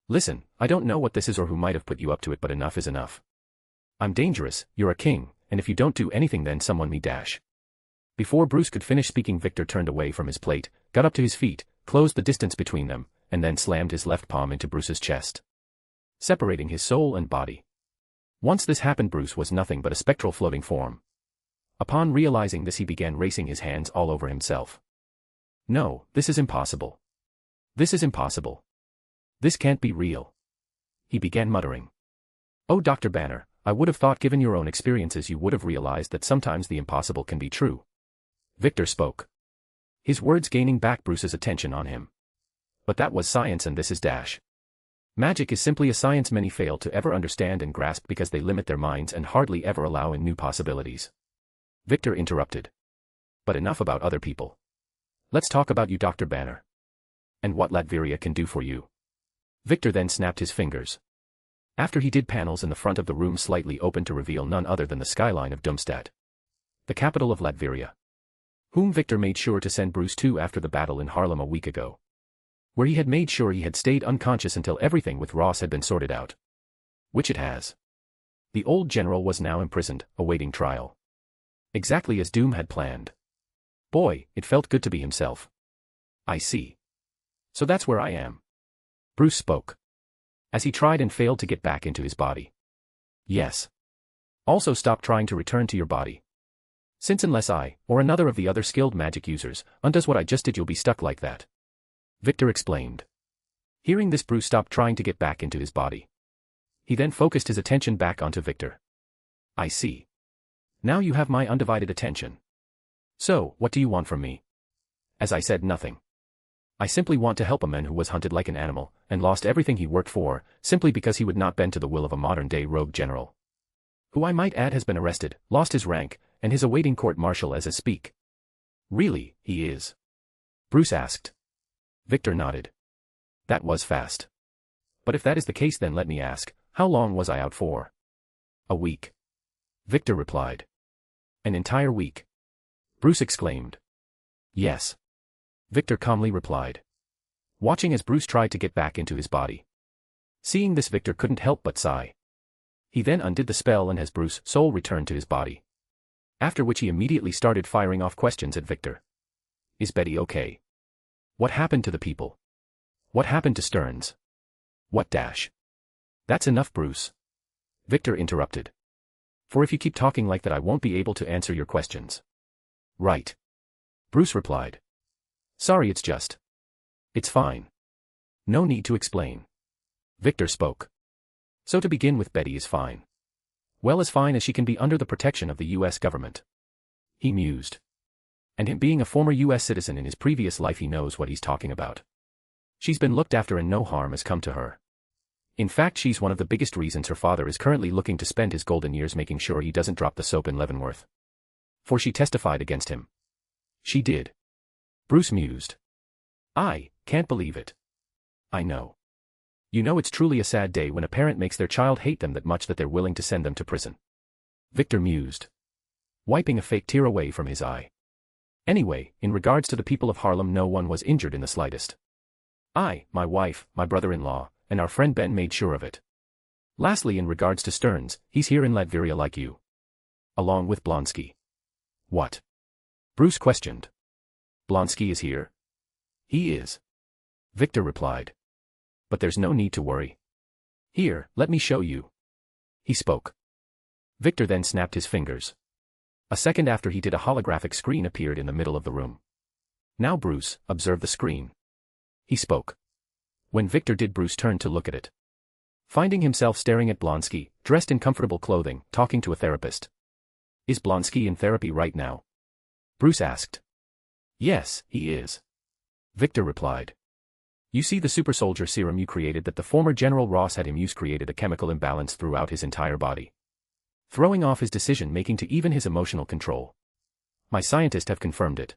Listen, I don't know what this is or who might have put you up to it, but enough is enough. I'm dangerous, you're a king, and if you don't do anything then someone me dash. Before Bruce could finish speaking, Victor turned away from his plate, got up to his feet, closed the distance between them, and then slammed his left palm into Bruce's chest, separating his soul and body. Once this happened, Bruce was nothing but a spectral floating form. Upon realizing this, he began racing his hands all over himself. No, this is impossible. This is impossible. This can't be real. He began muttering. Oh, Dr. Banner, I would have thought given your own experiences you would have realized that sometimes the impossible can be true. Victor spoke. His words gaining back Bruce's attention on him. But that was science and this is dash. Magic is simply a science many fail to ever understand and grasp because they limit their minds and hardly ever allow in new possibilities. Victor interrupted. But enough about other people. Let's talk about you, Dr. Banner. And what Latveria can do for you. Victor then snapped his fingers. After he did, panels in the front of the room slightly opened to reveal none other than the skyline of Dumstad, the capital of Latveria, whom Victor made sure to send Bruce to after the battle in Harlem a week ago, where he had made sure he had stayed unconscious until everything with Ross had been sorted out. Which it has. The old general was now imprisoned, awaiting trial. Exactly as Doom had planned. Boy, it felt good to be himself. I see. So that's where I am. Bruce spoke. As he tried and failed to get back into his body. Yes. Also stop trying to return to your body. Since unless I, or another of the other skilled magic users, undoes what I just did, you'll be stuck like that. Victor explained. Hearing this, Bruce stopped trying to get back into his body. He then focused his attention back onto Victor. I see. Now you have my undivided attention. So, what do you want from me? As I said, nothing. I simply want to help a man who was hunted like an animal, and lost everything he worked for, simply because he would not bend to the will of a modern-day rogue general. Who I might add has been arrested, lost his rank, and is awaiting court-martial as I speak. Really, he is? Bruce asked. Victor nodded. That was fast. But if that is the case, then let me ask, how long was I out for? A week. Victor replied. An entire week. Bruce exclaimed. Yes. Victor calmly replied. Watching as Bruce tried to get back into his body. Seeing this, Victor couldn't help but sigh. He then undid the spell and as Bruce's soul returned to his body. After which he immediately started firing off questions at Victor. Is Betty okay? What happened to the people? What happened to Stearns? What dash? That's enough, Bruce. Victor interrupted. For if you keep talking like that, I won't be able to answer your questions. Right. Bruce replied. Sorry, it's just. It's fine. No need to explain. Victor spoke. So to begin with, Betty is fine. Well, as fine as she can be under the protection of the U.S. government. He mused. And him being a former U.S. citizen in his previous life, he knows what he's talking about. She's been looked after and no harm has come to her. In fact, she's one of the biggest reasons her father is currently looking to spend his golden years making sure he doesn't drop the soap in Leavenworth. For she testified against him. She did. Bruce mused. I can't believe it. I know. You know, it's truly a sad day when a parent makes their child hate them that much that they're willing to send them to prison. Victor mused, wiping a fake tear away from his eye. Anyway, in regards to the people of Harlem, no one was injured in the slightest. I, my wife, my brother-in-law, and our friend Ben made sure of it. Lastly, in regards to Stearns, he's here in Latveria like you. Along with Blonsky. What? Bruce questioned. Blonsky is here? He is. Victor replied. But there's no need to worry. Here, let me show you. He spoke. Victor then snapped his fingers. A second after he did, a holographic screen appeared in the middle of the room. Now Bruce, observe the screen. He spoke. When Victor did, Bruce turned to look at it. Finding himself staring at Blonsky, dressed in comfortable clothing, talking to a therapist. Is Blonsky in therapy right now? Bruce asked. Yes, he is. Victor replied. You see, the super soldier serum you created that the former General Ross had him use created a chemical imbalance throughout his entire body, throwing off his decision-making to even his emotional control. My scientists have confirmed it.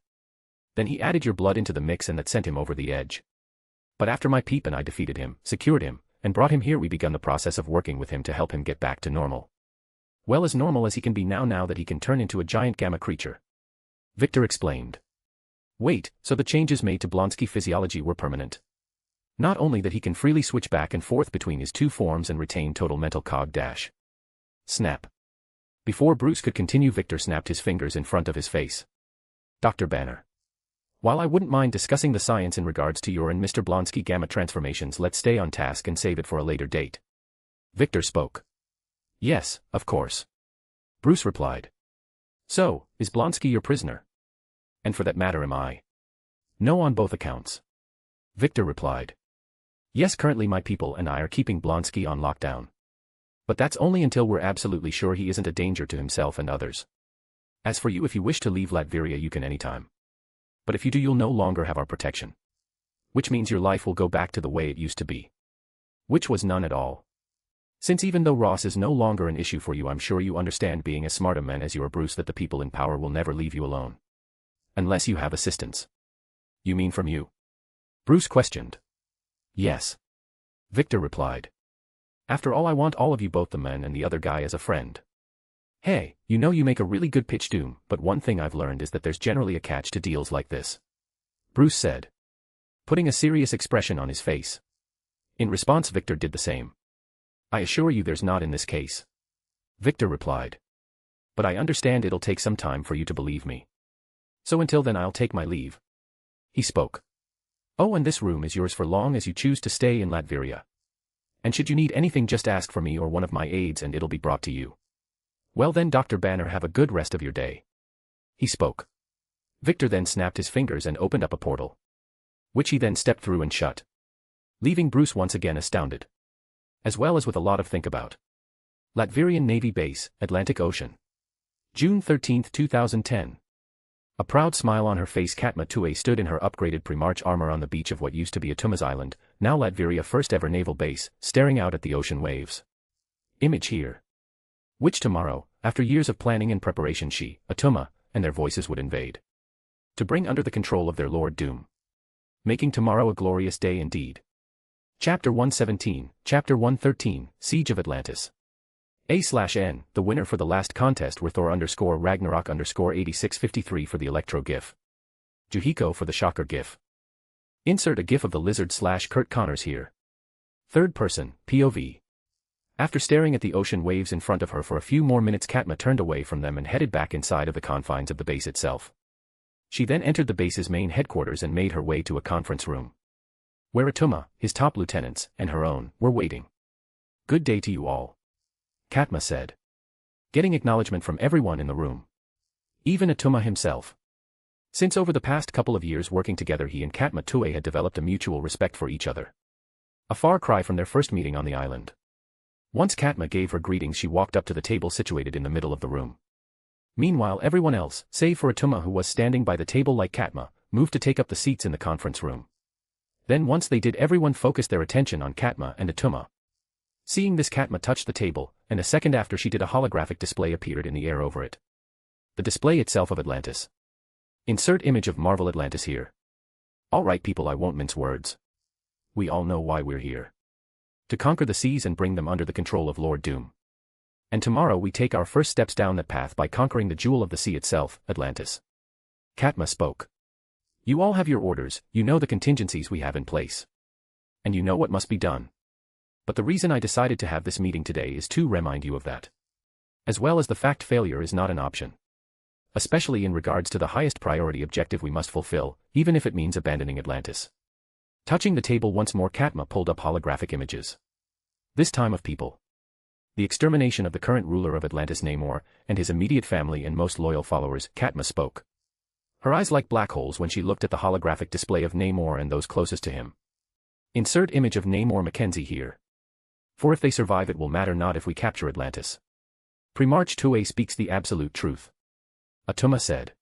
Then he added your blood into the mix and that sent him over the edge. But after my peep and I defeated him, secured him, and brought him here, we begun the process of working with him to help him get back to normal. Well, as normal as he can be now that he can turn into a giant gamma creature. Victor explained. Wait, so the changes made to Blonsky physiology were permanent? Not only that he can freely switch back and forth between his two forms and retain total mental cog dash. Snap. Before Bruce could continue, Victor snapped his fingers in front of his face. Dr. Banner. While I wouldn't mind discussing the science in regards to your and Mr. Blonsky gamma transformations, let's stay on task and save it for a later date. Victor spoke. Yes, of course. Bruce replied. So, is Blonsky your prisoner? And for that matter, am I? No, on both accounts. Victor replied. Yes, currently my people and I are keeping Blonsky on lockdown. But that's only until we're absolutely sure he isn't a danger to himself and others. As for you, if you wish to leave Latveria, you can anytime. But if you do, you'll no longer have our protection. Which means your life will go back to the way it used to be. Which was none at all. Since even though Ross is no longer an issue for you, I'm sure you understand, being as smart a man as you are, Bruce, that the people in power will never leave you alone. Unless you have assistance. You mean from you? Bruce questioned. Yes. Victor replied. After all, I want all of you, both the men and the other guy, as a friend. Hey, you know, you make a really good pitch, Doom, but one thing I've learned is that there's generally a catch to deals like this. Bruce said, putting a serious expression on his face. In response, Victor did the same. I assure you there's not in this case. Victor replied. But I understand it'll take some time for you to believe me. So until then, I'll take my leave. He spoke. Oh, and this room is yours for long as you choose to stay in Latveria. And should you need anything, just ask for me or one of my aides and it'll be brought to you. Well then, Dr. Banner, have a good rest of your day. He spoke. Victor then snapped his fingers and opened up a portal, which he then stepped through and shut, leaving Bruce once again astounded, as well as with a lot to think about. Latverian Navy Base, Atlantic Ocean. June 13, 2010. A proud smile on her face, Katma Tue stood in her upgraded pre-march armor on the beach of what used to be Atuma's island, now Latveria first ever naval base, staring out at the ocean waves. Image here. Which tomorrow, after years of planning and preparation, she, Atuma, and their voices would invade, to bring under the control of their Lord Doom, making tomorrow a glorious day indeed. Chapter 117, Chapter 113, Siege of Atlantis. A/N, the winner for the last contest were Thor_Ragnarok_8653 for the Electro GIF. Juhiko for the Shocker GIF. Insert a GIF of the Lizard/Kurt Connors here. Third person, POV. After staring at the ocean waves in front of her for a few more minutes, Katma turned away from them and headed back inside of the confines of the base itself. She then entered the base's main headquarters and made her way to a conference room, where Atuma, his top lieutenants, and her own, were waiting. Good day to you all, Katma said, getting acknowledgement from everyone in the room, even Atuma himself. Since over the past couple of years working together, he and Katma Tue had developed a mutual respect for each other. A far cry from their first meeting on the island. Once Katma gave her greetings, she walked up to the table situated in the middle of the room. Meanwhile, everyone else, save for Atuma, who was standing by the table like Katma, moved to take up the seats in the conference room. Then once they did, everyone focused their attention on Katma and Atuma. Seeing this, Katma touched the table, and a second after she did, a holographic display appeared in the air over it. The display itself of Atlantis. Insert image of Marvel Atlantis here. Alright people, I won't mince words. We all know why we're here. To conquer the seas and bring them under the control of Lord Doom. And tomorrow we take our first steps down that path by conquering the jewel of the sea itself, Atlantis. Katma spoke. You all have your orders, you know the contingencies we have in place. And you know what must be done. But the reason I decided to have this meeting today is to remind you of that. As well as the fact failure is not an option. Especially in regards to the highest priority objective we must fulfill, even if it means abandoning Atlantis. Touching the table once more, Katma pulled up holographic images. This time of people. The extermination of the current ruler of Atlantis, Namor, and his immediate family and most loyal followers, Katma spoke. Her eyes like black holes when she looked at the holographic display of Namor and those closest to him. Insert image of Namor Mackenzie here. For if they survive, it will matter not if we capture Atlantis. Pre-March Tue speaks the absolute truth. Atuma said.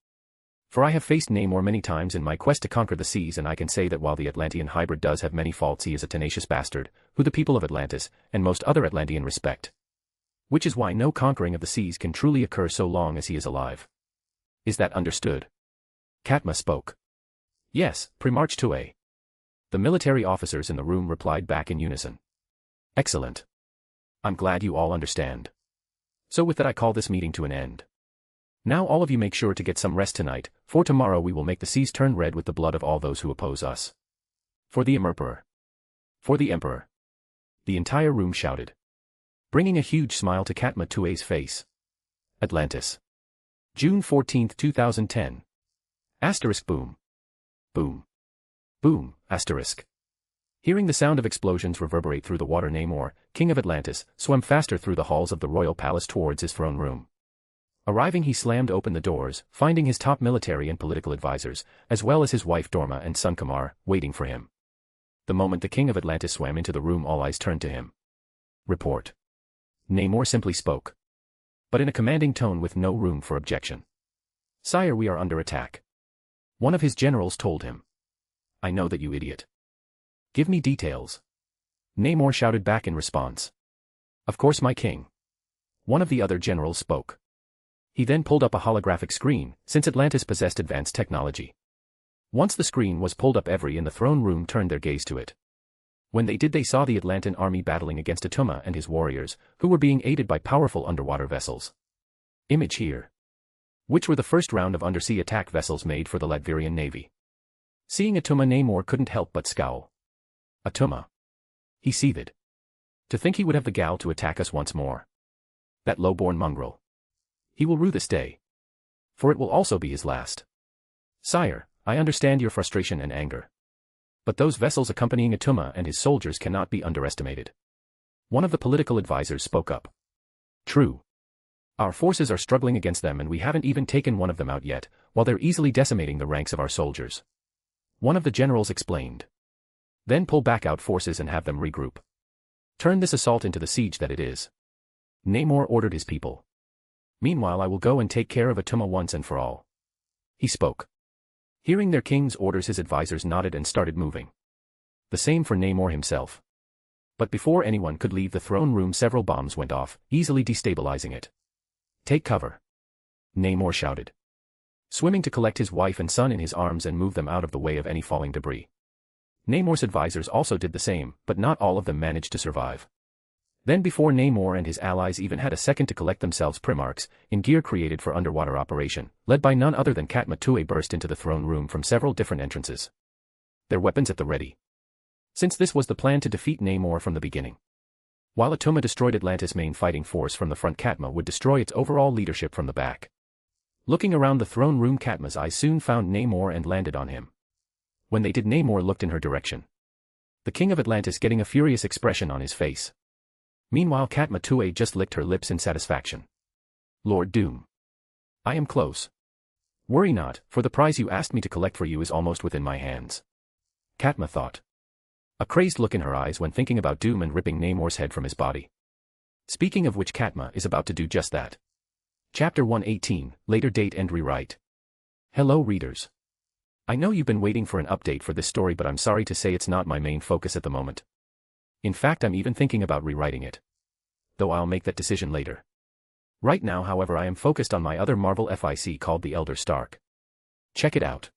For I have faced Namor many times in my quest to conquer the seas, and I can say that while the Atlantean hybrid does have many faults, he is a tenacious bastard, who the people of Atlantis, and most other Atlantean respect. Which is why no conquering of the seas can truly occur so long as he is alive. Is that understood? Katma spoke. Yes, Primarch Tue. The military officers in the room replied back in unison. Excellent. I'm glad you all understand. So with that I call this meeting to an end. Now all of you make sure to get some rest tonight, for tomorrow we will make the seas turn red with the blood of all those who oppose us. For the Emperor. For the Emperor. The entire room shouted, bringing a huge smile to Katma Tue's face. Atlantis. June 14, 2010. Asterisk boom. Boom. Boom, asterisk. Hearing the sound of explosions reverberate through the water, Namor, king of Atlantis, swam faster through the halls of the royal palace towards his throne room. Arriving, he slammed open the doors, finding his top military and political advisors, as well as his wife Dorma and son Kamar, waiting for him. The moment the king of Atlantis swam into the room, all eyes turned to him. Report. Namor simply spoke, but in a commanding tone with no room for objection. Sire, we are under attack. One of his generals told him. I know that, you idiot. Give me details. Namor shouted back in response. Of course, my king. One of the other generals spoke. He then pulled up a holographic screen, since Atlantis possessed advanced technology. Once the screen was pulled up, everyone in the throne room turned their gaze to it. When they did, they saw the Atlantean army battling against Attuma and his warriors, who were being aided by powerful underwater vessels. Image here. Which were the first round of undersea attack vessels made for the Latvian navy. Seeing Attuma, Namor couldn't help but scowl. Attuma. He seethed. To think he would have the gall to attack us once more. That low-born mongrel. He will rue this day. For it will also be his last. Sire, I understand your frustration and anger. But those vessels accompanying Attuma and his soldiers cannot be underestimated. One of the political advisors spoke up. True. Our forces are struggling against them, and we haven't even taken one of them out yet, while they're easily decimating the ranks of our soldiers. One of the generals explained. Then pull back out forces and have them regroup. Turn this assault into the siege that it is. Namor ordered his people. Meanwhile, I will go and take care of Attuma once and for all. He spoke. Hearing their king's orders, his advisors nodded and started moving. The same for Namor himself. But before anyone could leave the throne room, several bombs went off, easily destabilizing it. Take cover. Namor shouted. Swimming to collect his wife and son in his arms and move them out of the way of any falling debris. Namor's advisors also did the same, but not all of them managed to survive. Then, before Namor and his allies even had a second to collect themselves, Primarchs, in gear created for underwater operation, led by none other than Katma Tue, burst into the throne room from several different entrances. Their weapons at the ready. Since this was the plan to defeat Namor from the beginning. While Attuma destroyed Atlantis' main fighting force from the front, Katma would destroy its overall leadership from the back. Looking around the throne room, Katma's eyes soon found Namor and landed on him. When they did, Namor looked in her direction. The king of Atlantis getting a furious expression on his face. Meanwhile, Katma Tue just licked her lips in satisfaction. Lord Doom. I am close. Worry not, for the prize you asked me to collect for you is almost within my hands. Katma thought. A crazed look in her eyes when thinking about Doom and ripping Namor's head from his body. Speaking of which, Katma is about to do just that. Chapter 118, later date and rewrite. Hello readers. I know you've been waiting for an update for this story, but I'm sorry to say it's not my main focus at the moment. In fact, I'm even thinking about rewriting it. Though I'll make that decision later. Right now, however, I am focused on my other Marvel FIC called The Elder Stark. Check it out.